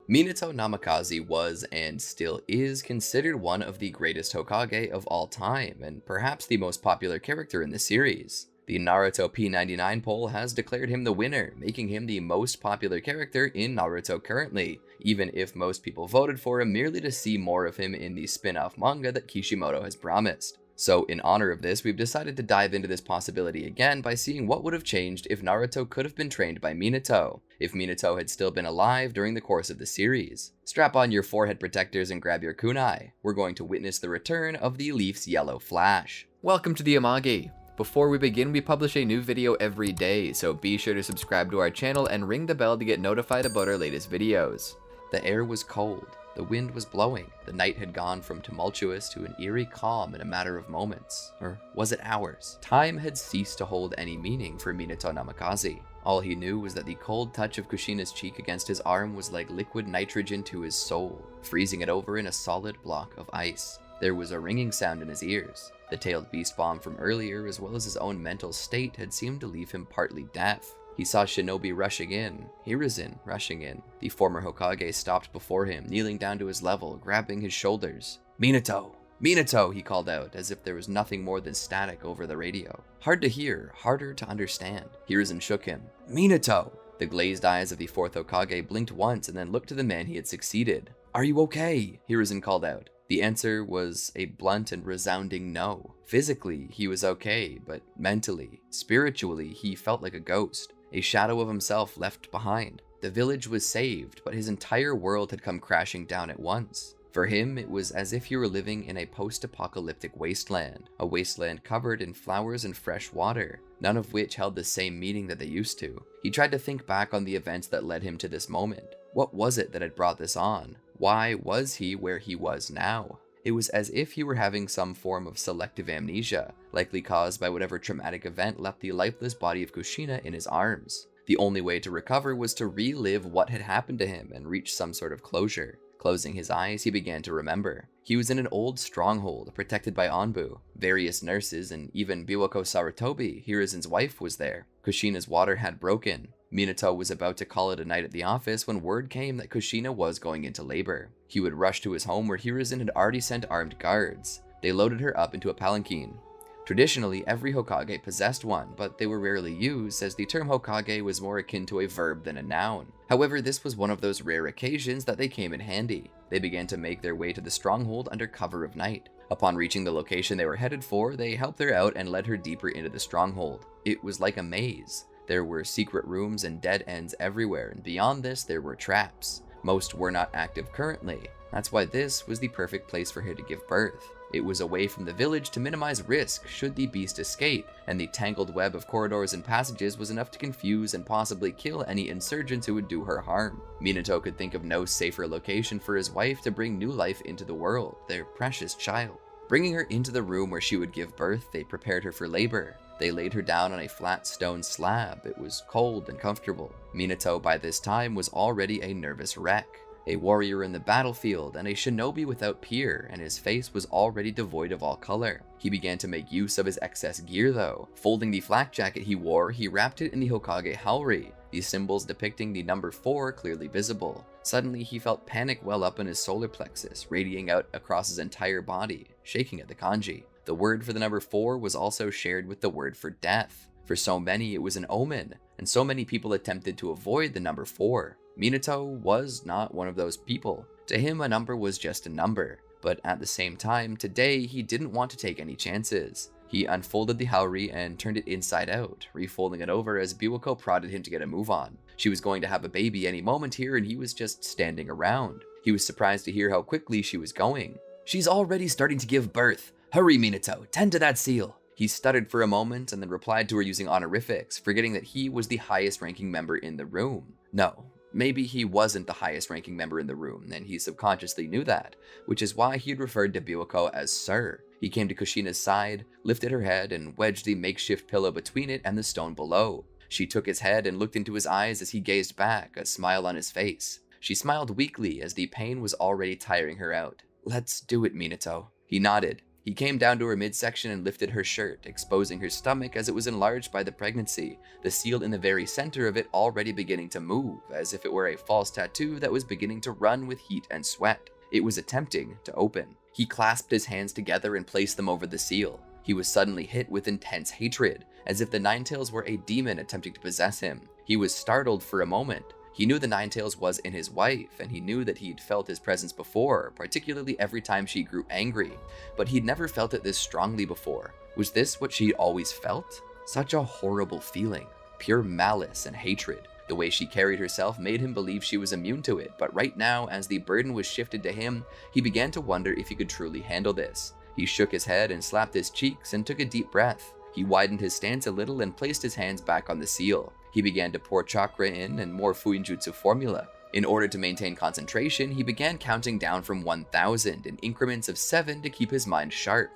Minato Namikaze was and still is considered one of the greatest Hokage of all time, and perhaps the most popular character in the series. The Naruto P99 poll has declared him the winner, making him the most popular character in Naruto currently, even if most people voted for him merely to see more of him in the spin-off manga that Kishimoto has promised. So in honor of this, we've decided to dive into this possibility again by seeing what would have changed if Naruto could have been trained by Minato, if Minato had still been alive during the course of the series. Strap on your forehead protectors and grab your kunai. We're going to witness the return of the Leaf's yellow flash. Welcome to the Amagi. Before we begin, we publish a new video every day, so be sure to subscribe to our channel and ring the bell to get notified about our latest videos. The air was cold. The wind was blowing. The night had gone from tumultuous to an eerie calm in a matter of moments. Or was it hours? Time had ceased to hold any meaning for Minato Namikaze. All he knew was that the cold touch of Kushina's cheek against his arm was like liquid nitrogen to his soul, freezing it over in a solid block of ice. There was a ringing sound in his ears. The tailed beast bomb from earlier, as well as his own mental state, had seemed to leave him partly deaf. He saw Shinobi rushing in, Hiruzen rushing in. The former Hokage stopped before him, kneeling down to his level, grabbing his shoulders. "Minato! Minato!" he called out, as if there was nothing more than static over the radio. Hard to hear, harder to understand. Hiruzen shook him. "Minato!" The glazed eyes of the fourth Hokage blinked once and then looked to the man he had succeeded. "Are you okay?" Hiruzen called out. The answer was a blunt and resounding no. Physically, he was okay, but mentally, spiritually, he felt like a ghost. A shadow of himself left behind. The village was saved, but his entire world had come crashing down at once. For him, it was as if he were living in a post-apocalyptic wasteland, a wasteland covered in flowers and fresh water, none of which held the same meaning that they used to. He tried to think back on the events that led him to this moment. What was it that had brought this on? Why was he where he was now? It was as if he were having some form of selective amnesia, likely caused by whatever traumatic event left the lifeless body of Kushina in his arms. The only way to recover was to relive what had happened to him and reach some sort of closure. Closing his eyes, he began to remember. He was in an old stronghold, protected by Anbu. Various nurses and even Biwako Sarutobi, Hiruzen's wife, was there. Kushina's water had broken. Minato was about to call it a night at the office when word came that Kushina was going into labor. He would rush to his home where Hiruzen had already sent armed guards. They loaded her up into a palanquin. Traditionally, every Hokage possessed one, but they were rarely used as the term Hokage was more akin to a verb than a noun. However, this was one of those rare occasions that they came in handy. They began to make their way to the stronghold under cover of night. Upon reaching the location they were headed for, they helped her out and led her deeper into the stronghold. It was like a maze. There were secret rooms and dead ends everywhere, and beyond this there were traps. Most were not active currently. That's why this was the perfect place for her to give birth. It was away from the village to minimize risk should the beast escape, and the tangled web of corridors and passages was enough to confuse and possibly kill any insurgents who would do her harm. Minato could think of no safer location for his wife to bring new life into the world, their precious child. Bringing her into the room where she would give birth, they prepared her for labor. They laid her down on a flat stone slab. It was cold and comfortable. Minato by this time was already a nervous wreck. A warrior in the battlefield and a shinobi without peer, and his face was already devoid of all color. He began to make use of his excess gear though. Folding the flak jacket he wore, he wrapped it in the Hokage Haori, the symbols depicting the number 4 clearly visible. Suddenly he felt panic well up in his solar plexus, radiating out across his entire body, shaking at the kanji. The word for the number 4 was also shared with the word for death. For so many, it was an omen, and so many people attempted to avoid the number 4. Minato was not one of those people. To him, a number was just a number. But at the same time, today, he didn't want to take any chances. He unfolded the haori and turned it inside out, refolding it over as Biwako prodded him to get a move on. She was going to have a baby any moment here, and he was just standing around. He was surprised to hear how quickly she was going. "She's already starting to give birth. Hurry, Minato, tend to that seal." He stuttered for a moment and then replied to her using honorifics, forgetting that he was the highest ranking member in the room. No, maybe he wasn't the highest ranking member in the room, and he subconsciously knew that, which is why he had referred to Biwako as Sir. He came to Kushina's side, lifted her head, and wedged the makeshift pillow between it and the stone below. She took his head and looked into his eyes as he gazed back, a smile on his face. She smiled weakly as the pain was already tiring her out. "Let's do it, Minato." He nodded. He came down to her midsection and lifted her shirt, exposing her stomach as it was enlarged by the pregnancy, the seal in the very center of it already beginning to move, as if it were a false tattoo that was beginning to run with heat and sweat. It was attempting to open. He clasped his hands together and placed them over the seal. He was suddenly hit with intense hatred, as if the Ninetales were a demon attempting to possess him. He was startled for a moment. He knew the Ninetales was in his wife, and he knew that he'd felt his presence before, particularly every time she grew angry, but he'd never felt it this strongly before. Was this what she'd always felt? Such a horrible feeling, pure malice and hatred. The way she carried herself made him believe she was immune to it, but right now, as the burden was shifted to him, he began to wonder if he could truly handle this. He shook his head and slapped his cheeks and took a deep breath. He widened his stance a little and placed his hands back on the seal. He began to pour chakra in and more Fuinjutsu formula. In order to maintain concentration, he began counting down from 1000 in increments of 7 to keep his mind sharp.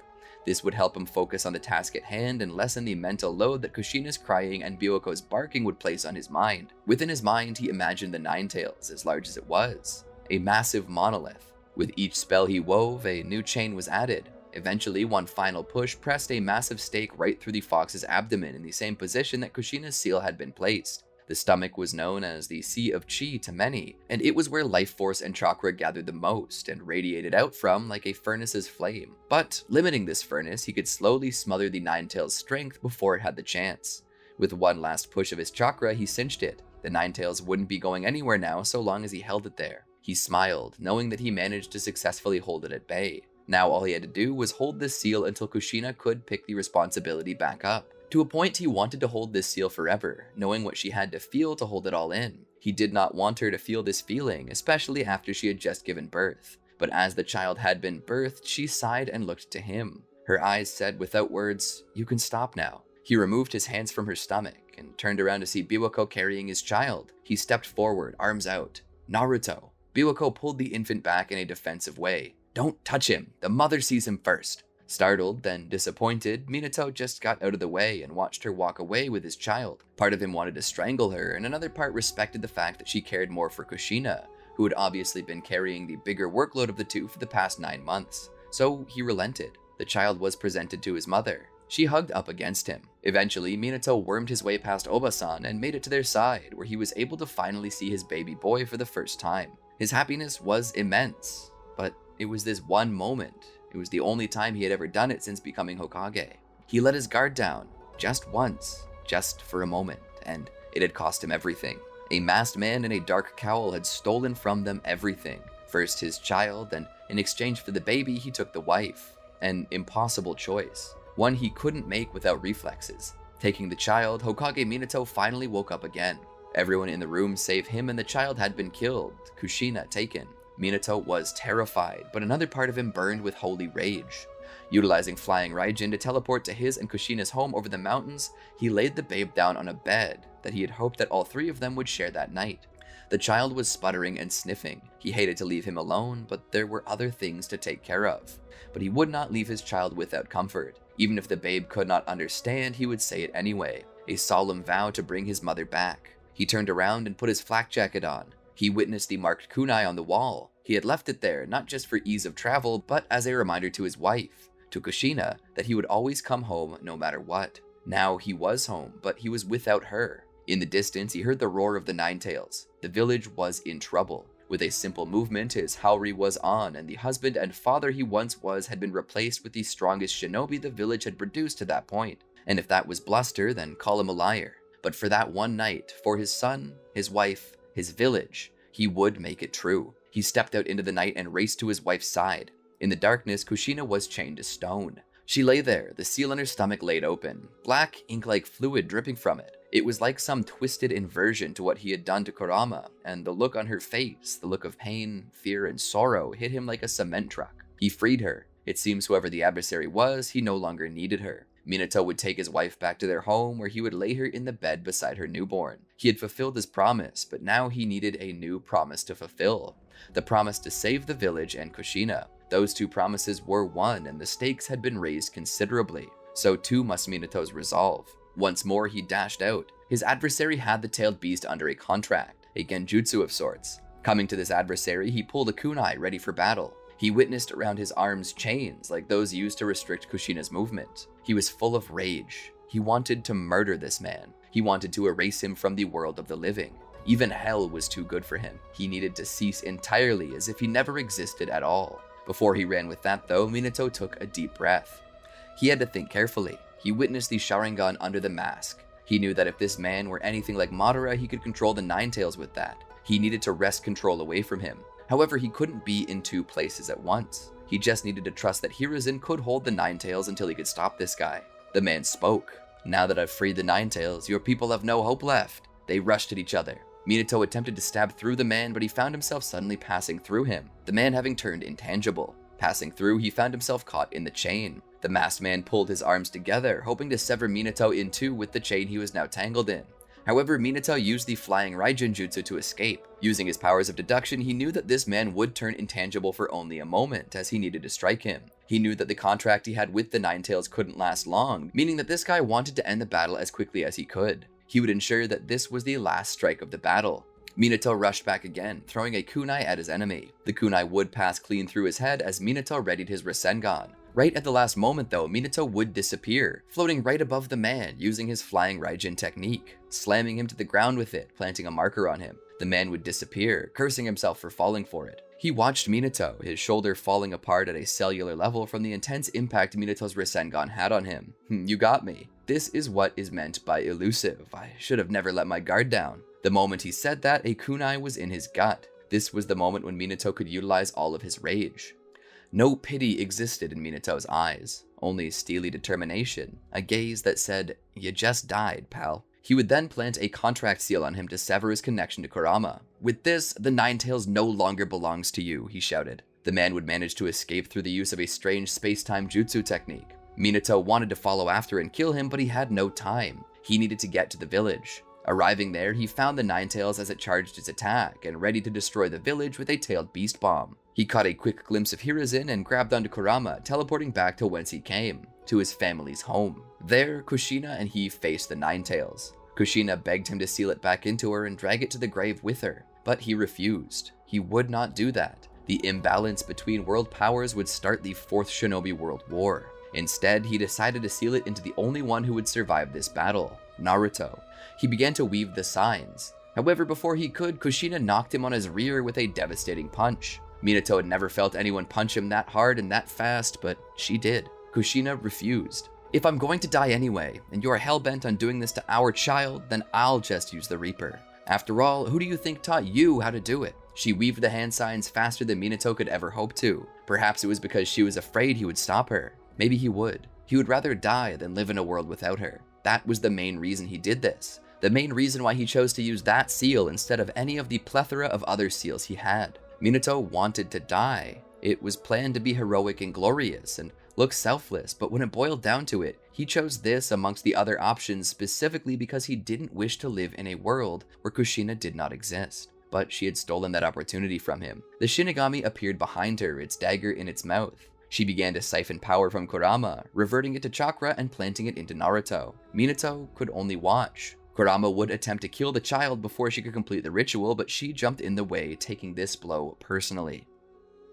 This would help him focus on the task at hand and lessen the mental load that Kushina's crying and Byoko's barking would place on his mind. Within his mind, he imagined the Ninetales, as large as it was, a massive monolith. With each spell he wove, a new chain was added. Eventually, one final push pressed a massive stake right through the fox's abdomen in the same position that Kushina's seal had been placed. The stomach was known as the Sea of Chi to many, and it was where life force and chakra gathered the most and radiated out from like a furnace's flame. But limiting this furnace, he could slowly smother the Ninetales' strength before it had the chance. With one last push of his chakra, he cinched it. The Ninetales wouldn't be going anywhere now so long as he held it there. He smiled, knowing that he managed to successfully hold it at bay. Now all he had to do was hold this seal until Kushina could pick the responsibility back up. To a point, he wanted to hold this seal forever, knowing what she had to feel to hold it all in. He did not want her to feel this feeling, especially after she had just given birth. But as the child had been birthed, she sighed and looked to him. Her eyes said without words, "You can stop now." He removed his hands from her stomach and turned around to see Biwako carrying his child. He stepped forward, arms out. "Naruto." Biwako pulled the infant back in a defensive way. "Don't touch him. The mother sees him first." Startled, then disappointed, Minato just got out of the way and watched her walk away with his child. Part of him wanted to strangle her, and another part respected the fact that she cared more for Kushina, who had obviously been carrying the bigger workload of the two for the past 9 months. So he relented. The child was presented to his mother. She hugged up against him. Eventually, Minato wormed his way past Obasan and made it to their side, where he was able to finally see his baby boy for the first time. His happiness was immense, but it was this one moment. It was the only time he had ever done it since becoming Hokage. He let his guard down, just once, just for a moment, and it had cost him everything. A masked man in a dark cowl had stolen from them everything. First his child, and in exchange for the baby, he took the wife. An impossible choice, one he couldn't make without reflexes. Taking the child, Hokage Minato finally woke up again. Everyone in the room save him and the child had been killed, Kushina taken. Minato was terrified, but another part of him burned with holy rage. Utilizing Flying Raijin to teleport to his and Kushina's home over the mountains, he laid the babe down on a bed that he had hoped that all three of them would share that night. The child was sputtering and sniffing. He hated to leave him alone, but there were other things to take care of. But he would not leave his child without comfort. Even if the babe could not understand, he would say it anyway, a solemn vow to bring his mother back. He turned around and put his flak jacket on. He witnessed the marked kunai on the wall. He had left it there, not just for ease of travel, but as a reminder to his wife, to Kushina, that he would always come home no matter what. Now he was home, but he was without her. In the distance, he heard the roar of the Ninetales. The village was in trouble. With a simple movement, his Haori was on, and the husband and father he once was had been replaced with the strongest shinobi the village had produced to that point. And if that was bluster, then call him a liar. But for that one night, for his son, his wife, his village, he would make it true. He stepped out into the night and raced to his wife's side. In the darkness, Kushina was chained to stone. She lay there, the seal in her stomach laid open, black, ink-like fluid dripping from it. It was like some twisted inversion to what he had done to Kurama, and the look on her face, the look of pain, fear, and sorrow, hit him like a cement truck. He freed her. It seems whoever the adversary was, he no longer needed her. Minato would take his wife back to their home, where he would lay her in the bed beside her newborn. He had fulfilled his promise, but now he needed a new promise to fulfill. The promise to save the village and Kushina. Those two promises were one, and the stakes had been raised considerably. So too must Minato's resolve. Once more he dashed out. His adversary had the tailed beast under a contract, a genjutsu of sorts. Coming to this adversary, he pulled a kunai ready for battle. He He witnessed around his arms chains like those used to restrict Kushina's movement. He was full of rage. He wanted to murder this man. He wanted to erase him from the world of the living. Even hell was too good for him. He needed to cease entirely, as if he never existed at all. Before he ran with that though, Minato took a deep breath. He had to think carefully. He witnessed the Sharingan under the mask. He knew that if this man were anything like Madara, he could control the Nine Tails with that. He needed to wrest control away from him. However, he couldn't be in two places at once. He just needed to trust that Hiruzen could hold the Nine Tails until he could stop this guy. The man spoke. "Now that I've freed the Nine Tails, your people have no hope left." They rushed at each other. Minato attempted to stab through the man, but he found himself suddenly passing through him, the man having turned intangible. Passing through, he found himself caught in the chain. The masked man pulled his arms together, hoping to sever Minato in two with the chain he was now tangled in. However, Minato used the flying Raijin jutsu to escape. Using his powers of deduction, he knew that this man would turn intangible for only a moment, as he needed to strike him. He knew that the contract he had with the Nine Tails couldn't last long, meaning that this guy wanted to end the battle as quickly as he could. He would ensure that this was the last strike of the battle. Minato rushed back again, throwing a kunai at his enemy. The kunai would pass clean through his head as Minato readied his Rasengan. Right at the last moment though, Minato would disappear, floating right above the man using his flying Raijin technique, slamming him to the ground with it, planting a marker on him. The man would disappear, cursing himself for falling for it. He watched Minato, his shoulder falling apart at a cellular level from the intense impact Minato's Rasengan had on him. You got me. This is what is meant by elusive. I should have never let my guard down. The moment he said that, a kunai was in his gut. This was the moment when Minato could utilize all of his rage. No pity existed in Minato's eyes, only steely determination, a gaze that said, "You just died, pal." He would then plant a contract seal on him to sever his connection to Kurama. "With this, the Nine Tails no longer belongs to you," he shouted. The man would manage to escape through the use of a strange space-time jutsu technique. Minato wanted to follow after and kill him, but he had no time. He needed to get to the village. Arriving there, he found the Nine Tails as it charged its attack and ready to destroy the village with a tailed beast bomb. He caught a quick glimpse of Hiruzen and grabbed onto Kurama, teleporting back to whence he came, to his family's home. There, Kushina and he faced the Nine Tails. Kushina begged him to seal it back into her and drag it to the grave with her, but he refused. He would not do that. The imbalance between world powers would start the Fourth Shinobi World War. Instead, he decided to seal it into the only one who would survive this battle, Naruto. He began to weave the signs. However, before he could, Kushina knocked him on his rear with a devastating punch. Minato had never felt anyone punch him that hard and that fast, but she did. Kushina refused. "If I'm going to die anyway, and you're hell-bent on doing this to our child, then I'll just use the Reaper. After all, who do you think taught you how to do it?" She weaved the hand signs faster than Minato could ever hope to. Perhaps it was because she was afraid he would stop her. Maybe he would. He would rather die than live in a world without her. That was the main reason he did this. The main reason why he chose to use that seal instead of any of the plethora of other seals he had. Minato wanted to die. It was planned to be heroic and glorious and look selfless, but when it boiled down to it, he chose this amongst the other options specifically because he didn't wish to live in a world where Kushina did not exist. But she had stolen that opportunity from him. The Shinigami appeared behind her, its dagger in its mouth. She began to siphon power from Kurama, reverting it to chakra and planting it into Naruto. Minato could only watch. Kurama would attempt to kill the child before she could complete the ritual, but she jumped in the way, taking this blow personally.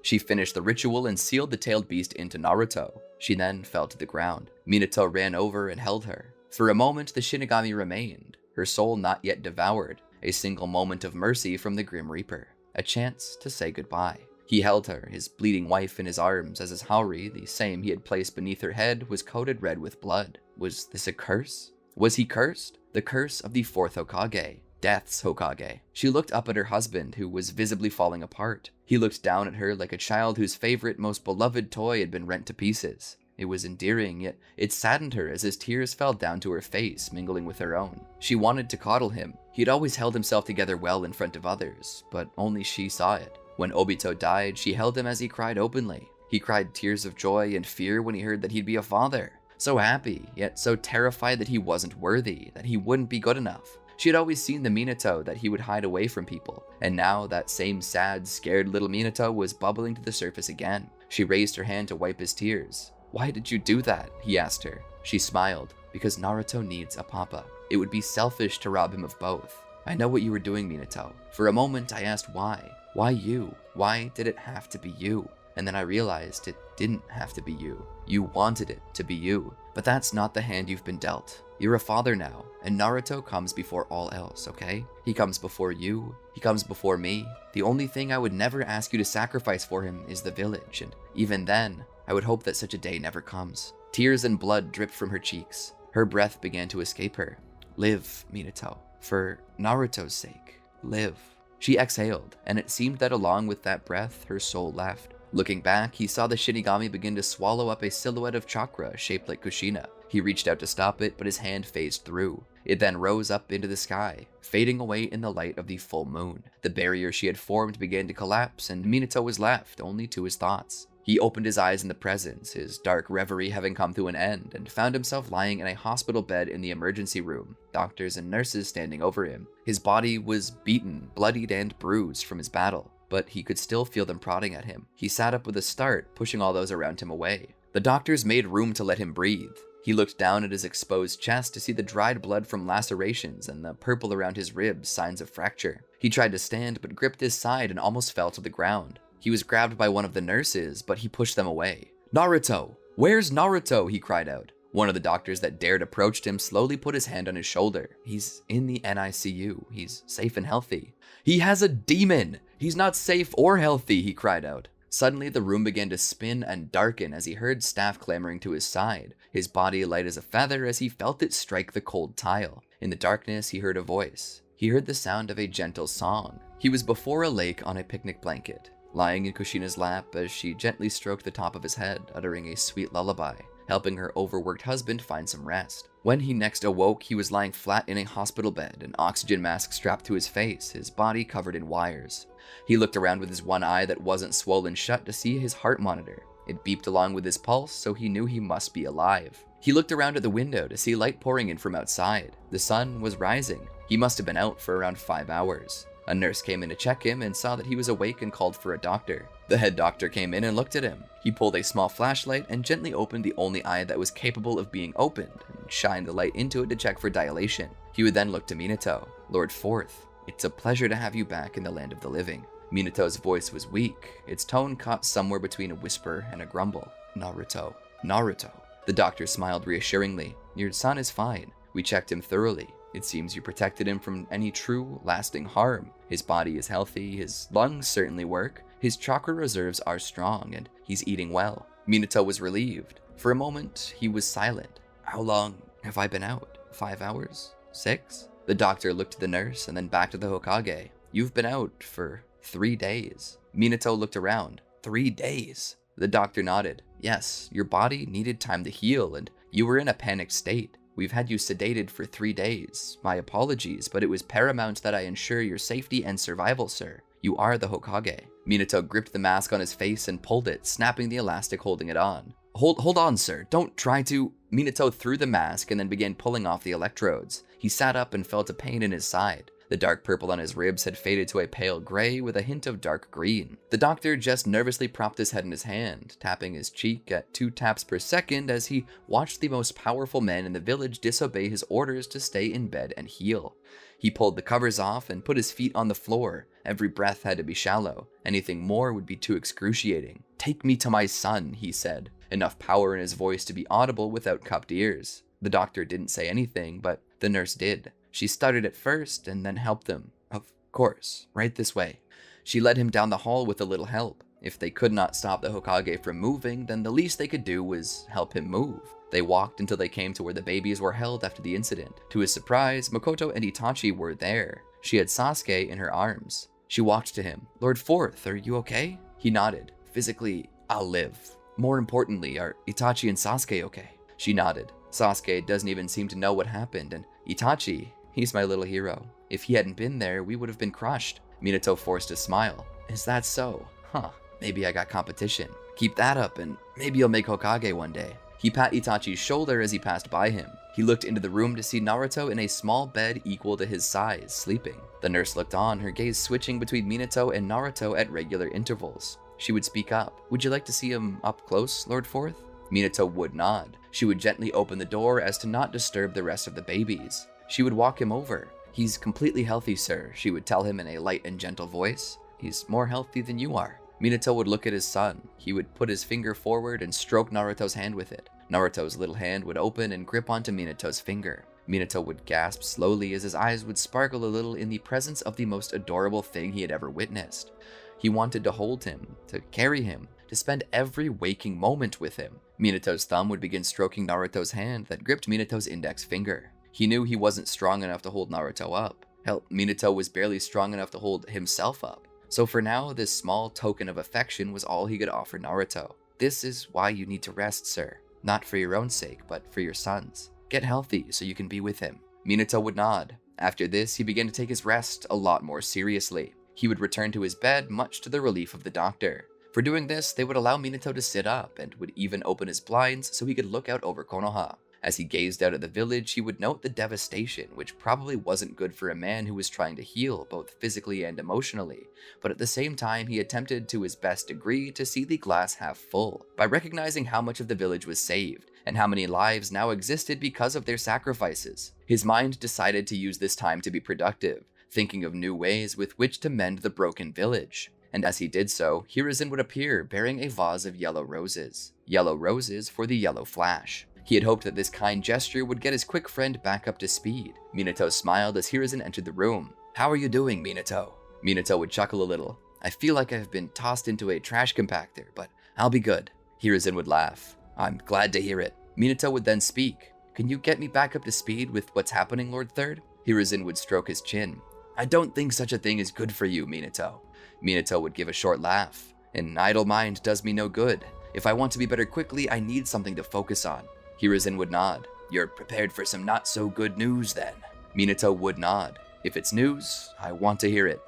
She finished the ritual and sealed the tailed beast into Naruto. She then fell to the ground. Minato ran over and held her. For a moment, the Shinigami remained, her soul not yet devoured, a single moment of mercy from the Grim Reaper, a chance to say goodbye. He held her, his bleeding wife in his arms, as his haori, the same he had placed beneath her head, was coated red with blood. Was this a curse? Was he cursed? The curse of the fourth Hokage, Death's Hokage. She looked up at her husband, who was visibly falling apart. He looked down at her like a child whose favorite, most beloved toy had been rent to pieces. It was endearing, yet it saddened her as his tears fell down to her face, mingling with her own. She wanted to coddle him. He had always held himself together well in front of others, but only she saw it. When Obito died, she held him as he cried openly. He cried tears of joy and fear when he heard that he'd be a father. So happy, yet so terrified that he wasn't worthy, that he wouldn't be good enough. She had always seen the Minato that he would hide away from people, and now that same sad, scared little Minato was bubbling to the surface again. She raised her hand to wipe his tears. "Why did you do that?" he asked her. She smiled. "Because Naruto needs a papa. It would be selfish to rob him of both. I know what you were doing, Minato. For a moment I asked why. Why you? Why did it have to be you?" And then I realized it didn't have to be you. You wanted it to be you. But that's not the hand you've been dealt. You're a father now, and Naruto comes before all else, okay? He comes before you, he comes before me. The only thing I would never ask you to sacrifice for him is the village, and even then, I would hope that such a day never comes. Tears and blood dripped from her cheeks. Her breath began to escape her. Live, Minato. For Naruto's sake, live. She exhaled, and it seemed that along with that breath, her soul left. Looking back, he saw the Shinigami begin to swallow up a silhouette of chakra shaped like Kushina. He reached out to stop it, but his hand phased through. It then rose up into the sky, fading away in the light of the full moon. The barrier she had formed began to collapse, and Minato was left only to his thoughts. He opened his eyes in the presence, his dark reverie having come to an end, and found himself lying in a hospital bed in the emergency room, doctors and nurses standing over him. His body was beaten, bloodied, and bruised from his battle, but he could still feel them prodding at him. He sat up with a start, pushing all those around him away. The doctors made room to let him breathe. He looked down at his exposed chest to see the dried blood from lacerations and the purple around his ribs, signs of fracture. He tried to stand, but gripped his side and almost fell to the ground. He was grabbed by one of the nurses, but he pushed them away. "Naruto! Where's Naruto?" he cried out. One of the doctors that dared approached him slowly put his hand on his shoulder. "He's in the NICU. He's safe and healthy." "He has a demon! He's not safe or healthy," he cried out. Suddenly, the room began to spin and darken as he heard staff clamoring to his side, his body light as a feather as he felt it strike the cold tile. In the darkness, he heard a voice. He heard the sound of a gentle song. He was before a lake on a picnic blanket, lying in Kushina's lap as she gently stroked the top of his head, uttering a sweet lullaby, helping her overworked husband find some rest. When he next awoke, he was lying flat in a hospital bed, an oxygen mask strapped to his face, his body covered in wires. He looked around with his one eye that wasn't swollen shut to see his heart monitor. It beeped along with his pulse, so he knew he must be alive. He looked around at the window to see light pouring in from outside. The sun was rising. He must have been out for around 5 hours. A nurse came in to check him and saw that he was awake and called for a doctor. The head doctor came in and looked at him. He pulled a small flashlight and gently opened the only eye that was capable of being opened and shined the light into it to check for dilation. He would then look to Minato. "Lord Forth, it's a pleasure to have you back in the land of the living." Minato's voice was weak, its tone caught somewhere between a whisper and a grumble. "Naruto, Naruto." The doctor smiled reassuringly. "Your son is fine. We checked him thoroughly. It seems you protected him from any true, lasting harm. His body is healthy, his lungs certainly work, his chakra reserves are strong, and he's eating well." Minato was relieved. For a moment, he was silent. "How long have I been out? 5 hours? 6? The doctor looked to the nurse and then back to the Hokage. "You've been out for 3 days. Minato looked around. 3 days. The doctor nodded. "Yes, your body needed time to heal, and you were in a panicked state. We've had you sedated for 3 days. My apologies, but it was paramount that I ensure your safety and survival, sir. You are the Hokage." Minato gripped the mask on his face and pulled it, snapping the elastic holding it on. Hold on, sir. Don't try to..." Minato threw the mask and then began pulling off the electrodes. He sat up and felt a pain in his side. The dark purple on his ribs had faded to a pale gray with a hint of dark green. The doctor just nervously propped his head in his hand, tapping his cheek at 2 taps per second as he watched the most powerful man in the village disobey his orders to stay in bed and heal. He pulled the covers off and put his feet on the floor. Every breath had to be shallow. Anything more would be too excruciating. "Take me to my son," he said, enough power in his voice to be audible without cupped ears. The doctor didn't say anything, but the nurse did. She stuttered at first and then helped them. "Of course, right this way." She led him down the hall with a little help. If they could not stop the Hokage from moving, then the least they could do was help him move. They walked until they came to where the babies were held after the incident. To his surprise, Makoto and Itachi were there. She had Sasuke in her arms. She walked to him. "Lord Forth, are you okay?" He nodded. "Physically, I'll live. More importantly, are Itachi and Sasuke okay?" She nodded. "Sasuke doesn't even seem to know what happened, and Itachi, he's my little hero. If he hadn't been there, we would have been crushed." Minato forced a smile. "Is that so? Huh. Maybe I got competition. Keep that up and maybe you'll make Hokage one day." He pat Itachi's shoulder as he passed by him. He looked into the room to see Naruto in a small bed equal to his size, sleeping. The nurse looked on, her gaze switching between Minato and Naruto at regular intervals. She would speak up. "Would you like to see him up close, Lord Forth?" Minato would nod. She would gently open the door as to not disturb the rest of the babies. She would walk him over. "He's completely healthy, sir," she would tell him in a light and gentle voice. "He's more healthy than you are." Minato would look at his son. He would put his finger forward and stroke Naruto's hand with it. Naruto's little hand would open and grip onto Minato's finger. Minato would gasp slowly as his eyes would sparkle a little in the presence of the most adorable thing he had ever witnessed. He wanted to hold him, to carry him, to spend every waking moment with him. Minato's thumb would begin stroking Naruto's hand that gripped Minato's index finger. He knew he wasn't strong enough to hold Naruto up. Hell, Minato was barely strong enough to hold himself up. So for now, this small token of affection was all he could offer Naruto. This is why you need to rest, sir. Not for your own sake, but for your son's. Get healthy so you can be with him. Minato would nod. After this, he began to take his rest a lot more seriously. He would return to his bed, much to the relief of the doctor. For doing this, they would allow Minato to sit up and would even open his blinds so he could look out over Konoha. As he gazed out at the village, he would note the devastation, which probably wasn't good for a man who was trying to heal both physically and emotionally, but at the same time he attempted to his best degree to see the glass half full, by recognizing how much of the village was saved, and how many lives now existed because of their sacrifices. His mind decided to use this time to be productive, thinking of new ways with which to mend the broken village. And as he did so, Hiruzen would appear bearing a vase of yellow roses. Yellow roses for the yellow flash. He had hoped that this kind gesture would get his quick friend back up to speed. Minato smiled as Hiruzen entered the room. "How are you doing, Minato?" Minato would chuckle a little. "I feel like I've been tossed into a trash compactor, but I'll be good." Hiruzen would laugh. "I'm glad to hear it." Minato would then speak. "Can you get me back up to speed with what's happening, Lord Third?" Hiruzen would stroke his chin. "I don't think such a thing is good for you, Minato." Minato would give a short laugh. "An idle mind does me no good. If I want to be better quickly, I need something to focus on." Hiruzen would nod. "You're prepared for some not-so-good news, then?" Minato would nod. "If it's news, I want to hear it."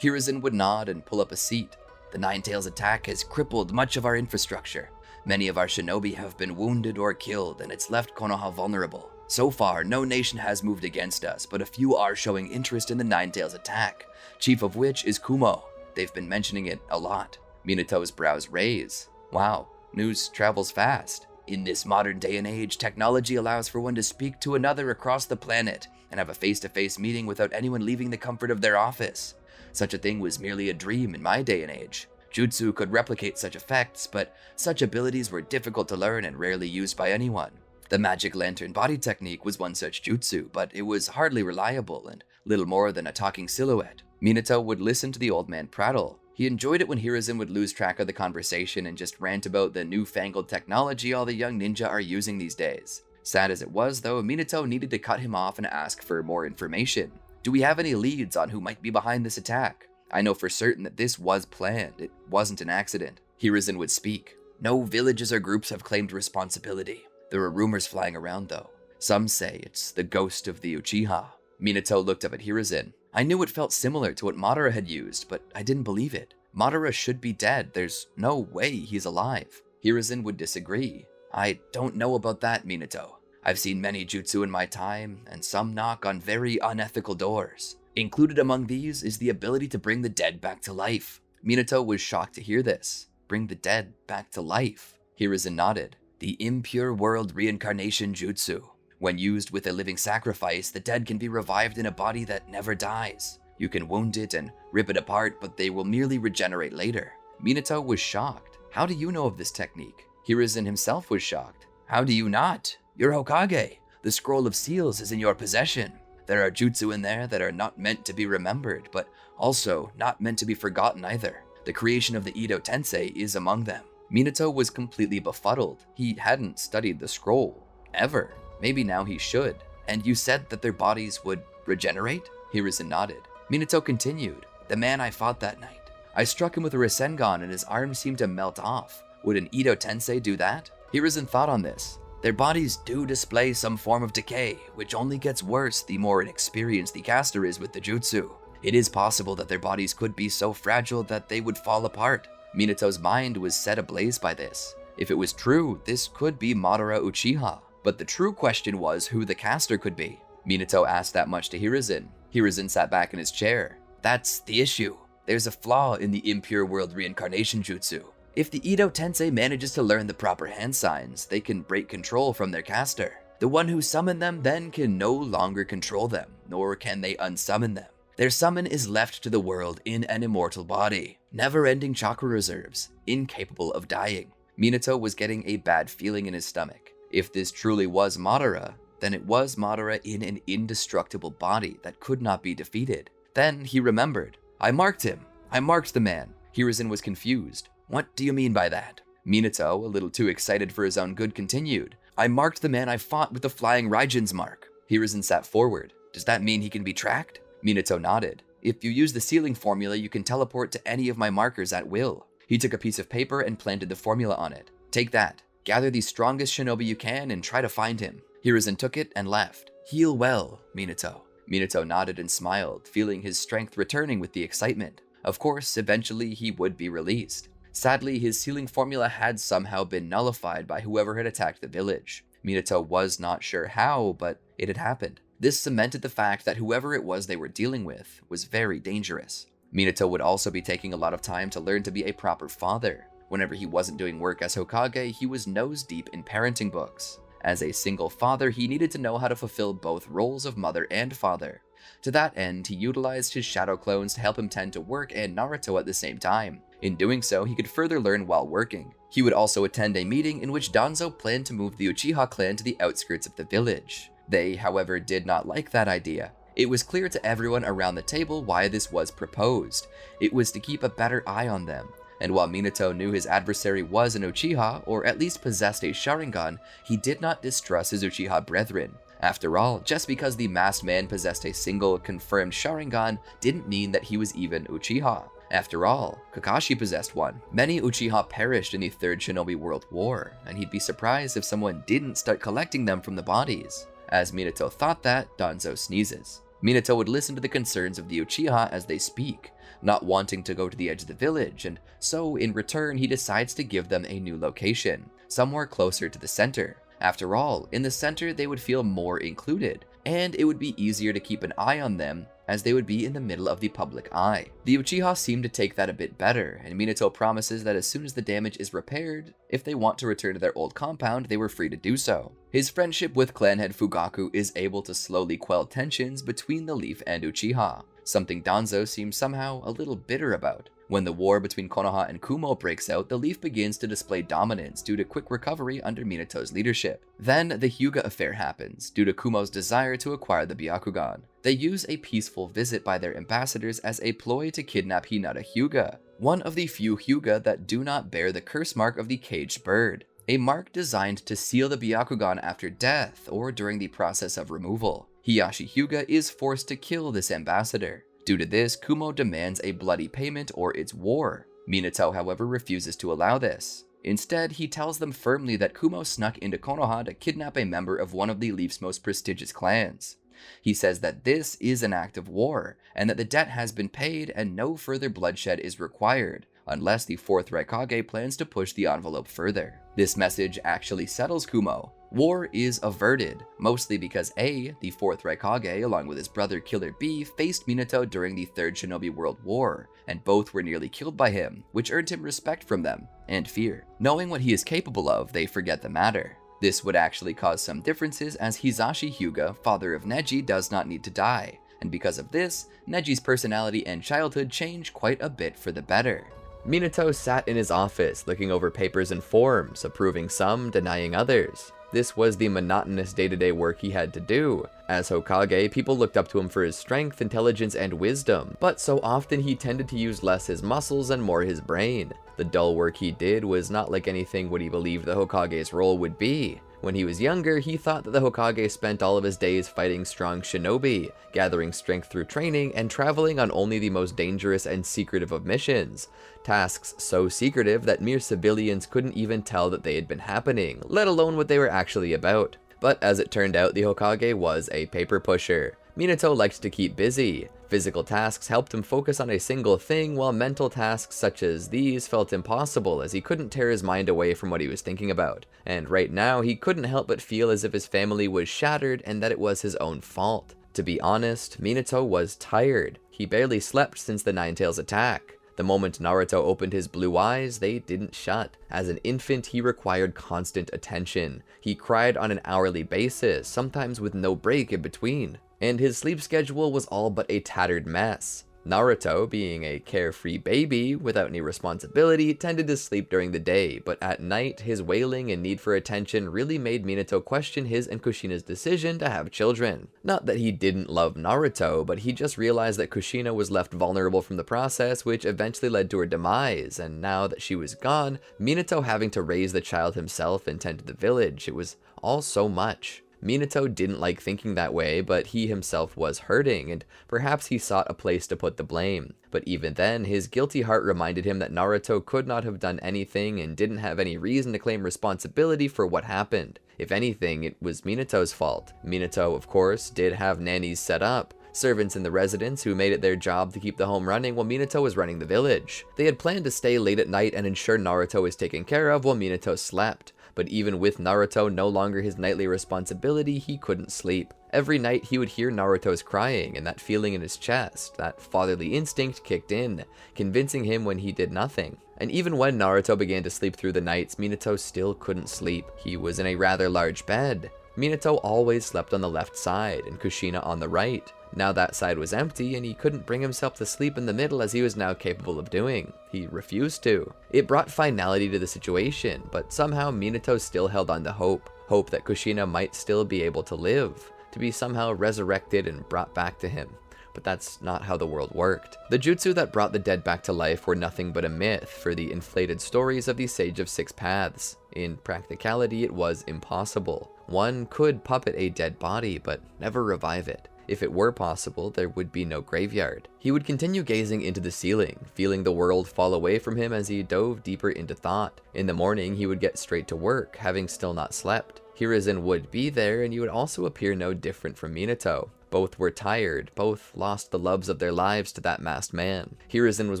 Hiruzen would nod and pull up a seat. "The Nine-Tails attack has crippled much of our infrastructure. Many of our shinobi have been wounded or killed, and it's left Konoha vulnerable. So far, no nation has moved against us, but a few are showing interest in the Nine-Tails attack, chief of which is Kumo. They've been mentioning it a lot." Minato's brows raise. Wow, news travels fast. "In this modern day and age, technology allows for one to speak to another across the planet and have a face-to-face meeting without anyone leaving the comfort of their office. Such a thing was merely a dream in my day and age. Jutsu could replicate such effects, but such abilities were difficult to learn and rarely used by anyone. The magic lantern body technique was one such jutsu, but it was hardly reliable and little more than a talking silhouette." Minato would listen to the old man prattle. He enjoyed it when Hiruzen would lose track of the conversation and just rant about the newfangled technology all the young ninja are using these days. Sad as it was, though, Minato needed to cut him off and ask for more information. "Do we have any leads on who might be behind this attack? I know for certain that this was planned. It wasn't an accident." Hiruzen would speak. "No villages or groups have claimed responsibility. There are rumors flying around, though. Some say it's the ghost of the Uchiha." Minato looked up at Hiruzen. "I knew it felt similar to what Madara had used, but I didn't believe it. Madara should be dead. There's no way he's alive." Hiruzen would disagree. "I don't know about that, Minato. I've seen many jutsu in my time, and some knock on very unethical doors. Included among these is the ability to bring the dead back to life." Minato was shocked to hear this. Bring the dead back to life? Hiruzen nodded. "The impure world reincarnation jutsu. When used with a living sacrifice, the dead can be revived in a body that never dies. You can wound it and rip it apart, but they will merely regenerate later." Minato was shocked. "How do you know of this technique?" Hiruzen himself was shocked. "How do you not? You're Hokage. The scroll of seals is in your possession. There are jutsu in there that are not meant to be remembered, but also not meant to be forgotten either. The creation of the Edo Tensei is among them." Minato was completely befuddled. He hadn't studied the scroll. Ever. Maybe now he should. "And you said that their bodies would regenerate?" Hiruzen nodded. Minato continued. "The man I fought that night. I struck him with a Rasengan and his arm seemed to melt off. Would an Edo Tensei do that?" Hiruzen thought on this. "Their bodies do display some form of decay, which only gets worse the more inexperienced the caster is with the jutsu. It is possible that their bodies could be so fragile that they would fall apart." Minato's mind was set ablaze by this. If it was true, this could be Madara Uchiha. But the true question was who the caster could be. Minato asked that much to Hiruzen. Hiruzen sat back in his chair. "That's the issue. There's a flaw in the impure world reincarnation jutsu. If the Edo Tensei manages to learn the proper hand signs, they can break control from their caster. The one who summoned them then can no longer control them, nor can they unsummon them. Their summon is left to the world in an immortal body." never-ending chakra reserves, incapable of dying. Minato was getting a bad feeling in his stomach. If this truly was Madara, then it was Madara in an indestructible body that could not be defeated. Then he remembered. I marked him. I marked the man. Hiruzen was confused. What do you mean by that? Minato, a little too excited for his own good, continued. I marked the man I fought with the flying Raijin's mark. Hiruzen sat forward. Does that mean he can be tracked? Minato nodded. If you use the sealing formula, you can teleport to any of my markers at will. He took a piece of paper and planted the formula on it. Take that. Gather the strongest shinobi you can and try to find him. Hiruzen took it and left. Heal well, Minato. Minato nodded and smiled, feeling his strength returning with the excitement. Of course, eventually he would be released. Sadly, his sealing formula had somehow been nullified by whoever had attacked the village. Minato was not sure how, but it had happened. This cemented the fact that whoever it was they were dealing with was very dangerous. Minato would also be taking a lot of time to learn to be a proper father. Whenever he wasn't doing work as Hokage, he was nose deep in parenting books. As a single father, he needed to know how to fulfill both roles of mother and father. To that end, he utilized his shadow clones to help him tend to work and Naruto at the same time. In doing so, he could further learn while working. He would also attend a meeting in which Danzo planned to move the Uchiha clan to the outskirts of the village. They, however, did not like that idea. It was clear to everyone around the table why this was proposed. It was to keep a better eye on them. And while Minato knew his adversary was an Uchiha, or at least possessed a Sharingan, he did not distrust his Uchiha brethren. After all, just because the masked man possessed a single confirmed Sharingan didn't mean that he was even Uchiha. After all, Kakashi possessed one. Many Uchiha perished in the Third Shinobi World War, and he'd be surprised if someone didn't start collecting them from the bodies. As Minato thought that, Danzo sneezes. Minato would listen to the concerns of the Uchiha as they speak, not wanting to go to the edge of the village, and so in return he decides to give them a new location, somewhere closer to the center. After all, in the center they would feel more included, and it would be easier to keep an eye on them as they would be in the middle of the public eye. The Uchiha seem to take that a bit better, and Minato promises that as soon as the damage is repaired, if they want to return to their old compound, they were free to do so. His friendship with clan head Fugaku is able to slowly quell tensions between the Leaf and Uchiha, something Danzo seems somehow a little bitter about. When the war between Konoha and Kumo breaks out, the Leaf begins to display dominance due to quick recovery under Minato's leadership. Then the Hyuga affair happens, due to Kumo's desire to acquire the Byakugan. They use a peaceful visit by their ambassadors as a ploy to kidnap Hinata Hyuga, one of the few Hyuga that do not bear the curse mark of the caged bird, a mark designed to seal the Byakugan after death or during the process of removal. Hiyashi Hyuga is forced to kill this ambassador. Due to this, Kumo demands a bloody payment or it's war. Minato, however, refuses to allow this. Instead, he tells them firmly that Kumo snuck into Konoha to kidnap a member of one of the Leaf's most prestigious clans. He says that this is an act of war, and that the debt has been paid and no further bloodshed is required, unless the 4th Raikage plans to push the envelope further. This message actually settles Kumo. War is averted, mostly because A, the 4th Raikage, along with his brother Killer B, faced Minato during the 3rd Shinobi World War, and both were nearly killed by him, which earned him respect from them, and fear. Knowing what he is capable of, they forget the matter. This would actually cause some differences as Hisashi Hyuga, father of Neji, does not need to die, and because of this, Neji's personality and childhood change quite a bit for the better. Minato sat in his office, looking over papers and forms, approving some, denying others. This was the monotonous day-to-day work he had to do. As Hokage, people looked up to him for his strength, intelligence, and wisdom, but so often he tended to use less his muscles and more his brain. The dull work he did was not like anything what he believed the Hokage's role would be. When he was younger, he thought that the Hokage spent all of his days fighting strong shinobi, gathering strength through training, and traveling on only the most dangerous and secretive of missions. Tasks so secretive that mere civilians couldn't even tell that they had been happening, let alone what they were actually about. But as it turned out, the Hokage was a paper pusher. Minato liked to keep busy. Physical tasks helped him focus on a single thing, while mental tasks such as these felt impossible as he couldn't tear his mind away from what he was thinking about. And right now, he couldn't help but feel as if his family was shattered and that it was his own fault. To be honest, Minato was tired. He barely slept since the Nine-Tails attack. The moment Naruto opened his blue eyes, they didn't shut. As an infant, he required constant attention. He cried on an hourly basis, sometimes with no break in between. And his sleep schedule was all but a tattered mess. Naruto, being a carefree baby without any responsibility, tended to sleep during the day, but at night, his wailing and need for attention really made Minato question his and Kushina's decision to have children. Not that he didn't love Naruto, but he just realized that Kushina was left vulnerable from the process, which eventually led to her demise, and now that she was gone, Minato having to raise the child himself and tend to the village, it was all so much. Minato didn't like thinking that way, but he himself was hurting, and perhaps he sought a place to put the blame. But even then, his guilty heart reminded him that Naruto could not have done anything and didn't have any reason to claim responsibility for what happened. If anything, it was Minato's fault. Minato, of course, did have nannies set up, servants in the residence who made it their job to keep the home running while Minato was running the village. They had planned to stay late at night and ensure Naruto was taken care of while Minato slept. But even with Naruto no longer his nightly responsibility, he couldn't sleep. Every night he would hear Naruto's crying, and that feeling in his chest, that fatherly instinct kicked in, convincing him when he did nothing. And even when Naruto began to sleep through the nights, Minato still couldn't sleep. He was in a rather large bed. Minato always slept on the left side, and Kushina on the right. Now that side was empty, and he couldn't bring himself to sleep in the middle as he was now capable of doing. He refused to. It brought finality to the situation, but somehow Minato still held on to hope. Hope that Kushina might still be able to live, to be somehow resurrected and brought back to him. But that's not how the world worked. The jutsu that brought the dead back to life were nothing but a myth for the inflated stories of the Sage of Six Paths. In practicality, it was impossible. One could puppet a dead body, but never revive it. If it were possible, there would be no graveyard. He would continue gazing into the ceiling, feeling the world fall away from him as he dove deeper into thought. In the morning, he would get straight to work, having still not slept. Hiruzen would be there, and he would also appear no different from Minato. Both were tired, both lost the loves of their lives to that masked man. Hiruzen was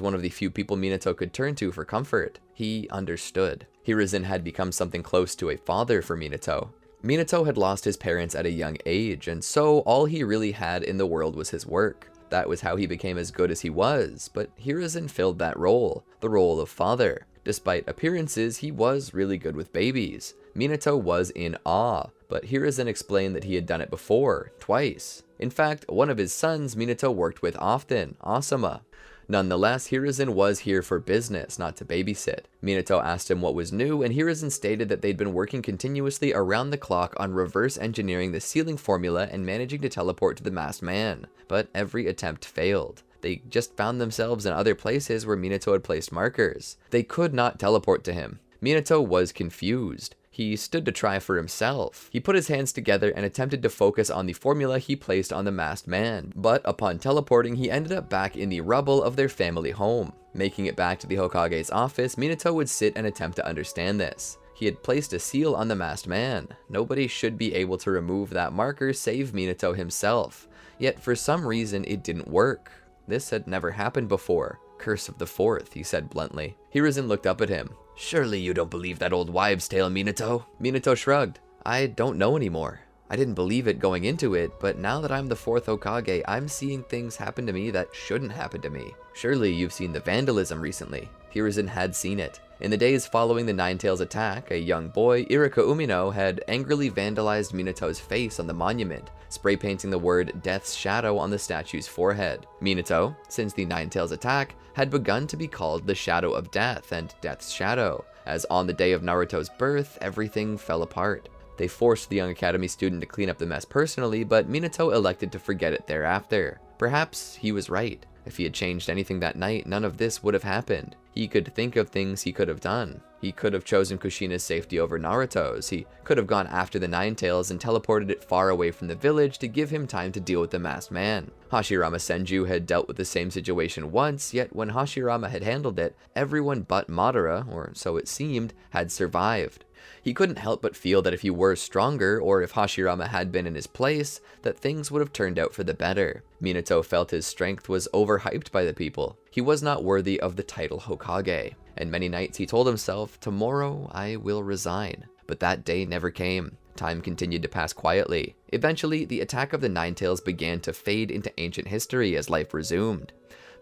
one of the few people Minato could turn to for comfort. He understood. Hiruzen had become something close to a father for Minato. Minato had lost his parents at a young age, and so all he really had in the world was his work. That was how he became as good as he was, but Hiruzen filled that role, the role of father. Despite appearances, he was really good with babies. Minato was in awe, but Hiruzen explained that he had done it before, twice. In fact, one of his sons Minato worked with often, Asuma. Nonetheless, Hiruzen was here for business, not to babysit. Minato asked him what was new, and Hiruzen stated that they'd been working continuously around the clock on reverse engineering the sealing formula and managing to teleport to the masked man. But every attempt failed. They just found themselves in other places where Minato had placed markers. They could not teleport to him. Minato was confused. He stood to try for himself. He put his hands together and attempted to focus on the formula he placed on the masked man, but upon teleporting, he ended up back in the rubble of their family home. Making it back to the Hokage's office, Minato would sit and attempt to understand this. He had placed a seal on the masked man. Nobody should be able to remove that marker save Minato himself. Yet for some reason, it didn't work. This had never happened before. Curse of the Fourth, he said bluntly. Hiruzen looked up at him. Surely you don't believe that old wives' tale, Minato? Minato shrugged. I don't know anymore. I didn't believe it going into it, but now that I'm the fourth Hokage, I'm seeing things happen to me that shouldn't happen to me. Surely you've seen the vandalism recently. Hiruzen had seen it. In the days following the Nine-Tails attack, a young boy, Irika Umino, had angrily vandalized Minato's face on the monument, spray painting the word Death's Shadow on the statue's forehead. Minato, since the Nine-Tails attack, had begun to be called the Shadow of Death and Death's Shadow, as on the day of Naruto's birth, everything fell apart. They forced the young academy student to clean up the mess personally, but Minato elected to forget it thereafter. Perhaps he was right. If he had changed anything that night, none of this would have happened. He could think of things he could have done. He could have chosen Kushina's safety over Naruto's. He could have gone after the Nine-Tails and teleported it far away from the village to give him time to deal with the masked man. Hashirama Senju had dealt with the same situation once, yet when Hashirama had handled it, everyone but Madara, or so it seemed, had survived. He couldn't help but feel that if he were stronger, or if Hashirama had been in his place, that things would have turned out for the better. Minato felt his strength was overhyped by the people. He was not worthy of the title Hokage, and many nights he told himself, tomorrow I will resign. But that day never came. Time continued to pass quietly. Eventually, the attack of the Nine-Tails began to fade into ancient history as life resumed.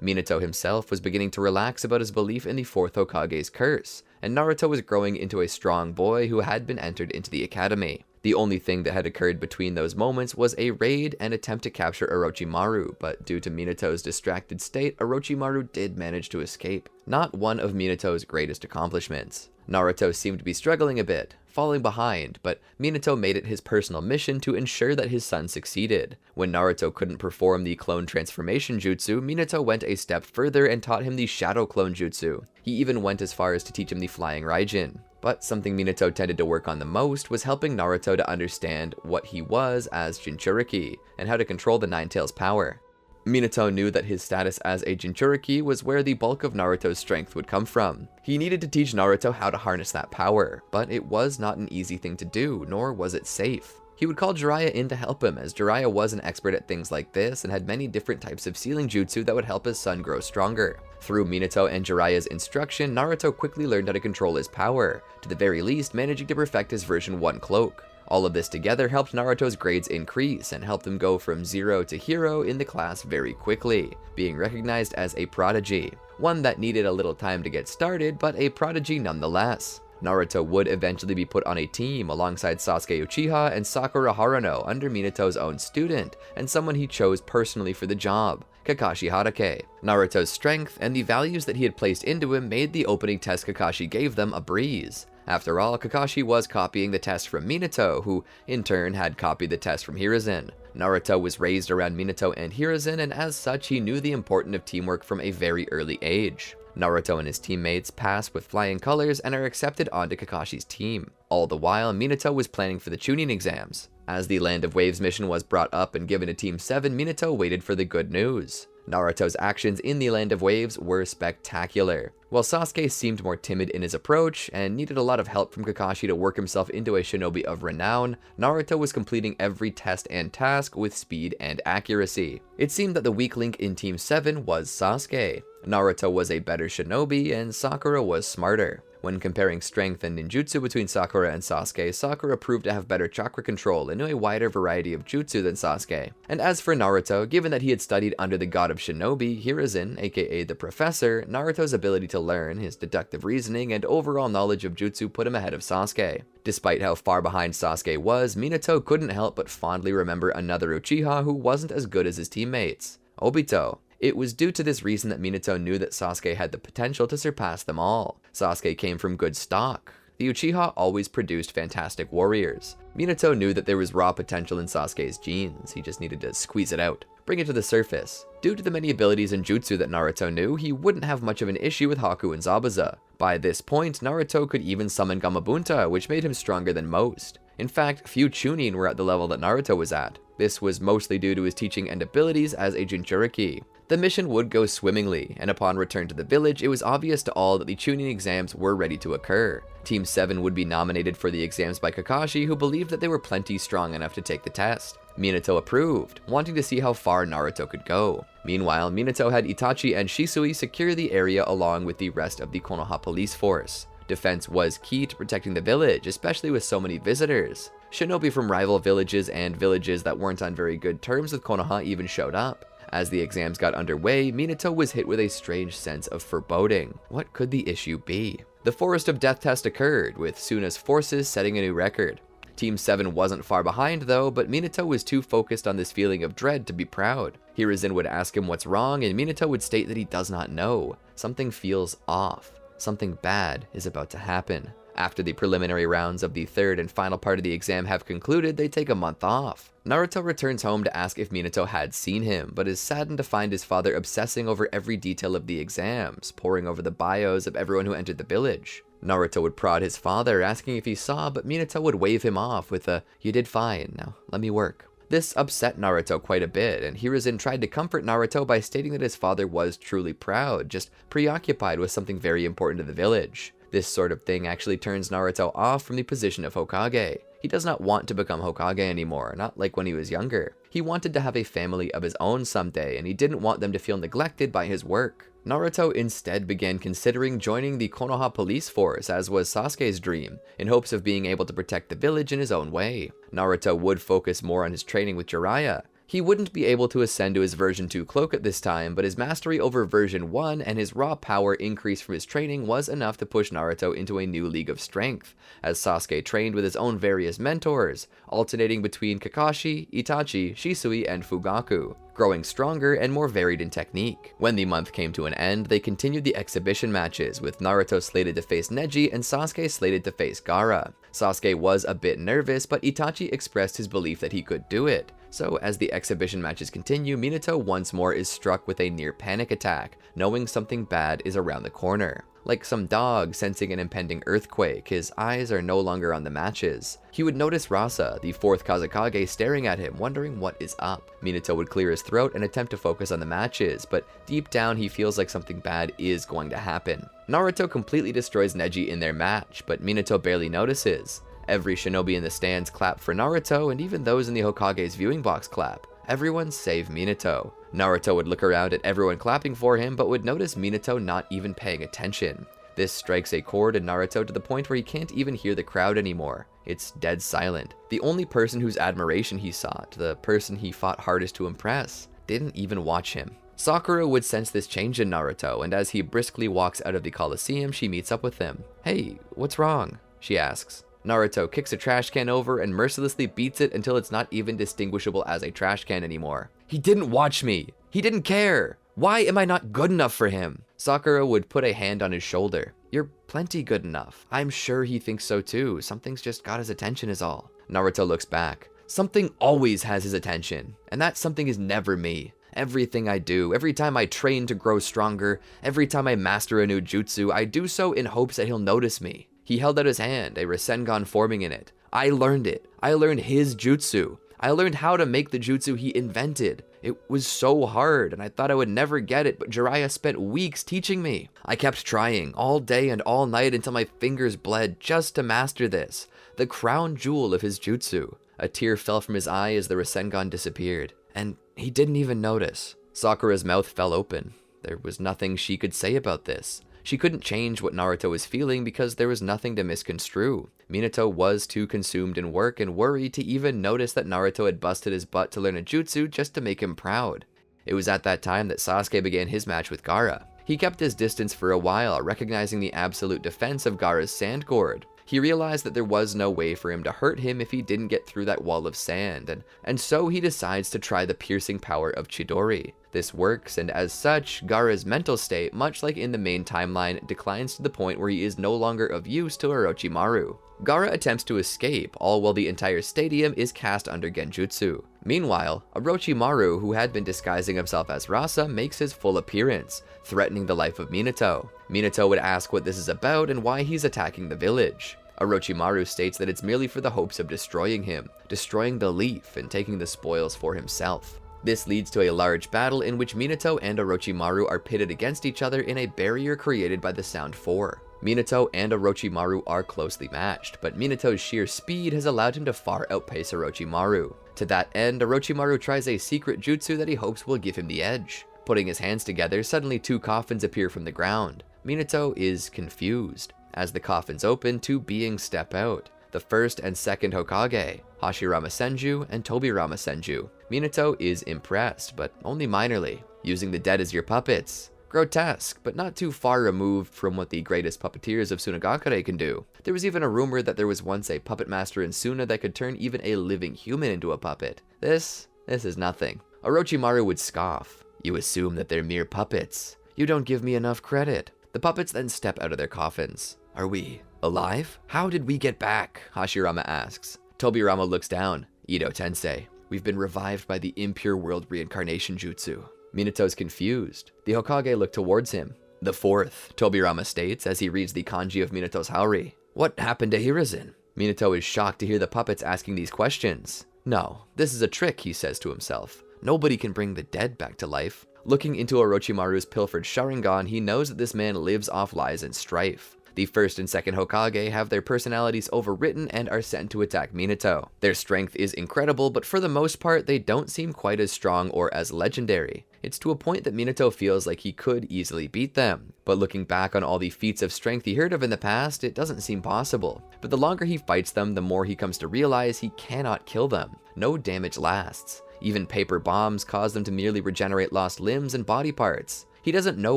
Minato himself was beginning to relax about his belief in the fourth Hokage's curse, and Naruto was growing into a strong boy who had been entered into the academy. The only thing that had occurred between those moments was a raid and attempt to capture Orochimaru, but due to Minato's distracted state, Orochimaru did manage to escape. Not one of Minato's greatest accomplishments. Naruto seemed to be struggling a bit, falling behind, but Minato made it his personal mission to ensure that his son succeeded. When Naruto couldn't perform the clone transformation jutsu, Minato went a step further and taught him the shadow clone jutsu. He even went as far as to teach him the flying Raijin. But something Minato tended to work on the most was helping Naruto to understand what he was as Jinchuriki, and how to control the Nine Tails power. Minato knew that his status as a Jinchuriki was where the bulk of Naruto's strength would come from. He needed to teach Naruto how to harness that power, but it was not an easy thing to do, nor was it safe. He would call Jiraiya in to help him, as Jiraiya was an expert at things like this and had many different types of sealing jutsu that would help his son grow stronger. Through Minato and Jiraiya's instruction, Naruto quickly learned how to control his power, to the very least managing to perfect his version 1 cloak. All of this together helped Naruto's grades increase and helped him go from 0 to hero in the class very quickly, being recognized as a prodigy. One that needed a little time to get started, but a prodigy nonetheless. Naruto would eventually be put on a team alongside Sasuke Uchiha and Sakura Haruno under Minato's own student, and someone he chose personally for the job, Kakashi Hatake. Naruto's strength and the values that he had placed into him made the opening test Kakashi gave them a breeze. After all, Kakashi was copying the test from Minato, who in turn had copied the test from Hiruzen. Naruto was raised around Minato and Hiruzen, and as such he knew the importance of teamwork from a very early age. Naruto and his teammates pass with flying colors and are accepted onto Kakashi's team. All the while, Minato was planning for the Chunin exams. As the Land of Waves mission was brought up and given to Team 7, Minato waited for the good news. Naruto's actions in the Land of Waves were spectacular. While Sasuke seemed more timid in his approach and needed a lot of help from Kakashi to work himself into a shinobi of renown, Naruto was completing every test and task with speed and accuracy. It seemed that the weak link in Team 7 was Sasuke. Naruto was a better shinobi and Sakura was smarter. When comparing strength and ninjutsu between Sakura and Sasuke, Sakura proved to have better chakra control and knew a wider variety of jutsu than Sasuke. And as for Naruto, given that he had studied under the god of shinobi, Hiruzen, aka the Professor, Naruto's ability to learn, his deductive reasoning, and overall knowledge of jutsu put him ahead of Sasuke. Despite how far behind Sasuke was, Minato couldn't help but fondly remember another Uchiha who wasn't as good as his teammates, Obito. It was due to this reason that Minato knew that Sasuke had the potential to surpass them all. Sasuke came from good stock. The Uchiha always produced fantastic warriors. Minato knew that there was raw potential in Sasuke's genes, he just needed to squeeze it out, bring it to the surface. Due to the many abilities in jutsu that Naruto knew, he wouldn't have much of an issue with Haku and Zabuza. By this point, Naruto could even summon Gamabunta, which made him stronger than most. In fact, few Chunin were at the level that Naruto was at. This was mostly due to his teaching and abilities as a Jinchuriki. The mission would go swimmingly, and upon return to the village, it was obvious to all that the Chunin exams were ready to occur. Team 7 would be nominated for the exams by Kakashi, who believed that they were plenty strong enough to take the test. Minato approved, wanting to see how far Naruto could go. Meanwhile, Minato had Itachi and Shisui secure the area along with the rest of the Konoha police force. Defense was key to protecting the village, especially with so many visitors. Shinobi from rival villages and villages that weren't on very good terms with Konoha even showed up. As the exams got underway, Minato was hit with a strange sense of foreboding. What could the issue be? The Forest of Death test occurred, with Suna's forces setting a new record. Team 7 wasn't far behind though, but Minato was too focused on this feeling of dread to be proud. Hiruzen would ask him what's wrong, and Minato would state that he does not know. Something feels off. Something bad is about to happen. After the preliminary rounds of the third and final part of the exam have concluded, they take a month off. Naruto returns home to ask if Minato had seen him, but is saddened to find his father obsessing over every detail of the exams, poring over the bios of everyone who entered the village. Naruto would prod his father, asking if he saw, but Minato would wave him off with a, "You did fine, now let me work." This upset Naruto quite a bit, and Hiruzen tried to comfort Naruto by stating that his father was truly proud, just preoccupied with something very important to the village. This sort of thing actually turns Naruto off from the position of Hokage. He does not want to become Hokage anymore, not like when he was younger. He wanted to have a family of his own someday, and he didn't want them to feel neglected by his work. Naruto instead began considering joining the Konoha police force, as was Sasuke's dream, in hopes of being able to protect the village in his own way. Naruto would focus more on his training with Jiraiya. He wouldn't be able to ascend to his version 2 cloak at this time, but his mastery over version 1 and his raw power increase from his training was enough to push Naruto into a new league of strength, as Sasuke trained with his own various mentors, alternating between Kakashi, Itachi, Shisui, and Fugaku, growing stronger and more varied in technique. When the month came to an end, they continued the exhibition matches, with Naruto slated to face Neji and Sasuke slated to face Gaara. Sasuke was a bit nervous, but Itachi expressed his belief that he could do it. So as the exhibition matches continue, Minato once more is struck with a near panic attack, knowing something bad is around the corner. Like some dog sensing an impending earthquake, his eyes are no longer on the matches. He would notice Rasa, the 4th Kazekage, staring at him, wondering what is up. Minato would clear his throat and attempt to focus on the matches, but deep down he feels like something bad is going to happen. Naruto completely destroys Neji in their match, but Minato barely notices. Every shinobi in the stands clap for Naruto, and even those in the Hokage's viewing box clap. Everyone save Minato. Naruto would look around at everyone clapping for him, but would notice Minato not even paying attention. This strikes a chord in Naruto to the point where he can't even hear the crowd anymore. It's dead silent. The only person whose admiration he sought, the person he fought hardest to impress, didn't even watch him. Sakura would sense this change in Naruto, and as he briskly walks out of the Coliseum, she meets up with him. "Hey, what's wrong?" she asks. Naruto kicks a trash can over and mercilessly beats it until it's not even distinguishable as a trash can anymore. "He didn't watch me. He didn't care. Why am I not good enough for him?" Sakura would put a hand on his shoulder. "You're plenty good enough. I'm sure he thinks so too. Something's just got his attention is all." Naruto looks back. "Something always has his attention, and that something is never me. Everything I do, every time I train to grow stronger, every time I master a new jutsu, I do so in hopes that he'll notice me." He held out his hand, a Rasengan forming in it. "I learned it. I learned his jutsu. I learned how to make the jutsu he invented. It was so hard, and I thought I would never get it, but Jiraiya spent weeks teaching me. I kept trying, all day and all night until my fingers bled just to master this, the crown jewel of his jutsu." A tear fell from his eye as the Rasengan disappeared, and he didn't even notice. Sakura's mouth fell open. There was nothing she could say about this. She couldn't change what Naruto was feeling because there was nothing to misconstrue. Minato was too consumed in work and worry to even notice that Naruto had busted his butt to learn a jutsu just to make him proud. It was at that time that Sasuke began his match with Gaara. He kept his distance for a while, recognizing the absolute defense of Gaara's sand gourd. He realized that there was no way for him to hurt him if he didn't get through that wall of sand, and so he decides to try the piercing power of Chidori. This works, and as such, Gaara's mental state, much like in the main timeline, declines to the point where he is no longer of use to Orochimaru. Gaara attempts to escape, all while the entire stadium is cast under Genjutsu. Meanwhile, Orochimaru, who had been disguising himself as Rasa, makes his full appearance, threatening the life of Minato. Minato would ask what this is about and why he's attacking the village. Orochimaru states that it's merely for the hopes of destroying him, destroying the leaf and taking the spoils for himself. This leads to a large battle in which Minato and Orochimaru are pitted against each other in a barrier created by the Sound 4. Minato and Orochimaru are closely matched, but Minato's sheer speed has allowed him to far outpace Orochimaru. To that end, Orochimaru tries a secret jutsu that he hopes will give him the edge. Putting his hands together, suddenly 2 coffins appear from the ground. Minato is confused. As the coffins open, 2 beings step out. The first and second Hokage, Hashirama Senju and Tobirama Senju. Minato is impressed, but only minorly. Using the dead as your puppets. Grotesque, but not too far removed from what the greatest puppeteers of Sunagakure can do. There was even a rumor that there was once a puppet master in Suna that could turn even a living human into a puppet. This is nothing. Orochimaru would scoff. "You assume that they're mere puppets. You don't give me enough credit." The puppets then step out of their coffins. "Are we alive? How did we get back?" Hashirama asks. Tobirama looks down. "Ito Tensei, we've been revived by the impure world reincarnation jutsu." Minato's confused. The Hokage look towards him. "The 4th, Tobirama states as he reads the kanji of Minato's Haori. "What happened to Hiruzen?" Minato is shocked to hear the puppets asking these questions. "No, this is a trick," he says to himself. "Nobody can bring the dead back to life." Looking into Orochimaru's pilfered Sharingan, he knows that this man lives off lies and strife. The 1st and 2nd Hokage have their personalities overwritten and are sent to attack Minato. Their strength is incredible, but for the most part, they don't seem quite as strong or as legendary. It's to a point that Minato feels like he could easily beat them. But looking back on all the feats of strength he heard of in the past, it doesn't seem possible. But the longer he fights them, the more he comes to realize he cannot kill them. No damage lasts. Even paper bombs cause them to merely regenerate lost limbs and body parts. He doesn't know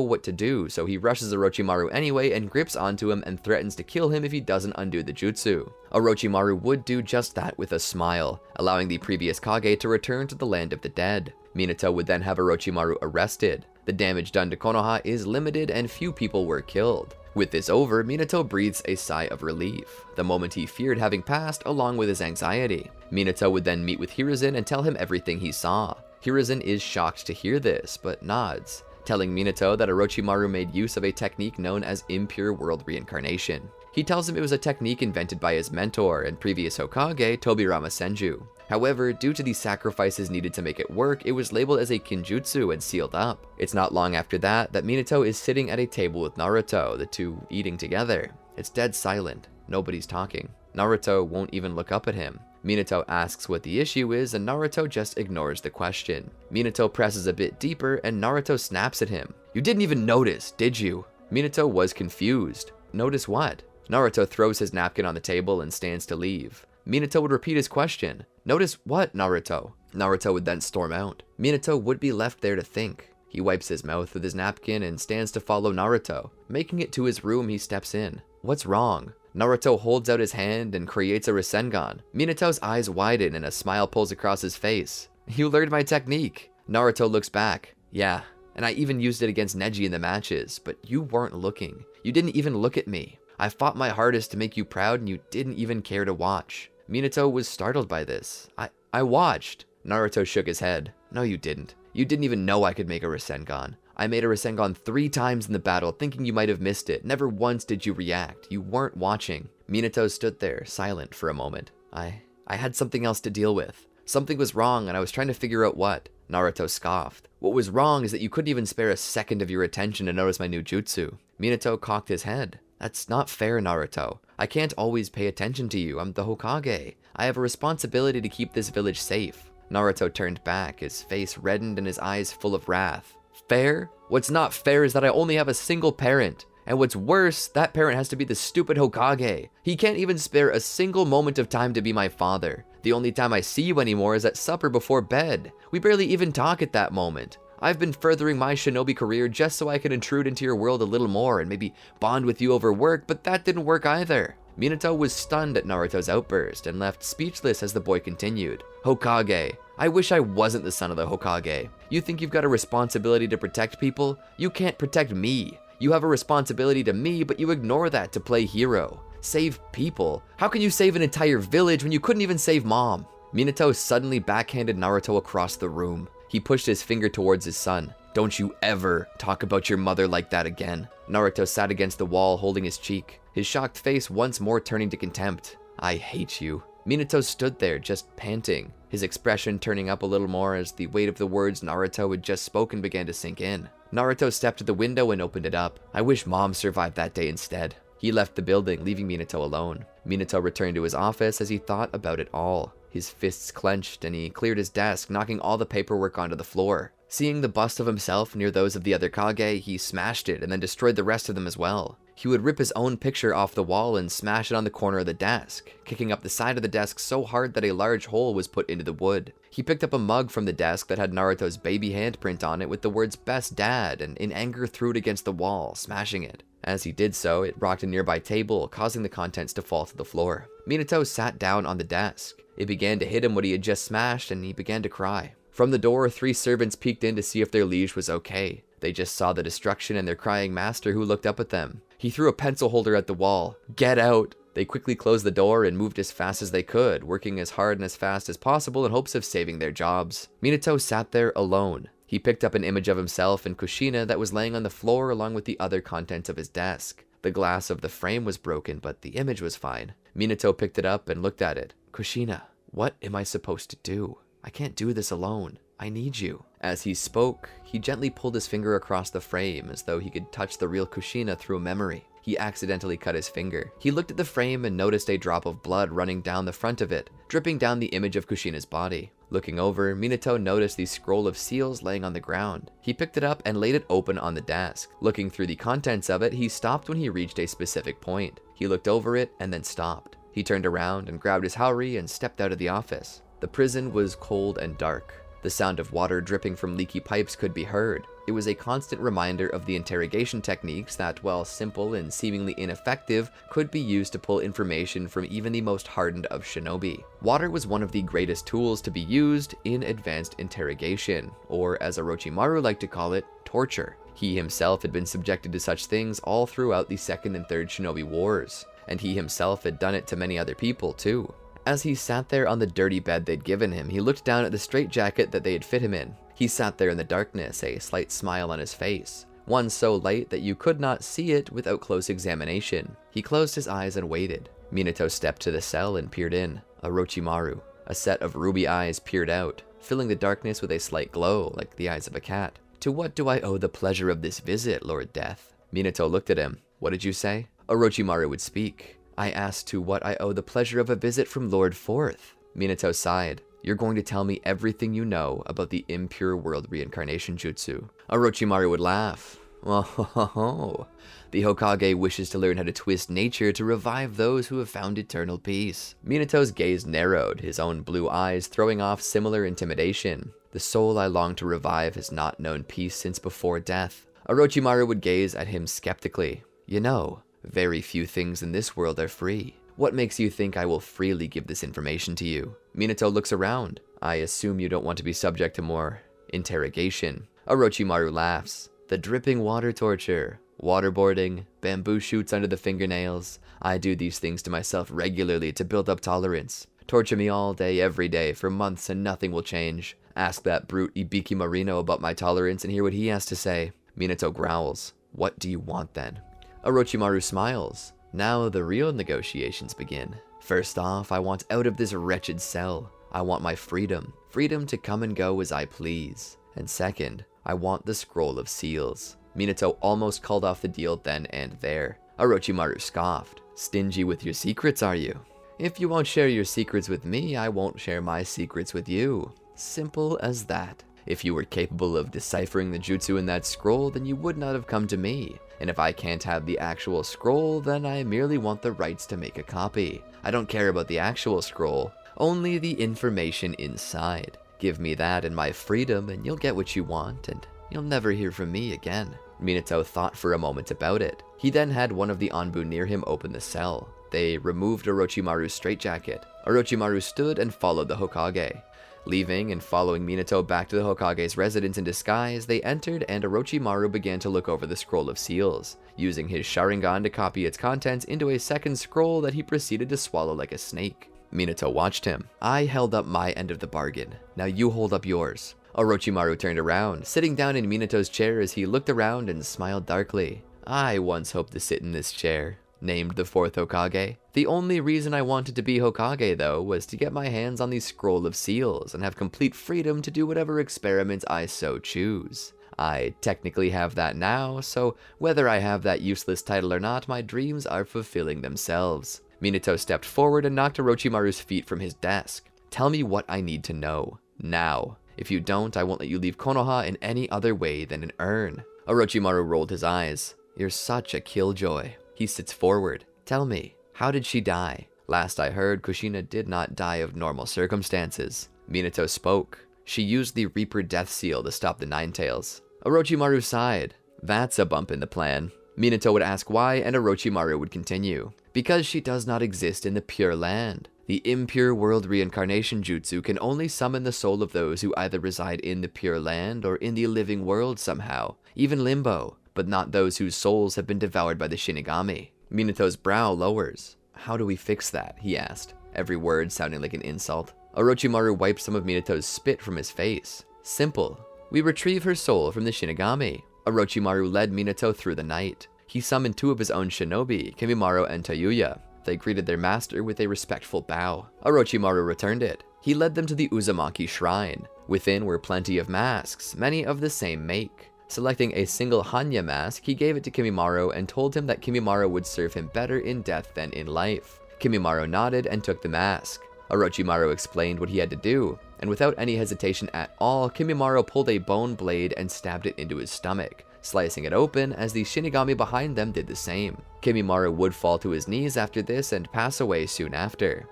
what to do, so he rushes Orochimaru anyway and grips onto him and threatens to kill him if he doesn't undo the jutsu. Orochimaru would do just that with a smile, allowing the previous Kage to return to the land of the dead. Minato would then have Orochimaru arrested. The damage done to Konoha is limited and few people were killed. With this over, Minato breathes a sigh of relief, the moment he feared having passed along with his anxiety. Minato would then meet with Hiruzen and tell him everything he saw. Hiruzen is shocked to hear this, but nods, telling Minato that Orochimaru made use of a technique known as impure world reincarnation. He tells him it was a technique invented by his mentor and previous Hokage, Tobirama Senju. However, due to the sacrifices needed to make it work, it was labeled as a kinjutsu and sealed up. It's not long after that Minato is sitting at a table with Naruto, the two eating together. It's dead silent. Nobody's talking. Naruto won't even look up at him. Minato asks what the issue is, and Naruto just ignores the question. Minato presses a bit deeper, and Naruto snaps at him. "You didn't even notice, did you?" Minato was confused. Notice what? Naruto throws his napkin on the table and stands to leave. Minato would repeat his question. "Notice what, Naruto?" Naruto would then storm out. Minato would be left there to think. He wipes his mouth with his napkin and stands to follow Naruto. Making it to his room, he steps in. What's wrong? Naruto holds out his hand and creates a Rasengan. Minato's eyes widen and a smile pulls across his face. "You learned my technique." Naruto looks back. "Yeah, and I even used it against Neji in the matches, but you weren't looking. You didn't even look at me. I fought my hardest to make you proud and you didn't even care to watch." Minato was startled by this. I watched." Naruto shook his head. "No, you didn't. You didn't even know I could make a Rasengan. I made a Rasengan 3 times in the battle, thinking you might have missed it. Never once did you react. You weren't watching." Minato stood there, silent for a moment. I had something else to deal with. Something was wrong, and I was trying to figure out what." Naruto scoffed. "What was wrong is that you couldn't even spare a second of your attention to notice my new jutsu." Minato cocked his head. "That's not fair, Naruto. I can't always pay attention to you. I'm the Hokage. I have a responsibility to keep this village safe." Naruto turned back, his face reddened and his eyes full of wrath. "Fair? What's not fair is that I only have a single parent. And what's worse, that parent has to be the stupid Hokage. He can't even spare a single moment of time to be my father. The only time I see you anymore is at supper before bed. We barely even talk at that moment. I've been furthering my shinobi career just so I can intrude into your world a little more and maybe bond with you over work, but that didn't work either." Minato was stunned at Naruto's outburst and left speechless as the boy continued. "Hokage, I wish I wasn't the son of the Hokage. You think you've got a responsibility to protect people? You can't protect me. You have a responsibility to me, but you ignore that to play hero. Save people? How can you save an entire village when you couldn't even save mom?" Minato suddenly backhanded Naruto across the room. He pushed his finger towards his son. "Don't you ever talk about your mother like that again." Naruto sat against the wall holding his cheek, his shocked face once more turning to contempt. "I hate you." Minato stood there just panting, his expression turning up a little more as the weight of the words Naruto had just spoken began to sink in. Naruto stepped to the window and opened it up. "I wish mom survived that day instead." He left the building, leaving Minato alone. Minato returned to his office as he thought about it all. His fists clenched and he cleared his desk, knocking all the paperwork onto the floor. Seeing the bust of himself near those of the other Kage, he smashed it and then destroyed the rest of them as well. He would rip his own picture off the wall and smash it on the corner of the desk, kicking up the side of the desk so hard that a large hole was put into the wood. He picked up a mug from the desk that had Naruto's baby handprint on it with the words "Best Dad," and in anger threw it against the wall, smashing it. As he did so, it rocked a nearby table, causing the contents to fall to the floor. Minato sat down on the desk. It began to hit him what he had just smashed, and he began to cry. From the door, 3 servants peeked in to see if their liege was okay. They just saw the destruction and their crying master, who looked up at them. He threw a pencil holder at the wall. "Get out!" They quickly closed the door and moved as fast as they could, working as hard and as fast as possible in hopes of saving their jobs. Minato sat there alone. He picked up an image of himself and Kushina that was laying on the floor along with the other contents of his desk. The glass of the frame was broken, but the image was fine. Minato picked it up and looked at it. "Kushina, what am I supposed to do? I can't do this alone. I need you." As he spoke, he gently pulled his finger across the frame as though he could touch the real Kushina through a memory. He accidentally cut his finger. He looked at the frame and noticed a drop of blood running down the front of it, dripping down the image of Kushina's body. Looking over, Minato noticed the scroll of seals laying on the ground. He picked it up and laid it open on the desk. Looking through the contents of it, he stopped when he reached a specific point. He looked over it and then stopped. He turned around and grabbed his haori and stepped out of the office. The prison was cold and dark. The sound of water dripping from leaky pipes could be heard. It was a constant reminder of the interrogation techniques that, while simple and seemingly ineffective, could be used to pull information from even the most hardened of shinobi. Water was one of the greatest tools to be used in advanced interrogation, or as Orochimaru liked to call it, torture. He himself had been subjected to such things all throughout the Second and Third Shinobi Wars, and he himself had done it to many other people too. As he sat there on the dirty bed they'd given him, he looked down at the straitjacket that they had fit him in. He sat there in the darkness, a slight smile on his face, one so light that you could not see it without close examination. He closed his eyes and waited. Minato stepped to the cell and peered in. Orochimaru. A set of ruby eyes peered out, filling the darkness with a slight glow, like the eyes of a cat. "To what do I owe the pleasure of this visit, Lord Death?" Minato looked at him. "What did you say?" Orochimaru would speak. "I asked to what I owe the pleasure of a visit from Lord Fourth." Minato sighed. "You're going to tell me everything you know about the impure world reincarnation jutsu." Orochimaru would laugh. "Oh, the Hokage wishes to learn how to twist nature to revive those who have found eternal peace." Minato's gaze narrowed, his own blue eyes throwing off similar intimidation. "The soul I long to revive has not known peace since before death." Orochimaru would gaze at him skeptically. "You know, very few things in this world are free. What makes you think I will freely give this information to you?" Minato looks around. "I assume you don't want to be subject to more interrogation." Orochimaru laughs. "The dripping water torture, waterboarding, bamboo shoots under the fingernails. I do these things to myself regularly to build up tolerance. Torture me all day, every day, for months, and nothing will change. Ask that brute Ibiki Marino about my tolerance and hear what he has to say." Minato growls. "What do you want then?" Orochimaru smiles. "Now the real negotiations begin. First off, I want out of this wretched cell. I want my freedom. Freedom to come and go as I please. And second, I want the scroll of seals." Minato almost called off the deal then and there. Orochimaru scoffed. "Stingy with your secrets, are you? If you won't share your secrets with me, I won't share my secrets with you. Simple as that. If you were capable of deciphering the jutsu in that scroll, then you would not have come to me. And if I can't have the actual scroll, then I merely want the rights to make a copy. I don't care about the actual scroll, only the information inside. Give me that and my freedom, and you'll get what you want, and you'll never hear from me again." Minato thought for a moment about it. He then had one of the Anbu near him open the cell. They removed Orochimaru's straitjacket. Orochimaru stood and followed the Hokage. Leaving and following Minato back to the Hokage's residence in disguise, they entered and Orochimaru began to look over the scroll of seals, using his Sharingan to copy its contents into a second scroll that he proceeded to swallow like a snake. Minato watched him. "I held up my end of the bargain. Now you hold up yours." Orochimaru turned around, sitting down in Minato's chair as he looked around and smiled darkly. "I once hoped to sit in this chair," named the fourth Hokage. "The only reason I wanted to be Hokage, though, was to get my hands on the scroll of seals and have complete freedom to do whatever experiments I so choose. I technically have that now, so whether I have that useless title or not, my dreams are fulfilling themselves." Minato stepped forward and knocked Orochimaru's feet from his desk. "Tell me what I need to know. Now. If you don't, I won't let you leave Konoha in any other way than an urn." Orochimaru rolled his eyes. "You're such a killjoy." He sits forward. "Tell me, how did she die? Last I heard, Kushina did not die of normal circumstances." Minato spoke. "She used the Reaper Death Seal to stop the Nine Tails." Orochimaru sighed. "That's a bump in the plan." Minato would ask why, and Orochimaru would continue. "Because she does not exist in the Pure Land. The impure world reincarnation jutsu can only summon the soul of those who either reside in the Pure Land or in the living world somehow, even limbo, but not those whose souls have been devoured by the Shinigami." Minato's brow lowers. "How do we fix that?" he asked, every word sounding like an insult. Orochimaru wiped some of Minato's spit from his face. "Simple. We retrieve her soul from the Shinigami." Orochimaru led Minato through the night. He summoned two of his own shinobi, Kimimaro and Toyuya. They greeted their master with a respectful bow. Orochimaru returned it. He led them to the Uzumaki shrine. Within were plenty of masks, many of the same make. Selecting a single Hanya mask, he gave it to Kimimaro and told him that Kimimaro would serve him better in death than in life. Kimimaro nodded and took the mask. Orochimaru explained what he had to do, and without any hesitation at all, Kimimaro pulled a bone blade and stabbed it into his stomach, slicing it open as the Shinigami behind them did the same. Kimimaro would fall to his knees after this and pass away soon after.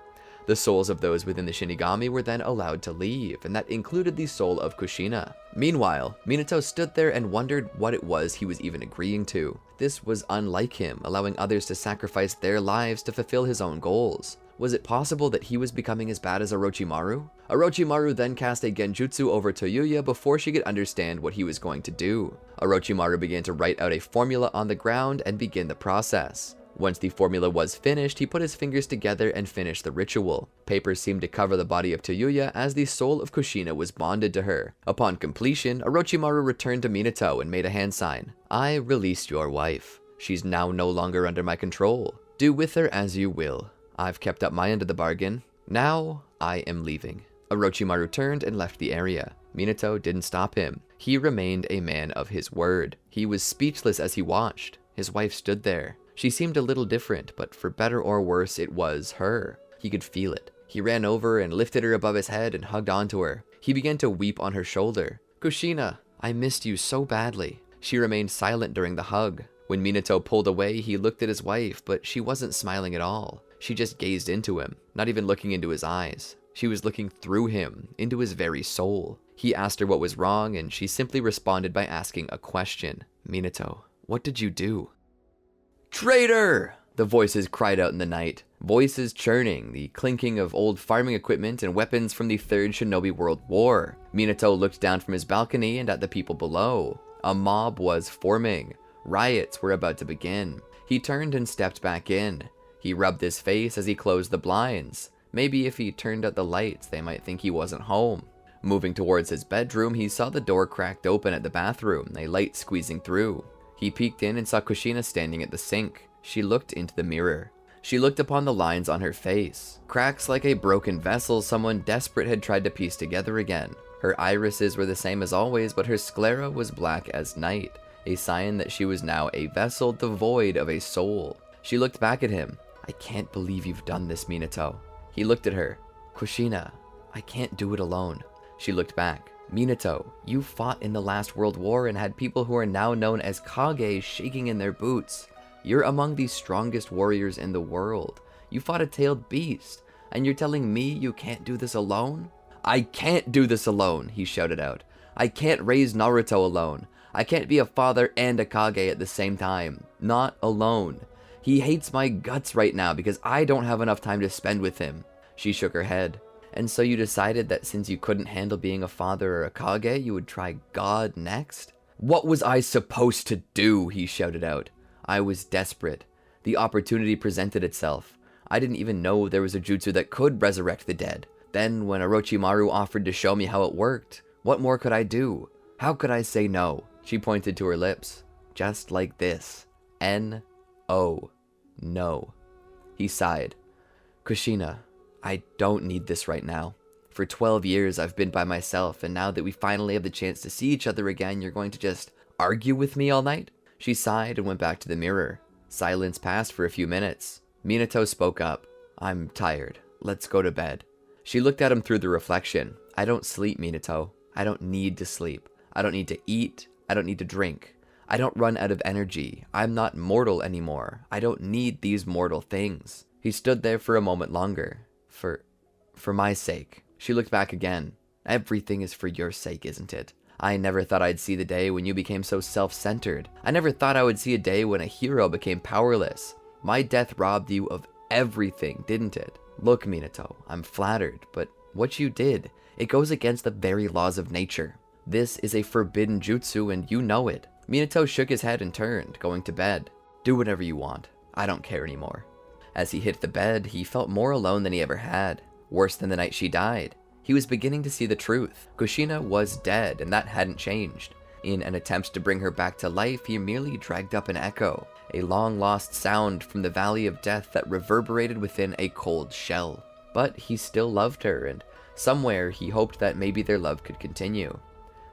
The The souls of those within the Shinigami were then allowed to leave, and that included the soul of Kushina. Meanwhile, Minato stood there and wondered what it was he was even agreeing to. This was unlike him, allowing others to sacrifice their lives to fulfill his own goals. Was it possible that he was becoming as bad as Orochimaru? Orochimaru then cast a genjutsu over Toyuya before she could understand what he was going to do. Orochimaru began to write out a formula on the ground and begin the process. Once the formula was finished, he put his fingers together and finished the ritual. Paper seemed to cover the body of Toyuya as the soul of Kushina was bonded to her. Upon completion, Orochimaru returned to Minato and made a hand sign. I released your wife. She's now no longer under my control. Do with her as you will. I've kept up my end of the bargain. Now, I am leaving. Orochimaru turned and left the area. Minato didn't stop him. He remained a man of his word. He was speechless as he watched. His wife stood there. She seemed a little different, but for better or worse, it was her. He could feel it. He ran over and lifted her above his head and hugged onto her. He began to weep on her shoulder. Kushina, I missed you so badly. She remained silent during the hug. When Minato pulled away, he looked at his wife, but she wasn't smiling at all. She just gazed into him, not even looking into his eyes. She was looking through him, into his very soul. He asked her what was wrong, and she simply responded by asking a question. Minato, what did you do? Traitor! The voices cried out in the night. Voices churning, the clinking of old farming equipment and weapons from the Third Shinobi World War. Minato looked down from his balcony and at the people below. A mob was forming. Riots were about to begin. He turned and stepped back in. He rubbed his face as he closed the blinds. Maybe if he turned out the lights, they might think he wasn't home. Moving towards his bedroom, he saw the door cracked open at the bathroom, a light squeezing through. He peeked in and saw Kushina standing at the sink. She looked into the mirror. She looked upon the lines on her face. Cracks like a broken vessel someone desperate had tried to piece together again. Her irises were the same as always, but her sclera was black as night, a sign that she was now a vessel devoid of a soul. She looked back at him. I can't believe you've done this, Minato. He looked at her. Kushina, I can't do it alone. She looked back. Minato, you fought in the last World War and had people who are now known as Kage shaking in their boots. You're among the strongest warriors in the world. You fought a tailed beast, and you're telling me you can't do this alone? I can't do this alone, he shouted out. I can't raise Naruto alone. I can't be a father and a Kage at the same time. Not alone. He hates my guts right now because I don't have enough time to spend with him. She shook her head. And so you decided that since you couldn't handle being a father or a Kage, you would try God next? What was I supposed to do? He shouted out. I was desperate. The opportunity presented itself. I didn't even know there was a jutsu that could resurrect the dead. Then when Orochimaru offered to show me how it worked, what more could I do? How could I say no? She pointed to her lips. Just like this. N-O. No. He sighed. Kushina, I don't need this right now. For 12 years I've been by myself, and now that we finally have the chance to see each other again, you're going to just argue with me all night? She sighed and went back to the mirror. Silence passed for a few minutes. Minato spoke up. I'm tired. Let's go to bed. She looked at him through the reflection. I don't sleep, Minato. I don't need to sleep. I don't need to eat. I don't need to drink. I don't run out of energy. I'm not mortal anymore. I don't need these mortal things. He stood there for a moment longer. For my sake. She looked back again. Everything is for your sake, isn't it? I never thought I'd see the day when you became so self-centered. I never thought I would see a day when a hero became powerless. My death robbed you of everything, didn't it? Look, Minato, I'm flattered, but what you did, it goes against the very laws of nature. This is a forbidden jutsu and you know it. Minato shook his head and turned, going to bed. Do whatever you want. I don't care anymore. As he hit the bed, he felt more alone than he ever had. Worse than the night she died. He was beginning to see the truth. Kushina was dead, and that hadn't changed. In an attempt to bring her back to life, he merely dragged up an echo, a long-lost sound from the valley of death that reverberated within a cold shell. But he still loved her, and somewhere he hoped that maybe their love could continue.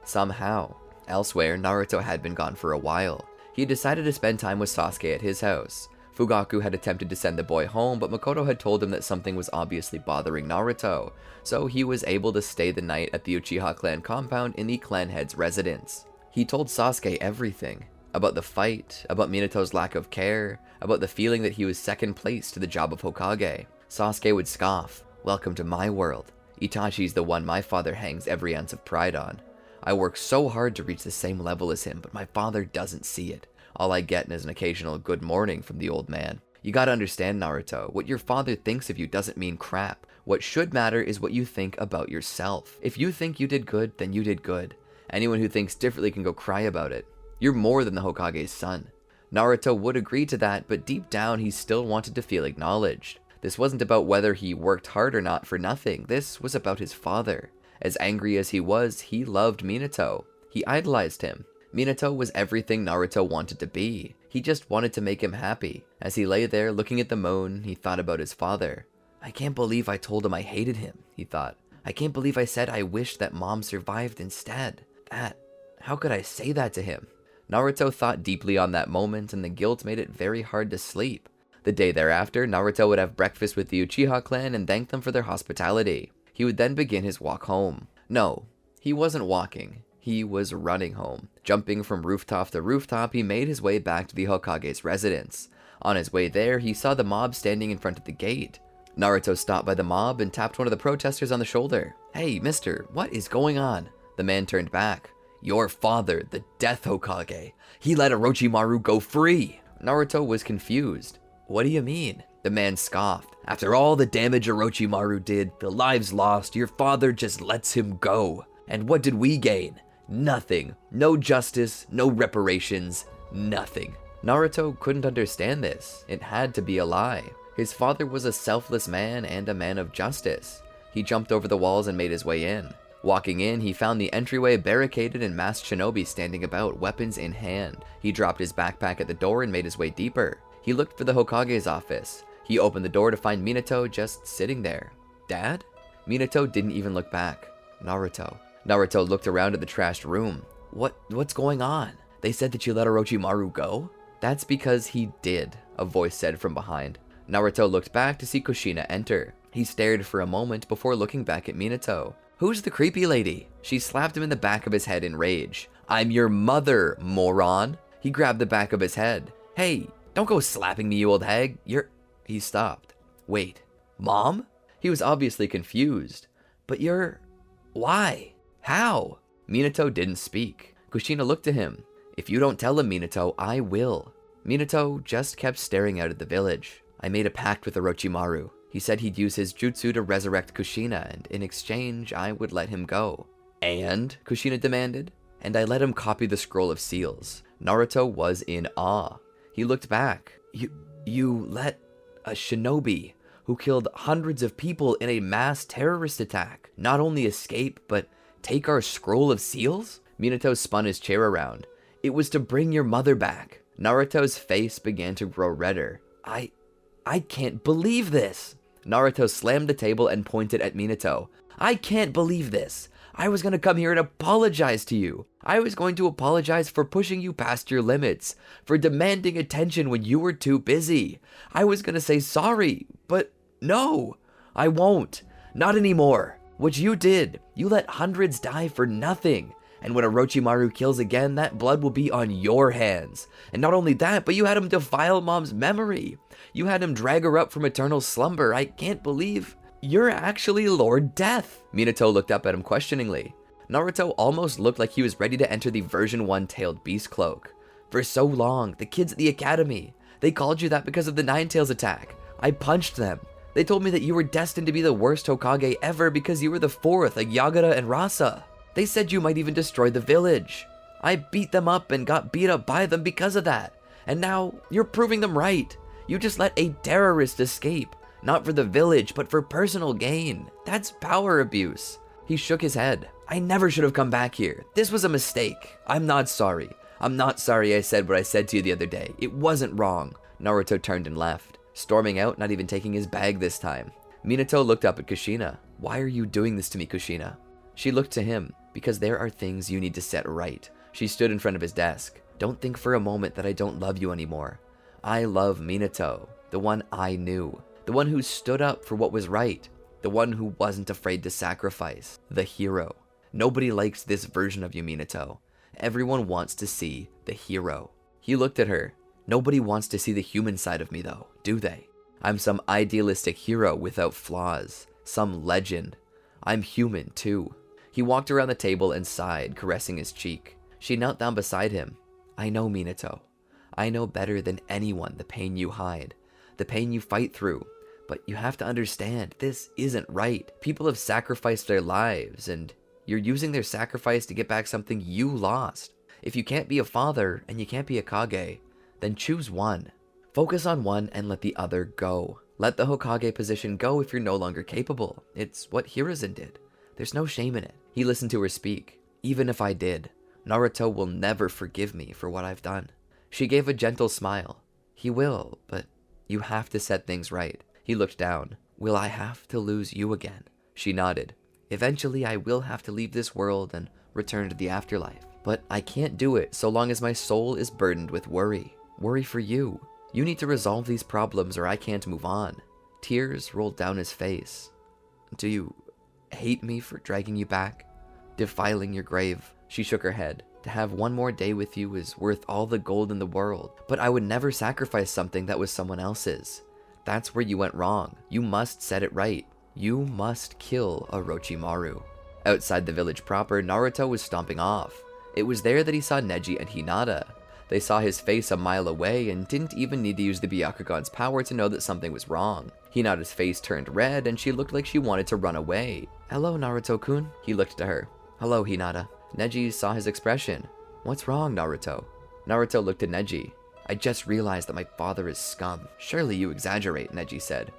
Somehow. Elsewhere, Naruto had been gone for a while. He decided to spend time with Sasuke at his house. Fugaku had attempted to send the boy home, but Makoto had told him that something was obviously bothering Naruto, so he was able to stay the night at the Uchiha clan compound in the clan head's residence. He told Sasuke everything. About the fight, about Minato's lack of care, about the feeling that he was second place to the job of Hokage. Sasuke would scoff. Welcome to my world. Itachi's the one my father hangs every ounce of pride on. I work so hard to reach the same level as him, but my father doesn't see it. All I get is an occasional good morning from the old man. You gotta understand, Naruto, what your father thinks of you doesn't mean crap. What should matter is what you think about yourself. If you think you did good, then you did good. Anyone who thinks differently can go cry about it. You're more than the Hokage's son. Naruto would agree to that, but deep down he still wanted to feel acknowledged. This wasn't about whether he worked hard or not for nothing. This was about his father. As angry as he was, he loved Minato. He idolized him. Minato was everything Naruto wanted to be. He just wanted to make him happy. As he lay there looking at the moon, he thought about his father. I can't believe I told him I hated him, he thought. I can't believe I said I wished that mom survived instead. How could I say that to him? Naruto thought deeply on that moment, and the guilt made it very hard to sleep. The day thereafter, Naruto would have breakfast with the Uchiha clan and thank them for their hospitality. He would then begin his walk home. No, he wasn't walking. He was running home. Jumping from rooftop to rooftop, he made his way back to the Hokage's residence. On his way there, he saw the mob standing in front of the gate. Naruto stopped by the mob and tapped one of the protesters on the shoulder. Hey, mister, what is going on? The man turned back. Your father, the Death Hokage. He let Orochimaru go free. Naruto was confused. What do you mean? The man scoffed. After all the damage Orochimaru did, the lives lost, your father just lets him go. And what did we gain? Nothing. No justice, no reparations, nothing. Naruto couldn't understand this. It had to be a lie. His father was a selfless man and a man of justice. He jumped over the walls and made his way in. Walking in, he found the entryway barricaded and masked shinobi standing about, weapons in hand. He dropped his backpack at the door and made his way deeper. He looked for the Hokage's office. He opened the door to find Minato just sitting there. Dad? Minato didn't even look back. Naruto. Naruto looked around at the trashed room. What's going on? They said that you let Orochimaru go? That's because he did, a voice said from behind. Naruto looked back to see Kushina enter. He stared for a moment before looking back at Minato. Who's the creepy lady? She slapped him in the back of his head in rage. I'm your mother, moron. He grabbed the back of his head. Hey, don't go slapping me, you old hag. He stopped. Wait, Mom? He was obviously confused. But why? How? Minato didn't speak. Kushina looked at him. If you don't tell him, Minato, I will. Minato just kept staring out at the village. I made a pact with Orochimaru. He said he'd use his jutsu to resurrect Kushina, and in exchange, I would let him go. And? Kushina demanded. And I let him copy the scroll of seals. Naruto was in awe. He looked back. You let a shinobi who killed hundreds of people in a mass terrorist attack not only escape, but take our scroll of seals? Minato spun his chair around. It was to bring your mother back. Naruto's face began to grow redder. I can't believe this. Naruto slammed the table and pointed at Minato. I can't believe this. I was going to come here and apologize to you. I was going to apologize for pushing you past your limits, for demanding attention when you were too busy. I was going to say sorry, but no, I won't. Not anymore. What you did, you let hundreds die for nothing. And when Orochimaru kills again, that blood will be on your hands. And not only that, but you had him defile Mom's memory. You had him drag her up from eternal slumber. I can't believe you're actually Lord Death. Minato looked up at him questioningly. Naruto almost looked like he was ready to enter the version 1 tailed beast cloak. For so long, the kids at the academy, they called you that because of the Nine Tails attack. I punched them. They told me that you were destined to be the worst Hokage ever because you were the fourth, like Yagura and Rasa. They said you might even destroy the village. I beat them up and got beat up by them because of that. And now, you're proving them right. You just let a terrorist escape. Not for the village, but for personal gain. That's power abuse. He shook his head. I never should have come back here. This was a mistake. I'm not sorry. I'm not sorry I said what I said to you the other day. It wasn't wrong. Naruto turned and left, storming out, not even taking his bag this time. Minato looked up at Kushina. Why are you doing this to me, Kushina? She looked to him. Because there are things you need to set right. She stood in front of his desk. Don't think for a moment that I don't love you anymore. I love Minato, the one I knew. The one who stood up for what was right. The one who wasn't afraid to sacrifice. The hero. Nobody likes this version of you, Minato. Everyone wants to see the hero. He looked at her. Nobody wants to see the human side of me though, do they? I'm some idealistic hero without flaws. some legend. I'm human, too. He walked around the table and sighed, caressing his cheek. She knelt down beside him. I know, Minato. I know better than anyone the pain you hide, the pain you fight through. But you have to understand, this isn't right. People have sacrificed their lives, and you're using their sacrifice to get back something you lost. If you can't be a father, and you can't be a Kage, then choose one. Focus on one and let the other go. Let the Hokage position go if you're no longer capable. It's what Hiruzen did. There's no shame in it. He listened to her speak. Even if I did, Naruto will never forgive me for what I've done. She gave a gentle smile. He will, but you have to set things right. He looked down. Will I have to lose you again? She nodded. Eventually I will have to leave this world and return to the afterlife. But I can't do it so long as my soul is burdened with worry. Worry for you. You need to resolve these problems or I can't move on. Tears rolled down his face. Do you hate me for dragging you back? Defiling your grave? She shook her head. To have one more day with you is worth all the gold in the world. But I would never sacrifice something that was someone else's. That's where you went wrong. You must set it right. You must kill Orochimaru. Outside the village proper, Naruto was stomping off. It was there that he saw Neji and Hinata. They saw his face a mile away and didn't even need to use the Byakugan's power to know that something was wrong. Hinata's face turned red and she looked like she wanted to run away. Hello, Naruto-kun. He looked to her. Hello, Hinata. Neji saw his expression. What's wrong, Naruto? Naruto looked at Neji. I just realized that my father is scum. Surely you exaggerate, Neji said.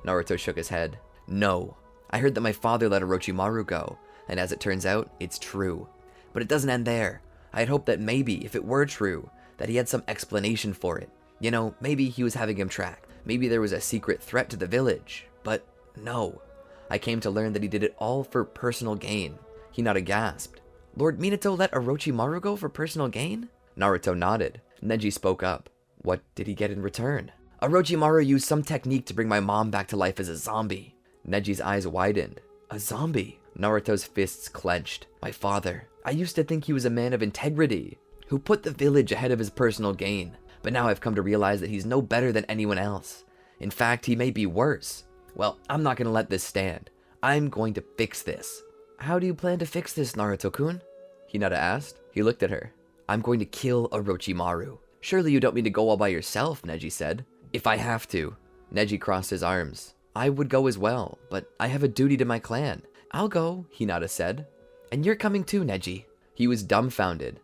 Naruto shook his head. No. I heard that my father let Orochimaru go, and as it turns out, it's true. But it doesn't end there. I had hoped that maybe, if it were true, that he had some explanation for it. You know, maybe he was having him tracked. Maybe there was a secret threat to the village. But no. I came to learn that he did it all for personal gain. Hinata gasped. Lord Minato let Orochimaru go for personal gain? Naruto nodded. Neji spoke up. What did he get in return? Orochimaru used some technique to bring my mom back to life as a zombie. Neji's eyes widened. A zombie? Naruto's fists clenched. My father. I used to think he was a man of integrity, who put the village ahead of his personal gain. But now I've come to realize that he's no better than anyone else. In fact, he may be worse. Well, I'm not going to let this stand. I'm going to fix this. How do you plan to fix this, Naruto-kun? Hinata asked. He looked at her. I'm going to kill Orochimaru. Surely you don't mean to go all by yourself, Neji said. If I have to. Neji crossed his arms. I would go as well, but I have a duty to my clan. I'll go, Hinata said. And you're coming too, Neji. He was dumbfounded.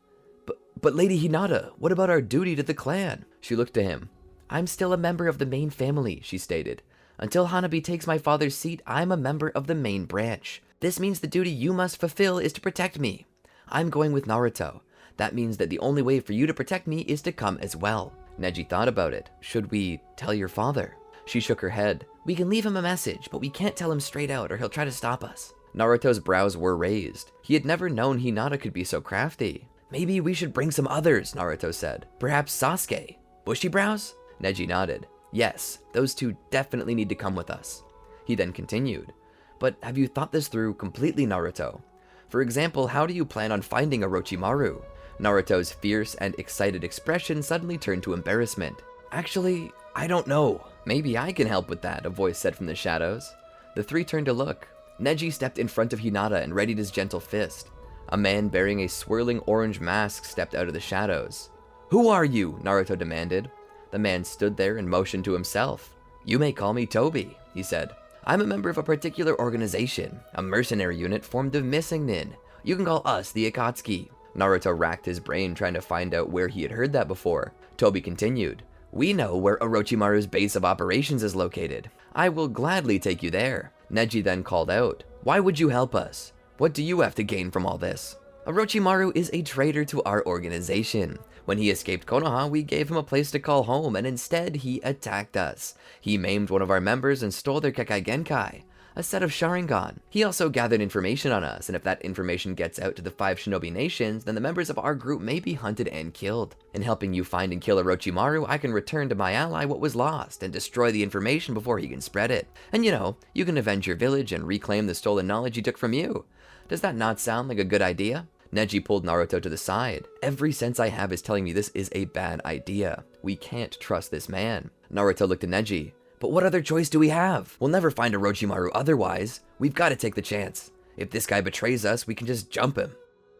But Lady Hinata, what about our duty to the clan? She looked to him. I'm still a member of the main family, she stated. Until Hanabi takes my father's seat, I'm a member of the main branch. This means the duty you must fulfill is to protect me. I'm going with Naruto. That means that the only way for you to protect me is to come as well. Neji thought about it. Should we tell your father? She shook her head. We can leave him a message, but we can't tell him straight out or he'll try to stop us. Naruto's brows were raised. He had never known Hinata could be so crafty. Maybe we should bring some others, Naruto said. Perhaps Sasuke. Bushy brows? Neji nodded. Yes, those two definitely need to come with us. He then continued. But have you thought this through completely, Naruto? For example, how do you plan on finding Orochimaru? Naruto's fierce and excited expression suddenly turned to embarrassment. Actually, I don't know. Maybe I can help with that, a voice said from the shadows. The three turned to look. Neji stepped in front of Hinata and readied his gentle fist. A man bearing a swirling orange mask stepped out of the shadows. Who are you? Naruto demanded. The man stood there and motioned to himself. You may call me Tobi, he said. I'm a member of a particular organization, a mercenary unit formed of missing nin. You can call us the Akatsuki. Naruto racked his brain trying to find out where he had heard that before. Tobi continued. We know where Orochimaru's base of operations is located. I will gladly take you there. Neji then called out. Why would you help us? What do you have to gain from all this? Orochimaru is a traitor to our organization. When he escaped Konoha, we gave him a place to call home, and instead he attacked us. He maimed one of our members and stole their Kekai Genkai, a set of Sharingan. He also gathered information on us, and if that information gets out to the 5 shinobi nations, then the members of our group may be hunted and killed. In helping you find and kill Orochimaru, I can return to my ally what was lost, and destroy the information before he can spread it. And you know, you can avenge your village and reclaim the stolen knowledge he took from you. Does that not sound like a good idea? Neji pulled Naruto to the side. Every sense I have is telling me this is a bad idea. We can't trust this man. Naruto looked at Neji. But what other choice do we have? We'll never find Orochimaru otherwise. We've got to take the chance. If this guy betrays us, we can just jump him.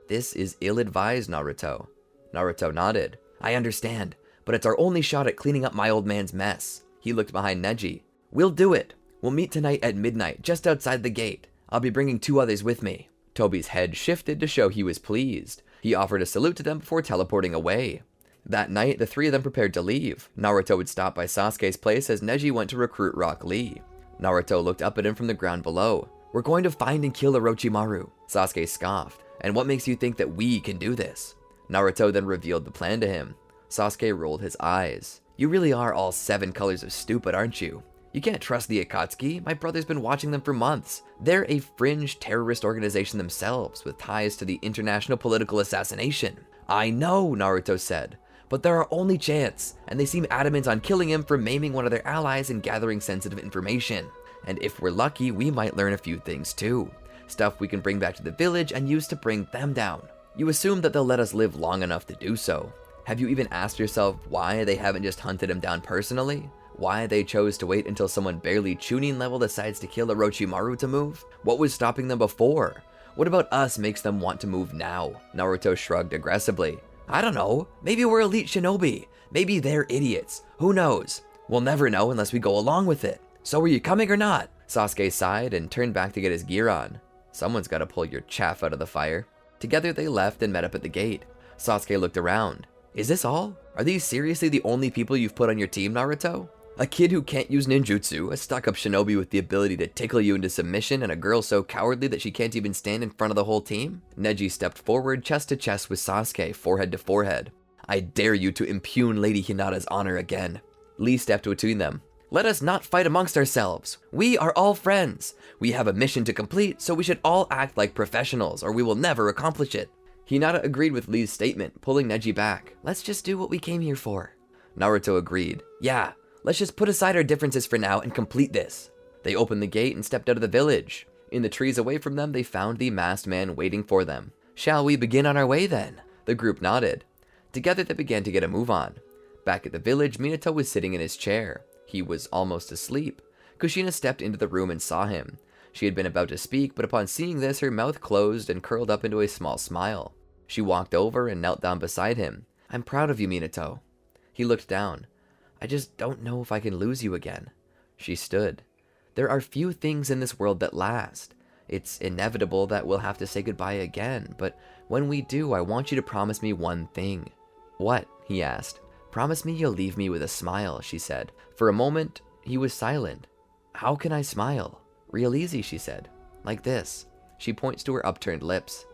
This is ill-advised, Naruto. Naruto nodded. I understand, but it's our only shot at cleaning up my old man's mess. He looked behind Neji. We'll do it. We'll meet tonight at midnight, just outside the gate. I'll be bringing 2 others with me. Tobi's head shifted to show he was pleased. He offered a salute to them before teleporting away. That night, the 3 of them prepared to leave. Naruto would stop by Sasuke's place as Neji went to recruit Rock Lee. Naruto looked up at him from the ground below. We're going to find and kill Orochimaru. Sasuke scoffed. And what makes you think that we can do this? Naruto then revealed the plan to him. Sasuke rolled his eyes. You really are all 7 colors of stupid, aren't you? You can't trust the Akatsuki. My brother's been watching them for months. They're a fringe terrorist organization themselves, with ties to the international political assassination. I know, Naruto said, but they're our only chance, and they seem adamant on killing him for maiming one of their allies and gathering sensitive information. And if we're lucky, we might learn a few things too. Stuff we can bring back to the village and use to bring them down. You assume that they'll let us live long enough to do so. Have you even asked yourself why they haven't just hunted him down personally? Why they chose to wait until someone barely Chunin level decides to kill Orochimaru to move? What was stopping them before? What about us makes them want to move now? Naruto shrugged aggressively. I don't know. Maybe we're elite shinobi. Maybe they're idiots. Who knows? We'll never know unless we go along with it. So are you coming or not? Sasuke sighed and turned back to get his gear on. Someone's got to pull your chaff out of the fire. Together they left and met up at the gate. Sasuke looked around. Is this all? Are these seriously the only people you've put on your team, Naruto? A kid who can't use ninjutsu, a stuck-up shinobi with the ability to tickle you into submission, and a girl so cowardly that she can't even stand in front of the whole team? Neji stepped forward, chest to chest with Sasuke, forehead to forehead. I dare you to impugn Lady Hinata's honor again. Lee stepped between them. Let us not fight amongst ourselves. We are all friends. We have a mission to complete, so we should all act like professionals, or we will never accomplish it. Hinata agreed with Lee's statement, pulling Neji back. Let's just do what we came here for. Naruto agreed. Yeah, let's just put aside our differences for now and complete this. They opened the gate and stepped out of the village. In the trees away from them, they found the masked man waiting for them. Shall we begin on our way then? The group nodded. Together they began to get a move on. Back at the village, Minato was sitting in his chair. He was almost asleep. Kushina stepped into the room and saw him. She had been about to speak, but upon seeing this, her mouth closed and curled up into a small smile. She walked over and knelt down beside him. I'm proud of you, Minato. He looked down. I just don't know if I can lose you again. She stood. There are few things in this world that last. It's inevitable that we'll have to say goodbye again, but when we do, I want you to promise me one thing. What? He asked. Promise me you'll leave me with a smile, she said. For a moment, he was silent. How can I smile? Real easy, she said. Like this. She points to her upturned lips.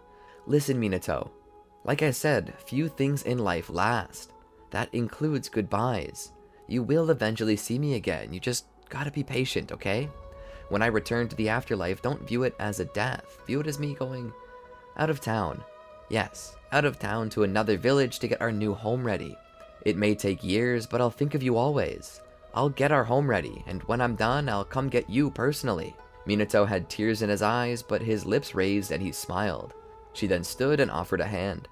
Listen, Minato. Like I said, few things in life last. That includes goodbyes. You will eventually see me again. You just gotta be patient, okay? When I return to the afterlife, don't view it as a death. View it as me going out of town. Yes, out of town to another village to get our new home ready. It may take years, but I'll think of you always. I'll get our home ready, and when I'm done, I'll come get you personally. Minato had tears in his eyes, but his lips raised and he smiled. She then stood and offered a hand.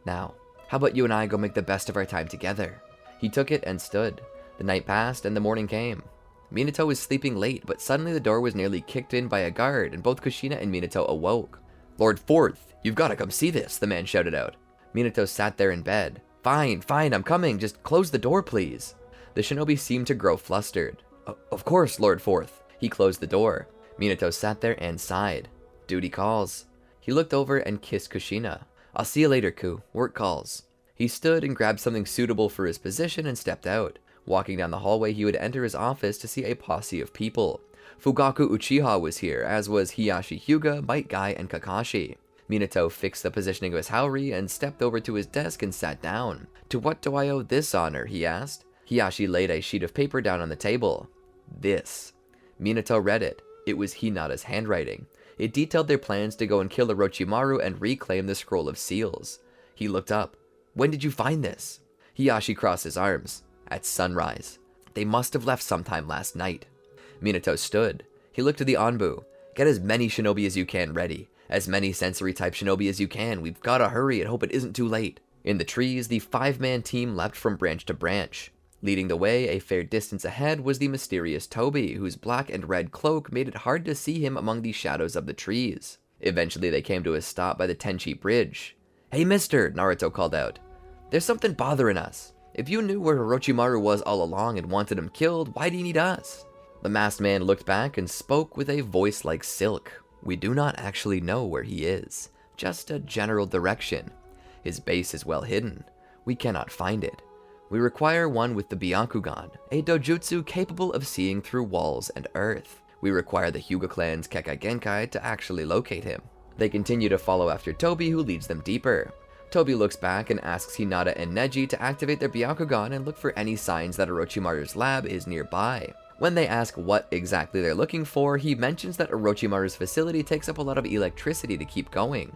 Now, how about you and I go make the best of our time together? He took it and stood. The night passed and the morning came. Minato was sleeping late, but suddenly the door was nearly kicked in by a guard, and both Kushina and Minato awoke. Lord Forth, you've got to come see this, the man shouted out. Minato sat there in bed. Fine, I'm coming. Just close the door, please. The shinobi seemed to grow flustered. Of course, Lord Forth. He closed the door. Minato sat there and sighed. Duty calls. He looked over and kissed Kushina. I'll see you later, Ku. Work calls. He stood and grabbed something suitable for his position and stepped out. Walking down the hallway, he would enter his office to see a posse of people. Fugaku Uchiha was here, as was Hiyashi Hyuga, Might Guy, and Kakashi. Minato fixed the positioning of his haori and stepped over to his desk and sat down. To what do I owe this honor? He asked. Hiyashi laid a sheet of paper down on the table. This. Minato read it. It was Hinata's handwriting. It detailed their plans to go and kill Orochimaru and reclaim the Scroll of Seals. He looked up. When did you find this? Hiyashi crossed his arms. At sunrise. They must have left sometime last night. Minato stood. He looked at the Anbu. Get as many shinobi as you can ready. As many sensory-type shinobi as you can. We've gotta hurry and hope it isn't too late. In the trees, the 5-man team leapt from branch to branch. Leading the way a fair distance ahead was the mysterious Tobi, whose black and red cloak made it hard to see him among the shadows of the trees. Eventually they came to a stop by the Tenchi Bridge. "Hey mister," Naruto called out. "There's something bothering us. If you knew where Orochimaru was all along and wanted him killed, why do you need us?" The masked man looked back and spoke with a voice like silk. "We do not actually know where he is, just a general direction. His base is well hidden. We cannot find it. We require one with the Byakugan, a dojutsu capable of seeing through walls and earth. We require the Hyuga clan's Kekkei Genkai to actually locate him." They continue to follow after Tobi, who leads them deeper. Tobi looks back and asks Hinata and Neji to activate their Byakugan and look for any signs that Orochimaru's lab is nearby. When they ask what exactly they're looking for, he mentions that Orochimaru's facility takes up a lot of electricity to keep going,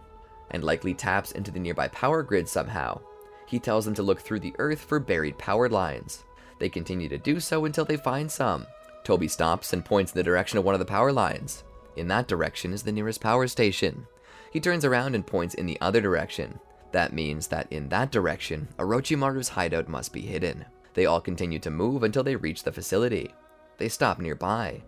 and likely taps into the nearby power grid somehow. He tells them to look through the earth for buried power lines. They continue to do so until they find some. Tobi stops and points in the direction of one of the power lines. In that direction is the nearest power station. He turns around and points in the other direction. That means that in that direction, Orochimaru's hideout must be hidden. They all continue to move until they reach the facility. They stop nearby.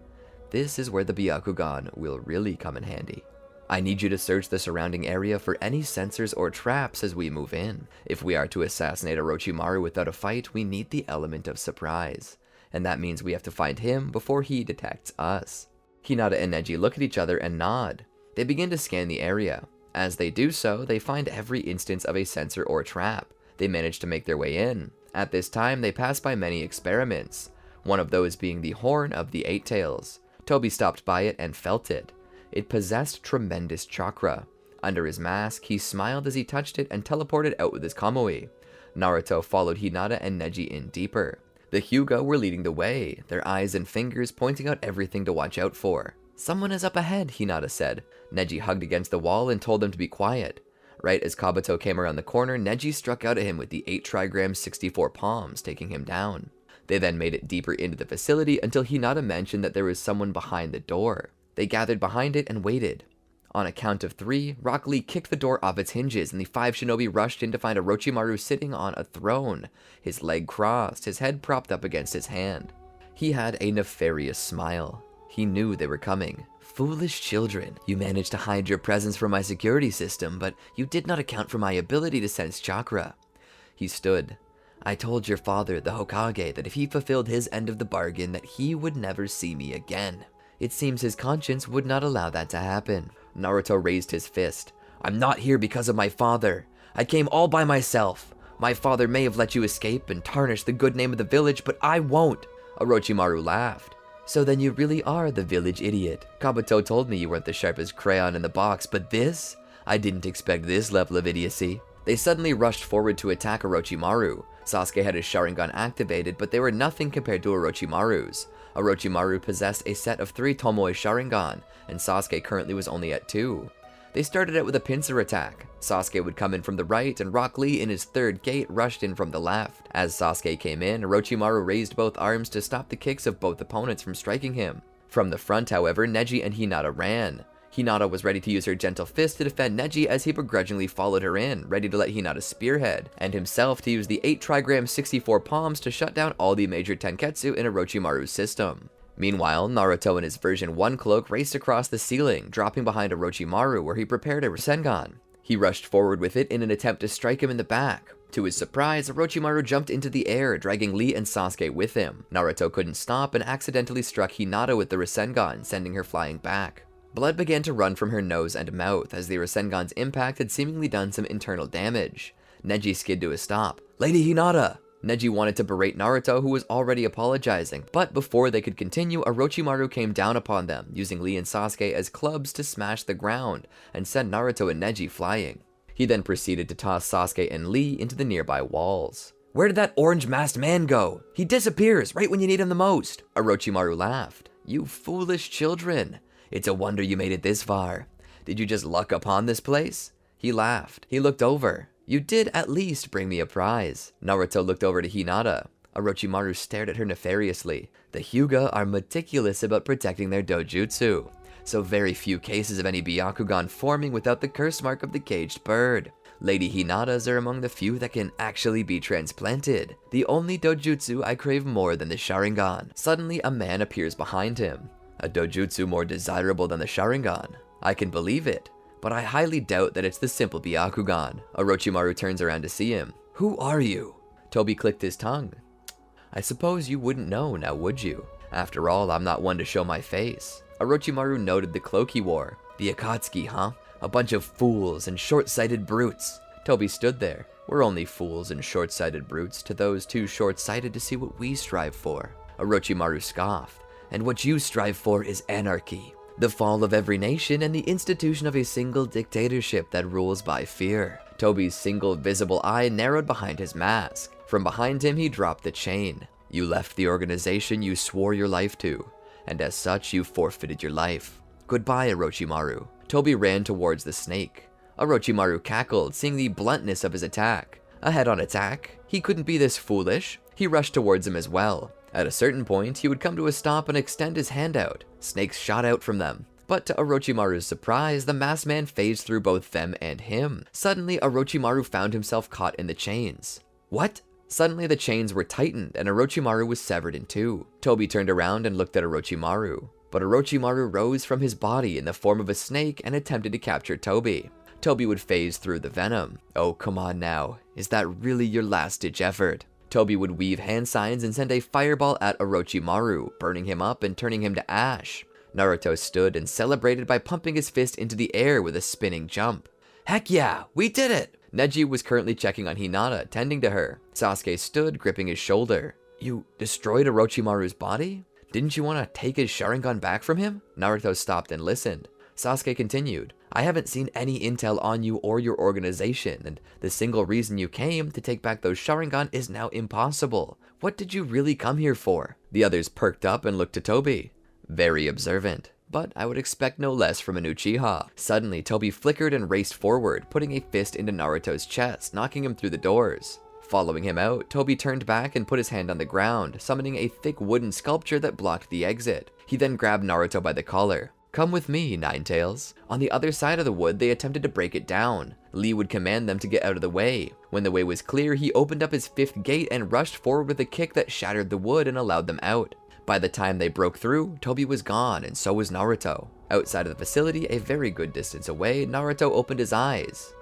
This is where the Byakugan will really come in handy. "I need you to search the surrounding area for any sensors or traps as we move in. If we are to assassinate Orochimaru without a fight, we need the element of surprise. And that means we have to find him before he detects us." Hinata and Neji look at each other and nod. They begin to scan the area. As they do so, they find every instance of a sensor or trap. They manage to make their way in. At this time, they pass by many experiments, one of those being the Horn of the Eight Tails. Tobi stopped by it and felt it. It possessed tremendous chakra. Under his mask, he smiled as he touched it and teleported out with his Kamui. Naruto followed Hinata and Neji in deeper. The Hyuga were leading the way, their eyes and fingers pointing out everything to watch out for. "Someone is up ahead," Hinata said. Neji hugged against the wall and told them to be quiet. Right as Kabuto came around the corner, Neji struck out at him with the 8 trigram 64 palms, taking him down. They then made it deeper into the facility until Hinata mentioned that there was someone behind the door. They gathered behind it and waited. On a count of 3, Rock Lee kicked the door off its hinges and the 5 shinobi rushed in to find Orochimaru sitting on a throne, his leg crossed, his head propped up against his hand. He had a nefarious smile. He knew they were coming. "Foolish children, you managed to hide your presence from my security system, but you did not account for my ability to sense chakra." He stood. "I told your father, the Hokage, that if he fulfilled his end of the bargain, that he would never see me again. It seems his conscience would not allow that to happen." Naruto raised his fist. "I'm not here because of my father. I came all by myself. My father may have let you escape and tarnish the good name of the village, but I won't." Orochimaru laughed. "So then you really are the village idiot. Kabuto told me you weren't the sharpest crayon in the box, but this? I didn't expect this level of idiocy." They suddenly rushed forward to attack Orochimaru. Sasuke had his Sharingan activated, but they were nothing compared to Orochimaru's. Orochimaru possessed a set of 3 Tomoe Sharingan, and Sasuke currently was only at 2. They started out with a pincer attack. Sasuke would come in from the right, and Rock Lee in his 3rd gate rushed in from the left. As Sasuke came in, Orochimaru raised both arms to stop the kicks of both opponents from striking him. From the front, however, Neji and Hinata ran. Hinata was ready to use her gentle fist to defend Neji as he begrudgingly followed her in, ready to let Hinata spearhead, and himself to use the 8 trigram 64 palms to shut down all the major tenketsu in Orochimaru's system. Meanwhile, Naruto in his version 1 cloak raced across the ceiling, dropping behind Orochimaru where he prepared a Rasengan. He rushed forward with it in an attempt to strike him in the back. To his surprise, Orochimaru jumped into the air, dragging Lee and Sasuke with him. Naruto couldn't stop and accidentally struck Hinata with the Rasengan, sending her flying back. Blood began to run from her nose and mouth as the Rasengan's impact had seemingly done some internal damage. Neji skid to a stop. "Lady Hinata!" Neji wanted to berate Naruto, who was already apologizing, but before they could continue, Orochimaru came down upon them, using Lee and Sasuke as clubs to smash the ground and send Naruto and Neji flying. He then proceeded to toss Sasuke and Lee into the nearby walls. "Where did that orange-masked man go? He disappears right when you need him the most." Orochimaru laughed. "You foolish children. It's a wonder you made it this far. Did you just luck upon this place?" He laughed. He looked over. "You did at least bring me a prize." Naruto looked over to Hinata. Orochimaru stared at her nefariously. "The Hyuga are meticulous about protecting their dojutsu, so very few cases of any Byakugan forming without the curse mark of the caged bird. Lady Hinata's are among the few that can actually be transplanted. The only dojutsu I crave more than the Sharingan. Suddenly, a man appears behind him. A dojutsu more desirable than the Sharingan. I can believe it, but I highly doubt that it's the simple Byakugan. Orochimaru turns around to see him. Who are you? Tobi clicked his tongue. I suppose you wouldn't know, now would you? After all, I'm not one to show my face. Orochimaru noted the cloak he wore. The Akatsuki, huh? A bunch of fools and short-sighted brutes. Tobi stood there. We're only fools and short-sighted brutes to those too short-sighted to see what we strive for. Orochimaru scoffed. And what you strive for is anarchy. The fall of every nation and the institution of a single dictatorship that rules by fear. Tobi's single visible eye narrowed behind his mask. From behind him, he dropped the chain. You left the organization you swore your life to, and as such, you forfeited your life. Goodbye, Orochimaru. Tobi ran towards the snake. Orochimaru cackled, seeing the bluntness of his attack. A head-on attack? He couldn't be this foolish. He rushed towards him as well. At a certain point, he would come to a stop and extend his hand out. Snakes shot out from them. But to Orochimaru's surprise, the masked man phased through both them and him. Suddenly, Orochimaru found himself caught in the chains. What? Suddenly, the chains were tightened, and Orochimaru was severed in two. Tobi turned around and looked at Orochimaru. But Orochimaru rose from his body in the form of a snake and attempted to capture Tobi. Tobi would phase through the venom. Oh, come on now. Is that really your last-ditch effort? Tobi would weave hand signs and send a fireball at Orochimaru, burning him up and turning him to ash. Naruto stood and celebrated by pumping his fist into the air with a spinning jump. Heck yeah, we did it! Neji was currently checking on Hinata, tending to her. Sasuke stood, gripping his shoulder. You destroyed Orochimaru's body? Didn't you want to take his Sharingan back from him? Naruto stopped and listened. Sasuke continued. I haven't seen any intel on you or your organization, and the single reason you came to take back those Sharingan is now impossible. What did you really come here for? The others perked up and looked to Tobi. Very observant. But I would expect no less from an Uchiha. Suddenly, Tobi flickered and raced forward, putting a fist into Naruto's chest, knocking him through the doors. Following him out, Tobi turned back and put his hand on the ground, summoning a thick wooden sculpture that blocked the exit. He then grabbed Naruto by the collar. Come with me, Ninetales. On the other side of the wood, they attempted to break it down. Lee would command them to get out of the way. When the way was clear, he opened up his fifth gate and rushed forward with a kick that shattered the wood and allowed them out. By the time they broke through, Tobi was gone, and so was Naruto. Outside of the facility, a very good distance away, Naruto opened his eyes.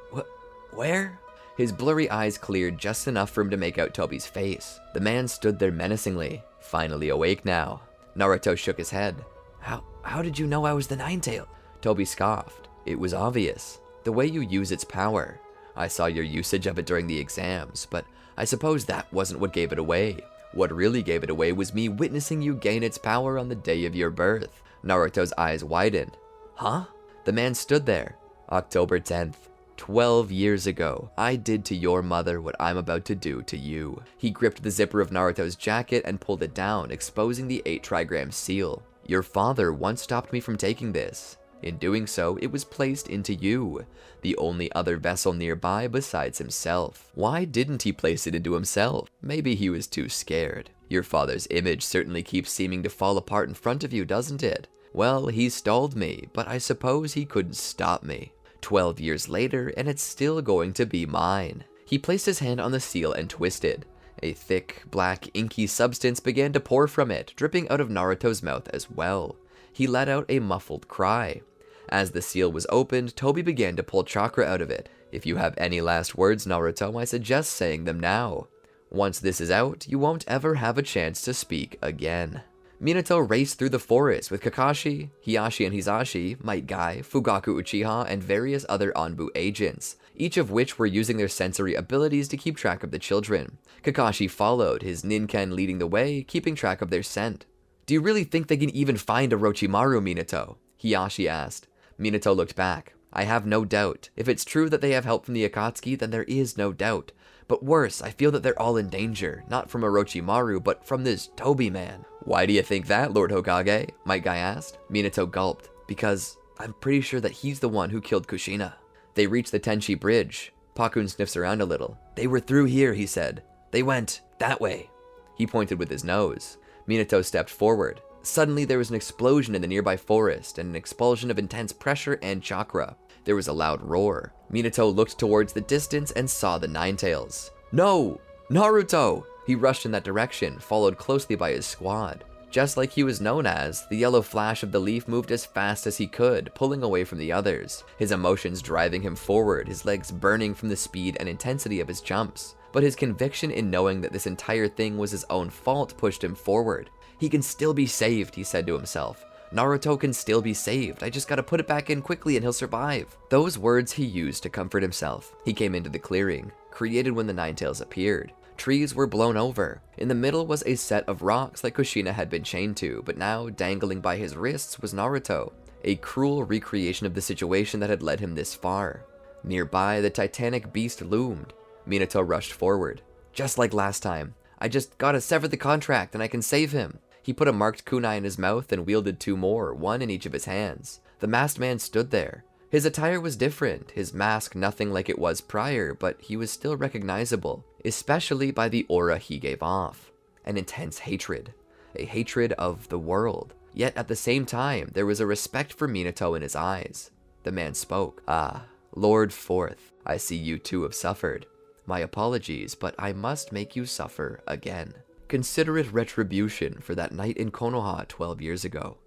Where? His blurry eyes cleared just enough for him to make out Tobi's face. The man stood there menacingly, finally awake now. Naruto shook his head. How did you know I was the Ninetale? Tobi scoffed. It was obvious. The way you use its power. I saw your usage of it during the exams, but I suppose that wasn't what gave it away. What really gave it away was me witnessing you gain its power on the day of your birth. Naruto's eyes widened. Huh? The man stood there. October 10th. 12 years ago, I did to your mother what I'm about to do to you. He gripped the zipper of Naruto's jacket and pulled it down, exposing the 8 trigram seal. Your father once stopped me from taking this. In doing so, it was placed into you, the only other vessel nearby besides himself. Why didn't he place it into himself? Maybe he was too scared. Your father's image certainly keeps seeming to fall apart in front of you, doesn't it? Well, he stalled me, but I suppose he couldn't stop me. 12 years later, and it's still going to be mine. He placed his hand on the seal and twisted. A thick, black, inky substance began to pour from it, dripping out of Naruto's mouth as well. He let out a muffled cry. As the seal was opened, Tobi began to pull chakra out of it. If you have any last words, Naruto, I suggest saying them now. Once this is out, you won't ever have a chance to speak again. Minato raced through the forest with Kakashi, Hiashi and Hisashi, Might Guy, Fugaku Uchiha, and various other Anbu agents, each of which were using their sensory abilities to keep track of the children. Kakashi followed, his Ninken leading the way, keeping track of their scent. Do you really think they can even find Orochimaru, Minato? Hiashi asked. Minato looked back. I have no doubt. If it's true that they have help from the Akatsuki, then there is no doubt. But worse, I feel that they're all in danger, not from Orochimaru, but from this Tobi man. Why do you think that, Lord Hokage? Might Guy asked. Minato gulped. Because I'm pretty sure that he's the one who killed Kushina. They reached the Tenchi Bridge. Pakun sniffs around a little. They were through here, he said. They went that way. He pointed with his nose. Minato stepped forward. Suddenly there was an explosion in the nearby forest and an expulsion of intense pressure and chakra. There was a loud roar. Minato looked towards the distance and saw the Ninetales. No! Naruto! He rushed in that direction, followed closely by his squad. Just like he was known as, the yellow flash of the leaf moved as fast as he could, pulling away from the others, his emotions driving him forward, his legs burning from the speed and intensity of his jumps. But his conviction in knowing that this entire thing was his own fault pushed him forward. He can still be saved, he said to himself. Naruto can still be saved. I just gotta put it back in quickly and he'll survive. Those words he used to comfort himself. He came into the clearing, created when the Ninetales appeared. Trees were blown over. In the middle was a set of rocks that Kushina had been chained to, but now dangling by his wrists was Naruto, a cruel recreation of the situation that had led him this far. Nearby, the titanic beast loomed. Minato rushed forward. Just like last time. I just gotta sever the contract and I can save him. He put a marked kunai in his mouth and wielded two more, one in each of his hands. The masked man stood there. His attire was different, his mask nothing like it was prior, but he was still recognizable, especially by the aura he gave off. An intense hatred. A hatred of the world. Yet at the same time, there was a respect for Minato in his eyes. The man spoke. Ah, Lord Fourth, I see you too have suffered. My apologies, but I must make you suffer again. Consider it retribution for that night in Konoha 12 years ago.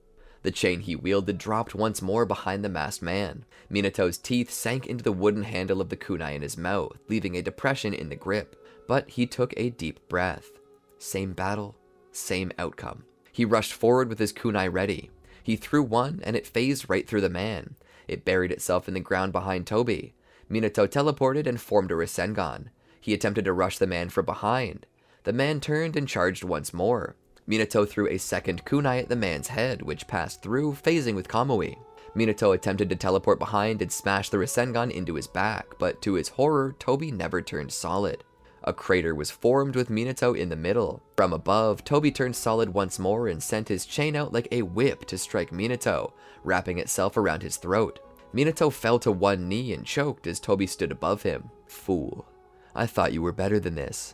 The chain he wielded dropped once more behind the masked man. Minato's teeth sank into the wooden handle of the kunai in his mouth, leaving a depression in the grip. But he took a deep breath. Same battle, same outcome. He rushed forward with his kunai ready. He threw one, and it phased right through the man. It buried itself in the ground behind Tobi. Minato teleported and formed a Rasengan. He attempted to rush the man from behind. The man turned and charged once more. Minato threw a second kunai at the man's head, which passed through, phasing with Kamui. Minato attempted to teleport behind and smash the Rasengan into his back, but to his horror, Tobi never turned solid. A crater was formed with Minato in the middle. From above, Tobi turned solid once more and sent his chain out like a whip to strike Minato, wrapping itself around his throat. Minato fell to one knee and choked as Tobi stood above him. Fool. I thought you were better than this.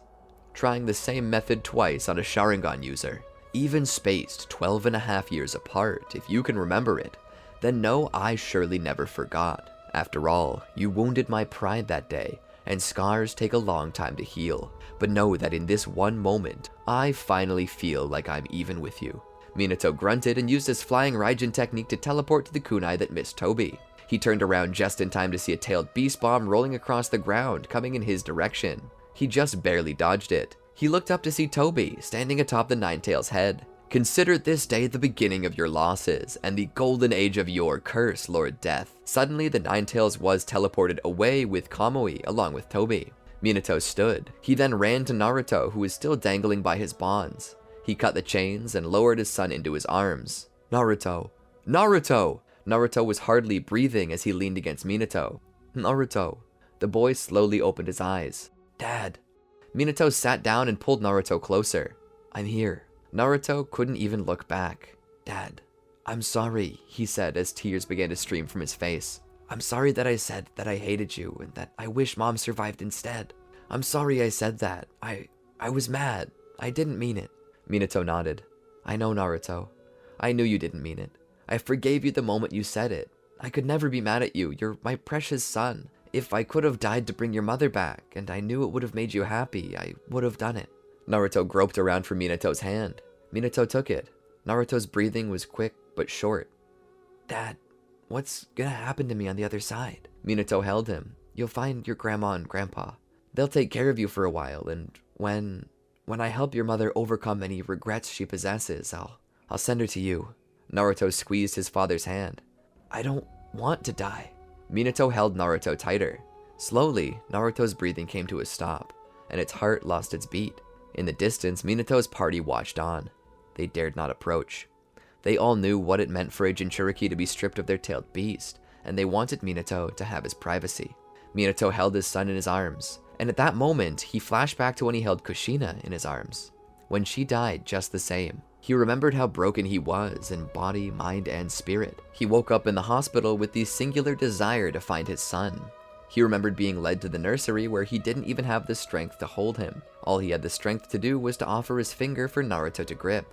Trying the same method twice on a Sharingan user. Even spaced 12.5 years apart, if you can remember it, then know I surely never forgot. After all, you wounded my pride that day, and scars take a long time to heal. But know that in this one moment, I finally feel like I'm even with you. Minato grunted and used his flying Raijin technique to teleport to the kunai that missed Tobi. He turned around just in time to see a tailed beast bomb rolling across the ground, coming in his direction. He just barely dodged it. He looked up to see Tobi, standing atop the Ninetales' head. Consider this day the beginning of your losses, and the golden age of your curse, Lord Death. Suddenly, the Ninetales was teleported away with Kamui, along with Tobi. Minato stood. He then ran to Naruto, who was still dangling by his bonds. He cut the chains and lowered his son into his arms. Naruto! Naruto! Naruto was hardly breathing as he leaned against Minato. Naruto. The boy slowly opened his eyes. Dad. Minato sat down and pulled Naruto closer. I'm here. Naruto couldn't even look back. Dad. I'm sorry, he said as tears began to stream from his face. I'm sorry that I said that I hated you and that I wish Mom survived instead. I'm sorry I said that. I was mad. I didn't mean it. Minato nodded. I know, Naruto. I knew you didn't mean it. I forgave you the moment you said it. I could never be mad at you. You're my precious son. If I could have died to bring your mother back, and I knew it would have made you happy, I would have done it. Naruto groped around for Minato's hand. Minato took it. Naruto's breathing was quick but short. Dad, what's gonna happen to me on the other side? Minato held him. You'll find your grandma and grandpa. They'll take care of you for a while, and when I help your mother overcome any regrets she possesses, I'll send her to you. Naruto squeezed his father's hand. I don't want to die. Minato held Naruto tighter. Slowly, Naruto's breathing came to a stop, and its heart lost its beat. In the distance, Minato's party watched on. They dared not approach. They all knew what it meant for a Jinchuriki to be stripped of their tailed beast, and they wanted Minato to have his privacy. Minato held his son in his arms, and at that moment, he flashed back to when he held Kushina in his arms. When she died just the same. He remembered how broken he was in body, mind, and spirit. He woke up in the hospital with the singular desire to find his son. He remembered being led to the nursery where he didn't even have the strength to hold him. All he had the strength to do was to offer his finger for Naruto to grip.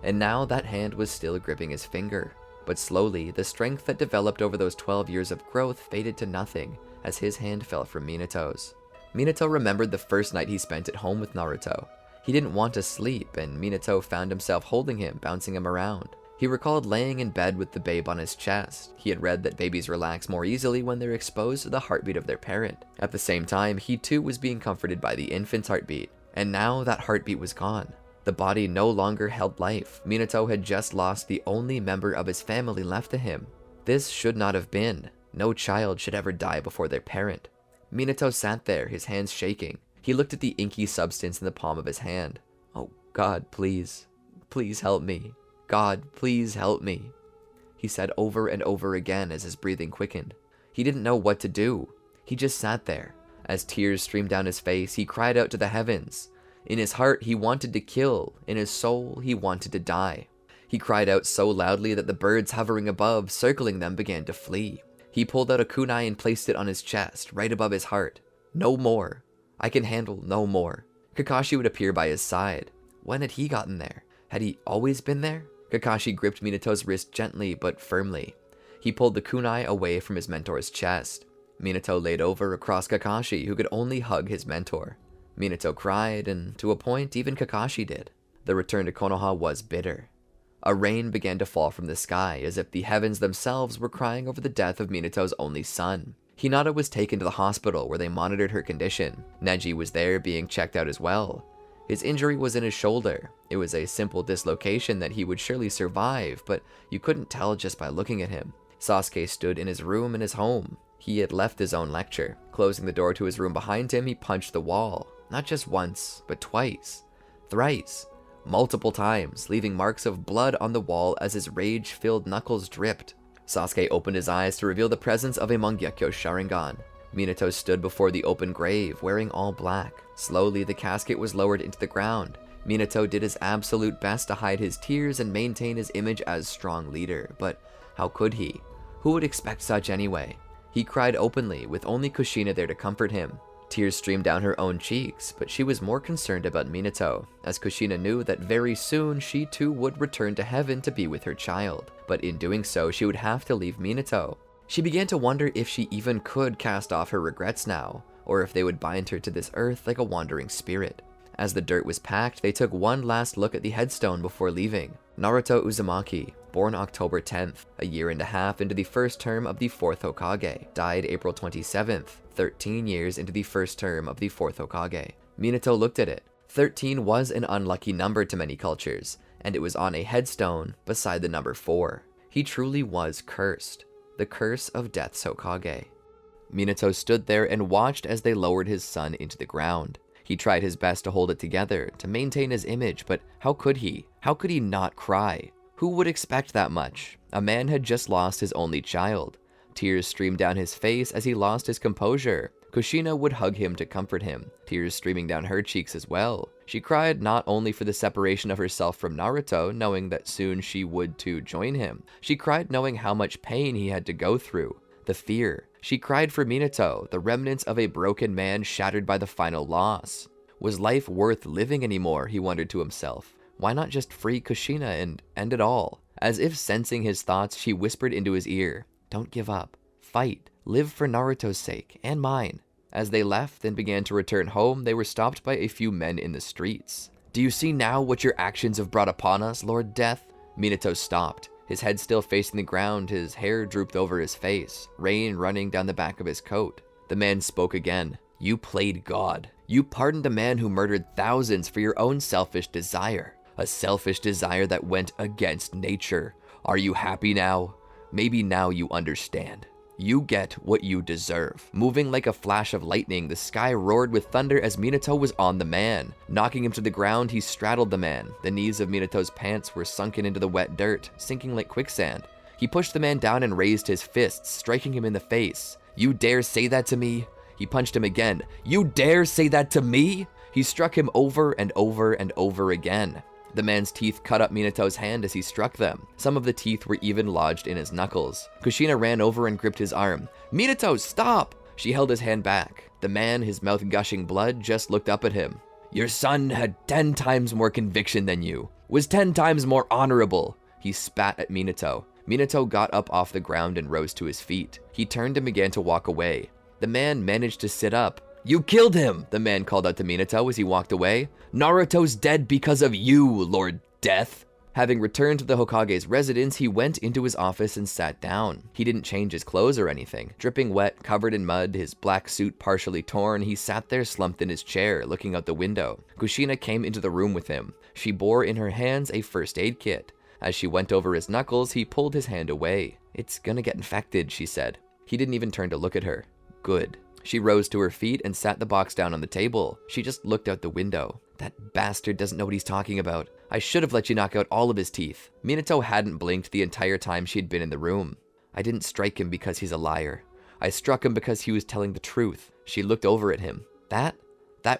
And now that hand was still gripping his finger. But slowly, the strength that developed over those 12 years of growth faded to nothing as his hand fell from Minato's. Minato remembered the first night he spent at home with Naruto. He didn't want to sleep, and Minato found himself holding him, bouncing him around. He recalled laying in bed with the babe on his chest. He had read that babies relax more easily when they're exposed to the heartbeat of their parent. At the same time, he too was being comforted by the infant's heartbeat, and now that heartbeat was gone. The body no longer held life. Minato had just lost the only member of his family left to him. This should not have been. No child should ever die before their parent. Minato sat there, his hands shaking. He looked at the inky substance in the palm of his hand. "Oh God, please. Please help me. God, please help me," he said over and over again as his breathing quickened. He didn't know what to do. He just sat there. As tears streamed down his face, he cried out to the heavens. In his heart, he wanted to kill. In his soul, he wanted to die. He cried out so loudly that the birds hovering above, circling them, began to flee. He pulled out a kunai and placed it on his chest, right above his heart. No more. I can handle no more. Kakashi would appear by his side. When had he gotten there? Had he always been there? Kakashi gripped Minato's wrist gently but firmly. He pulled the kunai away from his mentor's chest. Minato laid over across Kakashi, who could only hug his mentor. Minato cried, and to a point, even Kakashi did. The return to Konoha was bitter. A rain began to fall from the sky, as if the heavens themselves were crying over the death of Minato's only son. Hinata was taken to the hospital, where they monitored her condition. Neji was there, being checked out as well. His injury was in his shoulder. It was a simple dislocation that he would surely survive, but you couldn't tell just by looking at him. Sasuke stood in his room in his home. He had left his own lecture. Closing the door to his room behind him, he punched the wall. Not just once, but twice. Thrice. Multiple times, leaving marks of blood on the wall as his rage-filled knuckles dripped. Sasuke opened his eyes to reveal the presence of a Mangekyou Sharingan. Minato stood before the open grave, wearing all black. Slowly, the casket was lowered into the ground. Minato did his absolute best to hide his tears and maintain his image as strong leader, but how could he? Who would expect such anyway? He cried openly, with only Kushina there to comfort him. Tears streamed down her own cheeks, but she was more concerned about Minato, as Kushina knew that very soon she too would return to heaven to be with her child. But in doing so, she would have to leave Minato. She began to wonder if she even could cast off her regrets now, or if they would bind her to this earth like a wandering spirit. As the dirt was packed, they took one last look at the headstone before leaving. Naruto Uzumaki, born October 10th, a year and a half into the first term of the 4th Hokage, died April 27th, 13 years into the first term of the 4th Hokage. Minato looked at it. 13 was an unlucky number to many cultures, and it was on a headstone beside the number 4. He truly was cursed. The curse of Death's Hokage. Minato stood there and watched as they lowered his son into the ground. He tried his best to hold it together, to maintain his image, but how could he? How could he not cry? Who would expect that much? A man had just lost his only child. Tears streamed down his face as he lost his composure. Kushina would hug him to comfort him, tears streaming down her cheeks as well. She cried not only for the separation of herself from Naruto, knowing that soon she would too join him. She cried knowing how much pain he had to go through. The fear. She cried for Minato, the remnants of a broken man shattered by the final loss. Was life worth living anymore, he wondered to himself. Why not just free Kushina and end it all? As if sensing his thoughts, she whispered into his ear, "Don't give up. Fight. Live for Naruto's sake, and mine." As they left and began to return home, they were stopped by a few men in the streets. "Do you see now what your actions have brought upon us, Lord Death?" Minato stopped, his head still facing the ground, his hair drooped over his face, rain running down the back of his coat. The man spoke again. "You played God. You pardoned a man who murdered thousands for your own selfish desire. A selfish desire that went against nature. Are you happy now? Maybe now you understand. You get what you deserve." Moving like a flash of lightning, the sky roared with thunder as Minato was on the man. Knocking him to the ground, he straddled the man. The knees of Minato's pants were sunken into the wet dirt, sinking like quicksand. He pushed the man down and raised his fists, striking him in the face. "You dare say that to me?" He punched him again. "You dare say that to me?" He struck him over and over and over again. The man's teeth cut up Minato's hand as he struck them. Some of the teeth were even lodged in his knuckles. Kushina ran over and gripped his arm. "Minato, stop!" She held his hand back. The man, his mouth gushing blood, just looked up at him. "Your son had 10 times more conviction than you. Was 10 times more honorable." He spat at Minato. Minato got up off the ground and rose to his feet. He turned and began to walk away. The man managed to sit up. "You killed him!" the man called out to Minato as he walked away. "Naruto's dead because of you, Lord Death." Having returned to the Hokage's residence, he went into his office and sat down. He didn't change his clothes or anything. Dripping wet, covered in mud, his black suit partially torn, he sat there slumped in his chair, looking out the window. Kushina came into the room with him. She bore in her hands a first aid kit. As she went over his knuckles, he pulled his hand away. "It's gonna get infected," she said. He didn't even turn to look at her. Good. She rose to her feet and sat the box down on the table. She just looked out the window. "That bastard doesn't know what he's talking about. I should have let you knock out all of his teeth." Minato hadn't blinked the entire time she'd been in the room. "I didn't strike him because he's a liar. I struck him because he was telling the truth." She looked over at him. That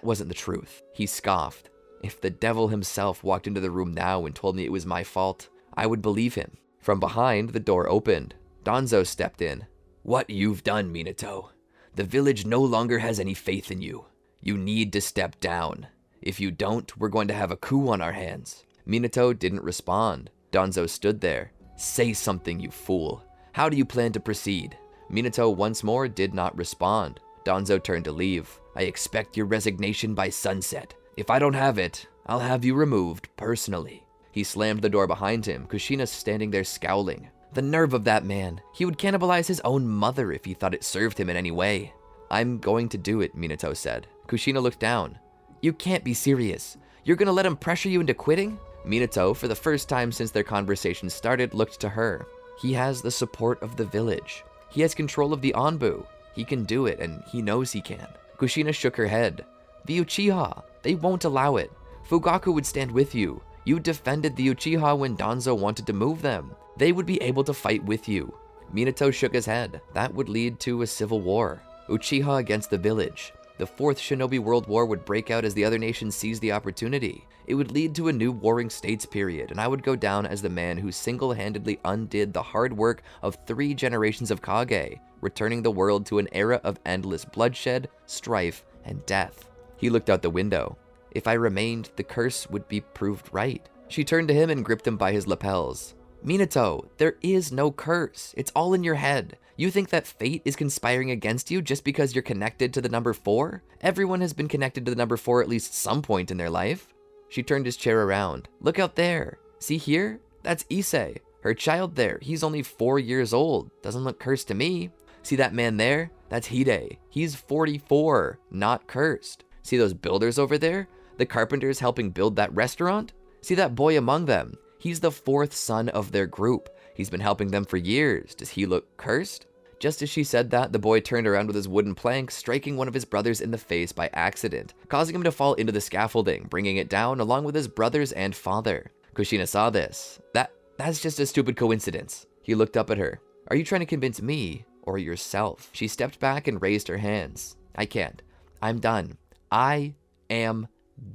wasn't the truth." He scoffed. "If the devil himself walked into the room now and told me it was my fault, I would believe him." From behind, the door opened. Danzo stepped in. "What you've done, Minato. The village no longer has any faith in you. You need to step down. If you don't, we're going to have a coup on our hands." Minato didn't respond. Danzo stood there. "Say something, you fool. How do you plan to proceed?" Minato once more did not respond. Danzo turned to leave. "I expect your resignation by sunset. If I don't have it, I'll have you removed personally." He slammed the door behind him, Kushina standing there scowling. The nerve of that man. He would cannibalize his own mother if he thought it served him in any way. "I'm going to do it," Minato said. Kushina looked down. "You can't be serious. You're gonna let him pressure you into quitting?" Minato, for the first time since their conversation started, looked to her. He has the support of the village. He has control of the Anbu. He can do it, and he knows he can. Kushina shook her head. "The Uchiha, they won't allow it. Fugaku would stand with you. You defended the Uchiha when Danzo wanted to move them. They would be able to fight with you." Minato shook his head. That would lead to a civil war. Uchiha against the village. The Fourth Shinobi World War would break out as the other nations seized the opportunity. It would lead to a new warring states period, and I would go down as the man who single-handedly undid the hard work of 3 generations of Kage, returning the world to an era of endless bloodshed, strife, and death. He looked out the window. If I remained, the curse would be proved right. She turned to him and gripped him by his lapels. "Minato, there is no curse. It's all in your head. You think that fate is conspiring against you just because you're connected to the number 4? Everyone has been connected to the number 4 at least some point in their life." She turned his chair around. "Look out there. See here? That's Issei. Her child there. He's only 4 years old. Doesn't look cursed to me. See that man there? That's Hide. He's 44, not cursed. See those builders over there? The carpenters helping build that restaurant? See that boy among them? He's the 4th son of their group. He's been helping them for years. Does he look cursed?" Just as she said that, the boy turned around with his wooden plank, striking one of his brothers in the face by accident, causing him to fall into the scaffolding, bringing it down along with his brothers and father. Kushina saw this. That's just a stupid coincidence. He looked up at her. "Are you trying to convince me or yourself?" She stepped back and raised her hands. "I can't. I'm done. I am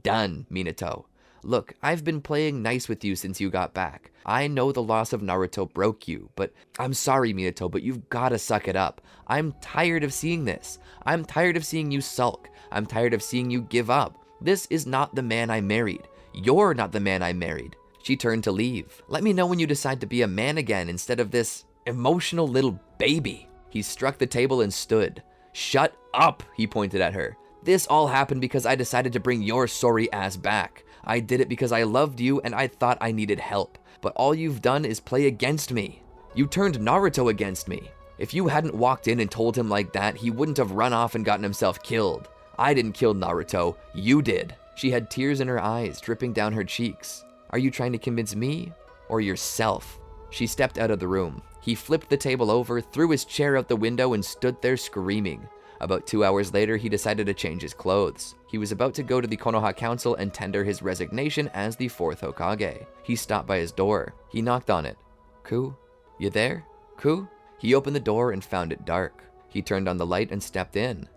done, Minato. Look, I've been playing nice with you since you got back. I know the loss of Naruto broke you, but I'm sorry, Minato, but you've gotta suck it up. I'm tired of seeing this. I'm tired of seeing you sulk. I'm tired of seeing you give up. This is not the man I married. You're not the man I married." She turned to leave. "Let me know when you decide to be a man again instead of this emotional little baby." He struck the table and stood. "Shut up," he pointed at her. "This all happened because I decided to bring your sorry ass back. I did it because I loved you and I thought I needed help. But all you've done is play against me. You turned Naruto against me. If you hadn't walked in and told him like that, he wouldn't have run off and gotten himself killed. I didn't kill Naruto, you did." She had tears in her eyes, dripping down her cheeks. "Are you trying to convince me or yourself?" She stepped out of the room. He flipped the table over, threw his chair out the window, and stood there screaming. About 2 hours later, he decided to change his clothes. He was about to go to the Konoha Council and tender his resignation as the 4th Hokage. He stopped by his door. He knocked on it. "Coup? You there? Coup?" He opened the door and found it dark. He turned on the light and stepped in.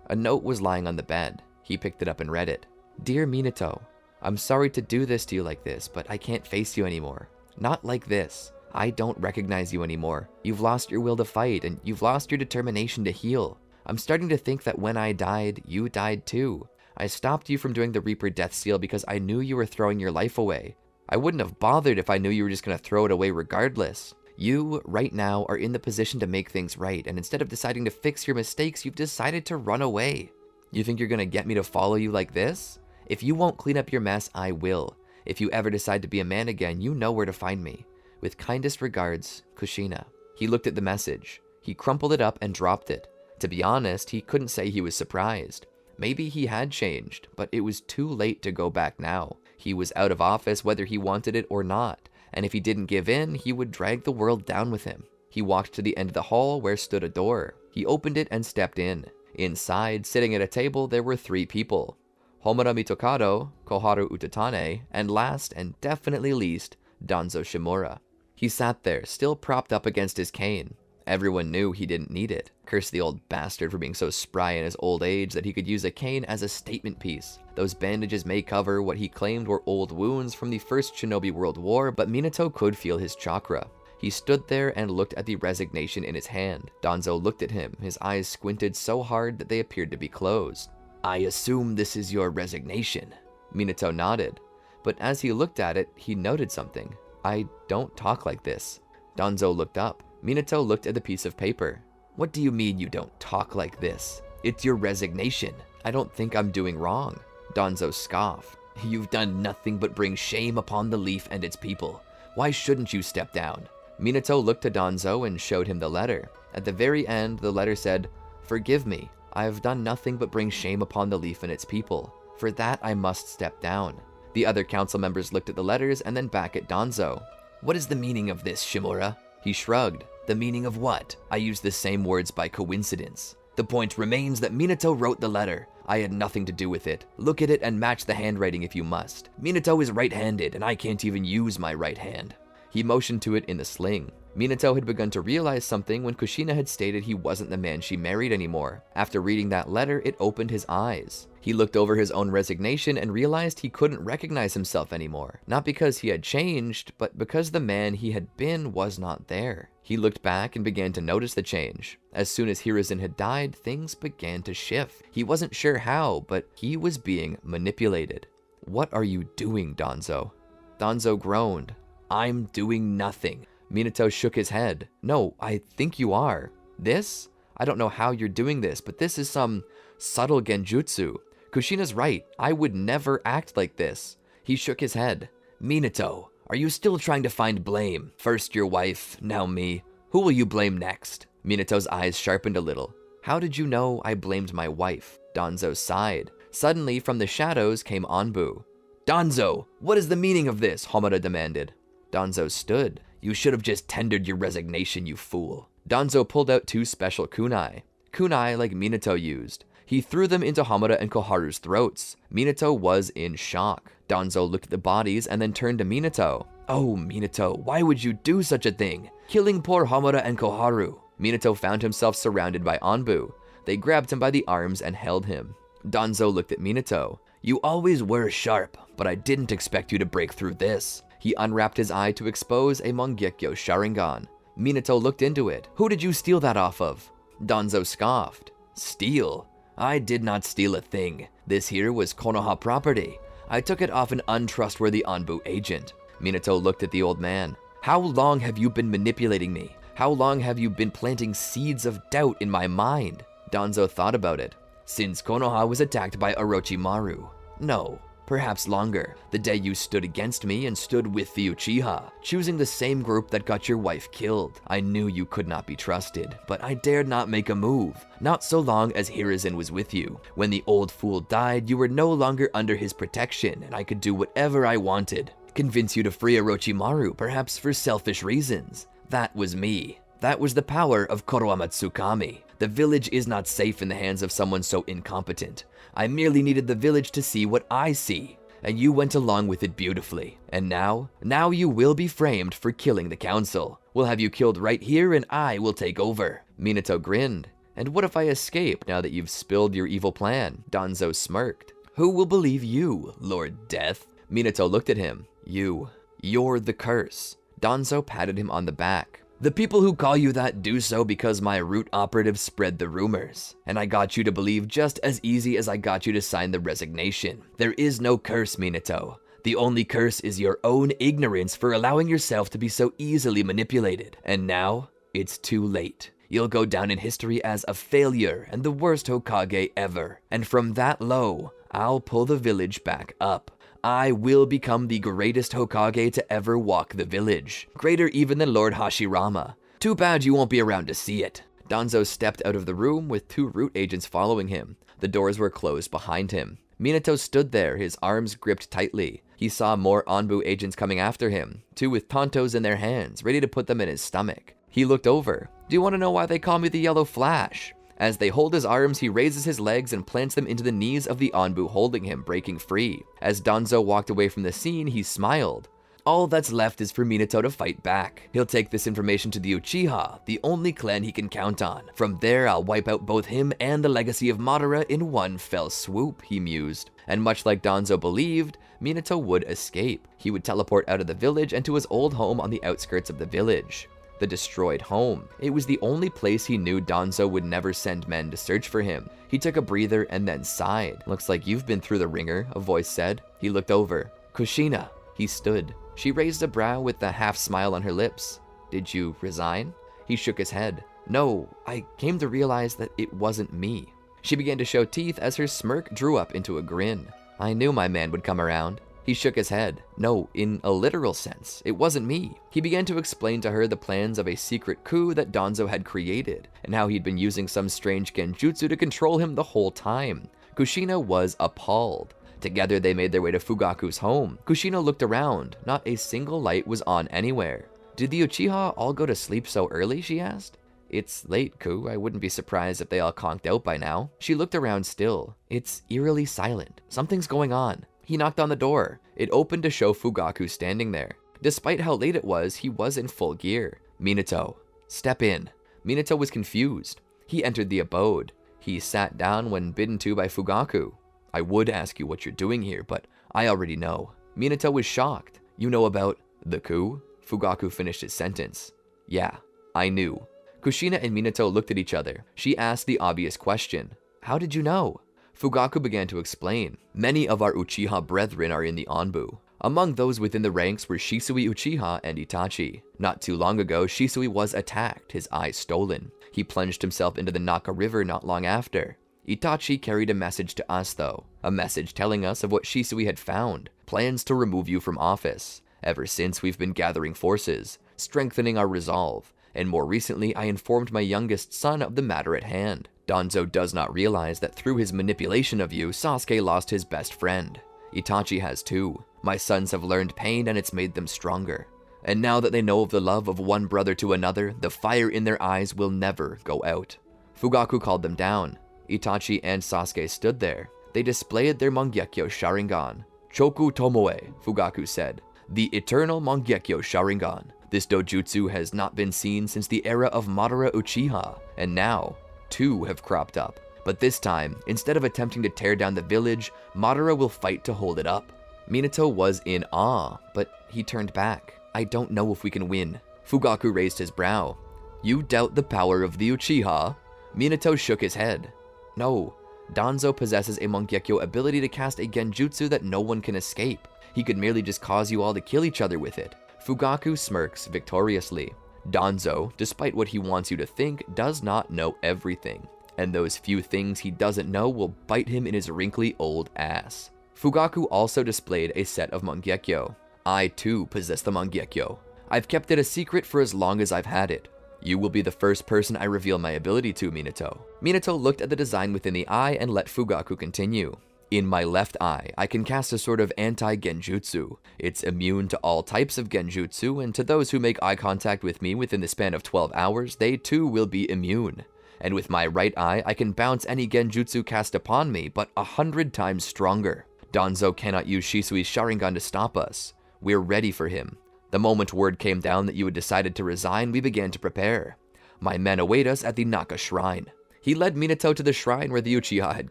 A note was lying on the bed. He picked it up and read it. "Dear Minato, I'm sorry to do this to you like this, but I can't face you anymore. Not like this. I don't recognize you anymore. You've lost your will to fight, and you've lost your determination to heal. I'm starting to think that when I died, you died too. I stopped you from doing the Reaper Death Seal because I knew you were throwing your life away. I wouldn't have bothered if I knew you were just going to throw it away regardless. You, right now, are in the position to make things right, and instead of deciding to fix your mistakes, you've decided to run away. You think you're gonna get me to follow you like this? If you won't clean up your mess, I will. If you ever decide to be a man again, you know where to find me. With kindest regards, Kushina. He looked at the message. He crumpled it up and dropped it. To be honest, he couldn't say he was surprised. Maybe he had changed, but it was too late to go back now. He was out of office whether he wanted it or not, and if he didn't give in, he would drag the world down with him. He walked to the end of the hall where stood a door. He opened it and stepped in. Inside, sitting at a table, there were 3 people. Homura Mitokado, Koharu Utatane, and last and definitely least, Danzo Shimura. He sat there, still propped up against his cane. Everyone knew he didn't need it. Cursed the old bastard for being so spry in his old age that he could use a cane as a statement piece. Those bandages may cover what he claimed were old wounds from the First Shinobi World War, but Minato could feel his chakra. He stood there and looked at the resignation in his hand. Danzo looked at him, his eyes squinted so hard that they appeared to be closed. I assume this is your resignation. Minato nodded, but as he looked at it, he noted something. I don't talk like this. Danzo looked up. Minato looked at the piece of paper. What do you mean you don't talk like this? It's your resignation. I don't think I'm doing wrong. Danzo scoffed. You've done nothing but bring shame upon the Leaf and its people. Why shouldn't you step down? Minato looked to Danzo and showed him the letter. At the very end, the letter said, Forgive me. I have done nothing but bring shame upon the Leaf and its people. For that, I must step down. The other council members looked at the letters and then back at Danzo. What is the meaning of this, Shimura? He shrugged. The meaning of what? I used the same words by coincidence. The point remains that Minato wrote the letter. I had nothing to do with it. Look at it and match the handwriting if you must. Minato is right-handed, and I can't even use my right hand. He motioned to it in the sling. Minato had begun to realize something when Kushina had stated he wasn't the man she married anymore. After reading that letter, it opened his eyes. He looked over his own resignation and realized he couldn't recognize himself anymore. Not because he had changed, but because the man he had been was not there. He looked back and began to notice the change. As soon as Hiruzen had died, things began to shift. He wasn't sure how, but he was being manipulated. What are you doing, Danzo? Danzo groaned. I'm doing nothing. Minato shook his head. No, I think you are. This? I don't know how you're doing this, but this is some subtle genjutsu. Kushina's right. I would never act like this. He shook his head. Minato, are you still trying to find blame? First your wife, now me. Who will you blame next? Minato's eyes sharpened a little. How did you know I blamed my wife? Danzo sighed. Suddenly, from the shadows came Anbu. Danzo, what is the meaning of this? Homura demanded. Danzo stood. You should have just tendered your resignation, you fool. Danzo pulled out 2 special kunai. Kunai like Minato used. He threw them into Homura and Koharu's throats. Minato was in shock. Danzo looked at the bodies and then turned to Minato. Oh, Minato, why would you do such a thing? Killing poor Homura and Koharu. Minato found himself surrounded by Anbu. They grabbed him by the arms and held him. Danzo looked at Minato. You always were sharp, but I didn't expect you to break through this. He unwrapped his eye to expose a Mangekyo Sharingan. Minato looked into it. Who did you steal that off of? Danzo scoffed. Steal? I did not steal a thing. This here was Konoha property. I took it off an untrustworthy Anbu agent. Minato looked at the old man. How long have you been manipulating me? How long have you been planting seeds of doubt in my mind? Danzo thought about it. Since Konoha was attacked by Orochimaru. No. Perhaps longer, the day you stood against me and stood with the Uchiha, choosing the same group that got your wife killed. I knew you could not be trusted, but I dared not make a move, not so long as Hiruzen was with you. When the old fool died, you were no longer under his protection, and I could do whatever I wanted. Convince you to free Orochimaru, perhaps for selfish reasons. That was me. That was the power of Konoha Tsukami. The village is not safe in the hands of someone so incompetent. I merely needed the village to see what I see, and you went along with it beautifully. And now you will be framed for killing the council. We'll have you killed right here and I will take over. Minato grinned. And what if I escape now that you've spilled your evil plan? Danzo smirked. Who will believe you, Lord Death? Minato looked at him. You're the curse. Danzo patted him on the back. The people who call you that do so because my root operative spread the rumors. And I got you to believe just as easy as I got you to sign the resignation. There is no curse, Minato. The only curse is your own ignorance for allowing yourself to be so easily manipulated. And now, it's too late. You'll go down in history as a failure and the worst Hokage ever. And from that low, I'll pull the village back up. I will become the greatest Hokage to ever walk the village. Greater even than Lord Hashirama. Too bad you won't be around to see it. Danzo stepped out of the room with 2 root agents following him. The doors were closed behind him. Minato stood there, his arms gripped tightly. He saw more Anbu agents coming after him, 2 with tantos in their hands, ready to put them in his stomach. He looked over. Do you want to know why they call me the Yellow Flash? As they hold his arms, he raises his legs and plants them into the knees of the Anbu holding him, breaking free. As Danzo walked away from the scene, he smiled. All that's left is for Minato to fight back. He'll take this information to the Uchiha, the only clan he can count on. From there, I'll wipe out both him and the legacy of Madara in one fell swoop, he mused. And much like Danzo believed, Minato would escape. He would teleport out of the village and to his old home on the outskirts of the village. The destroyed home. It was the only place he knew Danzo would never send men to search for him. He took a breather and then sighed. Looks like you've been through the ringer, a voice said. He looked over. Kushina. He stood. She raised a brow with a half smile on her lips. Did you resign? He shook his head. No, I came to realize that it wasn't me. She began to show teeth as her smirk drew up into a grin. I knew my man would come around. He shook his head. No, in a literal sense, it wasn't me. He began to explain to her the plans of a secret coup that Danzo had created, and how he'd been using some strange genjutsu to control him the whole time. Kushina was appalled. Together they made their way to Fugaku's home. Kushina looked around. Not a single light was on anywhere. Did the Uchiha all go to sleep so early, she asked. It's late, Ku. I wouldn't be surprised if they all conked out by now. She looked around still. It's eerily silent. Something's going on. He knocked on the door. It opened to show Fugaku standing there. Despite how late it was, he was in full gear. Minato, step in. Minato was confused. He entered the abode. He sat down when bidden to by Fugaku. I would ask you what you're doing here, but I already know. Minato was shocked. You know about the coup? Fugaku finished his sentence. Yeah, I knew. Kushina and Minato looked at each other. She asked the obvious question. How did you know? Fugaku began to explain. Many of our Uchiha brethren are in the Anbu. Among those within the ranks were Shisui Uchiha and Itachi. Not too long ago, Shisui was attacked, his eyes stolen. He plunged himself into the Naka River not long after. Itachi carried a message to us though, a message telling us of what Shisui had found, plans to remove you from office. Ever since we've been gathering forces, strengthening our resolve, and more recently I informed my youngest son of the matter at hand. Danzo does not realize that through his manipulation of you, Sasuke lost his best friend. Itachi has too. My sons have learned pain and it's made them stronger. And now that they know of the love of one brother to another, the fire in their eyes will never go out. Fugaku called them down. Itachi and Sasuke stood there. They displayed their Mangekyo Sharingan. Choku Tomoe, Fugaku said. The eternal Mangekyo Sharingan. This dojutsu has not been seen since the era of Madara Uchiha, and now, 2 have cropped up. But this time, instead of attempting to tear down the village, Madara will fight to hold it up. Minato was in awe, but he turned back. I don't know if we can win. Fugaku raised his brow. You doubt the power of the Uchiha? Minato shook his head. No, Danzo possesses a Mangekyo ability to cast a genjutsu that no one can escape. He could merely just cause you all to kill each other with it. Fugaku smirks victoriously. Danzo, despite what he wants you to think, does not know everything. And those few things he doesn't know will bite him in his wrinkly old ass. Fugaku also displayed a set of Mangekyo. I too possess the Mangekyo. I've kept it a secret for as long as I've had it. You will be the first person I reveal my ability to, Minato. Minato looked at the design within the eye and let Fugaku continue. In my left eye, I can cast a sort of anti-genjutsu. It's immune to all types of genjutsu, and to those who make eye contact with me within the span of 12 hours, they too will be immune. And with my right eye, I can bounce any genjutsu cast upon me, but 100 times stronger. Danzo cannot use Shisui's Sharingan to stop us. We're ready for him. The moment word came down that you had decided to resign, we began to prepare. My men await us at the Naka Shrine. He led Minato to the shrine where the Uchiha had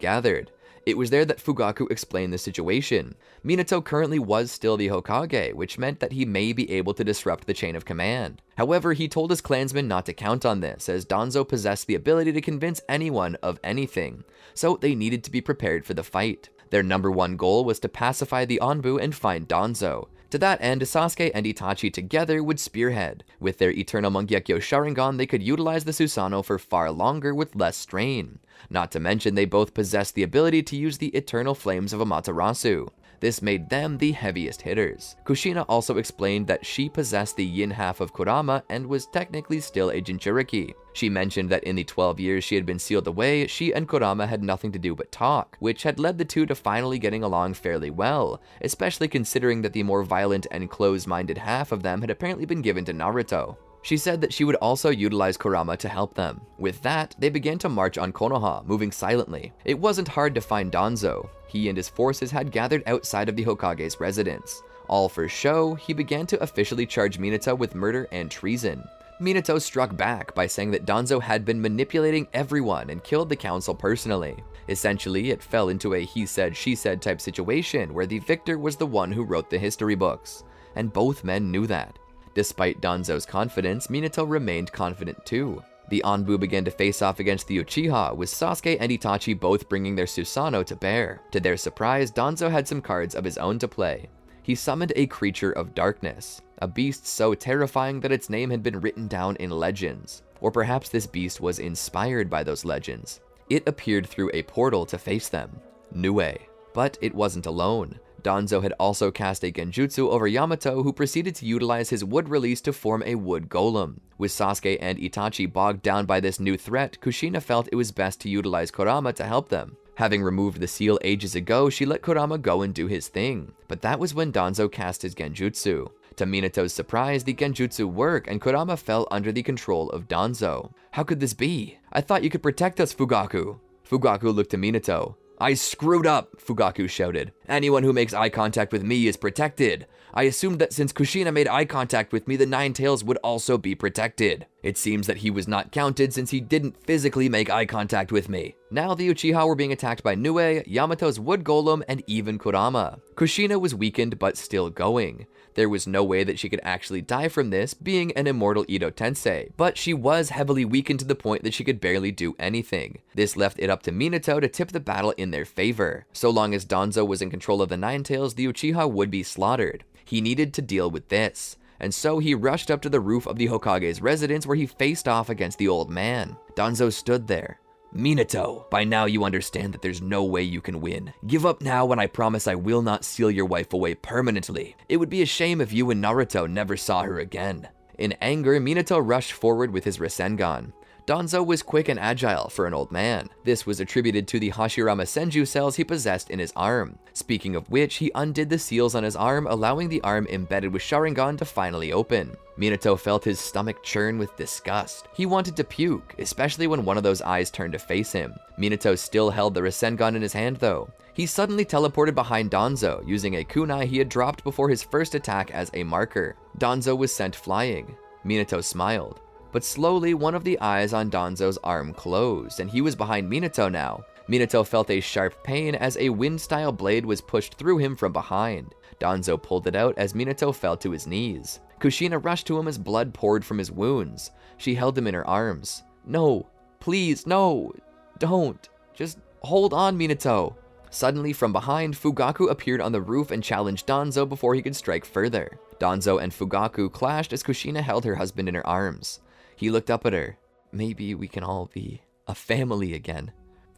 gathered. It was there that Fugaku explained the situation. Minato currently was still the Hokage, which meant that he may be able to disrupt the chain of command. However, he told his clansmen not to count on this, as Danzo possessed the ability to convince anyone of anything, so they needed to be prepared for the fight. Their #1 goal was to pacify the Anbu and find Danzo. To that end, Sasuke and Itachi together would spearhead. With their Eternal Mangekyo Sharingan, they could utilize the Susanoo for far longer with less strain. Not to mention, they both possessed the ability to use the Eternal Flames of Amaterasu. This made them the heaviest hitters. Kushina also explained that she possessed the yin half of Kurama and was technically still a Jinchuriki. She mentioned that in the 12 years she had been sealed away, she and Kurama had nothing to do but talk, which had led the two to finally getting along fairly well, especially considering that the more violent and closed-minded half of them had apparently been given to Naruto. She said that she would also utilize Kurama to help them. With that, they began to march on Konoha, moving silently. It wasn't hard to find Danzo. He and his forces had gathered outside of the Hokage's residence. All for show, he began to officially charge Minato with murder and treason. Minato struck back by saying that Danzo had been manipulating everyone and killed the council personally. Essentially, it fell into a he said, she said type situation where the victor was the one who wrote the history books. And both men knew that. Despite Danzo's confidence, Minato remained confident too. The Anbu began to face off against the Uchiha, with Sasuke and Itachi both bringing their Susanoo to bear. To their surprise, Danzo had some cards of his own to play. He summoned a creature of darkness, a beast so terrifying that its name had been written down in legends. Or perhaps this beast was inspired by those legends. It appeared through a portal to face them, Nue. But it wasn't alone. Danzo had also cast a genjutsu over Yamato, who proceeded to utilize his wood release to form a wood golem. With Sasuke and Itachi bogged down by this new threat, Kushina felt it was best to utilize Kurama to help them. Having removed the seal ages ago, she let Kurama go and do his thing. But that was when Danzo cast his genjutsu. To Minato's surprise, the genjutsu worked and Kurama fell under the control of Danzo. How could this be? I thought you could protect us, Fugaku. Fugaku looked to Minato. I screwed up, Fugaku shouted. Anyone who makes eye contact with me is protected. I assumed that since Kushina made eye contact with me, the Nine Tails would also be protected. It seems that he was not counted since he didn't physically make eye contact with me. Now the Uchiha were being attacked by Nue, Yamato's wood golem, and even Kurama. Kushina was weakened but still going. There was no way that she could actually die from this, being an immortal Edo Tensei, but she was heavily weakened to the point that she could barely do anything. This left it up to Minato to tip the battle in their favor. So long as Danzo was in control of the Nine Tails, the Uchiha would be slaughtered. He needed to deal with this. And so he rushed up to the roof of the Hokage's residence where he faced off against the old man. Danzo stood there. Minato, by now you understand that there's no way you can win. Give up now and I promise I will not seal your wife away permanently. It would be a shame if you and Naruto never saw her again. In anger, Minato rushed forward with his Rasengan. Danzo was quick and agile for an old man. This was attributed to the Hashirama Senju cells he possessed in his arm. Speaking of which, he undid the seals on his arm, allowing the arm embedded with Sharingan to finally open. Minato felt his stomach churn with disgust. He wanted to puke, especially when one of those eyes turned to face him. Minato still held the Rasengan in his hand though. He suddenly teleported behind Danzo, using a kunai he had dropped before his first attack as a marker. Danzo was sent flying. Minato smiled. But slowly, one of the eyes on Danzo's arm closed, and he was behind Minato now. Minato felt a sharp pain as a wind-style blade was pushed through him from behind. Danzo pulled it out as Minato fell to his knees. Kushina rushed to him as blood poured from his wounds. She held him in her arms. No, please, no, don't. Just hold on, Minato. Suddenly, from behind, Fugaku appeared on the roof and challenged Danzo before he could strike further. Danzo and Fugaku clashed as Kushina held her husband in her arms. He looked up at her. Maybe we can all be a family again.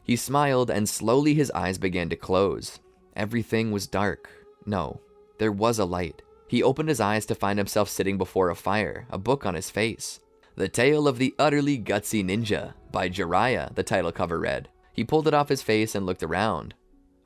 He smiled and slowly his eyes began to close. Everything was dark. No, there was a light. He opened his eyes to find himself sitting before a fire, a book on his face. The Tale of the Utterly Gutsy Ninja by Jiraiya, the title cover read. He pulled it off his face and looked around.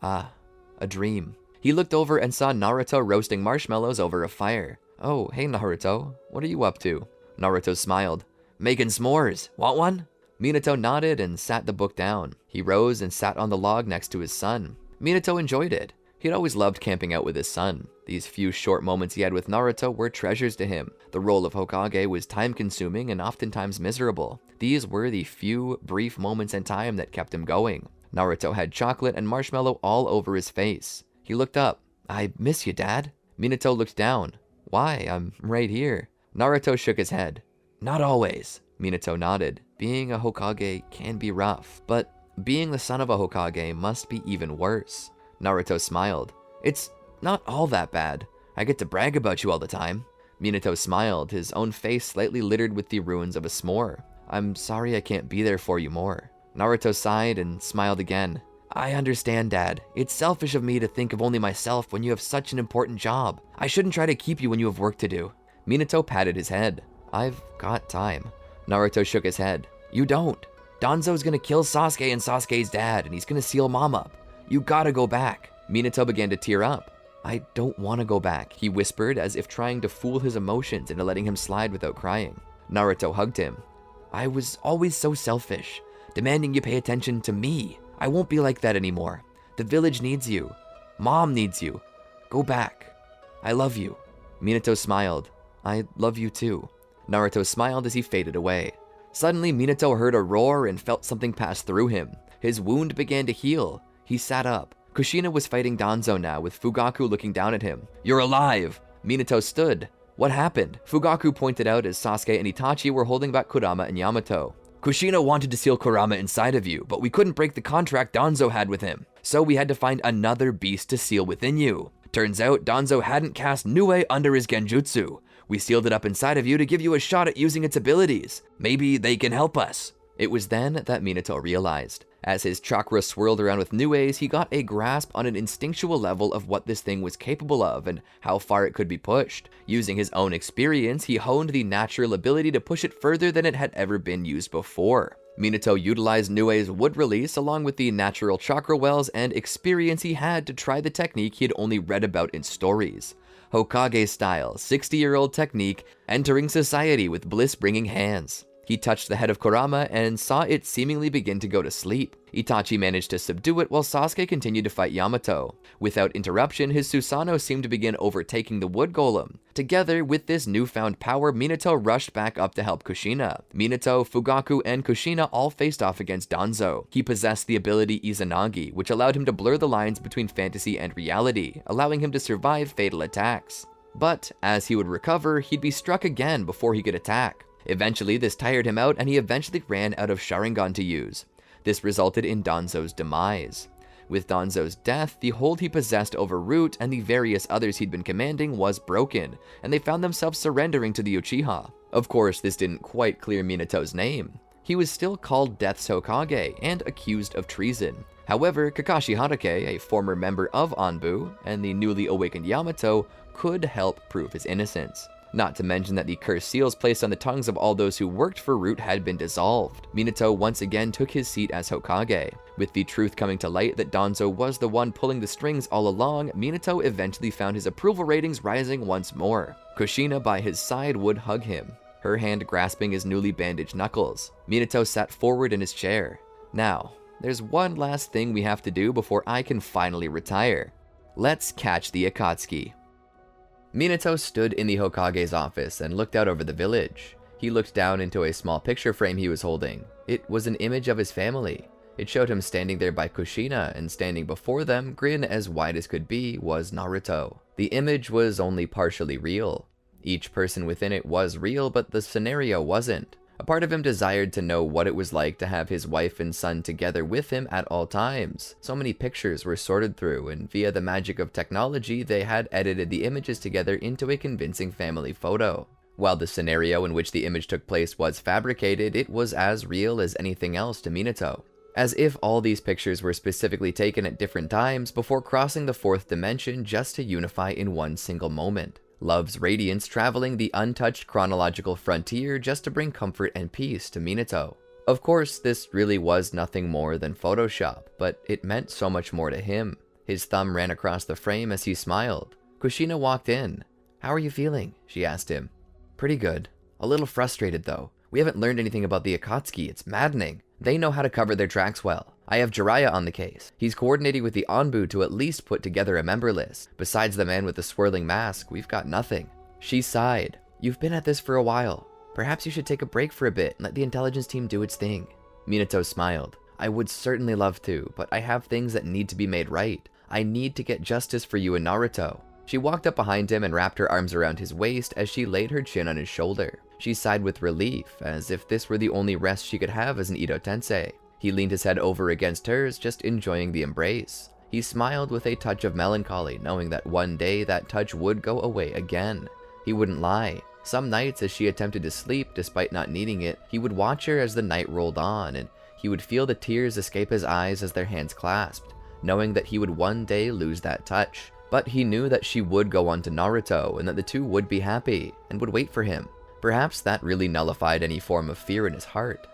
Ah, a dream. He looked over and saw Naruto roasting marshmallows over a fire. Oh, hey Naruto, what are you up to? Naruto smiled. Making s'mores. Want one? Minato nodded and sat the book down. He rose and sat on the log next to his son. Minato enjoyed it. He had always loved camping out with his son. These few short moments he had with Naruto were treasures to him. The role of Hokage was time-consuming and oftentimes miserable. These were the few, brief moments in time that kept him going. Naruto had chocolate and marshmallow all over his face. He looked up. I miss you, Dad. Minato looked down. Why? I'm right here. Naruto shook his head. Not always. Minato nodded. Being a Hokage can be rough, but being the son of a Hokage must be even worse. Naruto smiled. It's not all that bad. I get to brag about you all the time. Minato smiled, his own face slightly littered with the ruins of a s'more. I'm sorry I can't be there for you more. Naruto sighed and smiled again. I understand, Dad. It's selfish of me to think of only myself when you have such an important job. I shouldn't try to keep you when you have work to do. Minato patted his head. I've got time. Naruto shook his head. You don't. Danzo's gonna kill Sasuke and Sasuke's dad, and he's gonna seal Mom up. You gotta go back. Minato began to tear up. I don't want to go back, he whispered, as if trying to fool his emotions into letting him slide without crying. Naruto hugged him. I was always so selfish, demanding you pay attention to me. I won't be like that anymore. The village needs you. Mom needs you. Go back. I love you. Minato smiled. I love you too. Naruto smiled as he faded away. Suddenly, Minato heard a roar and felt something pass through him. His wound began to heal. He sat up. Kushina was fighting Danzo now, with Fugaku looking down at him. You're alive! Minato stood. What happened? Fugaku pointed out as Sasuke and Itachi were holding back Kurama and Yamato. Kushina wanted to seal Kurama inside of you, but we couldn't break the contract Danzo had with him. So we had to find another beast to seal within you. Turns out Danzo hadn't cast Nue under his genjutsu. We sealed it up inside of you to give you a shot at using its abilities. Maybe they can help us. It was then that Minato realized. As his chakra swirled around with Nue's, he got a grasp on an instinctual level of what this thing was capable of and how far it could be pushed. Using his own experience, he honed the natural ability to push it further than it had ever been used before. Minato utilized Nue's wood release along with the natural chakra wells and experience he had to try the technique he had only read about in stories. Hokage style, 60-year-old technique, entering society with bliss-bringing hands. He touched the head of Kurama and saw it seemingly begin to go to sleep. Itachi managed to subdue it while Sasuke continued to fight Yamato. Without interruption, his Susanoo seemed to begin overtaking the wood golem. Together with this newfound power, Minato rushed back up to help Kushina. Minato, Fugaku, and Kushina all faced off against Danzo. He possessed the ability Izanagi, which allowed him to blur the lines between fantasy and reality, allowing him to survive fatal attacks. But as he would recover, he'd be struck again before he could attack. Eventually, this tired him out and he eventually ran out of Sharingan to use. This resulted in Danzo's demise. With Danzo's death, the hold he possessed over Root and the various others he'd been commanding was broken, and they found themselves surrendering to the Uchiha. Of course, this didn't quite clear Minato's name. He was still called Death's Hokage and accused of treason. However, Kakashi Hatake, a former member of Anbu, and the newly awakened Yamato could help prove his innocence. Not to mention that the cursed seals placed on the tongues of all those who worked for Root had been dissolved. Minato once again took his seat as Hokage. With the truth coming to light that Danzo was the one pulling the strings all along, Minato eventually found his approval ratings rising once more. Kushina by his side would hug him, her hand grasping his newly bandaged knuckles. Minato sat forward in his chair. Now, there's one last thing we have to do before I can finally retire. Let's catch the Akatsuki. Minato stood in the Hokage's office and looked out over the village. He looked down into a small picture frame he was holding. It was an image of his family. It showed him standing there by Kushina, and standing before them, grin as wide as could be, was Naruto. The image was only partially real. Each person within it was real, but the scenario wasn't. A part of him desired to know what it was like to have his wife and son together with him at all times. So many pictures were sorted through, and via the magic of technology, they had edited the images together into a convincing family photo. While the scenario in which the image took place was fabricated, it was as real as anything else to Minato. As if all these pictures were specifically taken at different times before crossing the fourth dimension just to unify in one single moment. Love's radiance traveling the untouched chronological frontier just to bring comfort and peace to Minato. Of course, this really was nothing more than Photoshop, but it meant so much more to him. His thumb ran across the frame as he smiled. Kushina walked in. How are you feeling? She asked him. Pretty good. A little frustrated though. We haven't learned anything about the Akatsuki. It's maddening. They know how to cover their tracks well. I have Jiraiya on the case. He's coordinating with the Anbu to at least put together a member list. Besides the man with the swirling mask, we've got nothing. She sighed. You've been at this for a while. Perhaps you should take a break for a bit and let the intelligence team do its thing. Minato smiled. I would certainly love to, but I have things that need to be made right. I need to get justice for you and Naruto. She walked up behind him and wrapped her arms around his waist as she laid her chin on his shoulder. She sighed with relief, as if this were the only rest she could have as an Ito Tensei. He leaned his head over against hers, just enjoying the embrace. He smiled with a touch of melancholy, knowing that one day that touch would go away again. He wouldn't lie. Some nights, as she attempted to sleep despite not needing it, he would watch her as the night rolled on, and he would feel the tears escape his eyes as their hands clasped, knowing that he would one day lose that touch. But he knew that she would go on to Naruto, and that the two would be happy, and would wait for him. Perhaps that really nullified any form of fear in his heart.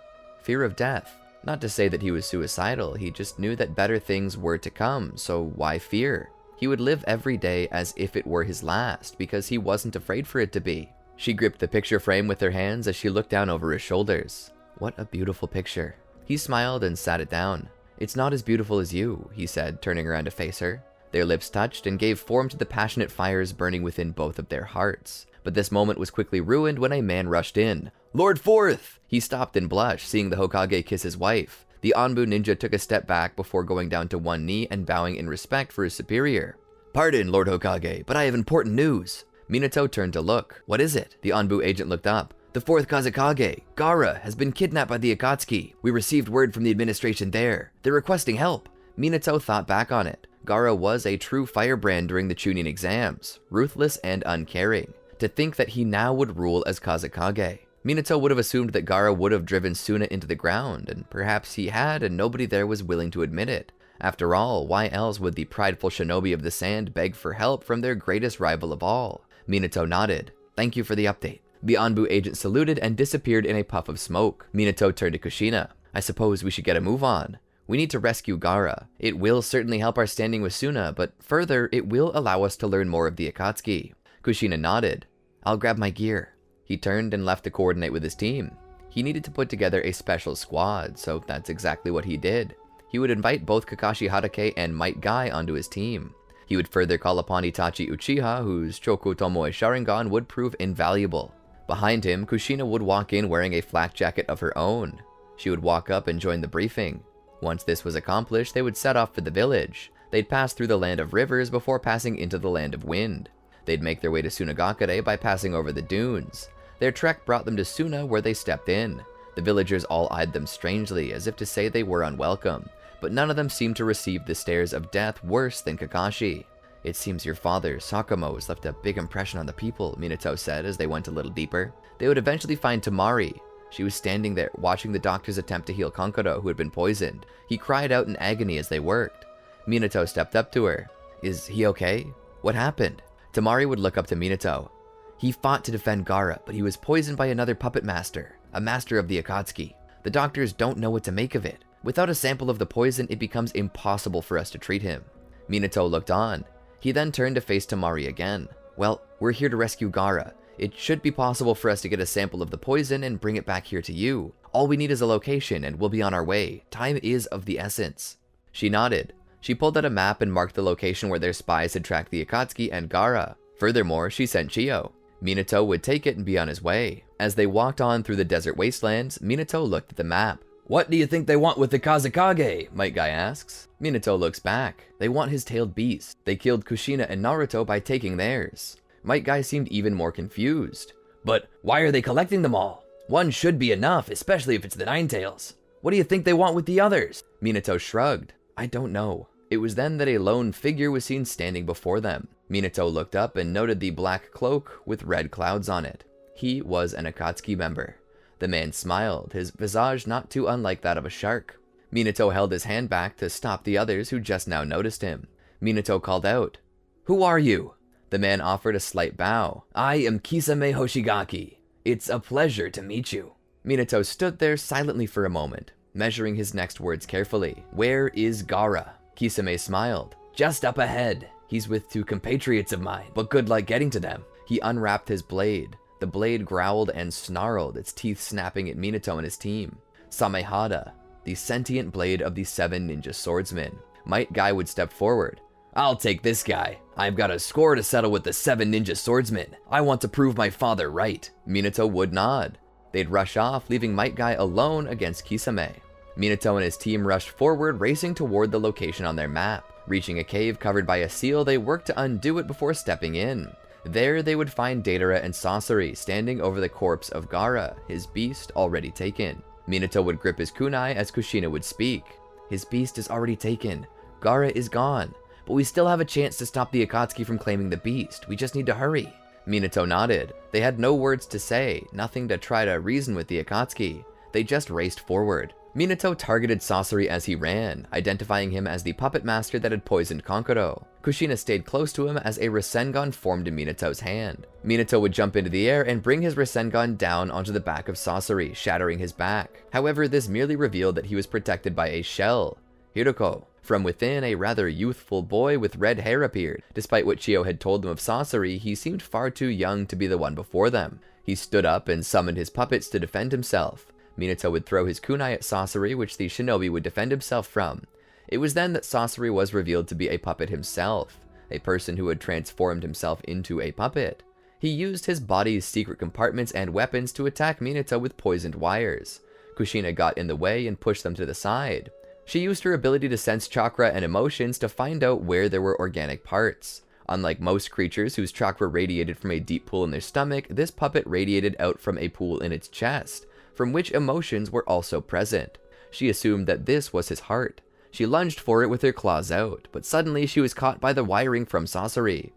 Fear of death. Not to say that he was suicidal, he just knew that better things were to come, so why fear? He would live every day as if it were his last, because he wasn't afraid for it to be. She gripped the picture frame with her hands as she looked down over his shoulders. What a beautiful picture. He smiled and sat it down. It's not as beautiful as you, he said, turning around to face her. Their lips touched and gave form to the passionate fires burning within both of their hearts. But this moment was quickly ruined when a man rushed in. Lord Forth! He stopped and blushed, seeing the Hokage kiss his wife. The Anbu ninja took a step back before going down to one knee and bowing in respect for his superior. Pardon, Lord Hokage, but I have important news. Minato turned to look. What is it? The Anbu agent looked up. The fourth Kazekage, Gaara, has been kidnapped by the Akatsuki. We received word from the administration there. They're requesting help. Minato thought back on it. Gaara was a true firebrand during the Chunin exams, ruthless and uncaring. To think that he now would rule as Kazekage. Minato would have assumed that Gaara would have driven Suna into the ground, and perhaps he had, and nobody there was willing to admit it. After all, why else would the prideful shinobi of the sand beg for help from their greatest rival of all? Minato nodded. Thank you for the update. The Anbu agent saluted and disappeared in a puff of smoke. Minato turned to Kushina. I suppose we should get a move on. We need to rescue Gaara. It will certainly help our standing with Suna, but further, it will allow us to learn more of the Akatsuki. Kushina nodded. I'll grab my gear. He turned and left to coordinate with his team. He needed to put together a special squad, so that's exactly what he did. He would invite both Kakashi Hatake and Might Guy onto his team. He would further call upon Itachi Uchiha, whose Choku Tomoe Sharingan would prove invaluable. Behind him, Kushina would walk in wearing a flak jacket of her own. She would walk up and join the briefing. Once this was accomplished, they would set off for the village. They'd pass through the land of rivers before passing into the land of wind. They'd make their way to Sunagakure by passing over the dunes. Their trek brought them to Suna, where they stepped in. The villagers all eyed them strangely, as if to say they were unwelcome, but none of them seemed to receive the stares of death worse than Kakashi. It seems your father, Sakamo, has left a big impression on the people, Minato said as they went a little deeper. They would eventually find Temari. She was standing there, watching the doctors attempt to heal Kankuro, who had been poisoned. He cried out in agony as they worked. Minato stepped up to her. Is he okay? What happened? Temari would look up to Minato. He fought to defend Gaara, but he was poisoned by another puppet master, a master of the Akatsuki. The doctors don't know what to make of it. Without a sample of the poison, it becomes impossible for us to treat him. Minato looked on. He then turned to face Temari again. Well, we're here to rescue Gaara. It should be possible for us to get a sample of the poison and bring it back here to you. All we need is a location, and we'll be on our way. Time is of the essence. She nodded. She pulled out a map and marked the location where their spies had tracked the Akatsuki and Gaara. Furthermore, she sent Chiyo. Minato would take it and be on his way. As they walked on through the desert wastelands, Minato looked at the map. What do you think they want with the Kazekage? Might Guy asks. Minato looks back. They want his tailed beast. They killed Kushina and Naruto by taking theirs. Might Guy seemed even more confused. But why are they collecting them all? One should be enough, especially if it's the Nine Tails. What do you think they want with the others? Minato shrugged. I don't know. It was then that a lone figure was seen standing before them. Minato looked up and noted the black cloak with red clouds on it. He was an Akatsuki member. The man smiled, his visage not too unlike that of a shark. Minato held his hand back to stop the others who just now noticed him. Minato called out, Who are you? The man offered a slight bow. I am Kisame Hoshigaki. It's a pleasure to meet you. Minato stood there silently for a moment, measuring his next words carefully. Where is Gaara? Kisame smiled. Just up ahead. He's with two compatriots of mine, but good luck getting to them. He unwrapped his blade. The blade growled and snarled, its teeth snapping at Minato and his team. Samehada, the sentient blade of the 7 ninja swordsmen. Might Guy would step forward. I'll take this guy. I've got a score to settle with the 7 ninja swordsmen. I want to prove my father right. Minato would nod. They'd rush off, leaving Might Guy alone against Kisame. Minato and his team rushed forward, racing toward the location on their map. Reaching a cave covered by a seal, they worked to undo it before stepping in. There they would find Datara and Sasori standing over the corpse of Gaara, his beast already taken. Minato would grip his kunai as Kushina would speak. His beast is already taken. Gaara is gone, but we still have a chance to stop the Akatsuki from claiming the beast. We just need to hurry. Minato nodded. They had no words to say, nothing to try to reason with the Akatsuki. They just raced forward. Minato targeted Sasori as he ran, identifying him as the puppet master that had poisoned Kankuro. Kushina stayed close to him as a Rasengan formed in Minato's hand. Minato would jump into the air and bring his Rasengan down onto the back of Sasori, shattering his back. However, this merely revealed that he was protected by a shell, Hiroko. From within, a rather youthful boy with red hair appeared. Despite what Chio had told them of Sasori, he seemed far too young to be the one before them. He stood up and summoned his puppets to defend himself. Minato would throw his kunai at Sasori, which the shinobi would defend himself from. It was then that Sasori was revealed to be a puppet himself, a person who had transformed himself into a puppet. He used his body's secret compartments and weapons to attack Minato with poisoned wires. Kushina got in the way and pushed them to the side. She used her ability to sense chakra and emotions to find out where there were organic parts. Unlike most creatures whose chakra radiated from a deep pool in their stomach, this puppet radiated out from a pool in its chest, from which emotions were also present. She assumed that this was his heart. She lunged for it with her claws out, but suddenly she was caught by the wiring from Sasori.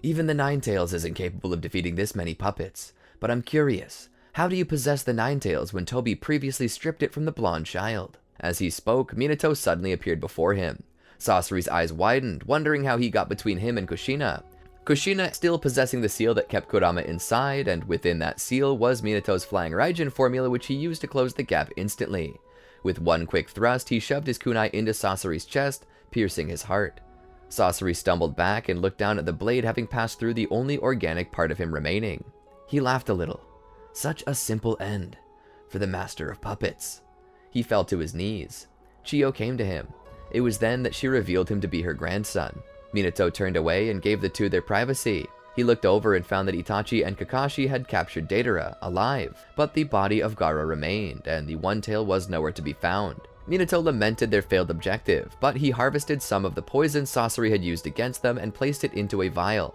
Even the Ninetales isn't capable of defeating this many puppets, but I'm curious, how do you possess the Ninetales when Tobi previously stripped it from the blonde child? As he spoke, Minato suddenly appeared before him. Sasori's eyes widened, wondering how he got between him and Kushina. Kushina still possessing the seal that kept Kurama inside, and within that seal was Minato's Flying Raijin formula, which he used to close the gap instantly. With one quick thrust, he shoved his kunai into Sasori's chest, piercing his heart. Sasori stumbled back and looked down at the blade, having passed through the only organic part of him remaining. He laughed a little. Such a simple end for the master of puppets. He fell to his knees. Chio came to him. It was then that she revealed him to be her grandson. Minato turned away and gave the two their privacy. He looked over and found that Itachi and Kakashi had captured Deidara, alive, but the body of Gaara remained, and the One Tail was nowhere to be found. Minato lamented their failed objective, but he harvested some of the poison Sasori had used against them and placed it into a vial.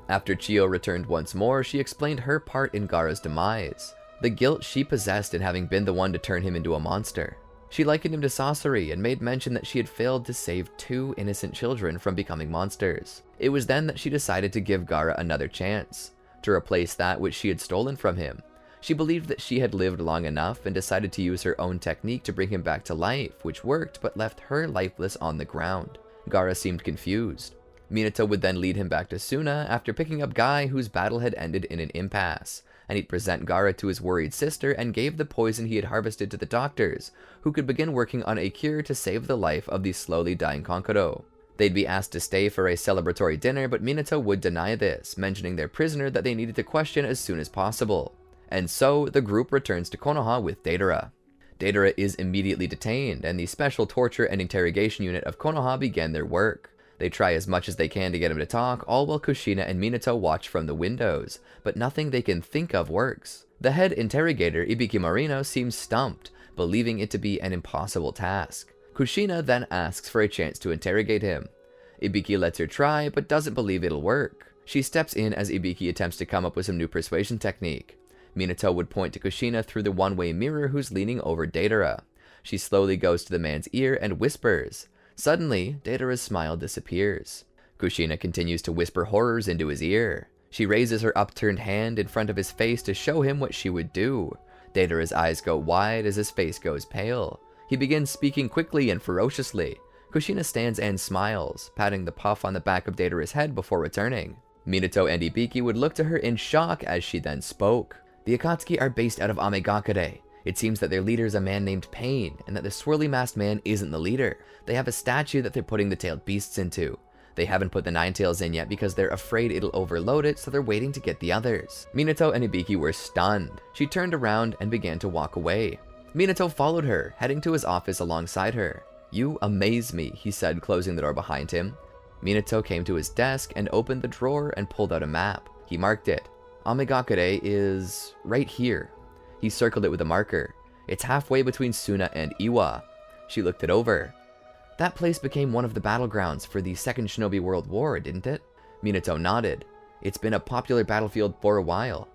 After Chio returned once more, she explained her part in Gaara's demise, the guilt she possessed in having been the one to turn him into a monster. She likened him to Sasori and made mention that she had failed to save 2 innocent children from becoming monsters. It was then that she decided to give Gaara another chance, to replace that which she had stolen from him. She believed that she had lived long enough and decided to use her own technique to bring him back to life, which worked but left her lifeless on the ground. Gaara seemed confused. Minato would then lead him back to Suna after picking up Guy, whose battle had ended in an impasse, and he'd present Gaara to his worried sister and gave the poison he had harvested to the doctors, who could begin working on a cure to save the life of the slowly dying Kankuro. They'd be asked to stay for a celebratory dinner, but Minato would deny this, mentioning their prisoner that they needed to question as soon as possible. And so, the group returns to Konoha with Deidara. Deidara is immediately detained, and the special torture and interrogation unit of Konoha begin their work. They try as much as they can to get him to talk, all while Kushina and Minato watch from the windows, but nothing they can think of works. The head interrogator, Ibiki Marino, seems stumped, believing it to be an impossible task. Kushina then asks for a chance to interrogate him. Ibiki lets her try, but doesn't believe it'll work. She steps in as Ibiki attempts to come up with some new persuasion technique. Minato would point to Kushina through the one-way mirror who's leaning over Deidara. She slowly goes to the man's ear and whispers. Suddenly, Deidara's smile disappears. Kushina continues to whisper horrors into his ear. She raises her upturned hand in front of his face to show him what she would do. Deidara's eyes go wide as his face goes pale. He begins speaking quickly and ferociously. Kushina stands and smiles, patting the puff on the back of Deidara's head before returning. Minato and Ibiki would look to her in shock as she then spoke. The Akatsuki are based out of Amagakure. It seems that their leader is a man named Pain, and that the swirly masked man isn't the leader. They have a statue that they're putting the tailed beasts into. They haven't put the Ninetales in yet because they're afraid it'll overload it, so they're waiting to get the others. Minato and Ibiki were stunned. She turned around and began to walk away. Minato followed her, heading to his office alongside her. "You amaze me," he said, closing the door behind him. Minato came to his desk and opened the drawer and pulled out a map. He marked it. Amagakure is right here. He circled it with a marker. It's halfway between Suna and Iwa. She looked it over. That place became one of the battlegrounds for the Second Shinobi World War, didn't it? Minato nodded. It's been a popular battlefield for a while.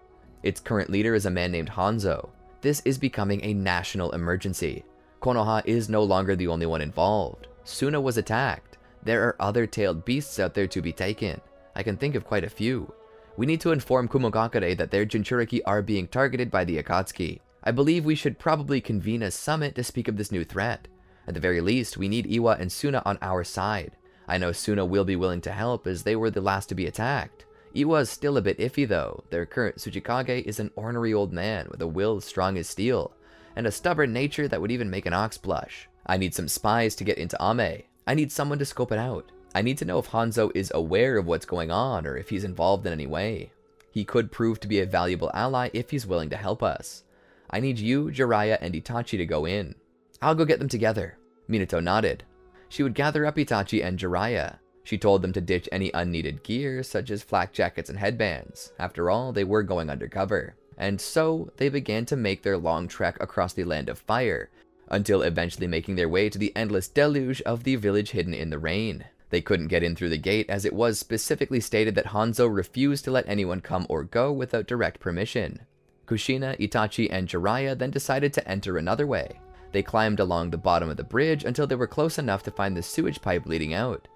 Its current leader is a man named Hanzo. This is becoming a national emergency. Konoha is no longer the only one involved. Suna was attacked. There are other tailed beasts out there to be taken. I can think of quite a few. We need to inform Kumogakure that their Jinchuriki are being targeted by the Akatsuki. I believe we should probably convene a summit to speak of this new threat. At the very least, we need Iwa and Suna on our side. I know Suna will be willing to help as they were the last to be attacked. Iwa is still a bit iffy though. Their current Tsuchikage is an ornery old man with a will strong as steel, and a stubborn nature that would even make an ox blush. I need some spies to get into Ame. I need someone to scope it out. I need to know if Hanzo is aware of what's going on or if he's involved in any way. He could prove to be a valuable ally if he's willing to help us. I need you, Jiraiya, and Itachi to go in. I'll go get them together. Minato nodded. She would gather up Itachi and Jiraiya. She told them to ditch any unneeded gear, such as flak jackets and headbands. After all, they were going undercover. And so, they began to make their long trek across the land of fire, until eventually making their way to the endless deluge of the village hidden in the rain. They couldn't get in through the gate as it was specifically stated that Hanzo refused to let anyone come or go without direct permission. Kushina, Itachi, and Jiraiya then decided to enter another way. They climbed along the bottom of the bridge until they were close enough to find the sewage pipe leading out.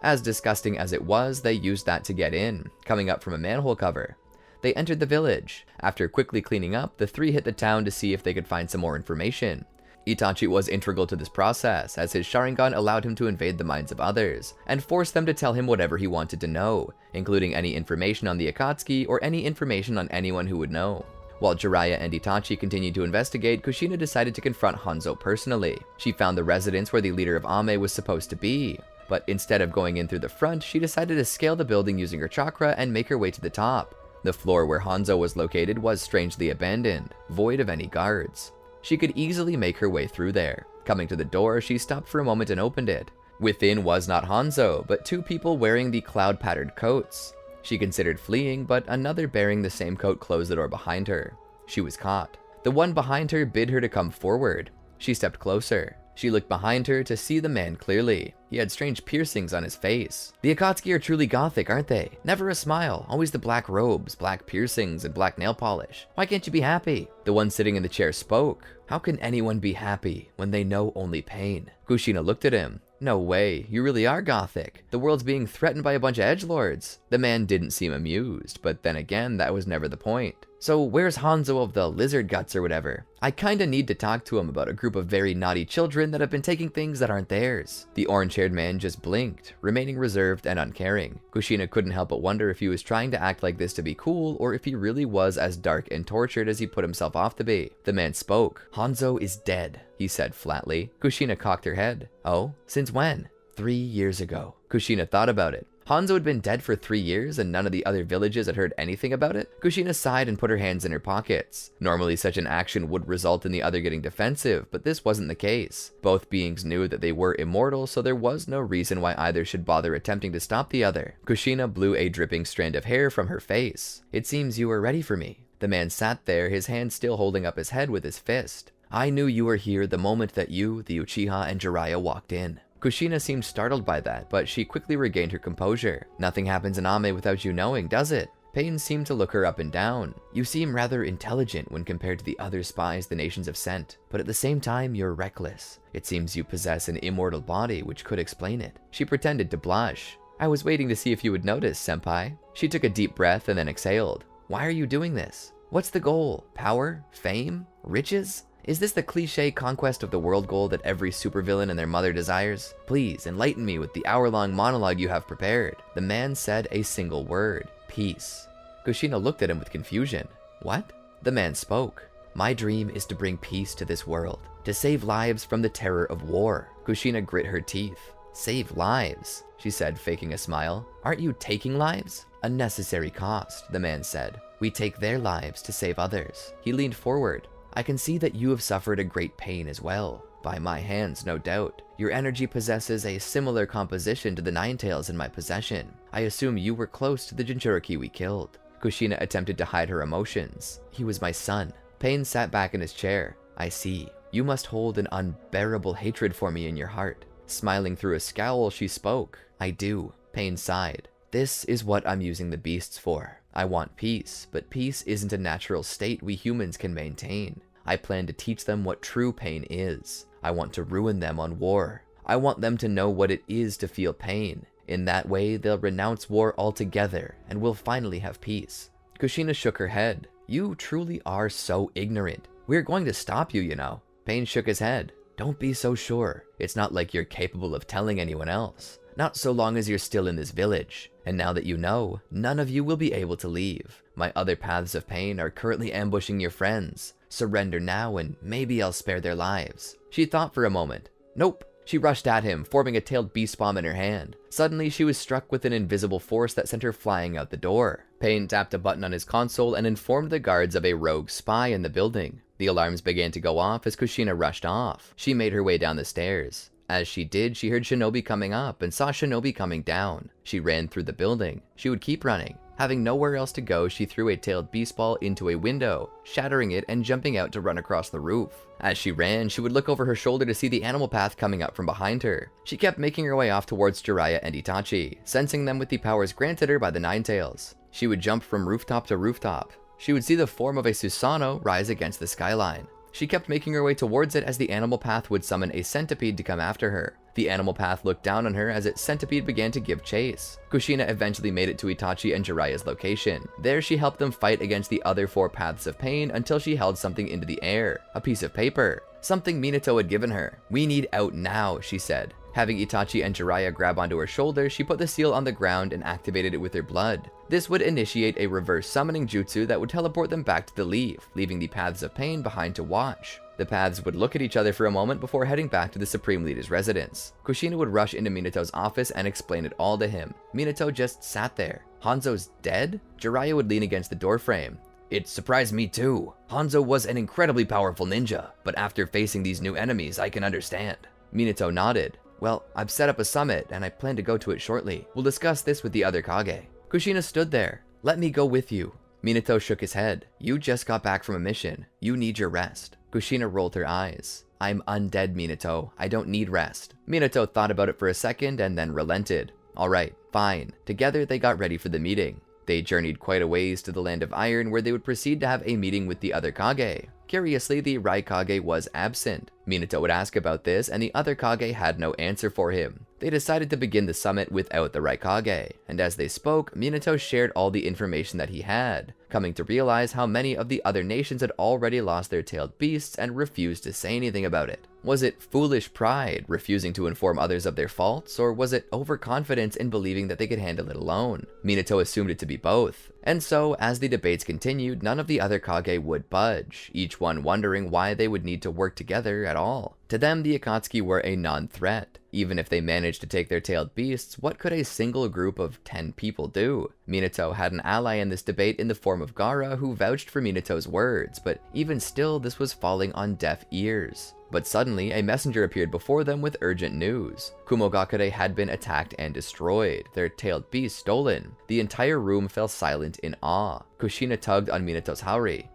As disgusting as it was, they used that to get in, coming up from a manhole cover. They entered the village. After quickly cleaning up, the three hit the town to see if they could find some more information. Itachi was integral to this process, as his Sharingan allowed him to invade the minds of others, and force them to tell him whatever he wanted to know, including any information on the Akatsuki or any information on anyone who would know. While Jiraiya and Itachi continued to investigate, Kushina decided to confront Hanzo personally. She found the residence where the leader of Ame was supposed to be, but instead of going in through the front, she decided to scale the building using her chakra and make her way to the top. The floor where Hanzo was located was strangely abandoned, void of any guards. She could easily make her way through there. Coming to the door, she stopped for a moment and opened it. Within was not Hanzo, but two people wearing the cloud-patterned coats. She considered fleeing, but another bearing the same coat closed the door behind her. She was caught. The one behind her bid her to come forward. She stepped closer. She looked behind her to see the man clearly. He had strange piercings on his face. The Akatsuki are truly gothic, aren't they? Never a smile, always the black robes, black piercings, and black nail polish. Why can't you be happy? The one sitting in the chair spoke. How can anyone be happy when they know only pain? Kushina looked at him. No way, you really are gothic. The world's being threatened by a bunch of edgelords. The man didn't seem amused, but then again, that was never the point. So where's Hanzo of the lizard guts or whatever? I kinda need to talk to him about a group of very naughty children that have been taking things that aren't theirs. The orange-haired man just blinked, remaining reserved and uncaring. Kushina couldn't help but wonder if he was trying to act like this to be cool, or if he really was as dark and tortured as he put himself off to be. The man spoke. Hanzo is dead, he said flatly. Kushina cocked her head. Oh, since when? 3 years ago. Kushina thought about it. Hanzo had been dead for 3 years and none of the other villages had heard anything about it? Kushina sighed and put her hands in her pockets. Normally such an action would result in the other getting defensive, but this wasn't the case. Both beings knew that they were immortal, so there was no reason why either should bother attempting to stop the other. Kushina blew a dripping strand of hair from her face. It seems you were ready for me. The man sat there, his hand still holding up his head with his fist. I knew you were here the moment that you, the Uchiha, and Jiraiya walked in. Kushina seemed startled by that, but she quickly regained her composure. Nothing happens in Ame without you knowing, does it? Pain seemed to look her up and down. You seem rather intelligent when compared to the other spies the nations have sent, but at the same time you're reckless. It seems you possess an immortal body which could explain it. She pretended to blush. I was waiting to see if you would notice, senpai. She took a deep breath and then exhaled. Why are you doing this? What's the goal? Power? Fame? Riches? Is this the cliché conquest of the world goal that every supervillain and their mother desires? Please enlighten me with the hour-long monologue you have prepared. The man said a single word. Peace. Kushina looked at him with confusion. What? The man spoke. My dream is to bring peace to this world, to save lives from the terror of war. Kushina grit her teeth. Save lives, she said, faking a smile. Aren't you taking lives? A necessary cost, the man said. We take their lives to save others. He leaned forward. I can see that you have suffered a great pain as well. By my hands, no doubt. Your energy possesses a similar composition to the Ninetales in my possession. I assume you were close to the Jinchuriki we killed. Kushina attempted to hide her emotions. He was my son. Pain sat back in his chair. I see. You must hold an unbearable hatred for me in your heart. Smiling through a scowl, she spoke. I do. Pain sighed. This is what I'm using the beasts for. I want peace, but peace isn't a natural state we humans can maintain. I plan to teach them what true pain is. I want to ruin them on war. I want them to know what it is to feel pain. In that way, they'll renounce war altogether, and we'll finally have peace. Kushina shook her head. You truly are so ignorant. We're going to stop you, you know. Pain shook his head. Don't be so sure. It's not like you're capable of telling anyone else. Not so long as you're still in this village. And now that you know, none of you will be able to leave. My other paths of pain are currently ambushing your friends. Surrender now and maybe I'll spare their lives. She thought for a moment. Nope. She rushed at him, forming a tailed beast bomb in her hand. Suddenly, she was struck with an invisible force that sent her flying out the door. Pain tapped a button on his console and informed the guards of a rogue spy in the building. The alarms began to go off as Kushina rushed off. She made her way down the stairs. As she did, she heard Shinobi coming up and saw Shinobi coming down. She ran through the building. She would keep running. Having nowhere else to go, she threw a tailed beast ball into a window, shattering it and jumping out to run across the roof. As she ran, she would look over her shoulder to see the animal path coming up from behind her. She kept making her way off towards Jiraiya and Itachi, sensing them with the powers granted her by the Nine Tails. She would jump from rooftop to rooftop. She would see the form of a Susanoo rise against the skyline. She kept making her way towards it as the animal path would summon a centipede to come after her. The animal path looked down on her as its centipede began to give chase. Kushina eventually made it to Itachi and Jiraiya's location. There she helped them fight against the other 4 paths of pain until she held something into the air, a piece of paper. Something Minato had given her. We need out now, she said. Having Itachi and Jiraiya grab onto her shoulder, she put the seal on the ground and activated it with her blood. This would initiate a reverse summoning jutsu that would teleport them back to the leaf, leaving the paths of pain behind to watch. The paths would look at each other for a moment before heading back to the Supreme Leader's residence. Kushina would rush into Minato's office and explain it all to him. Minato just sat there. Hanzo's dead? Jiraiya would lean against the doorframe. It surprised me too. Hanzo was an incredibly powerful ninja, but after facing these new enemies, I can understand. Minato nodded. Well, I've set up a summit, and I plan to go to it shortly. We'll discuss this with the other Kage. Kushina stood there. Let me go with you. Minato shook his head. You just got back from a mission. You need your rest. Kushina rolled her eyes. I'm undead, Minato. I don't need rest. Minato thought about it for a second and then relented. Alright, fine. Together they got ready for the meeting. They journeyed quite a ways to the Land of Iron where they would proceed to have a meeting with the other Kage. Curiously, the Raikage was absent. Minato would ask about this, and the other Kage had no answer for him. They decided to begin the summit without the Raikage, and as they spoke, Minato shared all the information that he had, coming to realize how many of the other nations had already lost their tailed beasts and refused to say anything about it. Was it foolish pride, refusing to inform others of their faults, or was it overconfidence in believing that they could handle it alone? Minato assumed it to be both. And so, as the debates continued, none of the other Kage would budge, each one wondering why they would need to work together at all. To them, the Akatsuki were a non-threat. Even if they managed to take their tailed beasts, what could a single group of 10 people do? Minato had an ally in this debate in the form of Gaara, who vouched for Minato's words, but even still, this was falling on deaf ears. But suddenly, a messenger appeared before them with urgent news. Kumogakure had been attacked and destroyed, their tailed beast stolen. The entire room fell silent in awe. Kushina tugged on Minato's haori.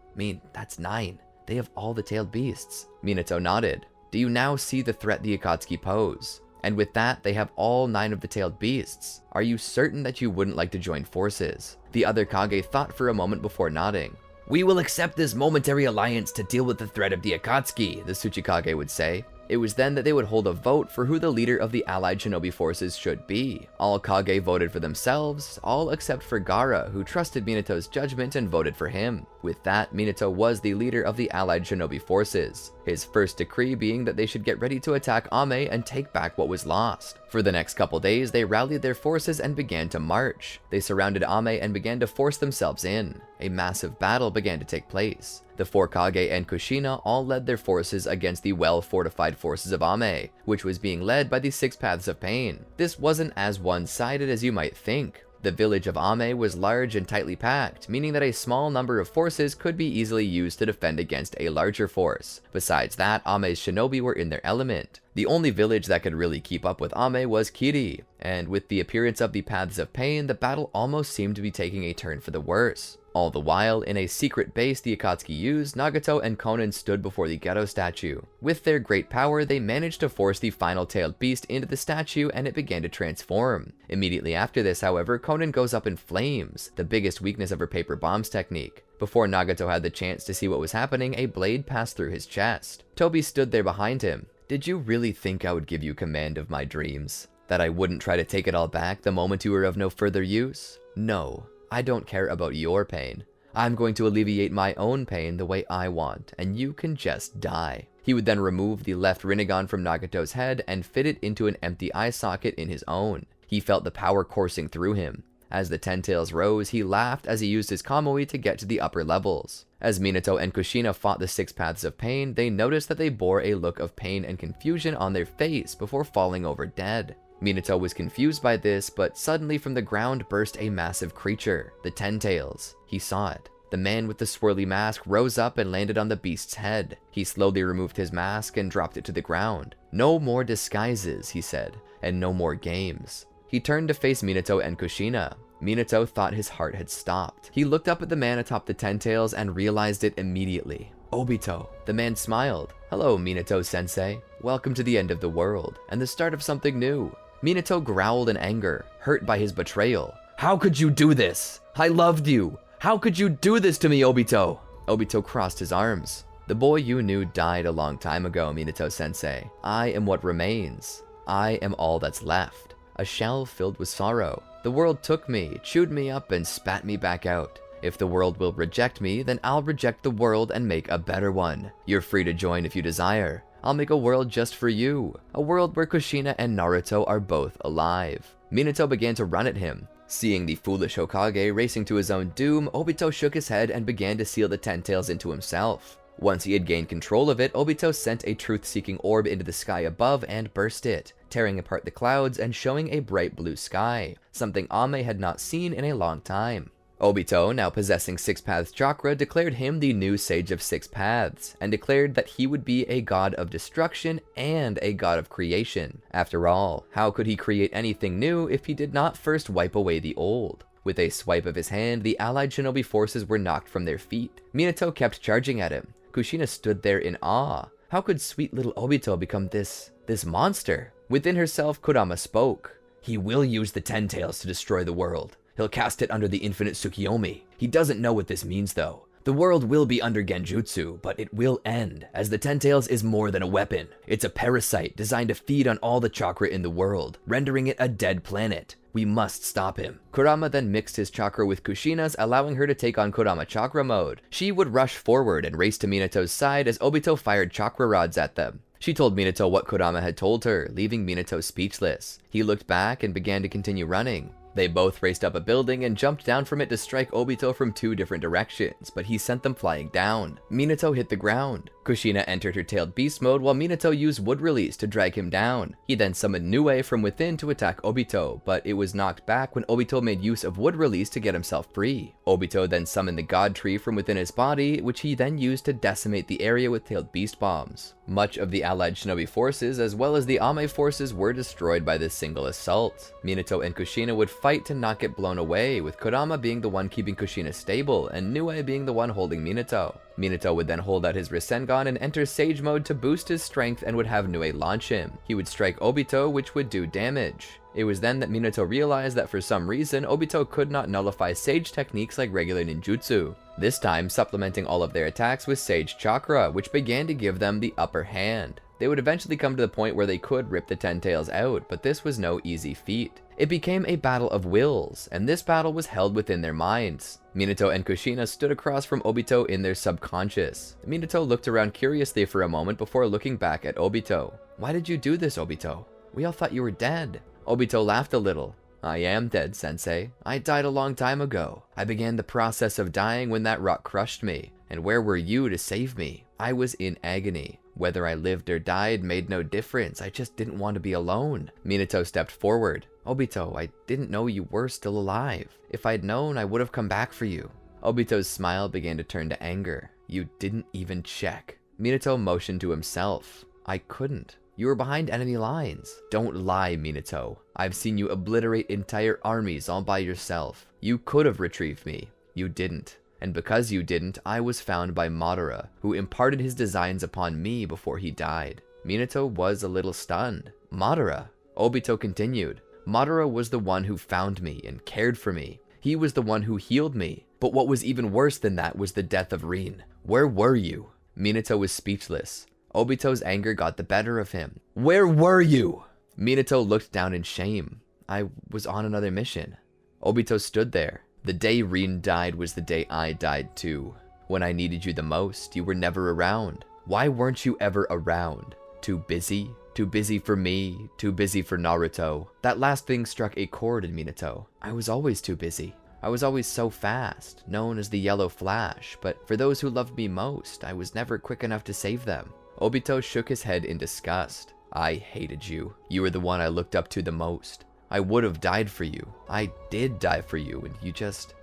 That's 9. They have all the tailed beasts. Minato nodded. Do you now see the threat the Akatsuki pose? And with that, they have all 9 of the tailed beasts. Are you certain that you wouldn't like to join forces? The other Kage thought for a moment before nodding. We will accept this momentary alliance to deal with the threat of the Akatsuki, the Tsuchikage would say. It was then that they would hold a vote for who the leader of the allied shinobi forces should be. All Kage voted for themselves, all except for Gaara, who trusted Minato's judgment and voted for him. With that, Minato was the leader of the allied shinobi forces, his first decree being that they should get ready to attack Ame and take back what was lost. For the next couple days, they rallied their forces and began to march. They surrounded Ame and began to force themselves in. A massive battle began to take place. The 4 Kage and Kushina all led their forces against the well-fortified forces of Ame, which was being led by the 6 Paths of Pain. This wasn't as one-sided as you might think. The village of Ame was large and tightly packed, meaning that a small number of forces could be easily used to defend against a larger force. Besides that, Ame's shinobi were in their element. The only village that could really keep up with Ame was Kiri, and with the appearance of the Paths of Pain, the battle almost seemed to be taking a turn for the worse. All the while, in a secret base the Akatsuki used, Nagato and Konan stood before the Geto statue. With their great power, they managed to force the final tailed beast into the statue and it began to transform. Immediately after this, however, Konan goes up in flames, the biggest weakness of her paper bombs technique. Before Nagato had the chance to see what was happening, a blade passed through his chest. Tobi stood there behind him. Did you really think I would give you command of my dreams? That I wouldn't try to take it all back the moment you were of no further use? No, I don't care about your pain. I'm going to alleviate my own pain the way I want, and you can just die. He would then remove the left Rinnegan from Nagato's head and fit it into an empty eye socket in his own. He felt the power coursing through him. As the Ten Tails rose, he laughed as he used his Kamui to get to the upper levels. As Minato and Kushina fought the 6 paths of pain, they noticed that they bore a look of pain and confusion on their face before falling over dead. Minato was confused by this, but suddenly from the ground burst a massive creature, the Ten Tails. He saw it. The man with the swirly mask rose up and landed on the beast's head. He slowly removed his mask and dropped it to the ground. No more disguises, he said, and no more games. He turned to face Minato and Kushina. Minato thought his heart had stopped. He looked up at the man atop the Ten Tails and realized it immediately. Obito. The man smiled. Hello, Minato-sensei. Welcome to the end of the world, and the start of something new. Minato growled in anger, hurt by his betrayal. How could you do this? I loved you. How could you do this to me, Obito? Obito crossed his arms. The boy you knew died a long time ago, Minato-sensei. I am what remains. I am all that's left. A shell filled with sorrow. The world took me, chewed me up, and spat me back out. If the world will reject me, then I'll reject the world and make a better one. You're free to join if you desire. I'll make a world just for you. A world where Kushina and Naruto are both alive. Minato began to run at him. Seeing the foolish Hokage racing to his own doom, Obito shook his head and began to seal the Ten Tails into himself. Once he had gained control of it, Obito sent a truth-seeking orb into the sky above and burst it, tearing apart the clouds and showing a bright blue sky, something Ame had not seen in a long time. Obito, now possessing 6 Paths chakra, declared him the new Sage of 6 Paths, and declared that he would be a god of destruction and a god of creation. After all, how could he create anything new if he did not first wipe away the old? With a swipe of his hand, the allied shinobi forces were knocked from their feet. Minato kept charging at him. Kushina stood there in awe. How could sweet little Obito become this monster? Within herself, Kurama spoke. He will use the Ten Tails to destroy the world. He'll cast it under the infinite Tsukiyomi. He doesn't know what this means though. The world will be under Genjutsu, but it will end, as the Ten Tails is more than a weapon. It's a parasite designed to feed on all the chakra in the world, rendering it a dead planet. We must stop him. Kurama then mixed his chakra with Kushina's, allowing her to take on Kurama chakra mode. She would rush forward and race to Minato's side as Obito fired chakra rods at them. She told Minato what Kurama had told her, leaving Minato speechless. He looked back and began to continue running. They both raced up a building and jumped down from it to strike Obito from 2 different directions, but he sent them flying down. Minato hit the ground. Kushina entered her tailed beast mode while Minato used wood release to drag him down. He then summoned Nue from within to attack Obito, but it was knocked back when Obito made use of wood release to get himself free. Obito then summoned the god tree from within his body, which he then used to decimate the area with tailed beast bombs. Much of the allied shinobi forces, as well as the Ame forces, were destroyed by this single assault. Minato and Kushina would fight to not get blown away, with Kurama being the one keeping Kushina stable, and Nue being the one holding Minato. Minato would then hold out his Rasengan and enter Sage mode to boost his strength and would have Nue launch him. He would strike Obito, which would do damage. It was then that Minato realized that for some reason, Obito could not nullify Sage techniques like regular ninjutsu. This time, supplementing all of their attacks with Sage Chakra, which began to give them the upper hand. They would eventually come to the point where they could rip the Ten Tails out, but this was no easy feat. It became a battle of wills, and this battle was held within their minds. Minato and Kushina stood across from Obito in their subconscious. Minato looked around curiously for a moment before looking back at Obito. Why did you do this, Obito? We all thought you were dead. Obito laughed a little. I am dead, sensei. I died a long time ago. I began the process of dying when that rock crushed me. And where were you to save me? I was in agony. Whether I lived or died made no difference. I just didn't want to be alone. Minato stepped forward. Obito, I didn't know you were still alive. If I'd known, I would have come back for you. Obito's smile began to turn to anger. You didn't even check. Minato motioned to himself. I couldn't. You were behind enemy lines. Don't lie, Minato. I've seen you obliterate entire armies all by yourself. You could have retrieved me. You didn't. And because you didn't, I was found by Madara, who imparted his designs upon me before he died. Minato was a little stunned. Madara? Obito continued. Madara was the one who found me and cared for me. He was the one who healed me. But what was even worse than that was the death of Rin. Where were you? Minato was speechless. Obito's anger got the better of him. Where were you? Minato looked down in shame. I was on another mission. Obito stood there. The day Rin died was the day I died too. When I needed you the most, you were never around. Why weren't you ever around? Too busy? Too busy for me, too busy for Naruto. That last thing struck a chord in Minato. I was always too busy. I was always so fast, known as the Yellow Flash, but for those who loved me most, I was never quick enough to save them. Obito shook his head in disgust. I hated you. You were the one I looked up to the most. I would have died for you. I did die for you, and you just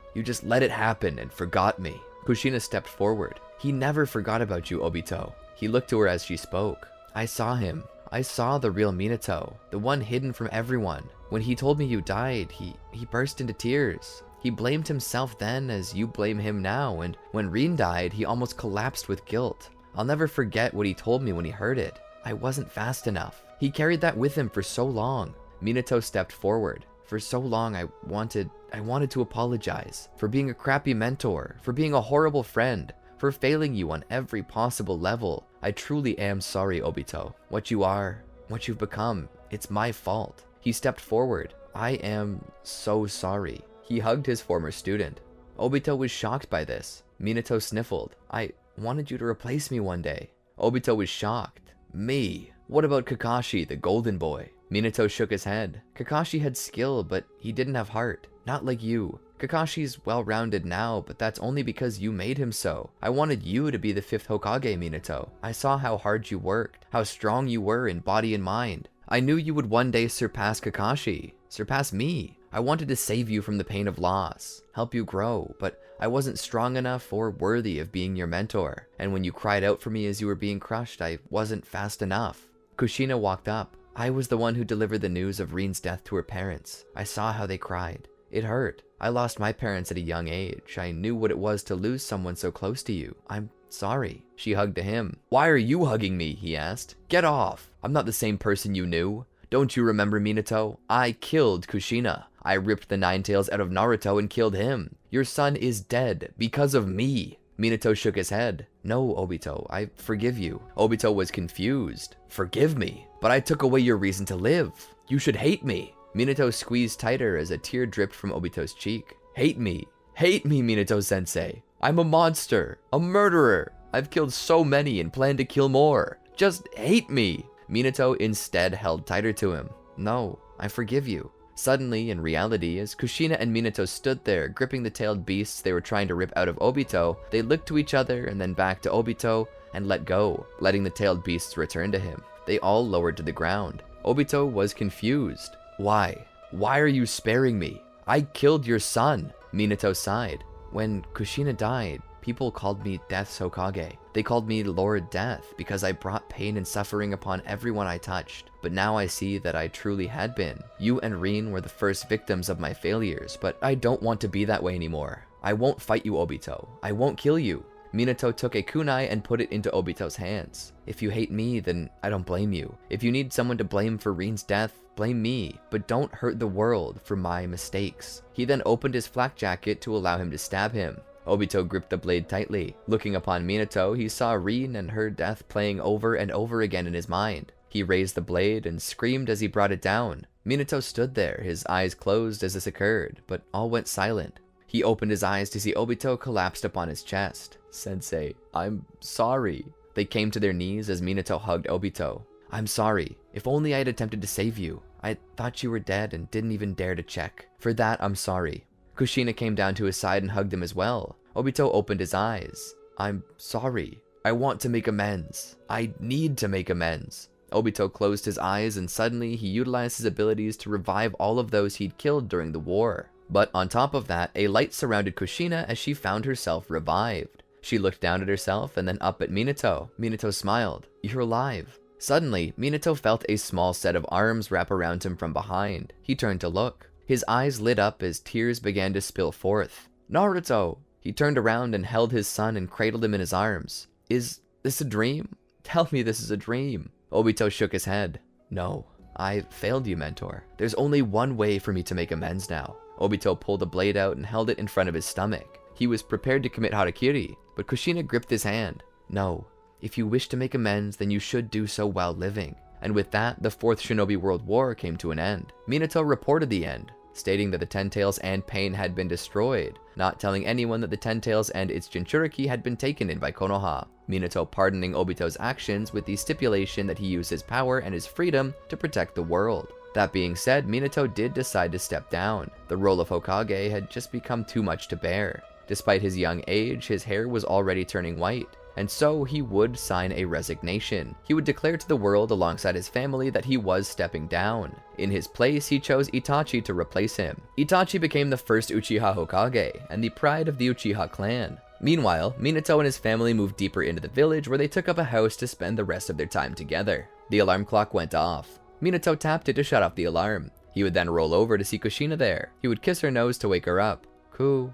let it happen and forgot me. Kushina stepped forward. He never forgot about you, Obito. He looked to her as she spoke. I saw him. I saw the real Minato, the one hidden from everyone. When he told me you died, he burst into tears. He blamed himself then as you blame him now, and when Rin died, he almost collapsed with guilt. I'll never forget what he told me when he heard it. I wasn't fast enough. He carried that with him for so long. Minato stepped forward. For so long, I wanted to apologize. For being a crappy mentor, for being a horrible friend, for failing you on every possible level. I truly am sorry, Obito. What you are, what you've become, it's my fault. He stepped forward. I am so sorry. He hugged his former student. Obito was shocked by this. Minato sniffled. I wanted you to replace me one day. Obito was shocked. Me? What about Kakashi, the golden boy? Minato shook his head. Kakashi had skill, but he didn't have heart. Not like you. Kakashi's well-rounded now, but that's only because you made him so. I wanted you to be the 5th Hokage, Minato. I saw how hard you worked, how strong you were in body and mind. I knew you would one day surpass Kakashi, surpass me. I wanted to save you from the pain of loss, help you grow, but I wasn't strong enough or worthy of being your mentor. And when you cried out for me as you were being crushed, I wasn't fast enough. Kushina walked up. I was the one who delivered the news of Rin's death to her parents. I saw how they cried. It hurt. I lost my parents at a young age. I knew what it was to lose someone so close to you. I'm sorry. She hugged to him. Why are you hugging me? He asked. Get off. I'm not the same person you knew. Don't you remember, Minato? I killed Kushina. I ripped the Nine Tails out of Naruto and killed him. Your son is dead because of me. Minato shook his head. No, Obito, I forgive you. Obito was confused. Forgive me? But I took away your reason to live. You should hate me. Minato squeezed tighter as a tear dripped from Obito's cheek. Hate me, Minato-sensei. I'm a monster, a murderer. I've killed so many and plan to kill more. Just hate me. Minato instead held tighter to him. No, I forgive you. Suddenly, in reality, as Kushina and Minato stood there, gripping the tailed beasts they were trying to rip out of Obito, they looked to each other and then back to Obito and let go, letting the tailed beasts return to him. They all lowered to the ground. Obito was confused. Why? Why are you sparing me? I killed your son. Minato sighed. When Kushina died, people called me Death's Hokage. They called me Lord Death because I brought pain and suffering upon everyone I touched. But now I see that I truly had been. You and Rin were the first victims of my failures, but I don't want to be that way anymore. I won't fight you, Obito. I won't kill you. Minato took a kunai and put it into Obito's hands. If you hate me, then I don't blame you. If you need someone to blame for Rin's death, blame me, but don't hurt the world for my mistakes. He then opened his flak jacket to allow him to stab him. Obito gripped the blade tightly. Looking upon Minato, he saw Rin and her death playing over and over again in his mind. He raised the blade and screamed as he brought it down. Minato stood there, his eyes closed as this occurred, but all went silent. He opened his eyes to see Obito collapsed upon his chest. Sensei, I'm sorry. They came to their knees as Minato hugged Obito. I'm sorry. If only I had attempted to save you. I thought you were dead and didn't even dare to check. For that, I'm sorry. Kushina came down to his side and hugged him as well. Obito opened his eyes. I'm sorry. I want to make amends. I need to make amends. Obito closed his eyes and suddenly he utilized his abilities to revive all of those he'd killed during the war. But on top of that, a light surrounded Kushina as she found herself revived. She looked down at herself and then up at Minato. Minato smiled. You're alive. Suddenly, Minato felt a small set of arms wrap around him from behind. He turned to look. His eyes lit up as tears began to spill forth. Naruto! He turned around and held his son and cradled him in his arms. Is this a dream? Tell me this is a dream. Obito shook his head. No, I failed you, mentor. There's only one way for me to make amends now. Obito pulled a blade out and held it in front of his stomach. He was prepared to commit harakiri, but Kushina gripped his hand. No, If you wish to make amends, then you should do so while living. And with that, the Fourth Shinobi World War came to an end. Minato reported the end, stating that the Ten Tails and Pain had been destroyed, not telling anyone that the Ten Tails and its Jinchuriki had been taken in by Konoha. Minato pardoning Obito's actions with the stipulation that he used his power and his freedom to protect the world. That being said, Minato did decide to step down. The role of Hokage had just become too much to bear. Despite his young age, his hair was already turning white, and so he would sign a resignation. He would declare to the world alongside his family that he was stepping down. In his place, he chose Itachi to replace him. Itachi became the first Uchiha Hokage, and the pride of the Uchiha clan. Meanwhile, Minato and his family moved deeper into the village where they took up a house to spend the rest of their time together. The alarm clock went off. Minato tapped it to shut off the alarm. He would then roll over to see Kushina there. He would kiss her nose to wake her up. Coup.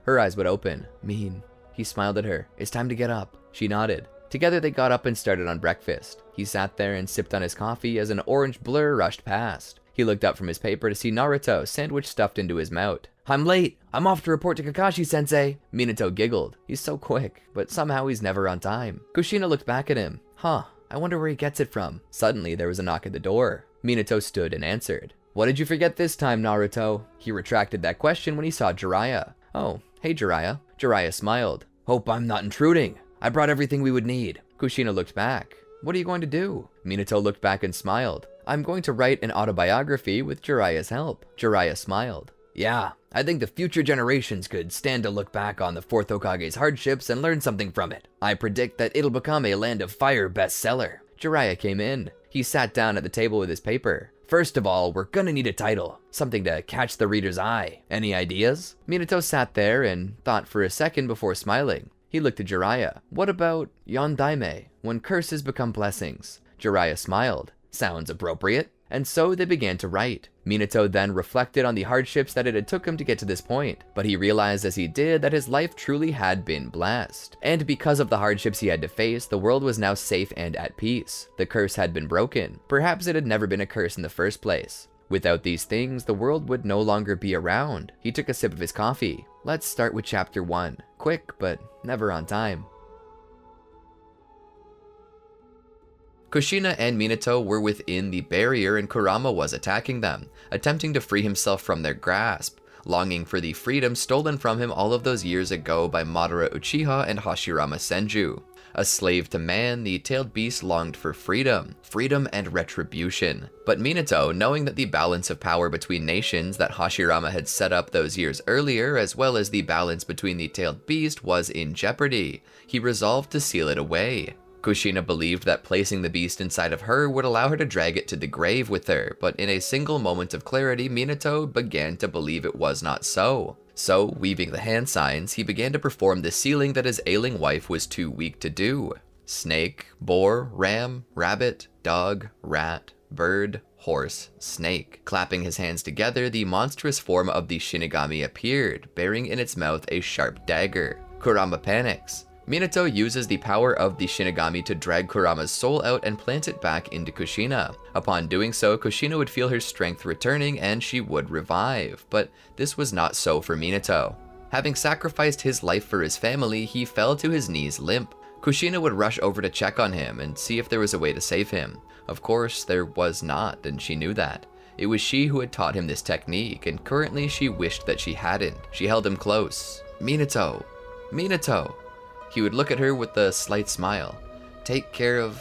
Her eyes would open. Mean. He smiled at her. It's time to get up. She nodded. Together they got up and started on breakfast. He sat there and sipped on his coffee as an orange blur rushed past. He looked up from his paper to see Naruto, sandwich stuffed into his mouth. I'm late. I'm off to report to Kakashi-sensei. Minato giggled. He's so quick, but somehow he's never on time. Kushina looked back at him. Huh, I wonder where he gets it from. Suddenly there was a knock at the door. Minato stood and answered. What did you forget this time, Naruto? He retracted that question when he saw Jiraiya. Oh, hey Jiraiya. Jiraiya smiled. Hope I'm not intruding. I brought everything we would need. Kushina looked back. What are you going to do? Minato looked back and smiled. I'm going to write an autobiography with Jiraiya's help. Jiraiya smiled. Yeah, I think the future generations could stand to look back on the Fourth Hokage's hardships and learn something from it. I predict that it'll become a Land of Fire bestseller. Jiraiya came in. He sat down at the table with his paper. First of all, we're gonna need a title. Something to catch the reader's eye. Any ideas? Minato sat there and thought for a second before smiling. He looked at Jiraiya. What about Yondaime, when curses become blessings? Jiraiya smiled. Sounds appropriate. And so they began to write. Minato then reflected on the hardships that it had took him to get to this point, but he realized as he did that his life truly had been blessed. And because of the hardships he had to face, the world was now safe and at peace. The curse had been broken. Perhaps it had never been a curse in the first place. Without these things, the world would no longer be around. He took a sip of his coffee. Let's start with chapter 1. Quick, but never on time. Kushina and Minato were within the barrier and Kurama was attacking them, attempting to free himself from their grasp, longing for the freedom stolen from him all of those years ago by Madara Uchiha and Hashirama Senju. A slave to man, the tailed beast longed for freedom and retribution. But Minato, knowing that the balance of power between nations that Hashirama had set up those years earlier, as well as the balance between the tailed beast, was in jeopardy, he resolved to seal it away. Kushina believed that placing the beast inside of her would allow her to drag it to the grave with her, but in a single moment of clarity, Minato began to believe it was not so. So, weaving the hand signs, he began to perform the sealing that his ailing wife was too weak to do. Snake, boar, ram, rabbit, dog, rat, bird, horse, snake. Clapping his hands together, the monstrous form of the Shinigami appeared, bearing in its mouth a sharp dagger. Kurama panics. Minato uses the power of the Shinigami to drag Kurama's soul out and plant it back into Kushina. Upon doing so, Kushina would feel her strength returning and she would revive, but this was not so for Minato. Having sacrificed his life for his family, he fell to his knees limp. Kushina would rush over to check on him and see if there was a way to save him. Of course, there was not, and she knew that. It was she who had taught him this technique, and currently she wished that she hadn't. She held him close. Minato! Minato! He would look at her with a slight smile. Take care of...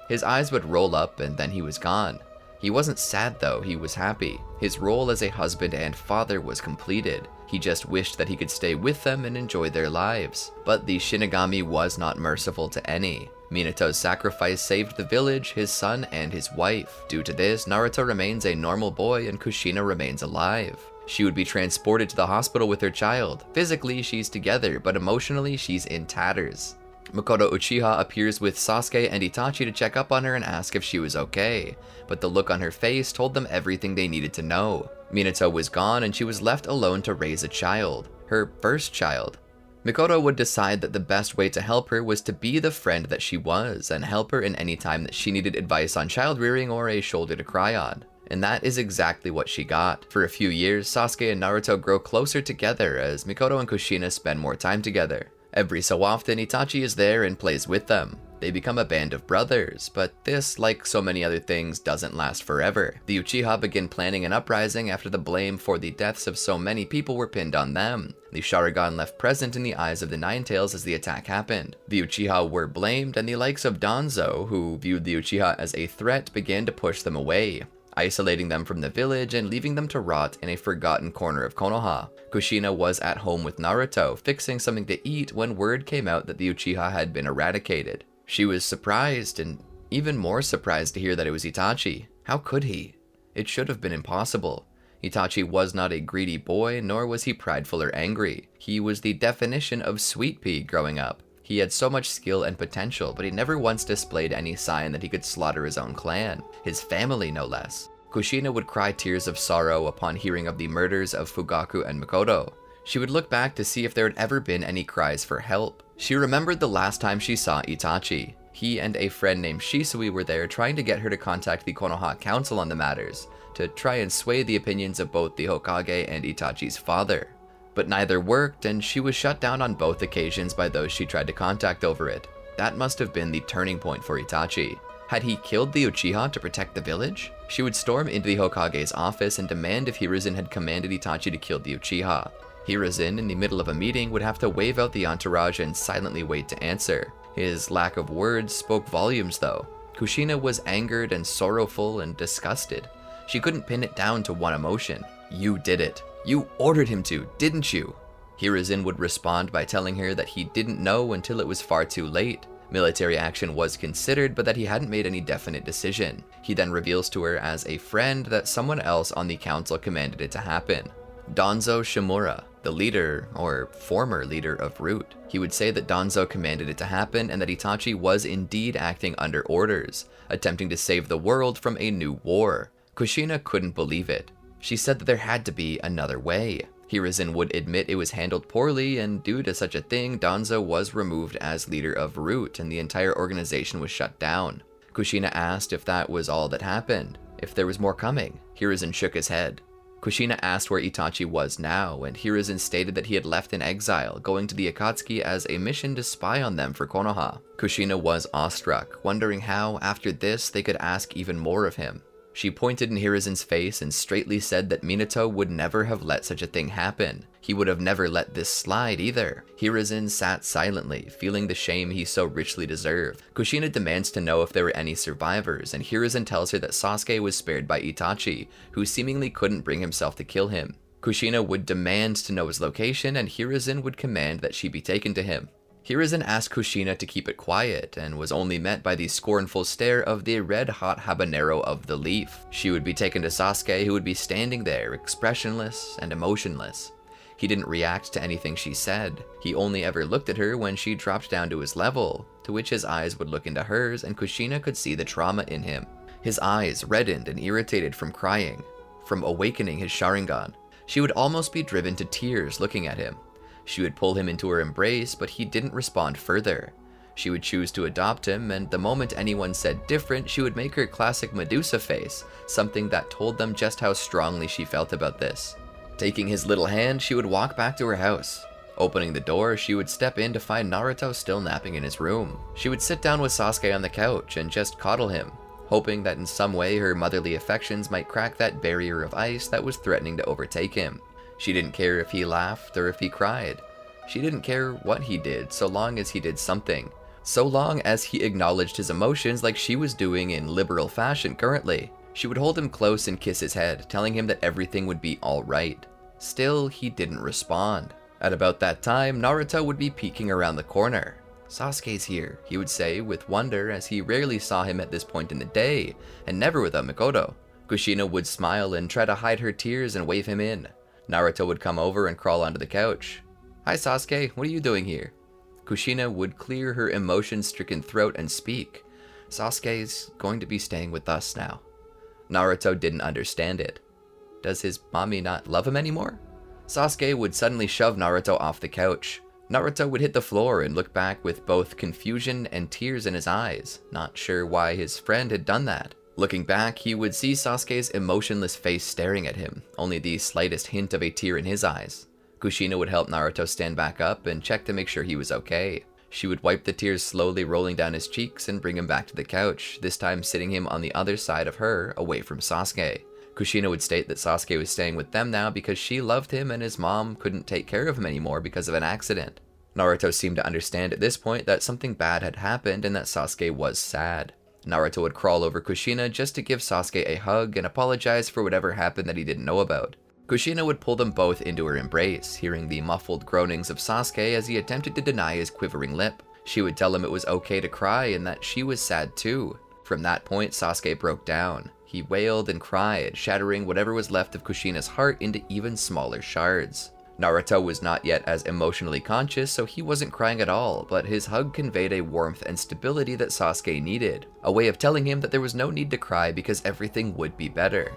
His eyes would roll up and then he was gone. He wasn't sad though, he was happy. His role as a husband and father was completed. He just wished that he could stay with them and enjoy their lives. But the Shinigami was not merciful to any. Minato's sacrifice saved the village, his son, and his wife. Due to this, Naruto remains a normal boy and Kushina remains alive. She would be transported to the hospital with her child. Physically, she's together, but emotionally, she's in tatters. Makoto Uchiha appears with Sasuke and Itachi to check up on her and ask if she was okay, but the look on her face told them everything they needed to know. Minato was gone and she was left alone to raise a child, her first child. Makoto would decide that the best way to help her was to be the friend that she was and help her in any time that she needed advice on child rearing or a shoulder to cry on. And that is exactly what she got. For a few years, Sasuke and Naruto grow closer together as Makoto and Kushina spend more time together. Every so often, Itachi is there and plays with them. They become a band of brothers, but this, like so many other things, doesn't last forever. The Uchiha begin planning an uprising after the blame for the deaths of so many people were pinned on them. The Sharingan left present in the eyes of the Nine-Tails as the attack happened. The Uchiha were blamed, and the likes of Danzo, who viewed the Uchiha as a threat, began to push them away, isolating them from the village and leaving them to rot in a forgotten corner of Konoha. Kushina was at home with Naruto, fixing something to eat when word came out that the Uchiha had been eradicated. She was surprised, and even more surprised to hear that it was Itachi. How could he? It should have been impossible. Itachi was not a greedy boy, nor was he prideful or angry. He was the definition of sweet pea growing up. He had so much skill and potential, but he never once displayed any sign that he could slaughter his own clan, his family no less. Kushina would cry tears of sorrow upon hearing of the murders of Fugaku and Mikoto. She would look back to see if there had ever been any cries for help. She remembered the last time she saw Itachi. He and a friend named Shisui were there trying to get her to contact the Konoha Council on the matters, to try and sway the opinions of both the Hokage and Itachi's father. But neither worked, and she was shut down on both occasions by those she tried to contact over it. That must have been the turning point for Itachi. Had he killed the Uchiha to protect the village? She would storm into the Hokage's office and demand if Hiruzen had commanded Itachi to kill the Uchiha. Hiruzen, in the middle of a meeting, would have to wave out the entourage and silently wait to answer. His lack of words spoke volumes, though. Kushina was angered and sorrowful and disgusted. She couldn't pin it down to one emotion. You did it. You ordered him to, didn't you? Hiruzen would respond by telling her that he didn't know until it was far too late. Military action was considered, but that he hadn't made any definite decision. He then reveals to her as a friend that someone else on the council commanded it to happen. Danzo Shimura, the leader, or former leader of Root. He would say that Danzo commanded it to happen and that Itachi was indeed acting under orders, attempting to save the world from a new war. Kushina couldn't believe it. She said that there had to be another way. Hiruzen would admit it was handled poorly, and due to such a thing, Danzo was removed as leader of Root and the entire organization was shut down. Kushina asked if that was all that happened, if there was more coming. Hiruzen shook his head. Kushina asked where Itachi was now, and Hiruzen stated that he had left in exile, going to the Akatsuki as a mission to spy on them for Konoha. Kushina was awestruck, wondering how, after this, they could ask even more of him. She pointed in Hiruzen's face and straightly said that Minato would never have let such a thing happen. He would have never let this slide either. Hiruzen sat silently, feeling the shame he so richly deserved. Kushina demands to know if there were any survivors, and Hiruzen tells her that Sasuke was spared by Itachi, who seemingly couldn't bring himself to kill him. Kushina would demand to know his location, and Hiruzen would command that she be taken to him. Hiruzen asked Kushina to keep it quiet, and was only met by the scornful stare of the red-hot habanero of the leaf. She would be taken to Sasuke, who would be standing there, expressionless and emotionless. He didn't react to anything she said. He only ever looked at her when she dropped down to his level, to which his eyes would look into hers, and Kushina could see the trauma in him. His eyes reddened and irritated from crying, from awakening his Sharingan. She would almost be driven to tears looking at him. She would pull him into her embrace, but he didn't respond further. She would choose to adopt him, and the moment anyone said different, she would make her classic Medusa face, something that told them just how strongly she felt about this. Taking his little hand, she would walk back to her house. Opening the door, she would step in to find Naruto still napping in his room. She would sit down with Sasuke on the couch and just coddle him, hoping that in some way her motherly affections might crack that barrier of ice that was threatening to overtake him. She didn't care if he laughed or if he cried. She didn't care what he did, so long as he did something. So long as he acknowledged his emotions like she was doing in liberal fashion currently. She would hold him close and kiss his head, telling him that everything would be alright. Still, he didn't respond. At about that time, Naruto would be peeking around the corner. "Sasuke's here," he would say with wonder, as he rarely saw him at this point in the day, and never without Mikoto. Kushina would smile and try to hide her tears and wave him in. Naruto would come over and crawl onto the couch. "Hi Sasuke, what are you doing here?" Kushina would clear her emotion-stricken throat and speak. "Sasuke's going to be staying with us now." Naruto didn't understand it. Does his mommy not love him anymore? Sasuke would suddenly shove Naruto off the couch. Naruto would hit the floor and look back with both confusion and tears in his eyes, not sure why his friend had done that. Looking back, he would see Sasuke's emotionless face staring at him, only the slightest hint of a tear in his eyes. Kushina would help Naruto stand back up and check to make sure he was okay. She would wipe the tears slowly rolling down his cheeks and bring him back to the couch, this time sitting him on the other side of her, away from Sasuke. Kushina would state that Sasuke was staying with them now because she loved him and his mom couldn't take care of him anymore because of an accident. Naruto seemed to understand at this point that something bad had happened and that Sasuke was sad. Naruto would crawl over Kushina just to give Sasuke a hug and apologize for whatever happened that he didn't know about. Kushina would pull them both into her embrace, hearing the muffled groanings of Sasuke as he attempted to deny his quivering lip. She would tell him it was okay to cry and that she was sad too. From that point, Sasuke broke down. He wailed and cried, shattering whatever was left of Kushina's heart into even smaller shards. Naruto was not yet as emotionally conscious, so he wasn't crying at all, but his hug conveyed a warmth and stability that Sasuke needed, a way of telling him that there was no need to cry because everything would be better.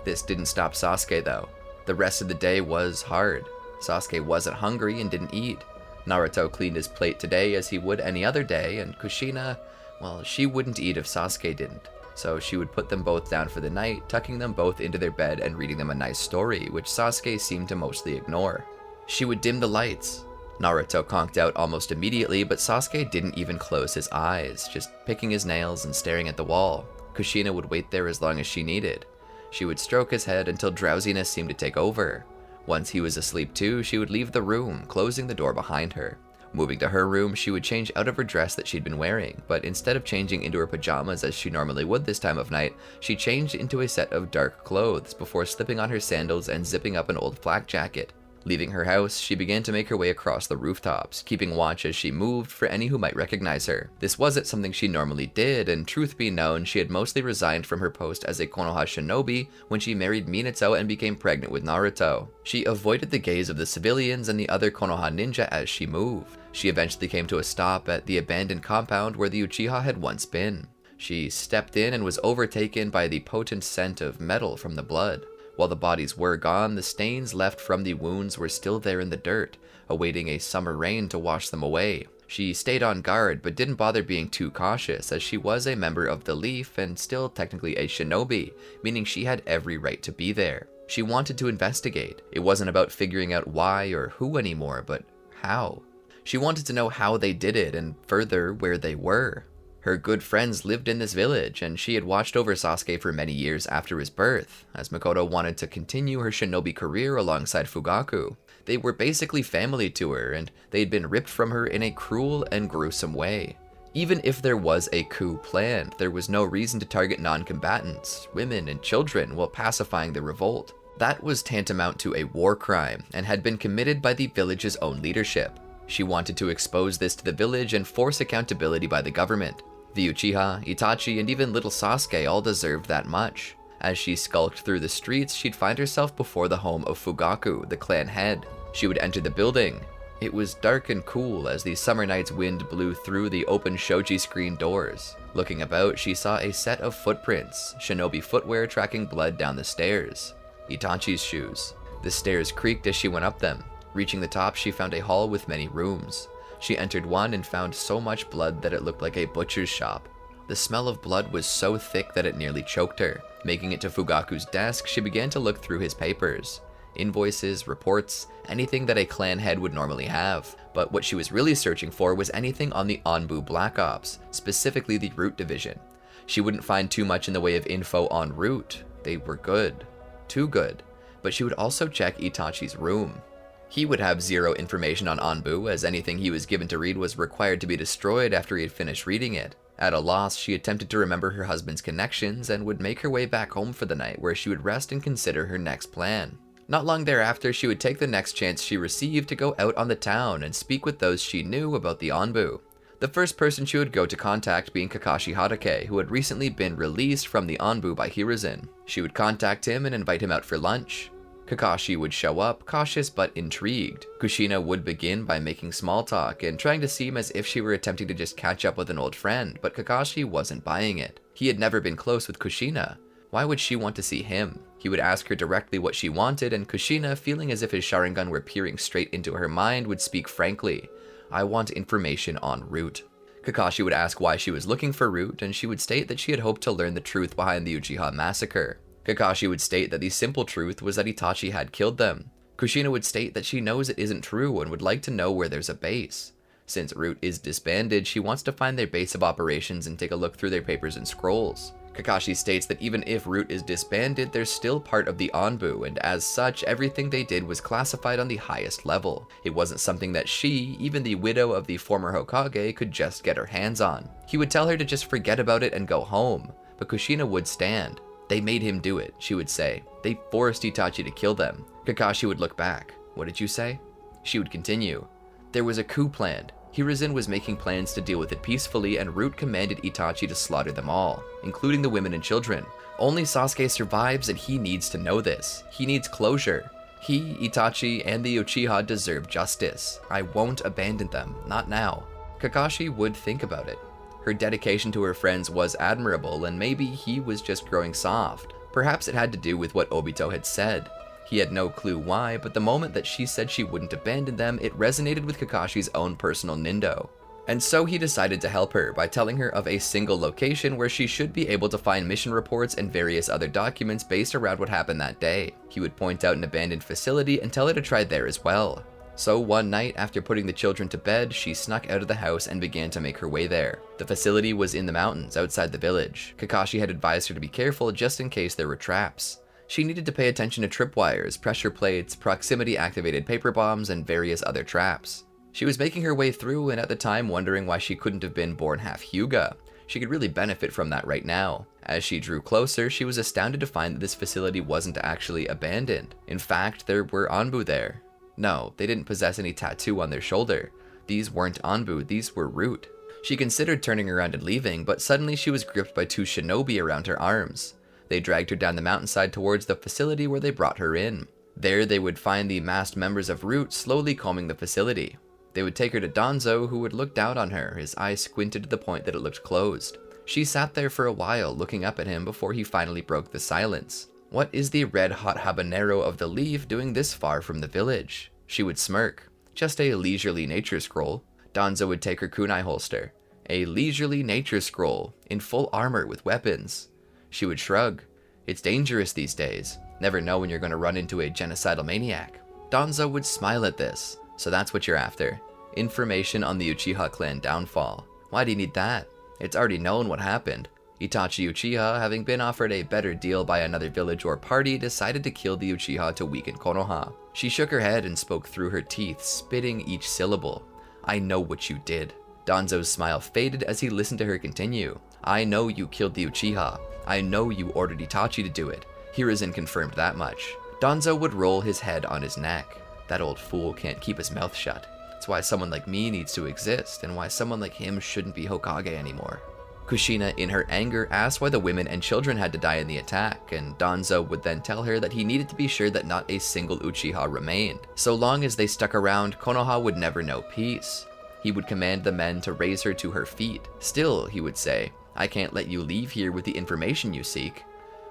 This didn't stop Sasuke though. The rest of the day was hard. Sasuke wasn't hungry and didn't eat. Naruto cleaned his plate today as he would any other day, and Kushina, well, she wouldn't eat if Sasuke didn't. So she would put them both down for the night, tucking them both into their bed and reading them a nice story, which Sasuke seemed to mostly ignore. She would dim the lights. Naruto conked out almost immediately, but Sasuke didn't even close his eyes, just picking his nails and staring at the wall. Kushina would wait there as long as she needed. She would stroke his head until drowsiness seemed to take over. Once he was asleep too, she would leave the room, closing the door behind her. Moving to her room, she would change out of her dress that she'd been wearing, but instead of changing into her pajamas as she normally would this time of night, she changed into a set of dark clothes before slipping on her sandals and zipping up an old flak jacket. Leaving her house, she began to make her way across the rooftops, keeping watch as she moved for any who might recognize her. This wasn't something she normally did, and truth be known, she had mostly resigned from her post as a Konoha shinobi when she married Minato and became pregnant with Naruto. She avoided the gaze of the civilians and the other Konoha ninja as she moved. She eventually came to a stop at the abandoned compound where the Uchiha had once been. She stepped in and was overtaken by the potent scent of metal from the blood. While the bodies were gone, the stains left from the wounds were still there in the dirt, awaiting a summer rain to wash them away. She stayed on guard, but didn't bother being too cautious, as she was a member of the Leaf and still technically a shinobi, meaning she had every right to be there. She wanted to investigate. It wasn't about figuring out why or who anymore, but how. She wanted to know how they did it, and further, where they were. Her good friends lived in this village, and she had watched over Sasuke for many years after his birth, as Makoto wanted to continue her shinobi career alongside Fugaku. They were basically family to her, and they'd been ripped from her in a cruel and gruesome way. Even if there was a coup planned, there was no reason to target non-combatants, women, and children while pacifying the revolt. That was tantamount to a war crime, and had been committed by the village's own leadership. She wanted to expose this to the village and force accountability by the government. The Uchiha, Itachi, and even little Sasuke all deserved that much. As she skulked through the streets, she'd find herself before the home of Fugaku, the clan head. She would enter the building. It was dark and cool as the summer night's wind blew through the open shoji screen doors. Looking about, she saw a set of footprints, shinobi footwear tracking blood down the stairs. Itachi's shoes. The stairs creaked as she went up them. Reaching the top, she found a hall with many rooms. She entered one and found so much blood that it looked like a butcher's shop. The smell of blood was so thick that it nearly choked her. Making it to Fugaku's desk, she began to look through his papers. Invoices, reports, anything that a clan head would normally have. But what she was really searching for was anything on the Anbu Black Ops, specifically the Root Division. She wouldn't find too much in the way of info on Root. They were good. Too good. But she would also check Itachi's room. He would have zero information on Anbu, as anything he was given to read was required to be destroyed after he had finished reading it. At a loss, she attempted to remember her husband's connections and would make her way back home for the night, where she would rest and consider her next plan. Not long thereafter, she would take the next chance she received to go out on the town and speak with those she knew about the Anbu. The first person she would go to contact being Kakashi Hatake, who had recently been released from the Anbu by Hiruzen. She would contact him and invite him out for lunch. Kakashi would show up, cautious but intrigued. Kushina would begin by making small talk and trying to seem as if she were attempting to just catch up with an old friend, but Kakashi wasn't buying it. He had never been close with Kushina. Why would she want to see him? He would ask her directly what she wanted, and Kushina, feeling as if his Sharingan were peering straight into her mind, would speak frankly. I want information on Root. Kakashi would ask why she was looking for Root, and she would state that she had hoped to learn the truth behind the Uchiha massacre. Kakashi would state that the simple truth was that Itachi had killed them. Kushina would state that she knows it isn't true and would like to know where there's a base. Since Root is disbanded, she wants to find their base of operations and take a look through their papers and scrolls. Kakashi states that even if Root is disbanded, they're still part of the Anbu, and as such, everything they did was classified on the highest level. It wasn't something that she, even the widow of the former Hokage, could just get her hands on. He would tell her to just forget about it and go home, but Kushina would stand. They made him do it, she would say. They forced Itachi to kill them. Kakashi would look back. What did you say? She would continue. There was a coup planned. Hiruzen was making plans to deal with it peacefully, and Root commanded Itachi to slaughter them all, including the women and children. Only Sasuke survives, and he needs to know this. He needs closure. He, Itachi, and the Uchiha deserve justice. I won't abandon them, not now. Kakashi would think about it. Her dedication to her friends was admirable, and maybe he was just growing soft. Perhaps it had to do with what Obito had said. He had no clue why, but the moment that she said she wouldn't abandon them, it resonated with Kakashi's own personal nindo. And so he decided to help her by telling her of a single location where she should be able to find mission reports and various other documents based around what happened that day. He would point out an abandoned facility and tell her to try there as well. So one night, after putting the children to bed, she snuck out of the house and began to make her way there. The facility was in the mountains outside the village. Kakashi had advised her to be careful just in case there were traps. She needed to pay attention to tripwires, pressure plates, proximity-activated paper bombs, and various other traps. She was making her way through and at the time wondering why she couldn't have been born half Hyuga. She could really benefit from that right now. As she drew closer, she was astounded to find that this facility wasn't actually abandoned. In fact, there were Anbu there. No, they didn't possess any tattoo on their shoulder. These weren't Anbu, these were Root. She considered turning around and leaving, but suddenly she was gripped by two shinobi around her arms. They dragged her down the mountainside towards the facility where they brought her in. There they would find the masked members of Root slowly combing the facility. They would take her to Danzo, who would look down on her, his eyes squinted to the point that it looked closed. She sat there for a while, looking up at him before he finally broke the silence. What is the red-hot habanero of the leaf doing this far from the village? She would smirk. Just a leisurely nature scroll. Danzo would take her kunai holster. A leisurely nature scroll, in full armor with weapons. She would shrug. It's dangerous these days. Never know when you're going to run into a genocidal maniac. Danzo would smile at this. So that's what you're after. Information on the Uchiha clan downfall. Why do you need that? It's already known what happened. Itachi Uchiha, having been offered a better deal by another village or party, decided to kill the Uchiha to weaken Konoha. She shook her head and spoke through her teeth, spitting each syllable. I know what you did. Danzo's smile faded as he listened to her continue. I know you killed the Uchiha. I know you ordered Itachi to do it. Hiruzen confirmed that much. Danzo would roll his head on his neck. That old fool can't keep his mouth shut. That's why someone like me needs to exist, and why someone like him shouldn't be Hokage anymore. Kushina, in her anger, asked why the women and children had to die in the attack, and Danzo would then tell her that he needed to be sure that not a single Uchiha remained. So long as they stuck around, Konoha would never know peace. He would command the men to raise her to her feet. Still, he would say, I can't let you leave here with the information you seek.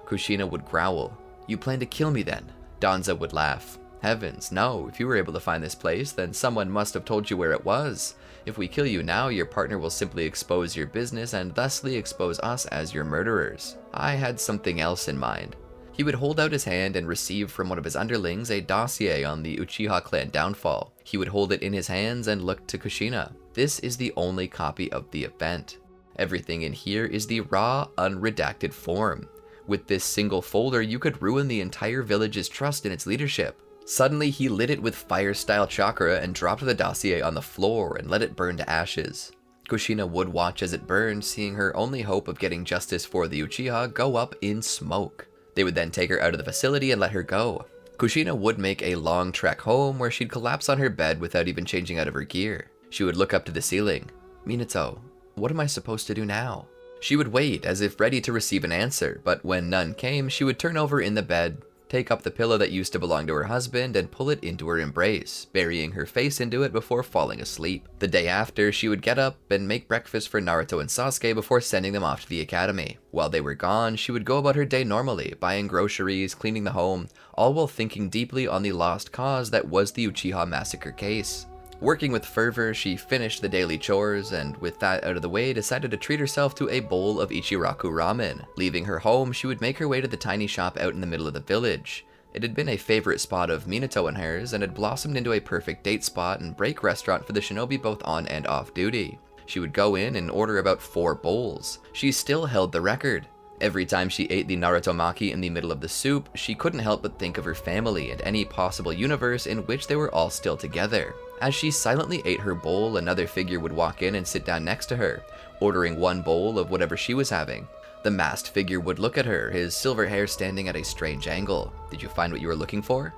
Kushina would growl. You plan to kill me then? Danzo would laugh. Heavens, no. If you were able to find this place, then someone must have told you where it was. If we kill you now, your partner will simply expose your business and thusly expose us as your murderers. I had something else in mind. He would hold out his hand and receive from one of his underlings a dossier on the Uchiha clan downfall. He would hold it in his hands and look to Kushina. This is the only copy of the event. Everything in here is the raw, unredacted form. With this single folder, you could ruin the entire village's trust in its leadership. Suddenly, he lit it with fire-style chakra and dropped the dossier on the floor and let it burn to ashes. Kushina would watch as it burned, seeing her only hope of getting justice for the Uchiha go up in smoke. They would then take her out of the facility and let her go. Kushina would make a long trek home where she'd collapse on her bed without even changing out of her gear. She would look up to the ceiling. Minato, what am I supposed to do now? She would wait as if ready to receive an answer, but when none came, she would turn over in the bed, take up the pillow that used to belong to her husband and pull it into her embrace, burying her face into it before falling asleep. The day after, she would get up and make breakfast for Naruto and Sasuke before sending them off to the academy. While they were gone, she would go about her day normally, buying groceries, cleaning the home, all while thinking deeply on the lost cause that was the Uchiha massacre case. Working with fervor, she finished the daily chores, and with that out of the way, decided to treat herself to a bowl of Ichiraku ramen. Leaving her home, she would make her way to the tiny shop out in the middle of the village. It had been a favorite spot of Minato and hers, and had blossomed into a perfect date spot and break restaurant for the shinobi both on and off duty. She would go in and order about 4 bowls. She still held the record. Every time she ate the Naruto maki in the middle of the soup, she couldn't help but think of her family and any possible universe in which they were all still together. As she silently ate her bowl, another figure would walk in and sit down next to her, ordering 1 bowl of whatever she was having. The masked figure would look at her, his silver hair standing at a strange angle. Did you find what you were looking for?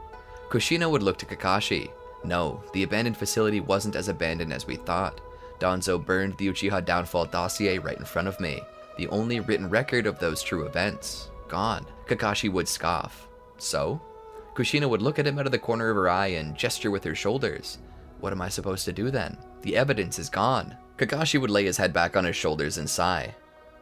Kushina would look to Kakashi. No, the abandoned facility wasn't as abandoned as we thought. Danzo burned the Uchiha downfall dossier right in front of me. The only written record of those true events. Gone. Kakashi would scoff. So? Kushina would look at him out of the corner of her eye and gesture with her shoulders. What am I supposed to do then? The evidence is gone. Kakashi would lay his head back on his shoulders and sigh.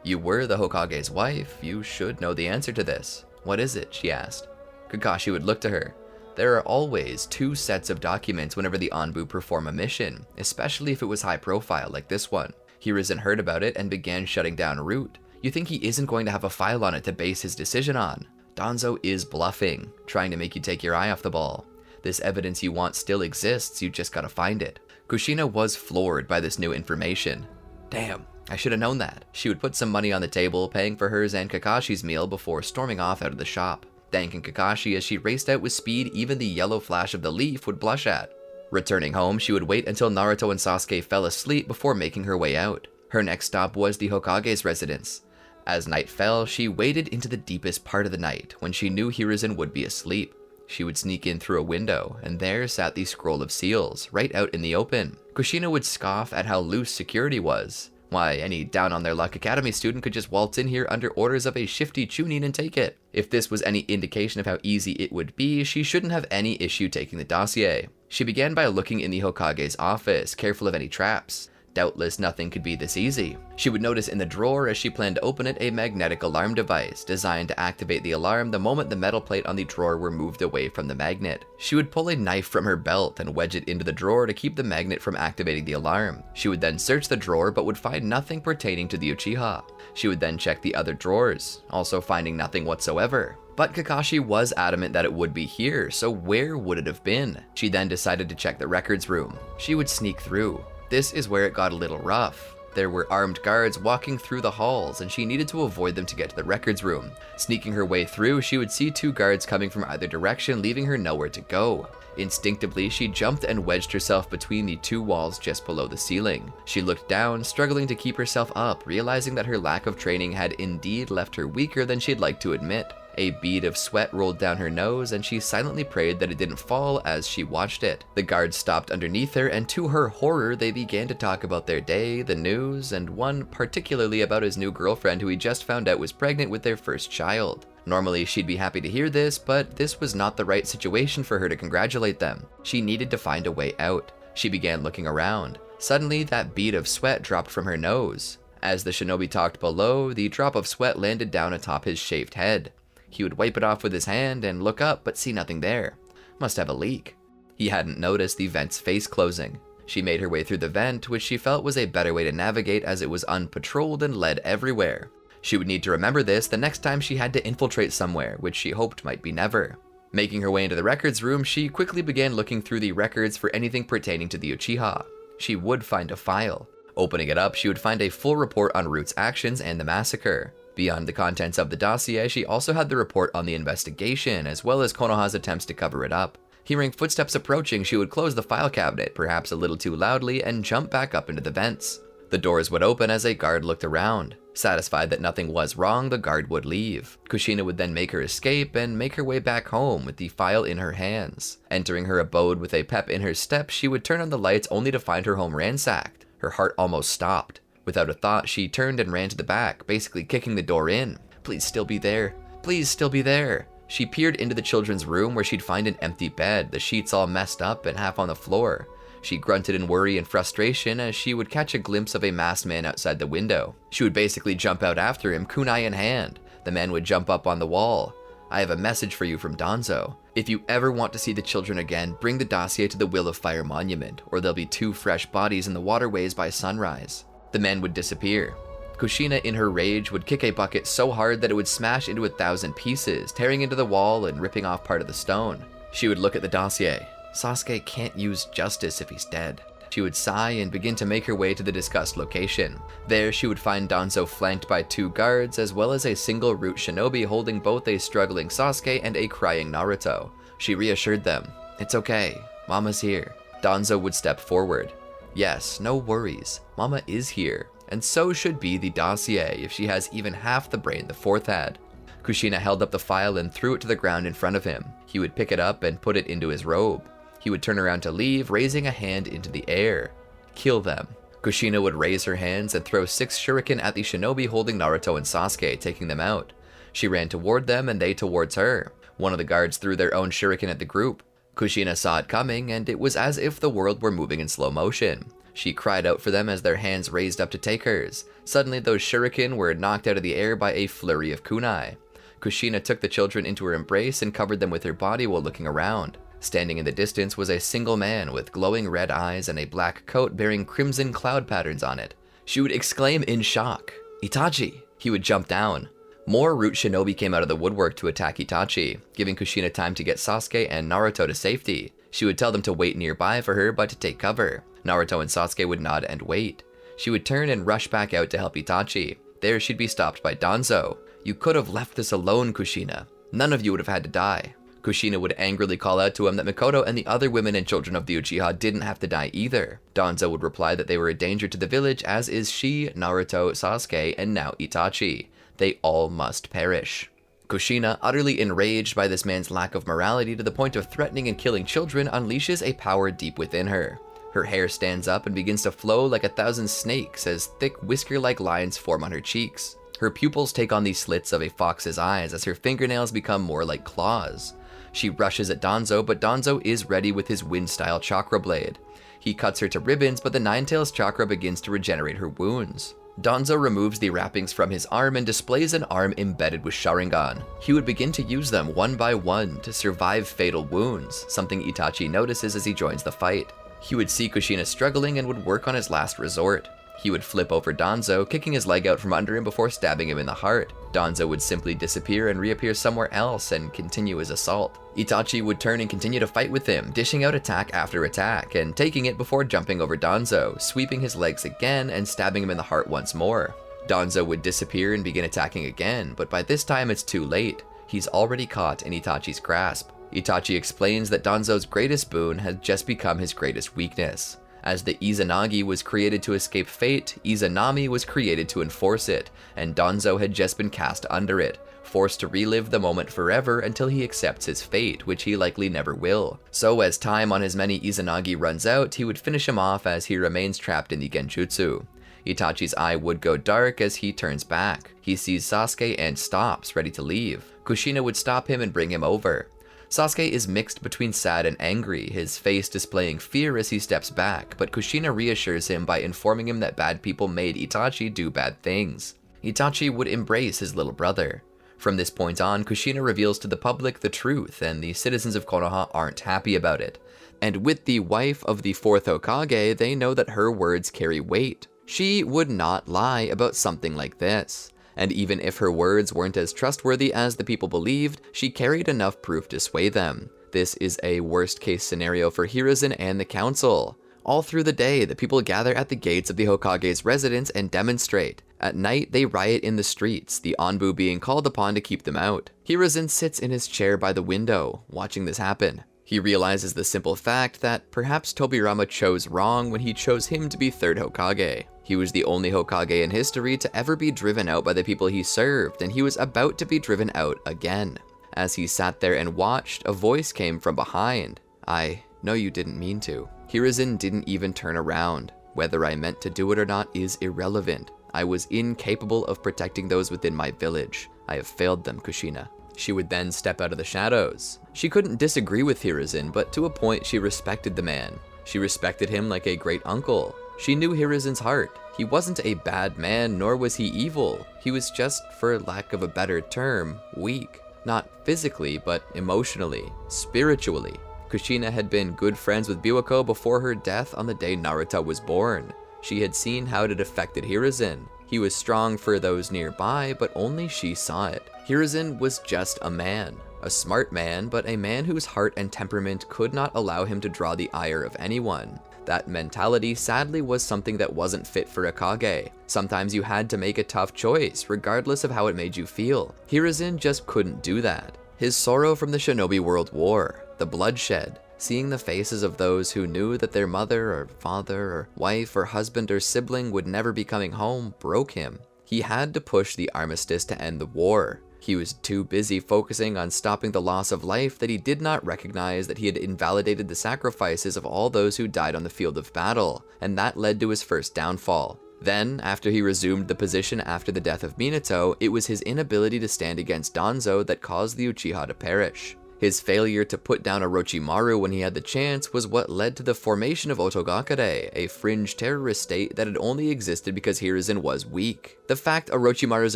You were the Hokage's wife. You should know the answer to this. What is it? She asked. Kakashi would look to her. There are always 2 sets of documents whenever the Anbu perform a mission, especially if it was high profile like this one. Hiruzen heard about it and began shutting down Root. You think he isn't going to have a file on it to base his decision on? Danzo is bluffing, trying to make you take your eye off the ball. This evidence you want still exists, you just gotta find it. Kushina was floored by this new information. Damn, I should have known that. She would put some money on the table, paying for hers and Kakashi's meal before storming off out of the shop, thanking Kakashi as she raced out with speed even the yellow flash of the leaf would blush at. Returning home, she would wait until Naruto and Sasuke fell asleep before making her way out. Her next stop was the Hokage's residence. As night fell, she waded into the deepest part of the night when she knew Hiruzen would be asleep. She would sneak in through a window, and there sat the scroll of seals, right out in the open. Kushina would scoff at how loose security was. Why, any down-on-their-luck academy student could just waltz in here under orders of a shifty Chunin and take it. If this was any indication of how easy it would be, she shouldn't have any issue taking the dossier. She began by looking in the Hokage's office, careful of any traps. Doubtless nothing could be this easy. She would notice in the drawer as she planned to open it a magnetic alarm device designed to activate the alarm the moment the metal plate on the drawer were moved away from the magnet. She would pull a knife from her belt and wedge it into the drawer to keep the magnet from activating the alarm. She would then search the drawer but would find nothing pertaining to the Uchiha. She would then check the other drawers, also finding nothing whatsoever. But Kakashi was adamant that it would be here, so where would it have been? She then decided to check the records room. She would sneak through. This is where it got a little rough. There were armed guards walking through the halls, and she needed to avoid them to get to the records room. Sneaking her way through, she would see 2 guards coming from either direction, leaving her nowhere to go. Instinctively, she jumped and wedged herself between the 2 walls just below the ceiling. She looked down, struggling to keep herself up, realizing that her lack of training had indeed left her weaker than she'd like to admit. A bead of sweat rolled down her nose, and she silently prayed that it didn't fall as she watched it. The guards stopped underneath her, and to her horror, they began to talk about their day, the news, and one particularly about his new girlfriend who he just found out was pregnant with their first child. Normally, she'd be happy to hear this, but this was not the right situation for her to congratulate them. She needed to find a way out. She began looking around. Suddenly, that bead of sweat dropped from her nose. As the shinobi talked below, the drop of sweat landed down atop his shaved head. He would wipe it off with his hand and look up but see nothing there. Must have a leak. He hadn't noticed the vent's face closing. She made her way through the vent, which she felt was a better way to navigate as it was unpatrolled and led everywhere. She would need to remember this the next time she had to infiltrate somewhere, which she hoped might be never. Making her way into the records room, she quickly began looking through the records for anything pertaining to the Uchiha. She would find a file. Opening it up, she would find a full report on Root's actions and the massacre. Beyond the contents of the dossier, she also had the report on the investigation, as well as Konoha's attempts to cover it up. Hearing footsteps approaching, she would close the file cabinet, perhaps a little too loudly, and jump back up into the vents. The doors would open as a guard looked around. Satisfied that nothing was wrong, the guard would leave. Kushina would then make her escape and make her way back home with the file in her hands. Entering her abode with a pep in her step, she would turn on the lights only to find her home ransacked. Her heart almost stopped. Without a thought, she turned and ran to the back, basically kicking the door in. Please still be there. Please still be there. She peered into the children's room where she'd find an empty bed, the sheets all messed up and half on the floor. She grunted in worry and frustration as she would catch a glimpse of a masked man outside the window. She would basically jump out after him, kunai in hand. The man would jump up on the wall. I have a message for you from Danzo. If you ever want to see the children again, bring the dossier to the Will of Fire monument, or there'll be 2 fresh bodies in the waterways by sunrise. The man would disappear. Kushina, in her rage, would kick a bucket so hard that it would smash into 1,000 pieces, tearing into the wall and ripping off part of the stone. She would look at the dossier. Sasuke can't use justice if he's dead. She would sigh and begin to make her way to the discussed location. There, she would find Danzo flanked by 2 guards, as well as a single root shinobi holding both a struggling Sasuke and a crying Naruto. She reassured them, "It's okay, Mama's here." Danzo would step forward. "Yes, no worries, Mama is here, and so should be the dossier if she has even half the brain the 4th had." Kushina held up the file and threw it to the ground in front of him. He would pick it up and put it into his robe. He would turn around to leave, raising a hand into the air. "Kill them." Kushina would raise her hands and throw 6 shuriken at the shinobi holding Naruto and Sasuke, taking them out. She ran toward them and they towards her. One of the guards threw their own shuriken at the group. Kushina saw it coming, and it was as if the world were moving in slow motion. She cried out for them as their hands raised up to take hers. Suddenly those shuriken were knocked out of the air by a flurry of kunai. Kushina took the children into her embrace and covered them with her body while looking around. Standing in the distance was a single man with glowing red eyes and a black coat bearing crimson cloud patterns on it. She would exclaim in shock, "Itachi!" He would jump down. More root shinobi came out of the woodwork to attack Itachi, giving Kushina time to get Sasuke and Naruto to safety. She would tell them to wait nearby for her but to take cover. Naruto and Sasuke would nod and wait. She would turn and rush back out to help Itachi. There she'd be stopped by Danzo. "You could have left this alone, Kushina. None of you would have had to die." Kushina would angrily call out to him that Mikoto and the other women and children of the Uchiha didn't have to die either. Danzo would reply that they were a danger to the village, as is she, Naruto, Sasuke, and now Itachi. They all must perish. Kushina, utterly enraged by this man's lack of morality to the point of threatening and killing children, unleashes a power deep within her. Her hair stands up and begins to flow like 1,000 snakes as thick whisker-like lines form on her cheeks. Her pupils take on the slits of a fox's eyes as her fingernails become more like claws. She rushes at Danzo, but Danzo is ready with his wind-style chakra blade. He cuts her to ribbons, but the Nine-Tails chakra begins to regenerate her wounds. Danzo removes the wrappings from his arm and displays an arm embedded with Sharingan. He would begin to use them one by one to survive fatal wounds, something Itachi notices as he joins the fight. He would see Kushina struggling and would work on his last resort. He would flip over Danzo, kicking his leg out from under him before stabbing him in the heart. Danzo would simply disappear and reappear somewhere else and continue his assault. Itachi would turn and continue to fight with him, dishing out attack after attack, and taking it before jumping over Danzo, sweeping his legs again and stabbing him in the heart once more. Danzo would disappear and begin attacking again, but by this time it's too late. He's already caught in Itachi's grasp. Itachi explains that Danzo's greatest boon has just become his greatest weakness. As the Izanagi was created to escape fate, Izanami was created to enforce it, and Danzo had just been cast under it, forced to relive the moment forever until he accepts his fate, which he likely never will. So as time on his many Izanagi runs out, he would finish him off as he remains trapped in the Genjutsu. Itachi's eye would go dark as he turns back. He sees Sasuke and stops, ready to leave. Kushina would stop him and bring him over. Sasuke is mixed between sad and angry, his face displaying fear as he steps back, but Kushina reassures him by informing him that bad people made Itachi do bad things. Itachi would embrace his little brother. From this point on, Kushina reveals to the public the truth, and the citizens of Konoha aren't happy about it. And with the wife of the 4th Hokage, they know that her words carry weight. She would not lie about something like this. And even if her words weren't as trustworthy as the people believed, she carried enough proof to sway them. This is a worst-case scenario for Hiruzen and the council. All through the day, the people gather at the gates of the Hokage's residence and demonstrate. At night, they riot in the streets, the Anbu being called upon to keep them out. Hiruzen sits in his chair by the window, watching this happen. He realizes the simple fact that perhaps Tobirama chose wrong when he chose him to be 3rd Hokage. He was the only Hokage in history to ever be driven out by the people he served, and he was about to be driven out again. As he sat there and watched, a voice came from behind. "I know you didn't mean to." Hiruzen didn't even turn around. "Whether I meant to do it or not is irrelevant. I was incapable of protecting those within my village. I have failed them, Kushina." She would then step out of the shadows. She couldn't disagree with Hiruzen, but to a point she respected the man. She respected him like a great uncle. She knew Hiruzen's heart. He wasn't a bad man, nor was he evil. He was just, for lack of a better term, weak. Not physically, but emotionally, spiritually. Kushina had been good friends with Biwako before her death on the day Naruto was born. She had seen how it had affected Hiruzen. He was strong for those nearby, but only she saw it. Hiruzen was just a man. A smart man, but a man whose heart and temperament could not allow him to draw the ire of anyone. That mentality sadly was something that wasn't fit for a Kage. Sometimes you had to make a tough choice, regardless of how it made you feel. Hiruzen just couldn't do that. His sorrow from the Shinobi World War, the bloodshed, seeing the faces of those who knew that their mother or father or wife or husband or sibling would never be coming home broke him. He had to push the armistice to end the war. He was too busy focusing on stopping the loss of life that he did not recognize that he had invalidated the sacrifices of all those who died on the field of battle, and that led to his first downfall. Then, after he resumed the position after the death of Minato, it was his inability to stand against Danzo that caused the Uchiha to perish. His failure to put down Orochimaru when he had the chance was what led to the formation of Otogakure, a fringe terrorist state that had only existed because Hiruzen was weak. The fact Orochimaru's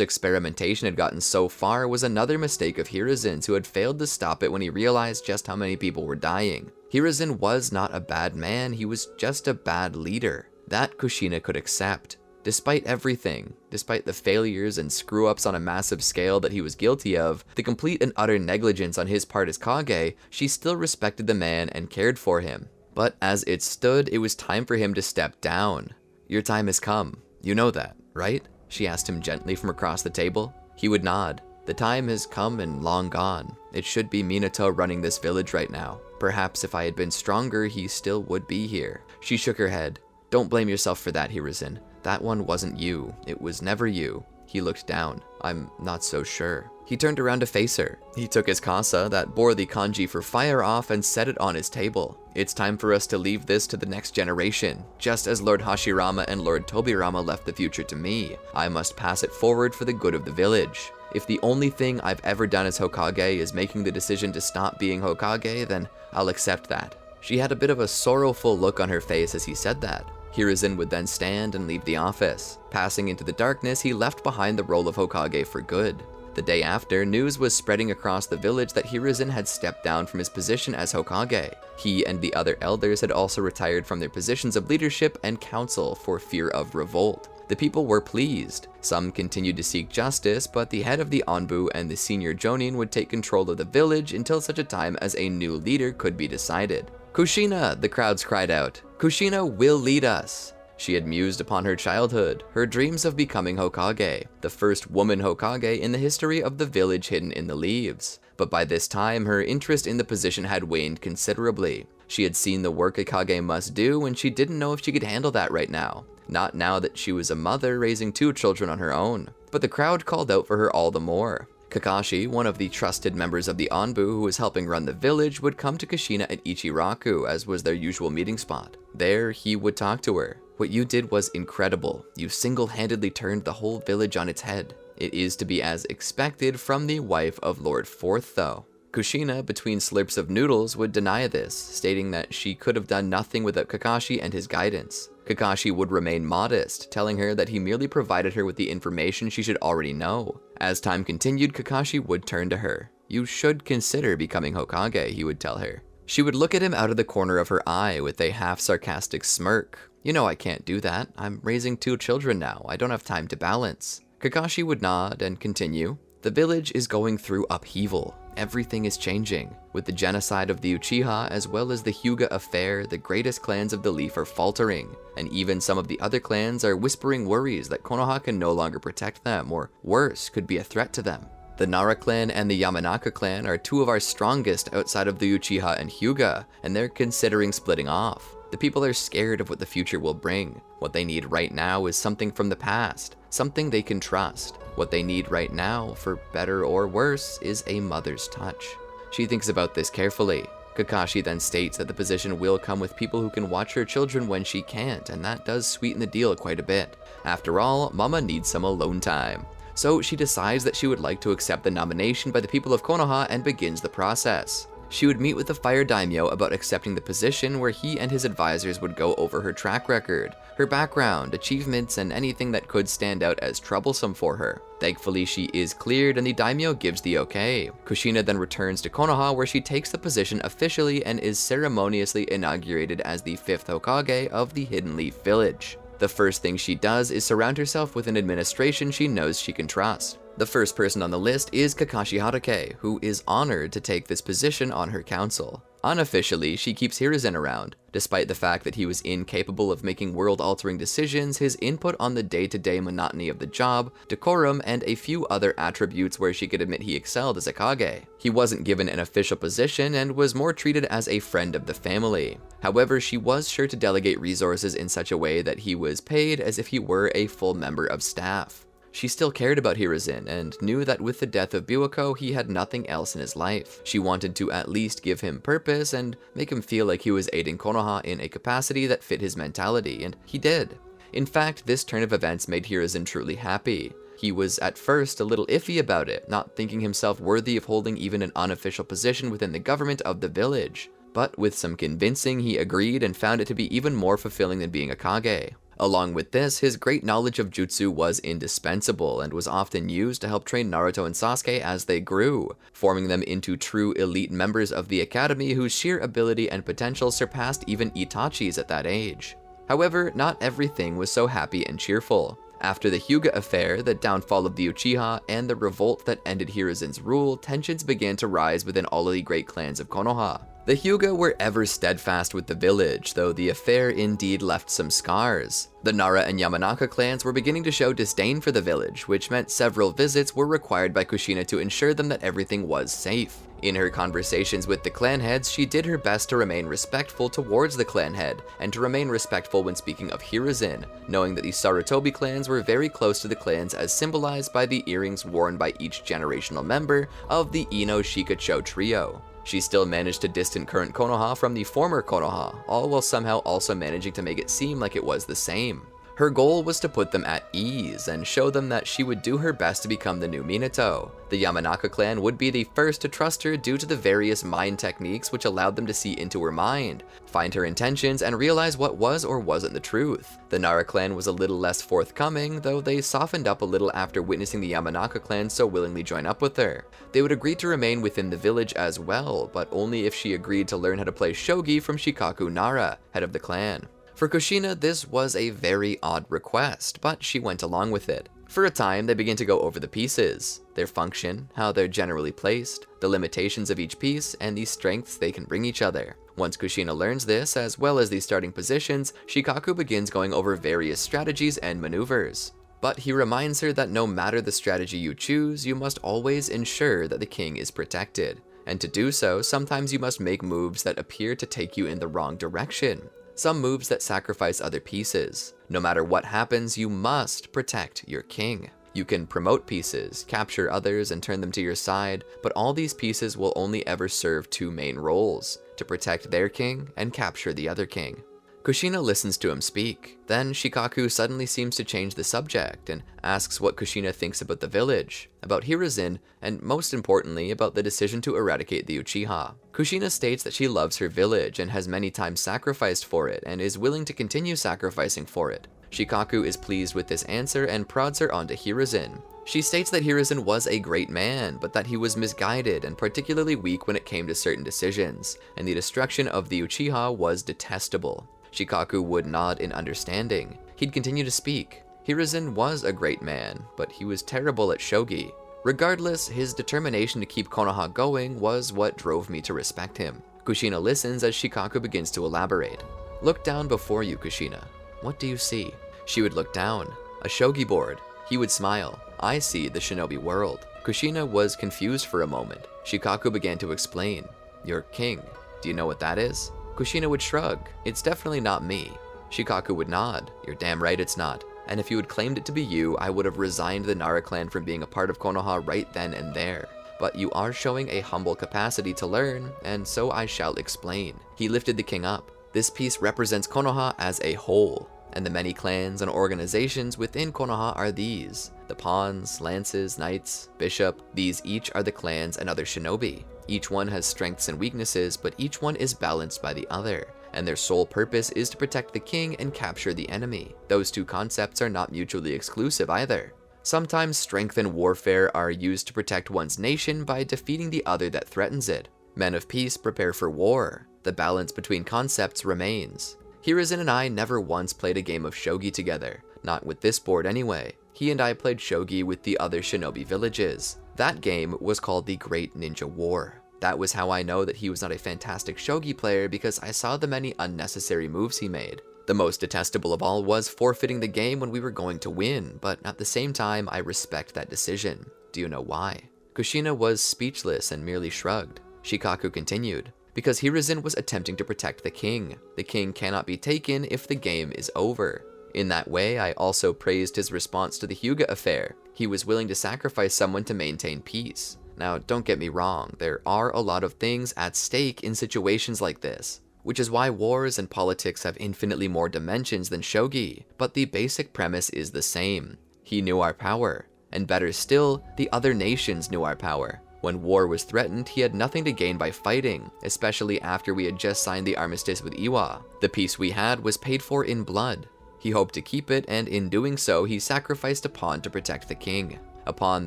experimentation had gotten so far was another mistake of Hiruzen's, who had failed to stop it when he realized just how many people were dying. Hiruzen was not a bad man, he was just a bad leader. That Kushina could accept. Despite everything, despite the failures and screw-ups on a massive scale that he was guilty of, the complete and utter negligence on his part as Kage, she still respected the man and cared for him. But as it stood, it was time for him to step down. "Your time has come. You know that, right?" she asked him gently from across the table. He would nod. "The time has come and long gone. It should be Minato running this village right now. Perhaps if I had been stronger, he still would be here." She shook her head. "Don't blame yourself for that, Hiruzen. That one wasn't you. It was never you." He looked down. "I'm not so sure." He turned around to face her. He took his kasa that bore the kanji for fire off and set it on his table. "It's time for us to leave this to the next generation. Just as Lord Hashirama and Lord Tobirama left the future to me, I must pass it forward for the good of the village. If the only thing I've ever done as Hokage is making the decision to stop being Hokage, then I'll accept that." She had a bit of a sorrowful look on her face as he said that. Hiruzen would then stand and leave the office. Passing into the darkness, he left behind the role of Hokage for good. The day after, news was spreading across the village that Hiruzen had stepped down from his position as Hokage. He and the other elders had also retired from their positions of leadership and council for fear of revolt. The people were pleased. Some continued to seek justice, but the head of the Anbu and the senior Jonin would take control of the village until such a time as a new leader could be decided. "Kushina!" the crowds cried out. "Kushina will lead us." She had mused upon her childhood, her dreams of becoming Hokage, the first woman Hokage in the history of the village hidden in the leaves. But by this time, her interest in the position had waned considerably. She had seen the work a Kage must do, and she didn't know if she could handle that right now. Not now that she was a mother raising 2 children on her own. But the crowd called out for her all the more. Kakashi, one of the trusted members of the Anbu who was helping run the village, would come to Kushina at Ichiraku, as was their usual meeting spot. There, he would talk to her. "What you did was incredible. You single-handedly turned the whole village on its head. It is to be as expected from the wife of Lord Forth, though." Kushina, between slurps of noodles, would deny this, stating that she could have done nothing without Kakashi and his guidance. Kakashi would remain modest, telling her that he merely provided her with the information she should already know. As time continued, Kakashi would turn to her. "You should consider becoming Hokage," he would tell her. She would look at him out of the corner of her eye with a half-sarcastic smirk. "You know I can't do that. I'm raising 2 children now. I don't have time to balance." Kakashi would nod and continue. "The village is going through upheaval. Everything is changing. With the genocide of the Uchiha as well as the Hyuga affair, the greatest clans of the Leaf are faltering, and even some of the other clans are whispering worries that Konoha can no longer protect them, or worse, could be a threat to them. The Nara clan and the Yamanaka clan are 2 of our strongest outside of the Uchiha and Hyuga, and they're considering splitting off. The people are scared of what the future will bring. What they need right now is something from the past, something they can trust. What they need right now, for better or worse, is a mother's touch." She thinks about this carefully. Kakashi then states that the position will come with people who can watch her children when she can't, and that does sweeten the deal quite a bit. After all, Mama needs some alone time. So she decides that she would like to accept the nomination by the people of Konoha and begins the process. She would meet with the Fire Daimyo about accepting the position, where he and his advisors would go over her track record, her background, achievements, and anything that could stand out as troublesome for her. Thankfully, she is cleared and the Daimyo gives the okay. Kushina then returns to Konoha, where she takes the position officially and is ceremoniously inaugurated as the 5th Hokage of the Hidden Leaf Village. The first thing she does is surround herself with an administration she knows she can trust. The first person on the list is Kakashi Hatake, who is honored to take this position on her council. Unofficially, she keeps Hiruzen around. Despite the fact that he was incapable of making world-altering decisions, his input on the day-to-day monotony of the job, decorum, and a few other attributes where she could admit he excelled as a Kage. He wasn't given an official position and was more treated as a friend of the family. However, she was sure to delegate resources in such a way that he was paid as if he were a full member of staff. She still cared about Hiruzen and knew that with the death of Biwako, he had nothing else in his life. She wanted to at least give him purpose and make him feel like he was aiding Konoha in a capacity that fit his mentality, and he did. In fact, this turn of events made Hiruzen truly happy. He was at first a little iffy about it, not thinking himself worthy of holding even an unofficial position within the government of the village. But with some convincing, he agreed and found it to be even more fulfilling than being a Kage. Along with this, his great knowledge of jutsu was indispensable and was often used to help train Naruto and Sasuke as they grew, forming them into true elite members of the academy whose sheer ability and potential surpassed even Itachi's at that age. However, not everything was so happy and cheerful. After the Hyuga affair, the downfall of the Uchiha, and the revolt that ended Hiruzen's rule, tensions began to rise within all of the great clans of Konoha. The Hyuga were ever steadfast with the village, though the affair indeed left some scars. The Nara and Yamanaka clans were beginning to show disdain for the village, which meant several visits were required by Kushina to ensure them that everything was safe. In her conversations with the clan heads, she did her best to remain respectful towards the clan head, and to remain respectful when speaking of Hiruzen, knowing that the Sarutobi clans were very close to the clans as symbolized by the earrings worn by each generational member of the Ino Shikacho trio. She still managed to distance current Konoha from the former Konoha, all while somehow also managing to make it seem like it was the same. Her goal was to put them at ease and show them that she would do her best to become the new Minato. The Yamanaka clan would be the first to trust her due to the various mind techniques which allowed them to see into her mind, find her intentions, and realize what was or wasn't the truth. The Nara clan was a little less forthcoming, though they softened up a little after witnessing the Yamanaka clan so willingly join up with her. They would agree to remain within the village as well, but only if she agreed to learn how to play shogi from Shikaku Nara, head of the clan. For Kushina, this was a very odd request, but she went along with it. For a time, they began to go over the pieces, their function, how they're generally placed, the limitations of each piece, and the strengths they can bring each other. Once Kushina learns this, as well as the starting positions, Shikaku begins going over various strategies and maneuvers. But he reminds her that no matter the strategy you choose, you must always ensure that the king is protected. And to do so, sometimes you must make moves that appear to take you in the wrong direction. Some moves that sacrifice other pieces. No matter what happens, you must protect your king. You can promote pieces, capture others, and turn them to your side, but all these pieces will only ever serve two main roles: to protect their king and capture the other king. Kushina listens to him speak. Then Shikaku suddenly seems to change the subject and asks what Kushina thinks about the village, about Hiruzen, and most importantly about the decision to eradicate the Uchiha. Kushina states that she loves her village and has many times sacrificed for it and is willing to continue sacrificing for it. Shikaku is pleased with this answer and prods her onto Hiruzen. She states that Hiruzen was a great man, but that he was misguided and particularly weak when it came to certain decisions, and the destruction of the Uchiha was detestable. Shikaku would nod in understanding. He'd continue to speak. Hiruzen was a great man, but he was terrible at shogi. Regardless, his determination to keep Konoha going was what drove me to respect him. Kushina listens as Shikaku begins to elaborate. Look down before you, Kushina. What do you see? She would look down. A shogi board. He would smile. I see the shinobi world. Kushina was confused for a moment. Shikaku began to explain. Your king. Do you know what that is? Kushina would shrug. It's definitely not me. Shikaku would nod. You're damn right it's not. And if you had claimed it to be you, I would have resigned the Nara clan from being a part of Konoha right then and there. But you are showing a humble capacity to learn, and so I shall explain. He lifted the king up. This piece represents Konoha as a whole, and the many clans and organizations within Konoha are these. The pawns, lances, knights, bishop, these each are the clans and other shinobi. Each one has strengths and weaknesses, but each one is balanced by the other, and their sole purpose is to protect the king and capture the enemy. Those two concepts are not mutually exclusive either. Sometimes strength and warfare are used to protect one's nation by defeating the other that threatens it. Men of peace prepare for war. The balance between concepts remains. Hiruzen and I never once played a game of shogi together, not with this board anyway. He and I played shogi with the other shinobi villages. That game was called the Great Ninja War. That was how I know that he was not a fantastic shogi player, because I saw the many unnecessary moves he made. The most detestable of all was forfeiting the game when we were going to win, but at the same time I respect that decision. Do you know why? Kushina was speechless and merely shrugged. Shikaku continued, because Hiruzen was attempting to protect the king. The king cannot be taken if the game is over. In that way, I also praised his response to the Hyuga affair. He was willing to sacrifice someone to maintain peace. Now, don't get me wrong, there are a lot of things at stake in situations like this, which is why wars and politics have infinitely more dimensions than shogi, but the basic premise is the same. He knew our power, and better still, the other nations knew our power. When war was threatened, he had nothing to gain by fighting, especially after we had just signed the armistice with Iwa. The peace we had was paid for in blood. He hoped to keep it, and in doing so, he sacrificed a pawn to protect the king. A pawn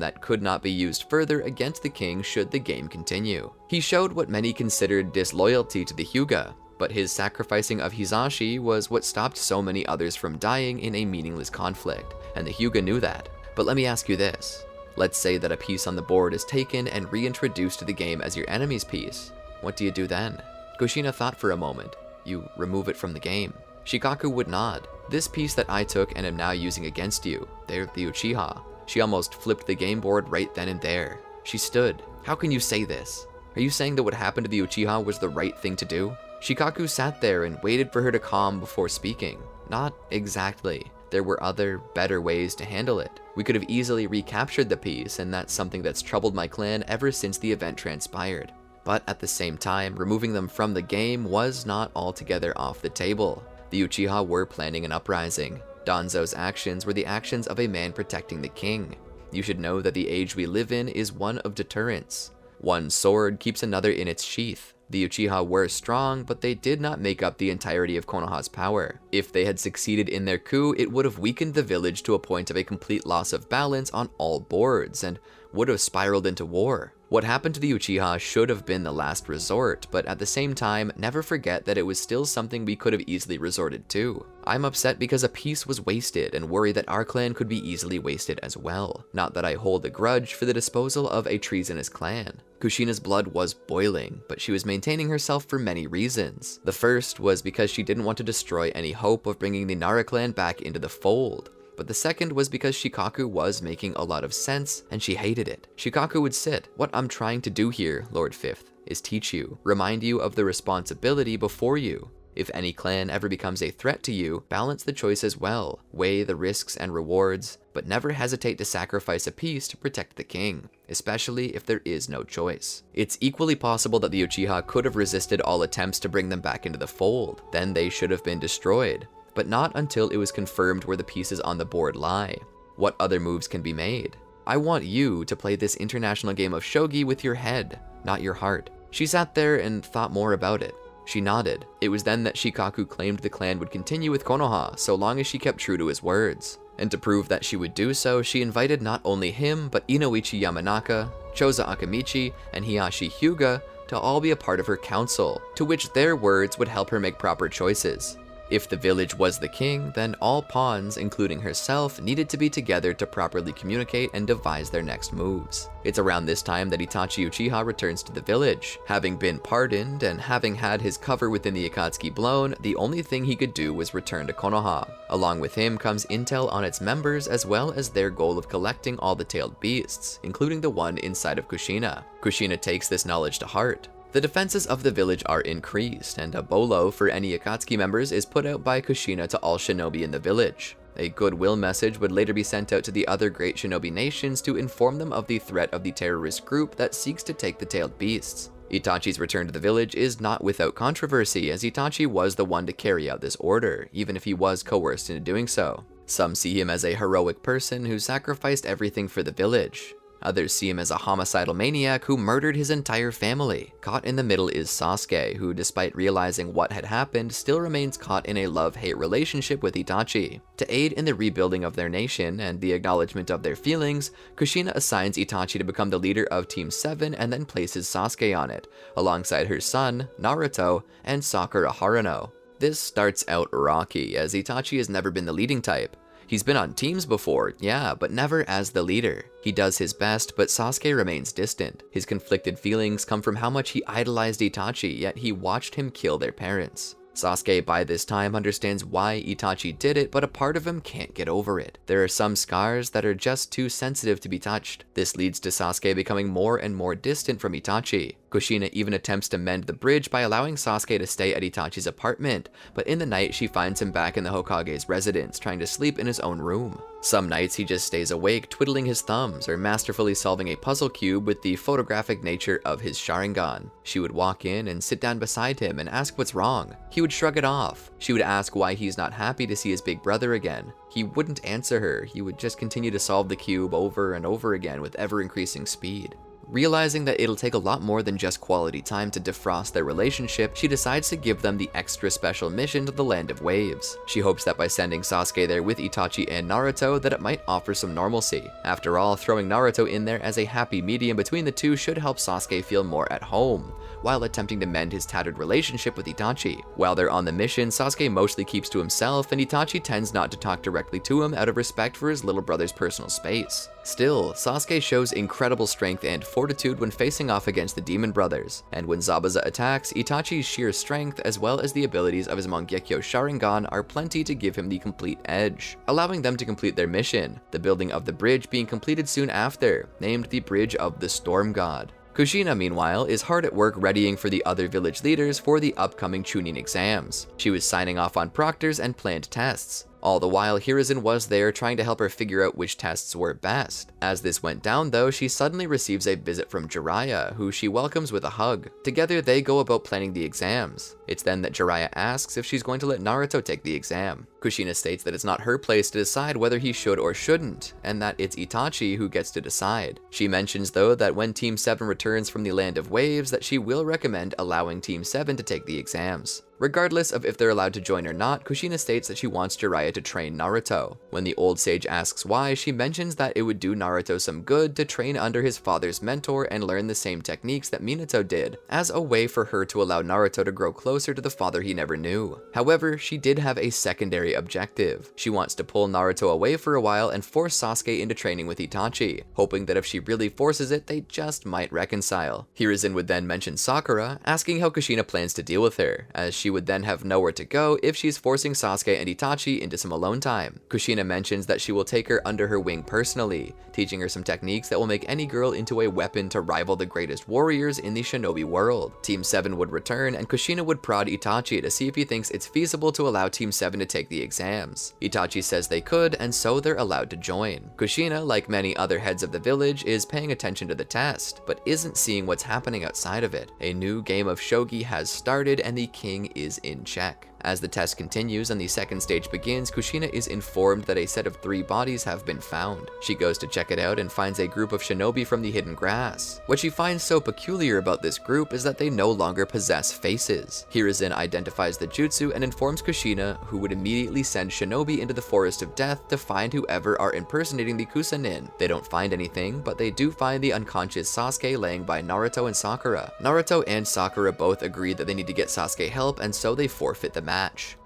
that could not be used further against the king should the game continue. He showed what many considered disloyalty to the Hyuga, but his sacrificing of Hizashi was what stopped so many others from dying in a meaningless conflict, and the Hyuga knew that. But let me ask you this. Let's say that a piece on the board is taken and reintroduced to the game as your enemy's piece. What do you do then? Kushina thought for a moment. You remove it from the game. Shikaku would nod. This piece that I took and am now using against you, they're the Uchiha. She almost flipped the game board right then and there. She stood. How can you say this? Are you saying that what happened to the Uchiha was the right thing to do? Shikaku sat there and waited for her to calm before speaking. Not exactly. There were other, better ways to handle it. We could have easily recaptured the piece, and that's something that's troubled my clan ever since the event transpired. But at the same time, removing them from the game was not altogether off the table. The Uchiha were planning an uprising. Danzo's actions were the actions of a man protecting the king. You should know that the age we live in is one of deterrence. One sword keeps another in its sheath. The Uchiha were strong, but they did not make up the entirety of Konoha's power. If they had succeeded in their coup, it would have weakened the village to a point of a complete loss of balance on all boards, and would have spiraled into war. What happened to the Uchiha should have been the last resort, but at the same time, never forget that it was still something we could have easily resorted to. I'm upset because a piece was wasted, and worry that our clan could be easily wasted as well. Not that I hold a grudge for the disposal of a treasonous clan. Kushina's blood was boiling, but she was maintaining herself for many reasons. The first was because she didn't want to destroy any hope of bringing the Nara clan back into the fold. But the second was because Shikaku was making a lot of sense, and she hated it. Shikaku would sit. What I'm trying to do here, Lord Fifth, is teach you, remind you of the responsibility before you. If any clan ever becomes a threat to you, balance the choices well, weigh the risks and rewards, but never hesitate to sacrifice a piece to protect the king, especially if there is no choice. It's equally possible that the Uchiha could have resisted all attempts to bring them back into the fold, then they should have been destroyed. But not until it was confirmed where the pieces on the board lie. What other moves can be made? I want you to play this international game of shogi with your head, not your heart. She sat there and thought more about it. She nodded. It was then that Shikaku claimed the clan would continue with Konoha so long as she kept true to his words. And to prove that she would do so, she invited not only him, but Inoichi Yamanaka, Choza Akamichi, and Hiyashi Hyuga to all be a part of her council, to which their words would help her make proper choices. If the village was the king, then all pawns, including herself, needed to be together to properly communicate and devise their next moves. It's around this time that Itachi Uchiha returns to the village. Having been pardoned, and having had his cover within the Akatsuki blown, the only thing he could do was return to Konoha. Along with him comes intel on its members, as well as their goal of collecting all the tailed beasts, including the one inside of Kushina. Kushina takes this knowledge to heart. The defenses of the village are increased, and a bolo for any Akatsuki members is put out by Kushina to all shinobi in the village. A goodwill message would later be sent out to the other great shinobi nations to inform them of the threat of the terrorist group that seeks to take the tailed beasts. Itachi's return to the village is not without controversy, as Itachi was the one to carry out this order, even if he was coerced into doing so. Some see him as a heroic person who sacrificed everything for the village. Others see him as a homicidal maniac who murdered his entire family. Caught in the middle is Sasuke, who, despite realizing what had happened, still remains caught in a love-hate relationship with Itachi. To aid in the rebuilding of their nation and the acknowledgement of their feelings, Kushina assigns Itachi to become the leader of Team 7 and then places Sasuke on it, alongside her son, Naruto, and Sakura Haruno. This starts out rocky, as Itachi has never been the leading type. He's been on teams before, yeah, but never as the leader. He does his best, but Sasuke remains distant. His conflicted feelings come from how much he idolized Itachi, yet he watched him kill their parents. Sasuke by this time understands why Itachi did it, but a part of him can't get over it. There are some scars that are just too sensitive to be touched. This leads to Sasuke becoming more and more distant from Itachi. Kushina even attempts to mend the bridge by allowing Sasuke to stay at Itachi's apartment, but in the night she finds him back in the Hokage's residence, trying to sleep in his own room. Some nights he just stays awake, twiddling his thumbs or masterfully solving a puzzle cube with the photographic nature of his Sharingan. She would walk in and sit down beside him and ask what's wrong. He would shrug it off. She would ask why he's not happy to see his big brother again. He wouldn't answer her. He would just continue to solve the cube over and over again with ever-increasing speed. Realizing that it'll take a lot more than just quality time to defrost their relationship, she decides to give them the extra special mission to the Land of Waves. She hopes that by sending Sasuke there with Itachi and Naruto that it might offer some normalcy. After all, throwing Naruto in there as a happy medium between the two should help Sasuke feel more at home, while attempting to mend his tattered relationship with Itachi. While they're on the mission, Sasuke mostly keeps to himself, and Itachi tends not to talk directly to him out of respect for his little brother's personal space. Still, Sasuke shows incredible strength and fortitude when facing off against the Demon Brothers, and when Zabuza attacks, Itachi's sheer strength as well as the abilities of his Mangekyo Sharingan are plenty to give him the complete edge, allowing them to complete their mission, the building of the bridge being completed soon after, named the Bridge of the Storm God. Kushina, meanwhile, is hard at work readying for the other village leaders for the upcoming Chunin exams. She was signing off on proctors and planned tests. All the while, Hiruzen was there trying to help her figure out which tests were best. As this went down though, she suddenly receives a visit from Jiraiya, who she welcomes with a hug. Together they go about planning the exams. It's then that Jiraiya asks if she's going to let Naruto take the exam. Kushina states that it's not her place to decide whether he should or shouldn't, and that it's Itachi who gets to decide. She mentions though that when Team 7 returns from the Land of Waves that she will recommend allowing Team 7 to take the exams. Regardless of if they're allowed to join or not, Kushina states that she wants Jiraiya to train Naruto. When the old sage asks why, she mentions that it would do Naruto some good to train under his father's mentor and learn the same techniques that Minato did, as a way for her to allow Naruto to grow closer to the father he never knew. However, she did have a secondary objective. She wants to pull Naruto away for a while and force Sasuke into training with Itachi, hoping that if she really forces it, they just might reconcile. Hiruzen would then mention Sakura, asking how Kushina plans to deal with her, as she would then have nowhere to go if she's forcing Sasuke and Itachi into some alone time. Kushina mentions that she will take her under her wing personally, teaching her some techniques that will make any girl into a weapon to rival the greatest warriors in the shinobi world. Team 7 would return, and Kushina would prod Itachi to see if he thinks it's feasible to allow Team 7 to take the exams. Itachi says they could, and so they're allowed to join. Kushina, like many other heads of the village, is paying attention to the test, but isn't seeing what's happening outside of it. A new game of shogi has started, and the king is in check. As the test continues and the second stage begins, Kushina is informed that a set of 3 bodies have been found. She goes to check it out and finds a group of shinobi from the hidden grass. What she finds so peculiar about this group is that they no longer possess faces. Hiruzen identifies the jutsu and informs Kushina, who would immediately send shinobi into the Forest of Death to find whoever are impersonating the Kusanin. They don't find anything, but they do find the unconscious Sasuke laying by Naruto and Sakura. Naruto and Sakura both agree that they need to get Sasuke help, and so they forfeit the match.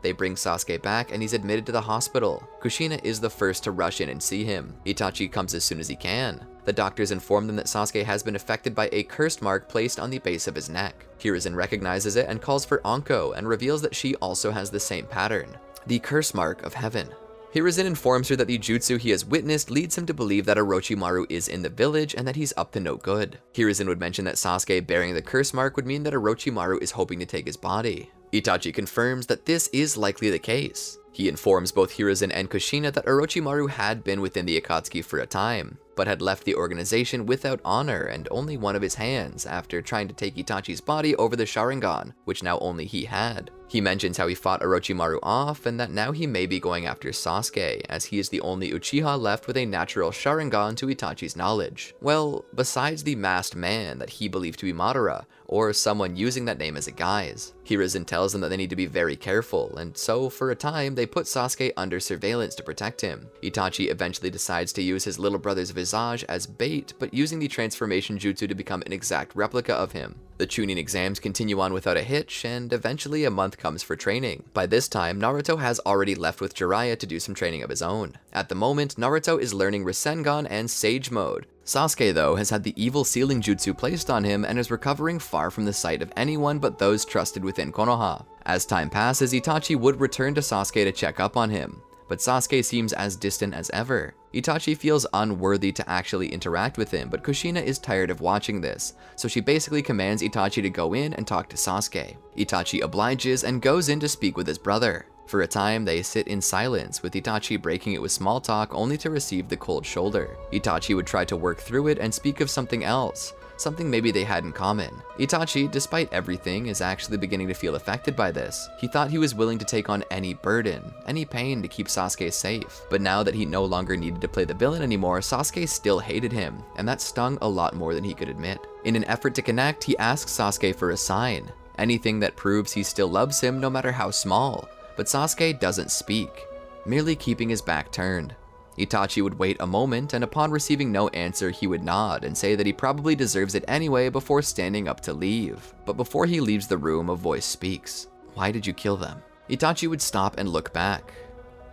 They bring Sasuke back and he's admitted to the hospital. Kushina is the first to rush in and see him. Itachi comes as soon as he can. The doctors inform them that Sasuke has been affected by a cursed mark placed on the base of his neck. Hiruzen recognizes it and calls for Anko and reveals that she also has the same pattern, the curse mark of heaven. Hiruzen informs her that the jutsu he has witnessed leads him to believe that Orochimaru is in the village and that he's up to no good. Hiruzen would mention that Sasuke bearing the curse mark would mean that Orochimaru is hoping to take his body. Itachi confirms that this is likely the case. He informs both Hiruzen and Kushina that Orochimaru had been within the Akatsuki for a time, but had left the organization without honor and only one of his hands after trying to take Itachi's body over the Sharingan, which now only he had. He mentions how he fought Orochimaru off and that now he may be going after Sasuke, as he is the only Uchiha left with a natural Sharingan to Itachi's knowledge. Well, besides the masked man that he believed to be Madara, or someone using that name as a guise. Hiruzen tells them that they need to be very careful, and so for a time they put Sasuke under surveillance to protect him. Itachi eventually decides to use his little brother's visage as bait, but using the transformation jutsu to become an exact replica of him. The Chunin exams continue on without a hitch, and eventually a month comes for training. By this time, Naruto has already left with Jiraiya to do some training of his own. At the moment, Naruto is learning Rasengan and Sage Mode. Sasuke, though, has had the evil sealing jutsu placed on him and is recovering far from the sight of anyone but those trusted within Konoha. As time passes, Itachi would return to Sasuke to check up on him, but Sasuke seems as distant as ever. Itachi feels unworthy to actually interact with him, but Kushina is tired of watching this, so she basically commands Itachi to go in and talk to Sasuke. Itachi obliges and goes in to speak with his brother. For a time, they sit in silence, with Itachi breaking it with small talk only to receive the cold shoulder. Itachi would try to work through it and speak of something else, something maybe they had in common. Itachi, despite everything, is actually beginning to feel affected by this. He thought he was willing to take on any burden, any pain to keep Sasuke safe. But now that he no longer needed to play the villain anymore, Sasuke still hated him, and that stung a lot more than he could admit. In an effort to connect, he asks Sasuke for a sign, anything that proves he still loves him no matter how small. But Sasuke doesn't speak, merely keeping his back turned. Itachi would wait a moment, and upon receiving no answer, he would nod and say that he probably deserves it anyway before standing up to leave. But before he leaves the room, a voice speaks. "Why did you kill them?" Itachi would stop and look back.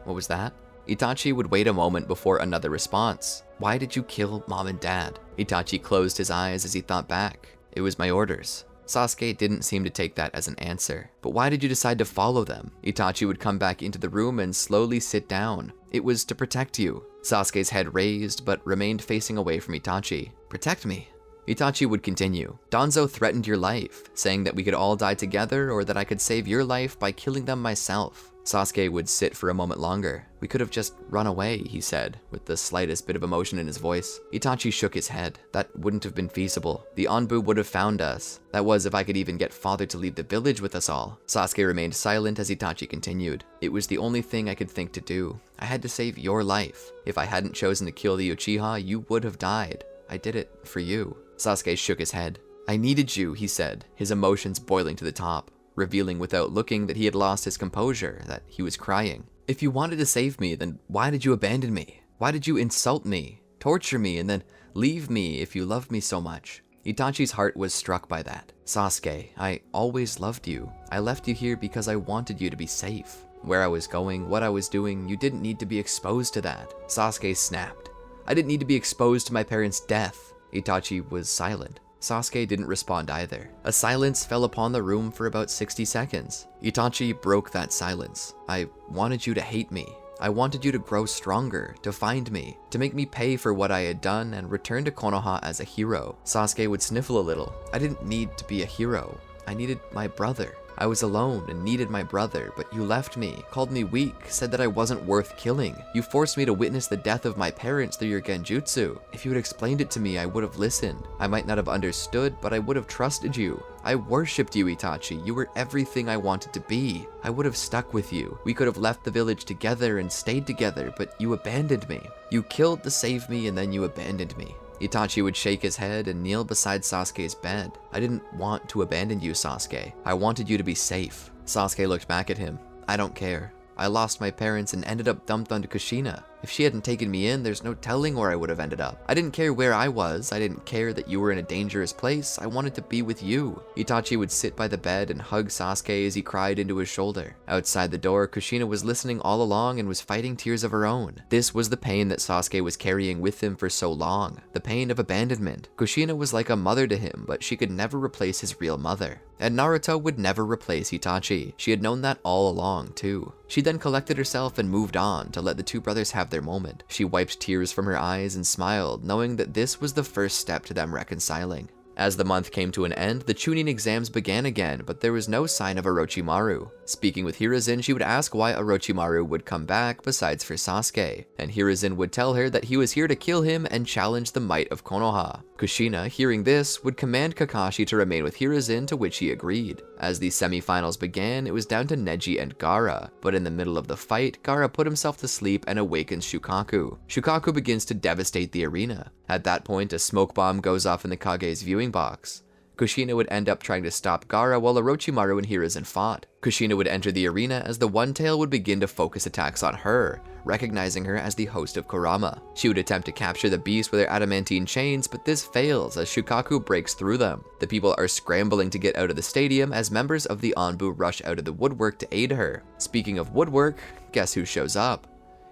What was that? Itachi would wait a moment before another response. "Why did you kill Mom and Dad?" Itachi closed his eyes as he thought back. "It was my orders." Sasuke didn't seem to take that as an answer. "But why did you decide to follow them?" Itachi would come back into the room and slowly sit down. "It was to protect you." Sasuke's head raised, but remained facing away from Itachi. "Protect me?" Itachi would continue. "Danzo threatened your life, saying that we could all die together or that I could save your life by killing them myself." Sasuke would sit for a moment longer. "We could have just run away," he said, with the slightest bit of emotion in his voice. Itachi shook his head. "That wouldn't have been feasible. The Anbu would have found us. That was if I could even get father to leave the village with us all." Sasuke remained silent as Itachi continued. "It was the only thing I could think to do. I had to save your life. If I hadn't chosen to kill the Uchiha, you would have died. I did it for you." Sasuke shook his head. "I needed you," he said, his emotions boiling to the top, revealing without looking that he had lost his composure, that he was crying. "If you wanted to save me, then why did you abandon me? Why did you insult me, torture me, and then leave me if you loved me so much?" Itachi's heart was struck by that. "Sasuke, I always loved you. I left you here because I wanted you to be safe. Where I was going, what I was doing, you didn't need to be exposed to that." Sasuke snapped. "I didn't need to be exposed to my parents' death." Itachi was silent. Sasuke didn't respond either. A silence fell upon the room for about 60 seconds. Itachi broke that silence. "I wanted you to hate me. I wanted you to grow stronger, to find me, to make me pay for what I had done and return to Konoha as a hero." Sasuke would sniffle a little. "I didn't need to be a hero. I needed my brother. I was alone and needed my brother, but you left me, called me weak, said that I wasn't worth killing. You forced me to witness the death of my parents through your genjutsu. If you had explained it to me, I would have listened. I might not have understood, but I would have trusted you. I worshipped you, Itachi. You were everything I wanted to be. I would have stuck with you. We could have left the village together and stayed together, but you abandoned me. You killed to save me and then you abandoned me." Itachi would shake his head and kneel beside Sasuke's bed. "I didn't want to abandon you, Sasuke. I wanted you to be safe." Sasuke looked back at him. "I don't care. I lost my parents and ended up dumped onto Kushina. If she hadn't taken me in, there's no telling where I would have ended up. I didn't care where I was. I didn't care that you were in a dangerous place. I wanted to be with you." Itachi would sit by the bed and hug Sasuke as he cried into his shoulder. Outside the door, Kushina was listening all along and was fighting tears of her own. This was the pain that Sasuke was carrying with him for so long. The pain of abandonment. Kushina was like a mother to him, but she could never replace his real mother. And Naruto would never replace Itachi. She had known that all along, too. She then collected herself and moved on to let the two brothers have their moment. She wiped tears from her eyes and smiled, knowing that this was the first step to them reconciling. As the month came to an end, the Chunin exams began again, but there was no sign of Orochimaru. Speaking with Hiruzen, she would ask why Orochimaru would come back besides for Sasuke, and Hiruzen would tell her that he was here to kill him and challenge the might of Konoha. Kushina, hearing this, would command Kakashi to remain with Hiruzen, to which he agreed. As the semi-finals began, it was down to Neji and Gaara, but in the middle of the fight, Gaara put himself to sleep and awakens Shukaku. Shukaku begins to devastate the arena. At that point, a smoke bomb goes off in the Kage's viewing box. Kushina would end up trying to stop Gaara while Orochimaru and Hiruzen fought. Kushina would enter the arena as the One Tail would begin to focus attacks on her, recognizing her as the host of Kurama. She would attempt to capture the beast with her adamantine chains, but this fails as Shukaku breaks through them. The people are scrambling to get out of the stadium as members of the Anbu rush out of the woodwork to aid her. Speaking of woodwork, guess who shows up?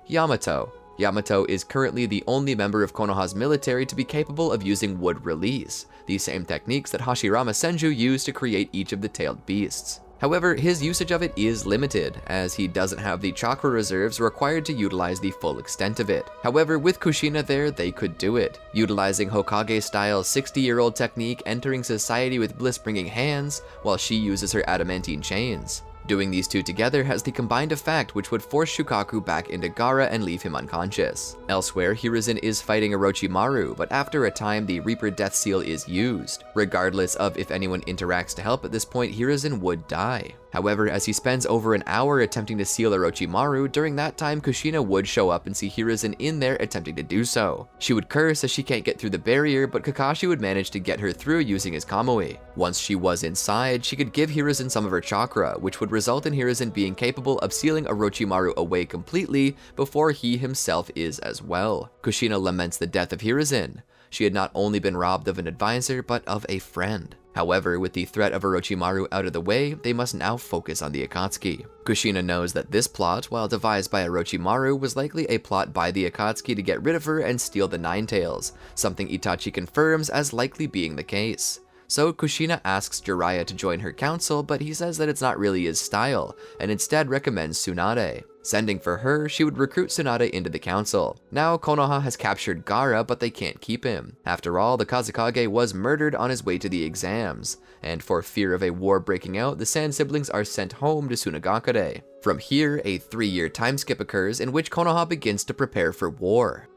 Yamato. Yamato is currently the only member of Konoha's military to be capable of using wood release, the same techniques that Hashirama Senju used to create each of the tailed beasts. However, his usage of it is limited, as he doesn't have the chakra reserves required to utilize the full extent of it. However, with Kushina there, they could do it, utilizing Hokage-style 60-year-old technique entering society with bliss-bringing hands, while she uses her adamantine chains. Doing these two together has the combined effect which would force Shukaku back into Gaara and leave him unconscious. Elsewhere, Hiruzen is fighting Orochimaru, but after a time the Reaper Death Seal is used. Regardless of if anyone interacts to help at this point, Hiruzen would die. However, as he spends over an hour attempting to seal Orochimaru, during that time Kushina would show up and see Hiruzen in there attempting to do so. She would curse as she can't get through the barrier, but Kakashi would manage to get her through using his Kamui. Once she was inside, she could give Hiruzen some of her chakra, which would result in Hiruzen being capable of sealing Orochimaru away completely before he himself is as well. Kushina laments the death of Hiruzen. She had not only been robbed of an advisor, but of a friend. However, with the threat of Orochimaru out of the way, they must now focus on the Akatsuki. Kushina knows that this plot, while devised by Orochimaru, was likely a plot by the Akatsuki to get rid of her and steal the Nine Tails, something Itachi confirms as likely being the case. So Kushina asks Jiraiya to join her council, but he says that it's not really his style, and instead recommends Tsunade. Sending for her, she would recruit Tsunade into the council. Now Konoha has captured Gaara, but they can't keep him. After all, the Kazekage was murdered on his way to the exams, and for fear of a war breaking out, the Sand siblings are sent home to Sunagakure. From here, a 3-year time skip occurs in which Konoha begins to prepare for war.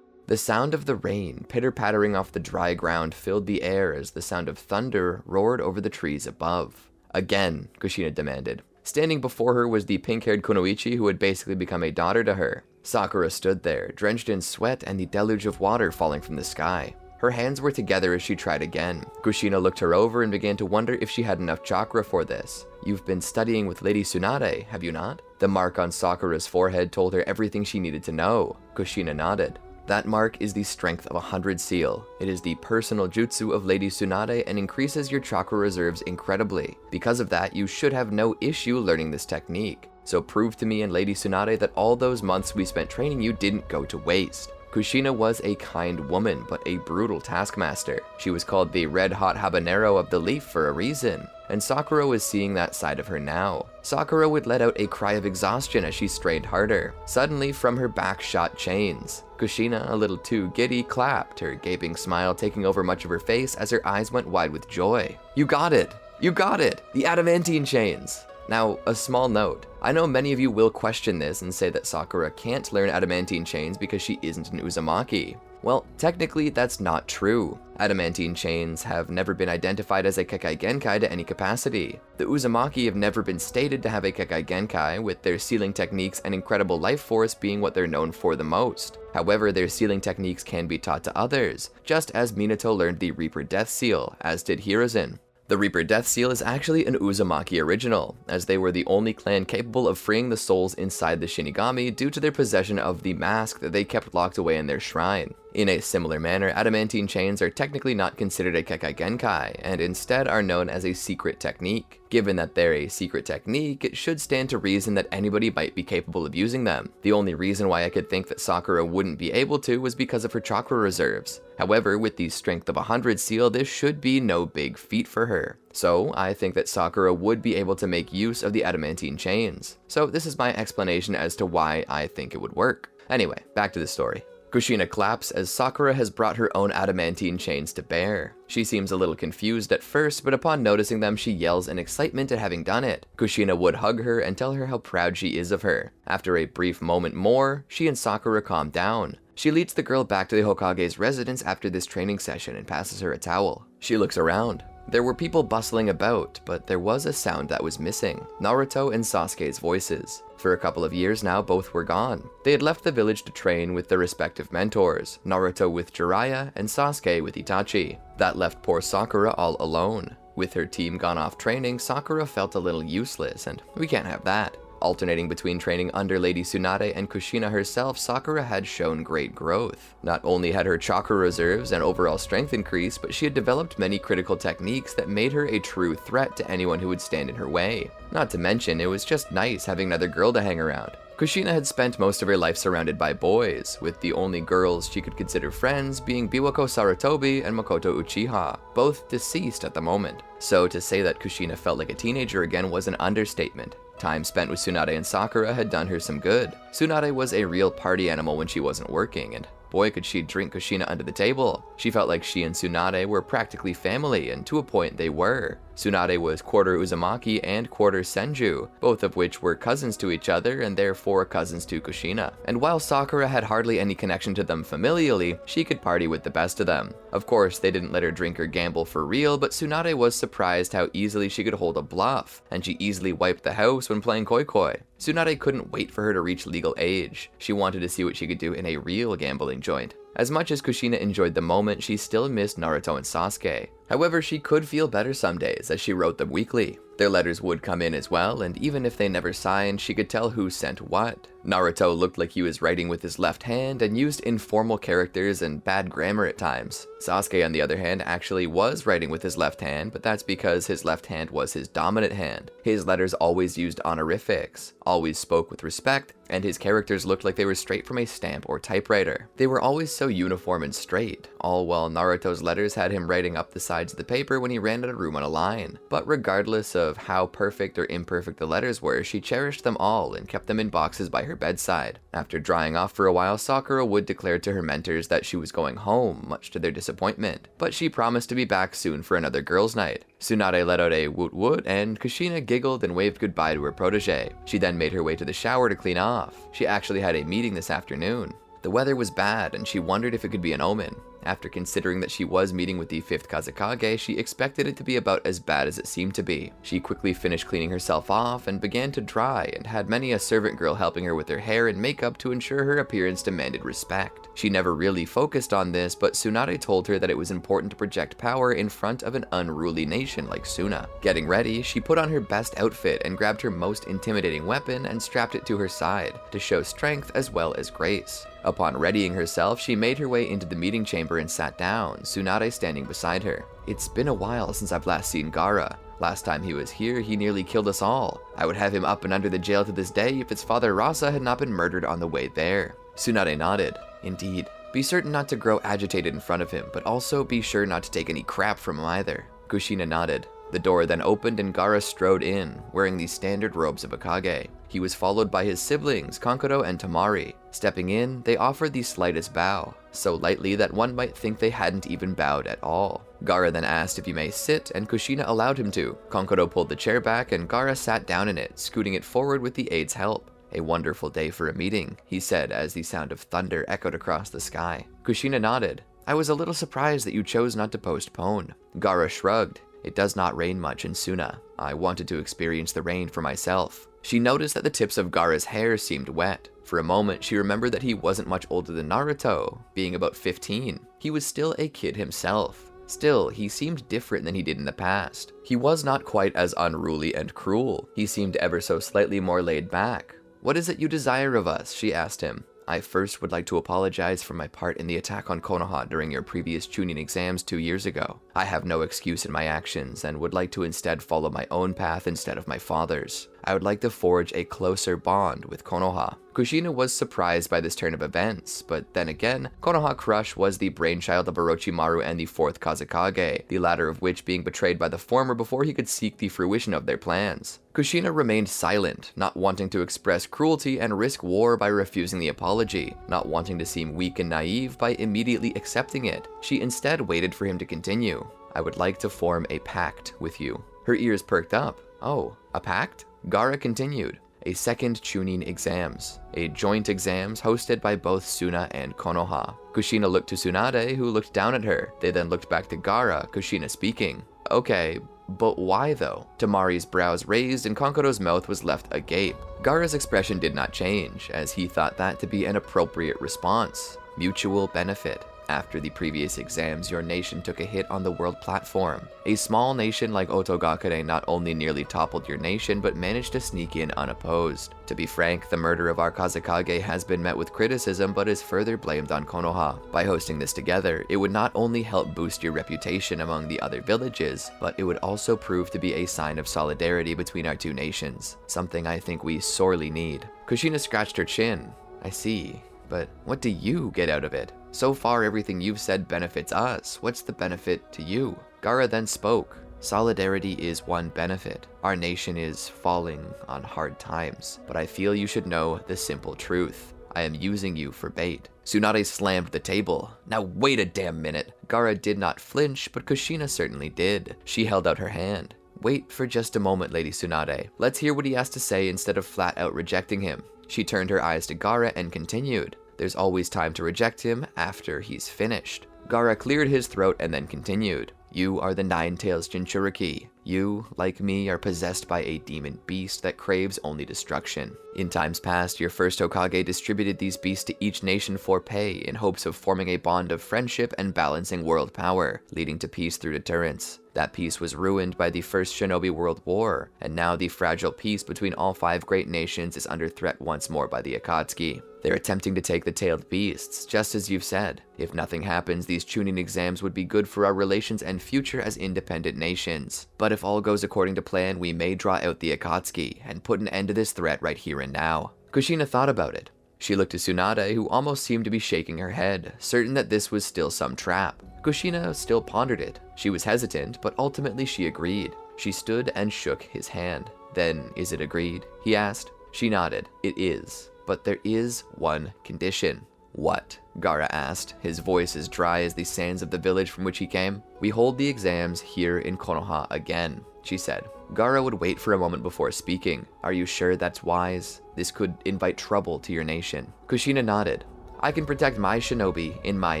The sound of the rain pitter-pattering off the dry ground filled the air as the sound of thunder roared over the trees above. Again, Kushina demanded. Standing before her was the pink-haired Kunoichi who had basically become a daughter to her. Sakura stood there, drenched in sweat and the deluge of water falling from the sky. Her hands were together as she tried again. Kushina looked her over and began to wonder if she had enough chakra for this. "You've been studying with Lady Tsunade, have you not?" The mark on Sakura's forehead told her everything she needed to know. Kushina nodded. That mark is the strength of 100 seal. It is the personal jutsu of Lady Tsunade and increases your chakra reserves incredibly. Because of that, you should have no issue learning this technique. So prove to me and Lady Tsunade that all those months we spent training you didn't go to waste. Kushina was a kind woman, but a brutal taskmaster. She was called the red-hot habanero of the leaf for a reason, and Sakura was seeing that side of her now. Sakura would let out a cry of exhaustion as she strained harder. Suddenly, from her back shot chains. Kushina, a little too giddy, clapped, her gaping smile taking over much of her face as her eyes went wide with joy. "You got it! You got it! The adamantine chains!" Now, a small note. I know many of you will question this and say that Sakura can't learn adamantine chains because she isn't an Uzumaki. Well, technically that's not true. Adamantine chains have never been identified as a Kekkei Genkai to any capacity. The Uzumaki have never been stated to have a Kekkei Genkai, with their sealing techniques and incredible life force being what they're known for the most. However, their sealing techniques can be taught to others, just as Minato learned the Reaper Death Seal, as did Hiruzen. The Reaper Death Seal is actually an Uzumaki original, as they were the only clan capable of freeing the souls inside the Shinigami due to their possession of the mask that they kept locked away in their shrine. In a similar manner, adamantine chains are technically not considered a Kekkei Genkai, and instead are known as a secret technique. Given that they're a secret technique, it should stand to reason that anybody might be capable of using them. The only reason why I could think that Sakura wouldn't be able to was because of her chakra reserves. However, with the strength of 100 seal, this should be no big feat for her. So, I think that Sakura would be able to make use of the adamantine chains. So this is my explanation as to why I think it would work. Anyway, back to the story. Kushina claps as Sakura has brought her own adamantine chains to bear. She seems a little confused at first, but upon noticing them, she yells in excitement at having done it. Kushina would hug her and tell her how proud she is of her. After a brief moment more, she and Sakura calm down. She leads the girl back to the Hokage's residence after this training session and passes her a towel. She looks around. There were people bustling about, but there was a sound that was missing: Naruto and Sasuke's voices. For a couple of years now, both were gone. They had left the village to train with their respective mentors, Naruto with Jiraiya and Sasuke with Itachi. That left poor Sakura all alone. With her team gone off training, Sakura felt a little useless, and we can't have that. Alternating between training under Lady Tsunade and Kushina herself, Sakura had shown great growth. Not only had her chakra reserves and overall strength increased, but she had developed many critical techniques that made her a true threat to anyone who would stand in her way. Not to mention, it was just nice having another girl to hang around. Kushina had spent most of her life surrounded by boys, with the only girls she could consider friends being Biwako Sarutobi and Makoto Uchiha, both deceased at the moment. So to say that Kushina felt like a teenager again was an understatement. Time spent with Tsunade and Sakura had done her some good. Tsunade was a real party animal when she wasn't working, and boy could she drink Kushina under the table. She felt like she and Tsunade were practically family, and to a point they were. Tsunade was quarter Uzumaki and quarter Senju, both of which were cousins to each other and therefore cousins to Kushina. And while Sakura had hardly any connection to them familially, she could party with the best of them. Of course, they didn't let her drink or gamble for real, but Tsunade was surprised how easily she could hold a bluff, and she easily wiped the house when playing koi koi. Tsunade couldn't wait for her to reach legal age. She wanted to see what she could do in a real gambling joint. As much as Kushina enjoyed the moment, she still missed Naruto and Sasuke. However, she could feel better some days as she wrote them weekly. Their letters would come in as well, and even if they never signed, she could tell who sent what. Naruto looked like he was writing with his left hand and used informal characters and bad grammar at times. Sasuke, on the other hand, actually was writing with his left hand, but that's because his left hand was his dominant hand. His letters always used honorifics, always spoke with respect, and his characters looked like they were straight from a stamp or typewriter. They were always so uniform and straight, all while Naruto's letters had him writing up the sides of the paper when he ran out of room on a line. But regardless of how perfect or imperfect the letters were, she cherished them all and kept them in boxes by her bedside. After drying off for a while, Sakura would declare to her mentors that she was going home, much to their disappointment, but she promised to be back soon for another girls' night. Tsunade let out a woot woot, and Kushina giggled and waved goodbye to her protege. She then made her way to the shower to clean off. She actually had a meeting this afternoon. The weather was bad, and she wondered if it could be an omen. After considering that she was meeting with the 5th Kazekage, she expected it to be about as bad as it seemed to be. She quickly finished cleaning herself off and began to dry, and had many a servant girl helping her with her hair and makeup to ensure her appearance demanded respect. She never really focused on this, but Tsunade told her that it was important to project power in front of an unruly nation like Suna. Getting ready, she put on her best outfit and grabbed her most intimidating weapon and strapped it to her side, to show strength as well as grace. Upon readying herself, she made her way into the meeting chamber and sat down, Tsunade standing beside her. "It's been a while since I've last seen Gaara. Last time he was here, he nearly killed us all. I would have him up and under the jail to this day if its father Rasa had not been murdered on the way there." Tsunade nodded. "Indeed. Be certain not to grow agitated in front of him, but also be sure not to take any crap from him either." Kushina nodded. The door then opened and Gaara strode in, wearing the standard robes of a Kage. He was followed by his siblings, Kankuro and Tamari. Stepping in, they offered the slightest bow, so lightly that one might think they hadn't even bowed at all. Gaara then asked if he may sit, and Kushina allowed him to. Kankuro pulled the chair back and Gaara sat down in it, scooting it forward with the aide's help. "A wonderful day for a meeting," he said as the sound of thunder echoed across the sky. Kushina nodded. "I was a little surprised that you chose not to postpone." Gaara shrugged. "It does not rain much in Suna. I wanted to experience the rain for myself." She noticed that the tips of Gaara's hair seemed wet. For a moment, she remembered that he wasn't much older than Naruto, being about 15. He was still a kid himself. Still, he seemed different than he did in the past. He was not quite as unruly and cruel. He seemed ever so slightly more laid back. "What is it you desire of us?" she asked him. "I first would like to apologize for my part in the attack on Konoha during your previous Chunin exams 2 years ago. I have no excuse in my actions and would like to instead follow my own path instead of my father's. I would like to forge a closer bond with Konoha." Kushina was surprised by this turn of events, but then again, Konoha Crush was the brainchild of Orochimaru and the 4th Kazekage, the latter of which being betrayed by the former before he could seek the fruition of their plans. Kushina remained silent, not wanting to express cruelty and risk war by refusing the apology, not wanting to seem weak and naive by immediately accepting it. She instead waited for him to continue. "I would like to form a pact with you." Her ears perked up. "Oh, a pact?" Gaara continued. a second Chunin exams, a joint exams hosted by both Suna and Konoha. Kushina looked to Tsunade, who looked down at her. They then looked back to Gaara, Kushina speaking. Okay, but why though? Tamari's brows raised and Konkodo's mouth was left agape. Gaara's expression did not change, as he thought that to be an appropriate response. Mutual benefit. After the previous exams, your nation took a hit on the world platform. A small nation like Otogakure not only nearly toppled your nation, but managed to sneak in unopposed. To be frank, the murder of our Kazekage has been met with criticism, but is further blamed on Konoha. By hosting this together, it would not only help boost your reputation among the other villages, but it would also prove to be a sign of solidarity between our two nations, something I think we sorely need. Kushina scratched her chin. I see, but what do you get out of it? So far, everything you've said benefits us. What's the benefit to you? Gaara then spoke. Solidarity is one benefit. Our nation is falling on hard times, but I feel you should know the simple truth. I am using you for bait. Tsunade slammed the table. Now wait a damn minute. Gaara did not flinch, but Kushina certainly did. She held out her hand. Wait for just a moment, Lady Tsunade. Let's hear what he has to say instead of flat out rejecting him. She turned her eyes to Gaara and continued. There's always time to reject him after he's finished. Gaara cleared his throat and then continued. You are the Nine-Tails Jinchuriki. You, like me, are possessed by a demon beast that craves only destruction. In times past, your first Hokage distributed these beasts to each nation for pay in hopes of forming a bond of friendship and balancing world power, leading to peace through deterrence. That peace was ruined by the First Shinobi World War, and now the fragile peace between all 5 great nations is under threat once more by the Akatsuki. They're attempting to take the tailed beasts, just as you've said. If nothing happens, these Chunin exams would be good for our relations and future as independent nations. But if all goes according to plan, we may draw out the Akatsuki and put an end to this threat right here and now. Kushina thought about it. She looked to Tsunade, who almost seemed to be shaking her head, certain that this was still some trap. Kushina still pondered it. She was hesitant, but ultimately she agreed. She stood and shook his hand. Then, is it agreed? He asked. She nodded. It is. But there is one condition. What? Gaara asked, his voice as dry as the sands of the village from which he came. We hold the exams here in Konoha again, she said. Gaara would wait for a moment before speaking. Are you sure that's wise? This could invite trouble to your nation. Kushina nodded. I can protect my shinobi in my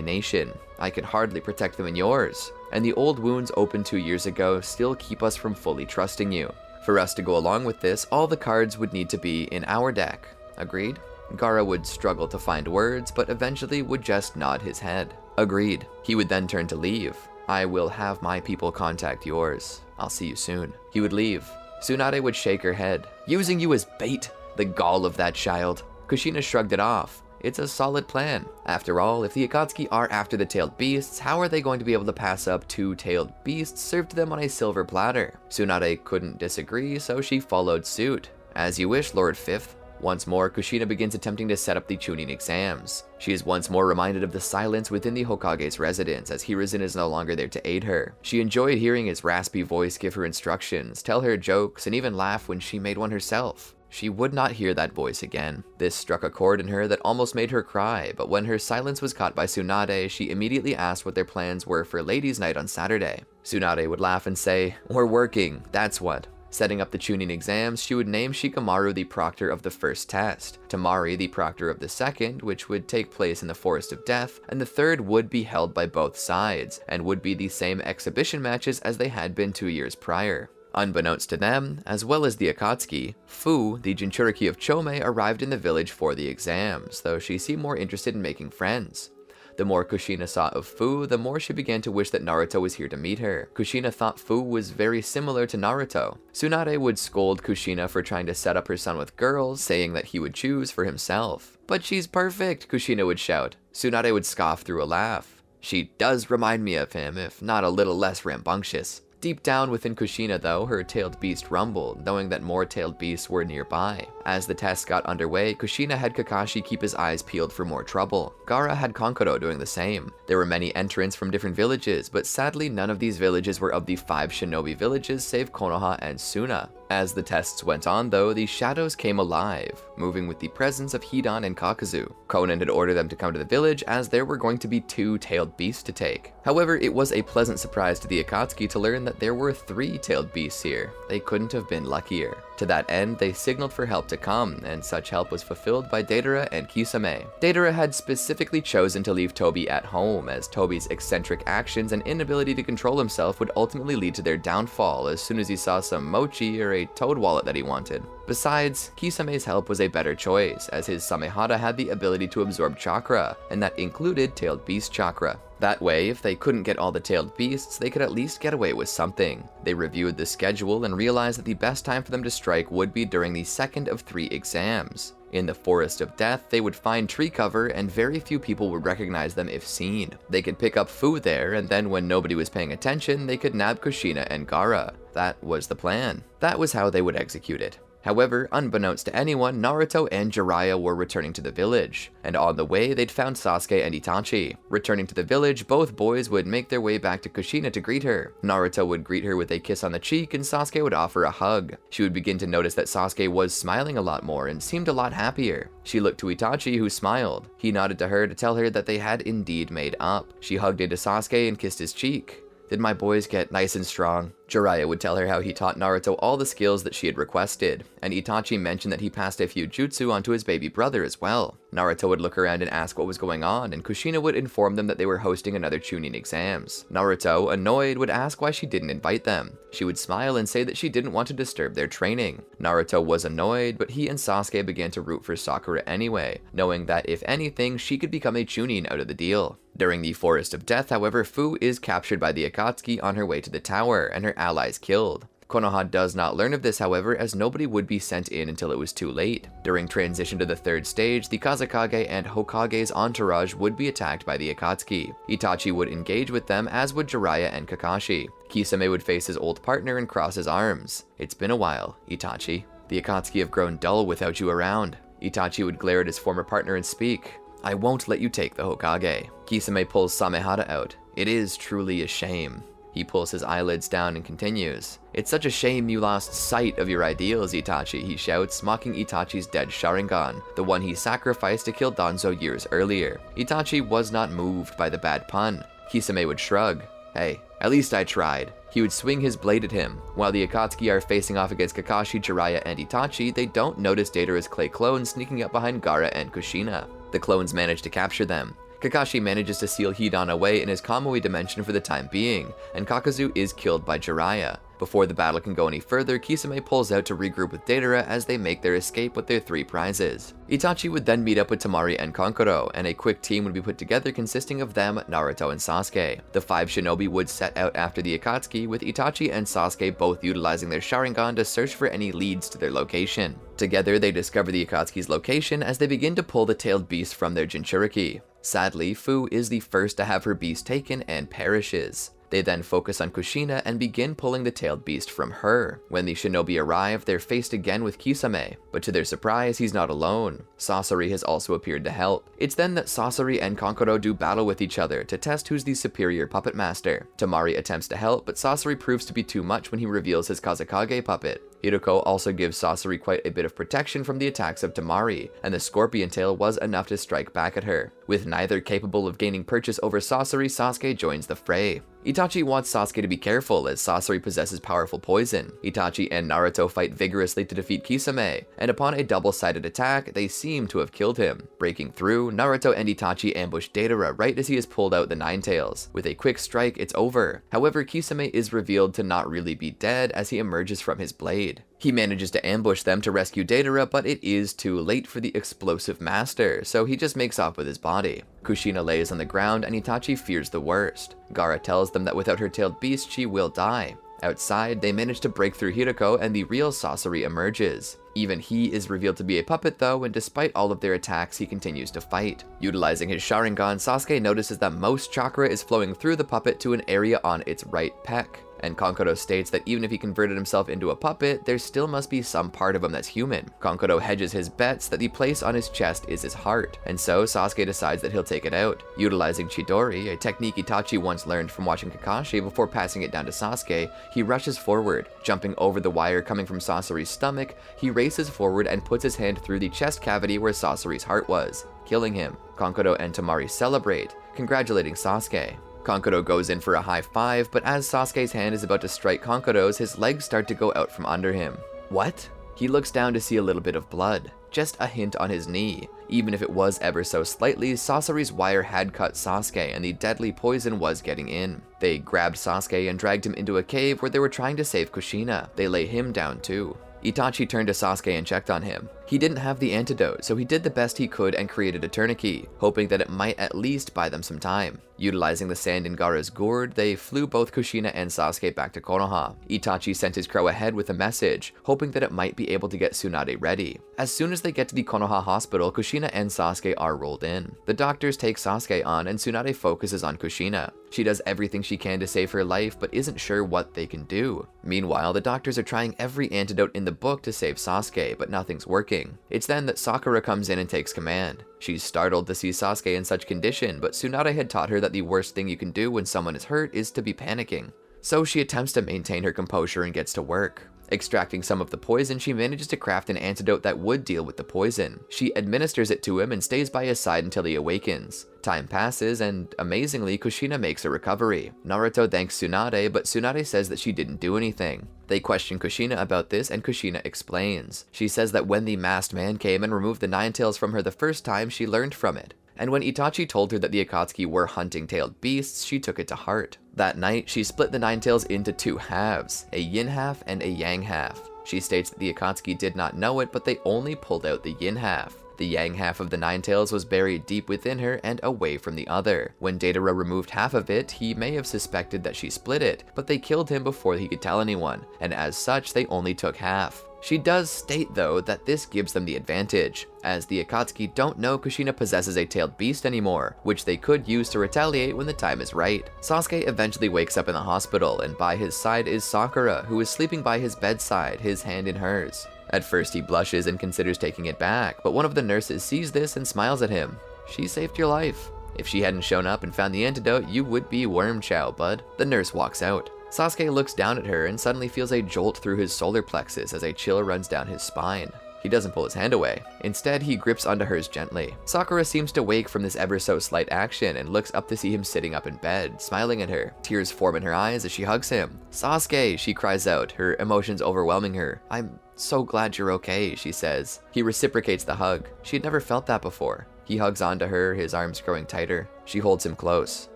nation. I can hardly protect them in yours. And the old wounds opened 2 years ago still keep us from fully trusting you. For us to go along with this, all the cards would need to be in our deck. Agreed? Gaara would struggle to find words, but eventually would just nod his head. Agreed. He would then turn to leave. I will have my people contact yours. I'll see you soon. He would leave. Tsunade would shake her head. Using you as bait? The gall of that child. Kushina shrugged it off. It's a solid plan. After all, if the Akatsuki are after the tailed beasts, how are they going to be able to pass up 2 tailed beasts served to them on a silver platter? Tsunade couldn't disagree, so she followed suit. As you wish, Lord Fifth. Once more, Kushina begins attempting to set up the Chunin exams. She is once more reminded of the silence within the Hokage's residence, as Hiruzen is no longer there to aid her. She enjoyed hearing his raspy voice give her instructions, tell her jokes, and even laugh when she made one herself. She would not hear that voice again. This struck a chord in her that almost made her cry, but when her silence was caught by Tsunade, she immediately asked what their plans were for Ladies' Night on Saturday. Tsunade would laugh and say, "We're working, that's what." Setting up the Chunin exams, she would name Shikamaru the proctor of the first test, Tamari the proctor of the second, which would take place in the Forest of Death, and the third would be held by both sides, and would be the same exhibition matches as they had been 2 years prior. Unbeknownst to them, as well as the Akatsuki, Fu, the Jinchuriki of Chome, arrived in the village for the exams, though she seemed more interested in making friends. The more Kushina saw of Fu, the more she began to wish that Naruto was here to meet her. Kushina thought Fu was very similar to Naruto. Tsunade would scold Kushina for trying to set up her son with girls, saying that he would choose for himself. "But she's perfect," Kushina would shout. Tsunade would scoff through a laugh. "She does remind me of him, if not a little less rambunctious." Deep down within Kushina, though, her tailed beast rumbled, knowing that more tailed beasts were nearby. As the tests got underway, Kushina had Kakashi keep his eyes peeled for more trouble. Gaara had Konkodo doing the same. There were many entrants from different villages, but sadly none of these villages were of the 5 shinobi villages save Konoha and Suna. As the tests went on, though, the shadows came alive, moving with the presence of Hidan and Kakuzu. Konan had ordered them to come to the village as there were going to be 2 tailed beasts to take. However, it was a pleasant surprise to the Akatsuki to learn that there were 3 tailed beasts here. They couldn't have been luckier. To that end, they signaled for help to come, and such help was fulfilled by Deidara and Kisame. Deidara had specifically chosen to leave Tobi at home, as Tobi's eccentric actions and inability to control himself would ultimately lead to their downfall as soon as he saw some mochi or a toad wallet that he wanted. Besides, Kisame's help was a better choice, as his Samehada had the ability to absorb chakra, and that included tailed beast chakra. That way, if they couldn't get all the tailed beasts, they could at least get away with something. They reviewed the schedule and realized that the best time for them to strike would be during the second of 3 exams. In the Forest of Death, they would find tree cover, and very few people would recognize them if seen. They could pick up food there, and then when nobody was paying attention, they could nab Kushina and Gaara. That was the plan. That was how they would execute it. However, unbeknownst to anyone, Naruto and Jiraiya were returning to the village, and on the way they'd found Sasuke and Itachi. Returning to the village, both boys would make their way back to Kushina to greet her. Naruto would greet her with a kiss on the cheek, and Sasuke would offer a hug. She would begin to notice that Sasuke was smiling a lot more and seemed a lot happier. She looked to Itachi, who smiled. He nodded to her to tell her that they had indeed made up. She hugged into Sasuke and kissed his cheek. "Did my boys get nice and strong?" Jiraiya would tell her how he taught Naruto all the skills that she had requested, and Itachi mentioned that he passed a few jutsu onto his baby brother as well. Naruto would look around and ask what was going on, and Kushina would inform them that they were hosting another Chunin exams. Naruto, annoyed, would ask why she didn't invite them. She would smile and say that she didn't want to disturb their training. Naruto was annoyed, but he and Sasuke began to root for Sakura anyway, knowing that if anything, she could become a Chunin out of the deal. During the Forest of Death, however, Fu is captured by the Akatsuki on her way to the tower, and her allies killed. Konoha does not learn of this, however, as nobody would be sent in until it was too late. During transition to the 3rd stage, the Kazekage and Hokage's entourage would be attacked by the Akatsuki. Itachi would engage with them, as would Jiraiya and Kakashi. Kisame would face his old partner and cross his arms. "It's been a while, Itachi. The Akatsuki have grown dull without you around." Itachi would glare at his former partner and speak. "I won't let you take the Hokage." Kisame pulls Samehada out. "It is truly a shame." He pulls his eyelids down and continues. "It's such a shame you lost sight of your ideals, Itachi," he shouts, mocking Itachi's dead Sharingan, the one he sacrificed to kill Danzo years earlier. Itachi was not moved by the bad pun. Kisame would shrug. "Hey, at least I tried." He would swing his blade at him. While the Akatsuki are facing off against Kakashi, Jiraiya, and Itachi, they don't notice Deidara's clay clones sneaking up behind Gaara and Kushina. The clones manage to capture them. Kakashi manages to seal Hidan away in his Kamui dimension for the time being, and Kakazu is killed by Jiraiya. Before the battle can go any further, Kisame pulls out to regroup with Deidara as they make their escape with their 3 prizes. Itachi would then meet up with Temari and Kankuro, and a quick team would be put together consisting of them, Naruto, and Sasuke. The 5 shinobi would set out after the Akatsuki, with Itachi and Sasuke both utilizing their Sharingan to search for any leads to their location. Together, they discover the Akatsuki's location as they begin to pull the tailed beast from their Jinchuriki. Sadly, Fu is the first to have her beast taken and perishes. They then focus on Kushina and begin pulling the tailed beast from her. When the shinobi arrive, they're faced again with Kisame, but to their surprise, he's not alone. Sasori has also appeared to help. It's then that Sasori and Kankuro do battle with each other to test who's the superior puppet master. Temari attempts to help, but Sasori proves to be too much when he reveals his Kazekage puppet. Hiroko also gives Sasori quite a bit of protection from the attacks of Temari, and the scorpion tail was enough to strike back at her. With neither capable of gaining purchase over Sasori, Sasuke joins the fray. Itachi wants Sasuke to be careful as Sasori possesses powerful poison. Itachi and Naruto fight vigorously to defeat Kisame, and upon a double-sided attack, they seem to have killed him. Breaking through, Naruto and Itachi ambush Deidara right as he has pulled out the Nine Tails. With a quick strike, it's over. However, Kisame is revealed to not really be dead as he emerges from his blade. He manages to ambush them to rescue Deidara, but it is too late for the explosive master, so he just makes off with his body. Kushina lays on the ground and Itachi fears the worst. Gaara tells them that without her tailed beast, she will die. Outside, they manage to break through Hiroko and the real Sasori emerges. Even he is revealed to be a puppet though, and despite all of their attacks, he continues to fight. Utilizing his Sharingan, Sasuke notices that most chakra is flowing through the puppet to an area on its right pec. And Kankuro states that even if he converted himself into a puppet, there still must be some part of him that's human. Kankuro hedges his bets that the place on his chest is his heart, and so Sasuke decides that he'll take it out. Utilizing Chidori, a technique Itachi once learned from watching Kakashi before passing it down to Sasuke, he rushes forward. Jumping over the wire coming from Sasori's stomach, he races forward and puts his hand through the chest cavity where Sasori's heart was, killing him. Kankuro and Temari celebrate, congratulating Sasuke. Kankuro goes in for a high five, but as Sasuke's hand is about to strike Kankuro's, his legs start to go out from under him. What? He looks down to see a little bit of blood, just a hint on his knee. Even if it was ever so slightly, Sasori's wire had cut Sasuke and the deadly poison was getting in. They grabbed Sasuke and dragged him into a cave where they were trying to save Kushina. They lay him down too. Itachi turned to Sasuke and checked on him. He didn't have the antidote, so he did the best he could and created a tourniquet, hoping that it might at least buy them some time. Utilizing the sand in Gaara's gourd, they flew both Kushina and Sasuke back to Konoha. Itachi sent his crow ahead with a message, hoping that it might be able to get Tsunade ready. As soon as they get to the Konoha hospital, Kushina and Sasuke are rolled in. The doctors take Sasuke on and Tsunade focuses on Kushina. She does everything she can to save her life, but isn't sure what they can do. Meanwhile, the doctors are trying every antidote in the book to save Sasuke, but nothing's working. It's then that Sakura comes in and takes command. She's startled to see Sasuke in such condition, but Tsunade had taught her that the worst thing you can do when someone is hurt is to be panicking. So she attempts to maintain her composure and gets to work. Extracting some of the poison, she manages to craft an antidote that would deal with the poison. She administers it to him and stays by his side until he awakens. Time passes, and amazingly, Kushina makes a recovery. Naruto thanks Tsunade, but Tsunade says that she didn't do anything. They question Kushina about this, and Kushina explains. She says that when the masked man came and removed the Nine Tails from her the first time, she learned from it. And when Itachi told her that the Akatsuki were hunting tailed beasts, she took it to heart. That night, she split the Nine Tails into two halves, a yin half and a yang half. She states that the Akatsuki did not know it, but they only pulled out the yin half. The yang half of the Nine Tails was buried deep within her and away from the other. When Deidara removed half of it, he may have suspected that she split it, but they killed him before he could tell anyone, and as such, they only took half. She does state, though, that this gives them the advantage, as the Akatsuki don't know Kushina possesses a tailed beast anymore, which they could use to retaliate when the time is right. Sasuke eventually wakes up in the hospital, and by his side is Sakura, who is sleeping by his bedside, his hand in hers. At first he blushes and considers taking it back, but one of the nurses sees this and smiles at him. She saved your life. If she hadn't shown up and found the antidote, you would be worm chow, bud. The nurse walks out. Sasuke looks down at her and suddenly feels a jolt through his solar plexus as a chill runs down his spine. He doesn't pull his hand away. Instead, he grips onto hers gently. Sakura seems to wake from this ever so slight action and looks up to see him sitting up in bed, smiling at her. Tears form in her eyes as she hugs him. "Sasuke," she cries out, her emotions overwhelming her. "I'm so glad you're okay," she says. He reciprocates the hug. She had never felt that before. He hugs onto her, his arms growing tighter. She holds him close.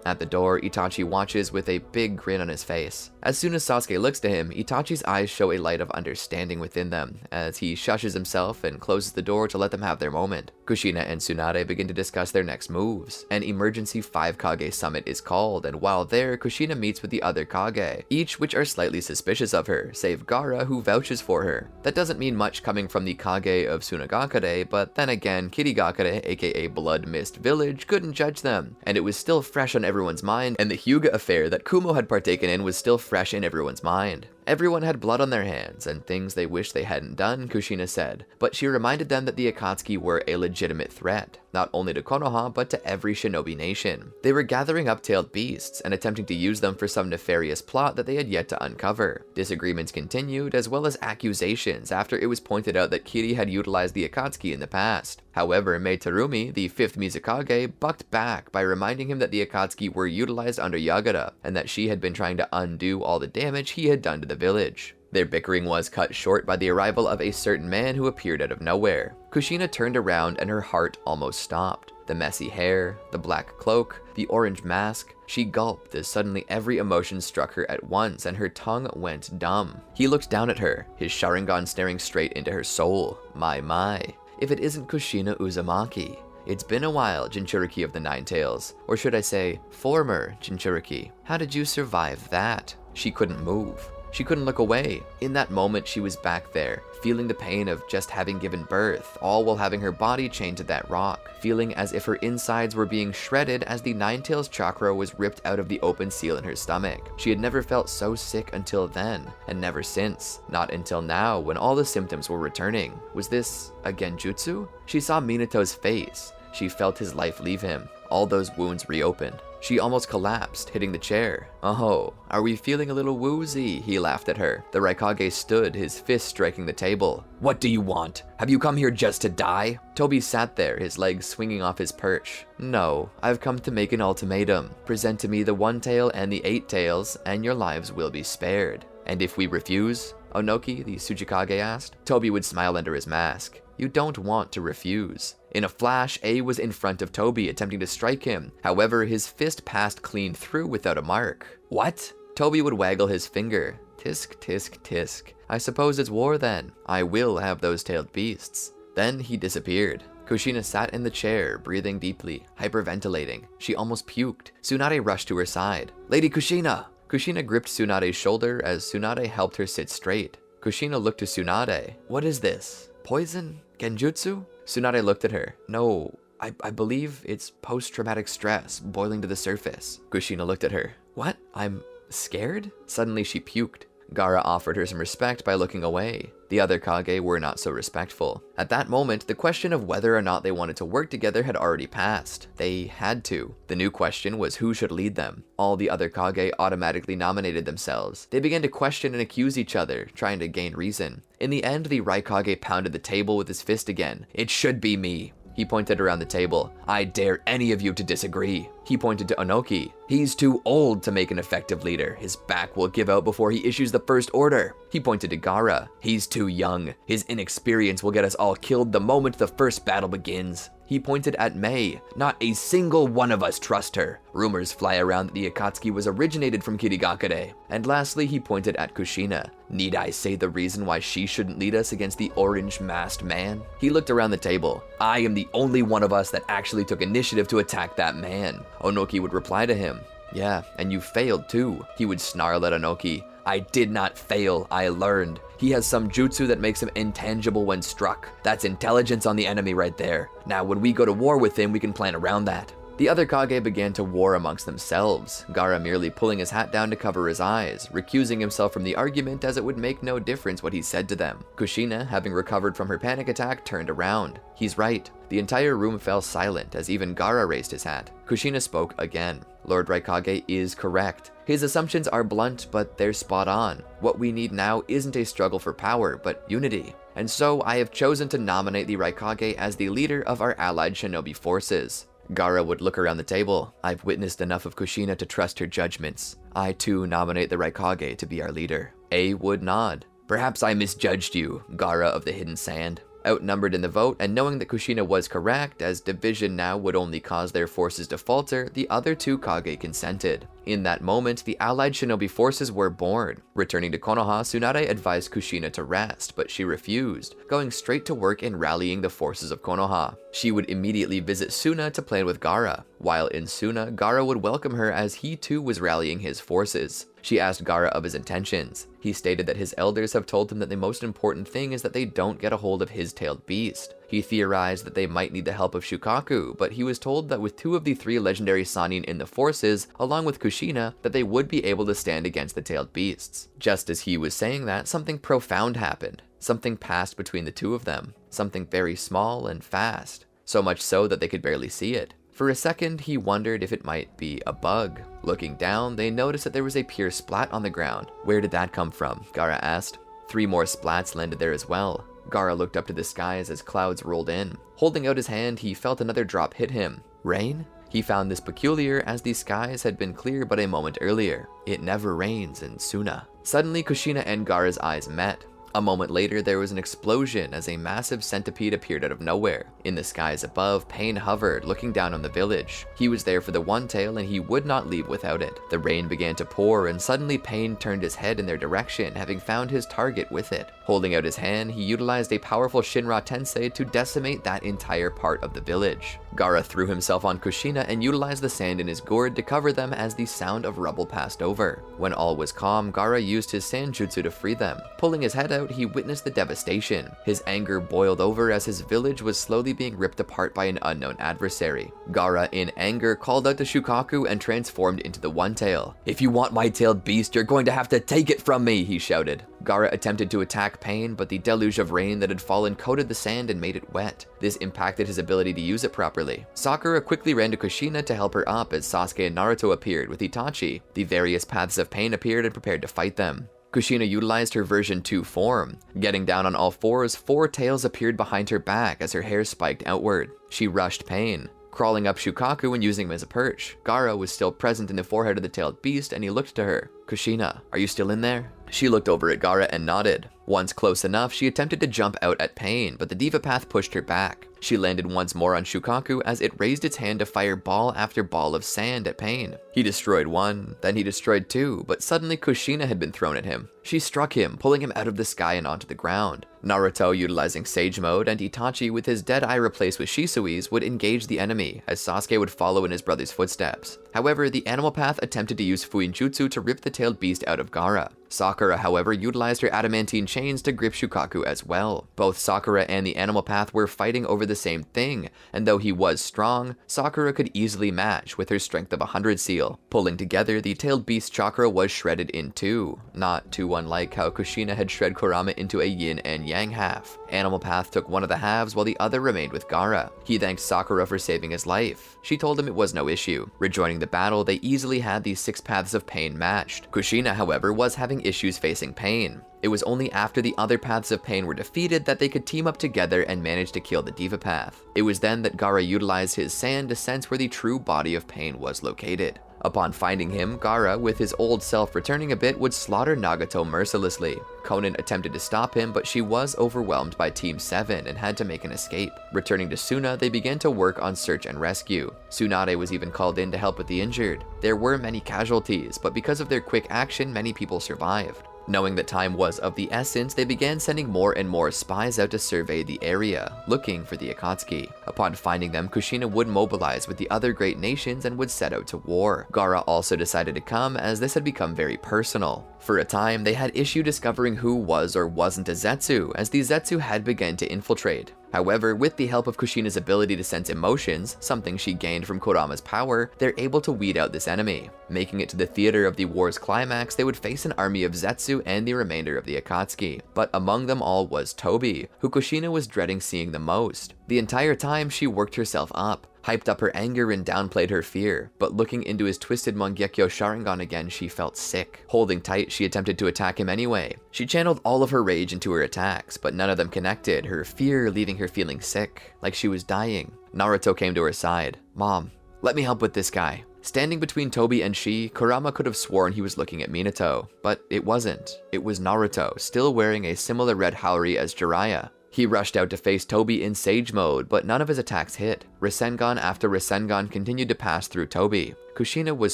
At the door, Itachi watches with a big grin on his face. As soon as Sasuke looks to him, Itachi's eyes show a light of understanding within them, as he shushes himself and closes the door to let them have their moment. Kushina and Tsunade begin to discuss their next moves. An emergency 5 Kage summit is called, and while there, Kushina meets with the other Kage, each which are slightly suspicious of her, save Gaara, who vouches for her. That doesn't mean much coming from the Kage of Sunagakure, but then again, Kirigakure, aka Blood Mist Village, couldn't judge them, and it was still fresh on everyone's mind, and the Hyuga affair that Kumo had partaken in was still fresh in everyone's mind. Everyone had blood on their hands, and things they wished they hadn't done, Kushina said, but she reminded them that the Akatsuki were a legitimate threat, not only to Konoha, but to every shinobi nation. They were gathering up tailed beasts, and attempting to use them for some nefarious plot that they had yet to uncover. Disagreements continued, as well as accusations, after it was pointed out that Kiri had utilized the Akatsuki in the past. However, Meitarumi, the 5th Mizukage, bucked back by reminding him that the Akatsuki were utilized under Yagura, and that she had been trying to undo all the damage he had done to the village. Their bickering was cut short by the arrival of a certain man who appeared out of nowhere. Kushina turned around and her heart almost stopped. The messy hair, the black cloak, the orange mask. She gulped as suddenly every emotion struck her at once and her tongue went dumb. He looked down at her, his Sharingan staring straight into her soul. My. If it isn't Kushina Uzumaki. It's been a while, Jinchuriki of the Nine Tails. Or should I say, former Jinchuriki. How did you survive that? She couldn't move. She couldn't look away. In that moment, she was back there, feeling the pain of just having given birth, all while having her body chained to that rock, feeling as if her insides were being shredded as the Nine Tails chakra was ripped out of the open seal in her stomach. She had never felt so sick until then, and never since. Not until now, when all the symptoms were returning. Was this a genjutsu? She saw Minato's face. She felt his life leave him. All those wounds reopened. She almost collapsed, hitting the chair. "Oh, are we feeling a little woozy?" He laughed at her. The Raikage stood, his fist striking the table. "What do you want? Have you come here just to die?" Tobi sat there, his legs swinging off his perch. "No, I've come to make an ultimatum. Present to me the 1 tail and the 8 tails, and your lives will be spared. And if we refuse, Onoki, the Tsuchikage, asked. Tobi would smile under his mask. You don't want to refuse. In a flash, A was in front of Tobi, attempting to strike him. However, his fist passed clean through without a mark. What? Tobi would waggle his finger. Tisk, tisk, tisk. I suppose it's war then. I will have those tailed beasts. Then he disappeared. Kushina sat in the chair, breathing deeply, hyperventilating. She almost puked. Tsunade rushed to her side. Lady Kushina! Kushina gripped Tsunade's shoulder as Tsunade helped her sit straight. Kushina looked to Tsunade. What is this? Poison? Genjutsu? Tsunade looked at her. No, I believe it's post-traumatic stress boiling to the surface. Kushina looked at her. What? I'm scared? Suddenly she puked. Gaara offered her some respect by looking away. The other Kage were not so respectful. At that moment, the question of whether or not they wanted to work together had already passed. They had to. The new question was who should lead them. All the other Kage automatically nominated themselves. They began to question and accuse each other, trying to gain reason. In the end, the Raikage pounded the table with his fist again. It should be me. He pointed around the table. I dare any of you to disagree. He pointed to Onoki. He's too old to make an effective leader. His back will give out before he issues the first order. He pointed to Gaara. He's too young. His inexperience will get us all killed the moment the first battle begins. He pointed at Mei. Not a single one of us trust her. Rumors fly around that the Akatsuki was originated from Kirigakure. And lastly, he pointed at Kushina. Need I say the reason why she shouldn't lead us against the orange-masked man? He looked around the table. I am the only one of us that actually took initiative to attack that man. Onoki would reply to him. Yeah, and you failed too. He would snarl at Onoki. I did not fail, I learned. He has some jutsu that makes him intangible when struck. That's intelligence on the enemy right there. Now when we go to war with him, we can plan around that. The other Kage began to war amongst themselves, Gaara merely pulling his hat down to cover his eyes, recusing himself from the argument as it would make no difference what he said to them. Kushina, having recovered from her panic attack, turned around. He's right. The entire room fell silent as even Gaara raised his hat. Kushina spoke again. Lord Raikage is correct. His assumptions are blunt, but they're spot on. What we need now isn't a struggle for power, but unity. And so I have chosen to nominate the Raikage as the leader of our allied shinobi forces. Gaara would look around the table. I've witnessed enough of Kushina to trust her judgments. I too nominate the Raikage to be our leader. A would nod. Perhaps I misjudged you, Gaara of the Hidden Sand. Outnumbered in the vote, and knowing that Kushina was correct, as division now would only cause their forces to falter, the other two Kage consented. In that moment, the allied shinobi forces were born. Returning to Konoha, Tsunade advised Kushina to rest, but she refused, going straight to work in rallying the forces of Konoha. She would immediately visit Suna to plan with Gaara. While in Suna, Gaara would welcome her as he too was rallying his forces. She asked Gaara of his intentions. He stated that his elders have told him that the most important thing is that they don't get a hold of his tailed beast. He theorized that they might need the help of Shukaku, but he was told that with 2 of the 3 legendary Sannin in the forces, along with Kushina, that they would be able to stand against the tailed beasts. Just as he was saying that, something profound happened. Something passed between the 2 of them. Something very small and fast. So much so that they could barely see it. For a second, he wondered if it might be a bug. Looking down, they noticed that there was a pure splat on the ground. Where did that come from? Gaara asked. 3 more splats landed there as well. Gaara looked up to the skies as clouds rolled in. Holding out his hand, he felt another drop hit him. Rain? He found this peculiar as the skies had been clear but a moment earlier. It never rains in Suna. Suddenly, Kushina and Gaara's eyes met. A moment later, there was an explosion as a massive centipede appeared out of nowhere. In the skies above, Pain hovered, looking down on the village. He was there for the one tail and he would not leave without it. The rain began to pour and suddenly Pain turned his head in their direction, having found his target with it. Holding out his hand, he utilized a powerful Shinra Tensei to decimate that entire part of the village. Gaara threw himself on Kushina and utilized the sand in his gourd to cover them as the sound of rubble passed over. When all was calm, Gaara used his sand jutsu to free them. Pulling his head out, he witnessed the devastation. His anger boiled over as his village was slowly being ripped apart by an unknown adversary. Gaara, in anger, called out to Shukaku and transformed into the One Tail. "If you want my tailed beast, you're going to have to take it from me," he shouted. Gaara attempted to attack Pain, but the deluge of rain that had fallen coated the sand and made it wet. This impacted his ability to use it properly. Sakura quickly ran to Kushina to help her up as Sasuke and Naruto appeared with Itachi. The various paths of Pain appeared and prepared to fight them. Kushina utilized her version 2 form. Getting down on all fours, 4 tails appeared behind her back as her hair spiked outward. She rushed Pain. crawling up Shukaku and using him as a perch. Gaara was still present in the forehead of the tailed beast, and he looked to her. "Kushina, are you still in there?" She looked over at Gaara and nodded. Once close enough, she attempted to jump out at Pain, but the Diva Path pushed her back. She landed once more on Shukaku as it raised its hand to fire ball after ball of sand at Pain. He destroyed one, then he destroyed two, but suddenly Kushina had been thrown at him. She struck him, pulling him out of the sky and onto the ground. Naruto, utilizing Sage Mode, and Itachi with his dead eye replaced with Shisui's, would engage the enemy, as Sasuke would follow in his brother's footsteps. However, the Animal Path attempted to use Fuinjutsu to rip the tailed beast out of Gaara. Sakura, however, utilized her adamantine chains to grip Shukaku as well. Both Sakura and the Animal Path were fighting over the same thing, and though he was strong, Sakura could easily match with her strength of 100 seal. Pulling together, the tailed beast chakra was shredded in two, not too unlike how Kushina had shredded Kurama into a yin and yang half. Animal Path took one of the halves while the other remained with Gaara. He thanked Sakura for saving his life. She told him it was no issue. Rejoining the battle, they easily had the 6 paths of Pain matched. Kushina, however, was having issues facing Pain. It was only after the other paths of Pain were defeated that they could team up together and manage to kill the Diva Path. It was then that Gaara utilized his sand to sense where the true body of Pain was located. Upon finding him, Gaara, with his old self returning a bit, would slaughter Nagato mercilessly. Konan attempted to stop him, but she was overwhelmed by Team 7 and had to make an escape. Returning to Suna, they began to work on search and rescue. Tsunade was even called in to help with the injured. There were many casualties, but because of their quick action, many people survived. Knowing that time was of the essence, they began sending more and more spies out to survey the area, looking for the Akatsuki. Upon finding them, Kushina would mobilize with the other great nations and would set out to war. Gaara also decided to come, as this had become very personal. For a time, they had issue discovering who was or wasn't a Zetsu, as the Zetsu had begun to infiltrate. However, with the help of Kushina's ability to sense emotions, something she gained from Kurama's power, they're able to weed out this enemy. Making it to the theater of the war's climax, they would face an army of Zetsu and the remainder of the Akatsuki. But among them all was Tobi, who Kushina was dreading seeing the most. The entire time, she worked herself up, hyped up her anger and downplayed her fear, but looking into his twisted Mangekyo Sharingan again, she felt sick. Holding tight, she attempted to attack him anyway. She channeled all of her rage into her attacks, but none of them connected, her fear leaving her feeling sick, like she was dying. Naruto came to her side. "Mom, let me help with this guy." Standing between Tobi and she, Kurama could have sworn he was looking at Minato, but it wasn't. It was Naruto, still wearing a similar red haori as Jiraiya. He rushed out to face Tobi in Sage Mode, but none of his attacks hit. Rasengan after Rasengan continued to pass through Tobi. Kushina was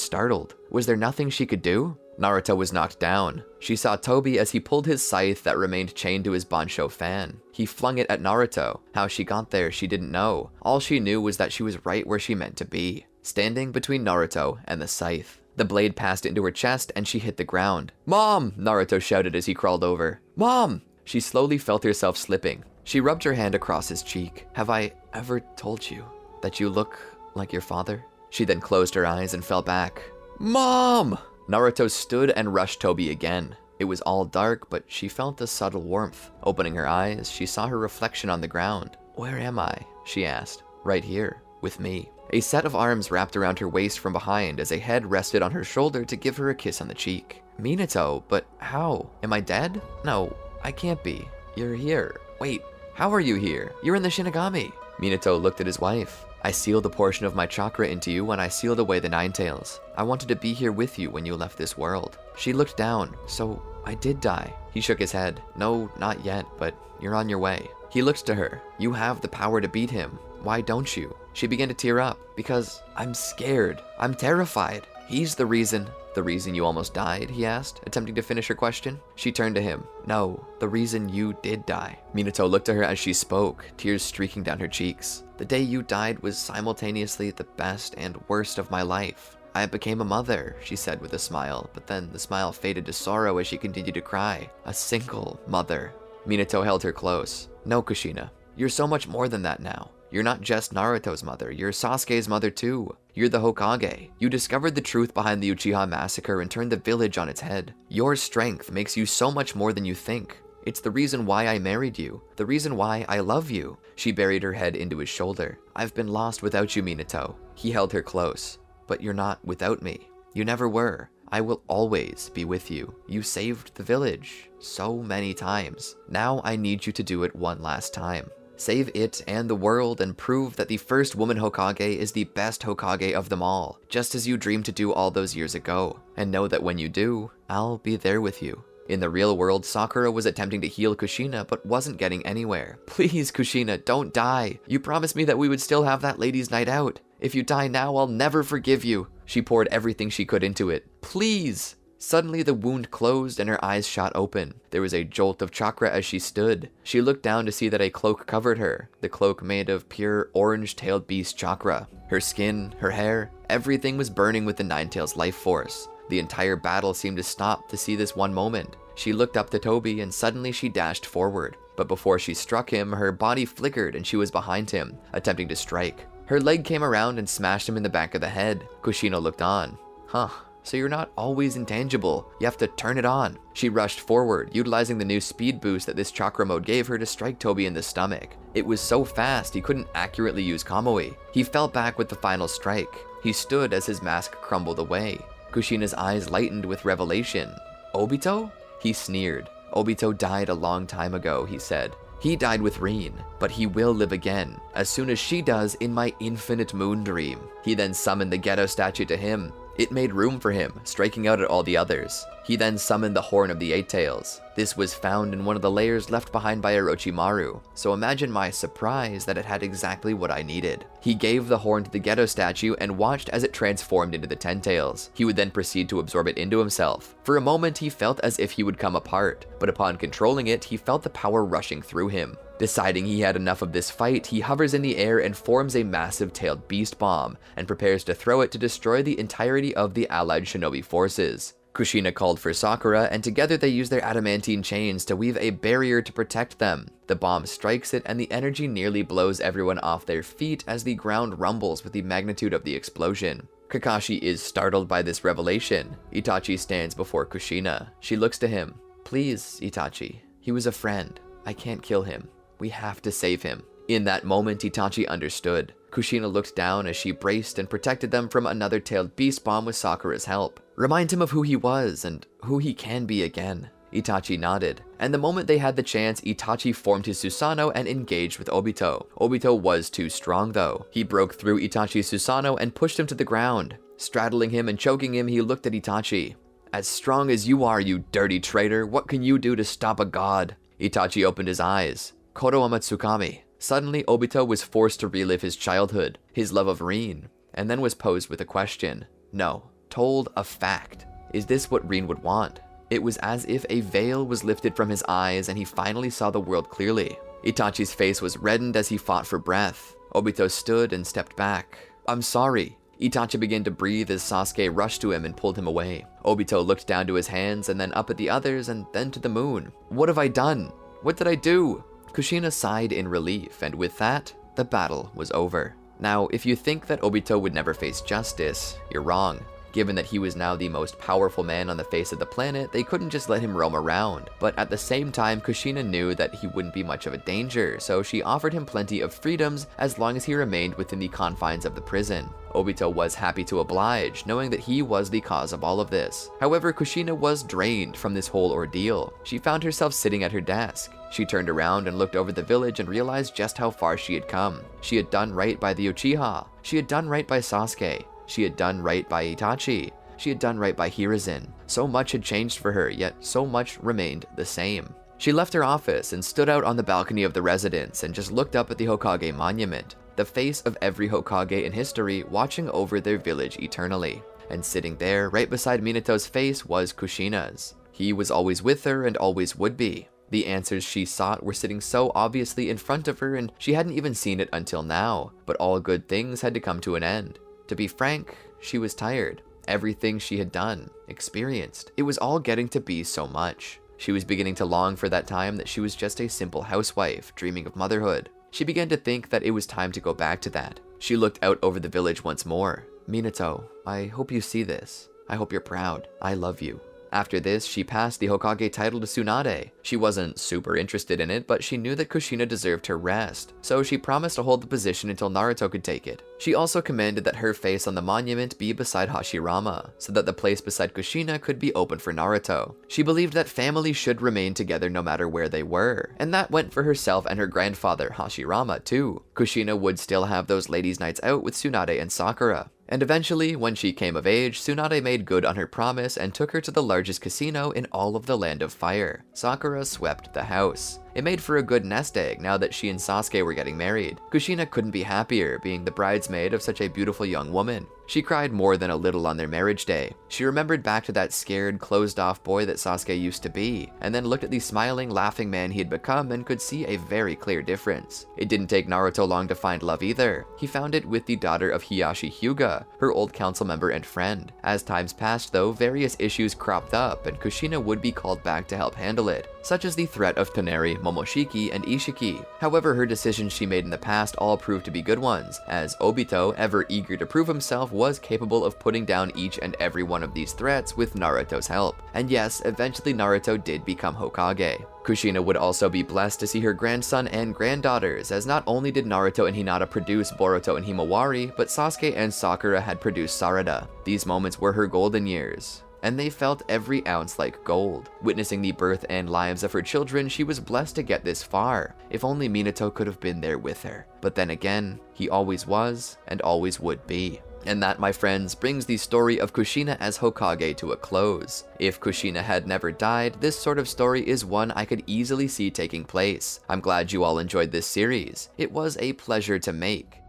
startled. Was there nothing she could do? Naruto was knocked down. She saw Tobi as he pulled his scythe that remained chained to his Bansho fan. He flung it at Naruto. How she got there, she didn't know. All she knew was that she was right where she meant to be, standing between Naruto and the scythe. The blade passed into her chest and she hit the ground. "Mom!" Naruto shouted as he crawled over. "Mom!" She slowly felt herself slipping. She rubbed her hand across his cheek. "Have I ever told you that you look like your father?" She then closed her eyes and fell back. "Mom!" Naruto stood and rushed Tobi again. It was all dark, but she felt a subtle warmth. Opening her eyes, she saw her reflection on the ground. "Where am I?" she asked. "Right here, with me." A set of arms wrapped around her waist from behind as a head rested on her shoulder to give her a kiss on the cheek. "Minato, but how? Am I dead? No, I can't be. You're here. Wait, how are you here? You're in the Shinigami." Minato looked at his wife. "I sealed a portion of my chakra into you when I sealed away the Nine Tails. I wanted to be here with you when you left this world." She looked down. "So I did die." He shook his head. "No, not yet, but you're on your way." He looked to her. "You have the power to beat him. Why don't you?" She began to tear up. "Because I'm scared. I'm terrified. He's the reason." "The reason you almost died?" he asked, attempting to finish her question. She turned to him. "No, the reason you did die." Minato looked at her as she spoke, tears streaking down her cheeks. "The day you died was simultaneously the best and worst of my life. I became a mother," she said with a smile, but then the smile faded to sorrow as she continued to cry. "A single mother." Minato held her close. "No, Kushina, you're so much more than that now. You're not just Naruto's mother, you're Sasuke's mother too. You're the Hokage. You discovered the truth behind the Uchiha massacre and turned the village on its head. Your strength makes you so much more than you think. It's the reason why I married you, the reason why I love you." She buried her head into his shoulder. "I've been lost without you, Minato." He held her close. "But you're not without me. You never were. I will always be with you. You saved the village so many times. Now I need you to do it one last time. Save it and the world and prove that the first woman Hokage is the best Hokage of them all, just as you dreamed to do all those years ago. And know that when you do, I'll be there with you. In the real world, Sakura was attempting to heal Kushina but wasn't getting anywhere. Please, Kushina, don't die. You promised me that we would still have that ladies' night out. If you die now, I'll never forgive you. She poured everything she could into it. Please! Suddenly the wound closed and her eyes shot open. There was a jolt of chakra as she stood. She looked down to see that a cloak covered her, the cloak made of pure orange-tailed beast chakra. Her skin, her hair, everything was burning with the Nine-Tails life force. The entire battle seemed to stop to see this one moment. She looked up to Tobi and suddenly she dashed forward. But before she struck him, her body flickered and she was behind him, attempting to strike. Her leg came around and smashed him in the back of the head. Kushina looked on. Huh. So you're not always intangible, you have to turn it on. She rushed forward, utilizing the new speed boost that this chakra mode gave her to strike Tobi in the stomach. It was so fast he couldn't accurately use Kamui. He fell back with the final strike. He stood as his mask crumbled away. Kushina's eyes lightened with revelation. Obito? He sneered. Obito died a long time ago, he said. He died with Rin, but he will live again, as soon as she does in my infinite moon dream. He then summoned the ghetto statue to him. It made room for him, striking out at all the others. He then summoned the Horn of the Eight Tails. This was found in one of the layers left behind by Orochimaru, so imagine my surprise that it had exactly what I needed. He gave the horn to the ghetto statue and watched as it transformed into the Ten Tails. He would then proceed to absorb it into himself. For a moment he felt as if he would come apart, but upon controlling it, he felt the power rushing through him. Deciding he had enough of this fight, he hovers in the air and forms a massive tailed beast bomb, and prepares to throw it to destroy the entirety of the allied shinobi forces. Kushina called for Sakura, and together they use their adamantine chains to weave a barrier to protect them. The bomb strikes it, and the energy nearly blows everyone off their feet as the ground rumbles with the magnitude of the explosion. Kakashi is startled by this revelation. Itachi stands before Kushina. She looks to him. Please, Itachi. He was a friend. I can't kill him. We have to save him. In that moment, Itachi understood. Kushina looked down as she braced and protected them from another tailed beast bomb with Sakura's help. Remind him of who he was and who he can be again. Itachi nodded, and the moment they had the chance, Itachi formed his Susanoo and engaged with Obito. Obito was too strong though. He broke through Itachi's Susanoo and pushed him to the ground. Straddling him and choking him, he looked at Itachi. As strong as you are, you dirty traitor, what can you do to stop a god? Itachi opened his eyes. Kodo Amatsukami. Suddenly, Obito was forced to relive his childhood, his love of Rin, and then was posed with a question. No, told a fact. Is this what Rin would want? It was as if a veil was lifted from his eyes and he finally saw the world clearly. Itachi's face was reddened as he fought for breath. Obito stood and stepped back. I'm sorry. Itachi began to breathe as Sasuke rushed to him and pulled him away. Obito looked down to his hands and then up at the others and then to the moon. What have I done? What did I do? Kushina sighed in relief, and with that, the battle was over. Now, if you think that Obito would never face justice, you're wrong. Given that he was now the most powerful man on the face of the planet, they couldn't just let him roam around. But at the same time, Kushina knew that he wouldn't be much of a danger, so she offered him plenty of freedoms as long as he remained within the confines of the prison. Obito was happy to oblige, knowing that he was the cause of all of this. However, Kushina was drained from this whole ordeal. She found herself sitting at her desk. She turned around and looked over the village and realized just how far she had come. She had done right by the Uchiha. She had done right by Sasuke. She had done right by Itachi. She had done right by Hiruzen. So much had changed for her, yet so much remained the same. She left her office and stood out on the balcony of the residence and just looked up at the Hokage monument, the face of every Hokage in history watching over their village eternally. And sitting there, right beside Minato's face, was Kushina's. He was always with her and always would be. The answers she sought were sitting so obviously in front of her, and she hadn't even seen it until now. But all good things had to come to an end. To be frank, she was tired. Everything she had done, experienced, it was all getting to be so much. She was beginning to long for that time that she was just a simple housewife, dreaming of motherhood. She began to think that it was time to go back to that. She looked out over the village once more. Minato, I hope you see this. I hope you're proud. I love you. After this, she passed the Hokage title to Tsunade. She wasn't super interested in it, but she knew that Kushina deserved her rest, so she promised to hold the position until Naruto could take it. She also commanded that her face on the monument be beside Hashirama, so that the place beside Kushina could be open for Naruto. She believed that families should remain together no matter where they were, and that went for herself and her grandfather Hashirama too. Kushina would still have those ladies' nights out with Tsunade and Sakura. And eventually, when she came of age, Tsunade made good on her promise and took her to the largest casino in all of the Land of Fire. Sakura swept the house. It made for a good nest egg now that she and Sasuke were getting married. Kushina couldn't be happier being the bridesmaid of such a beautiful young woman. She cried more than a little on their marriage day. She remembered back to that scared, closed-off boy that Sasuke used to be, and then looked at the smiling, laughing man he had become and could see a very clear difference. It didn't take Naruto long to find love either. He found it with the daughter of Hiyashi Hyuga, her old council member and friend. As times passed though, various issues cropped up and Kushina would be called back to help handle it, such as the threat of Toneri, Momoshiki, and Ishiki. However, her decisions she made in the past all proved to be good ones, as Obito, ever eager to prove himself, was capable of putting down each and every one of these threats with Naruto's help. And yes, eventually Naruto did become Hokage. Kushina would also be blessed to see her grandson and granddaughters, as not only did Naruto and Hinata produce Boruto and Himawari, but Sasuke and Sakura had produced Sarada. These moments were her golden years, and they felt every ounce like gold. Witnessing the birth and lives of her children, she was blessed to get this far. If only Minato could have been there with her. But then again, he always was and always would be. And that, my friends, brings the story of Kushina as Hokage to a close. If Kushina had never died, this sort of story is one I could easily see taking place. I'm glad you all enjoyed this series. It was a pleasure to make.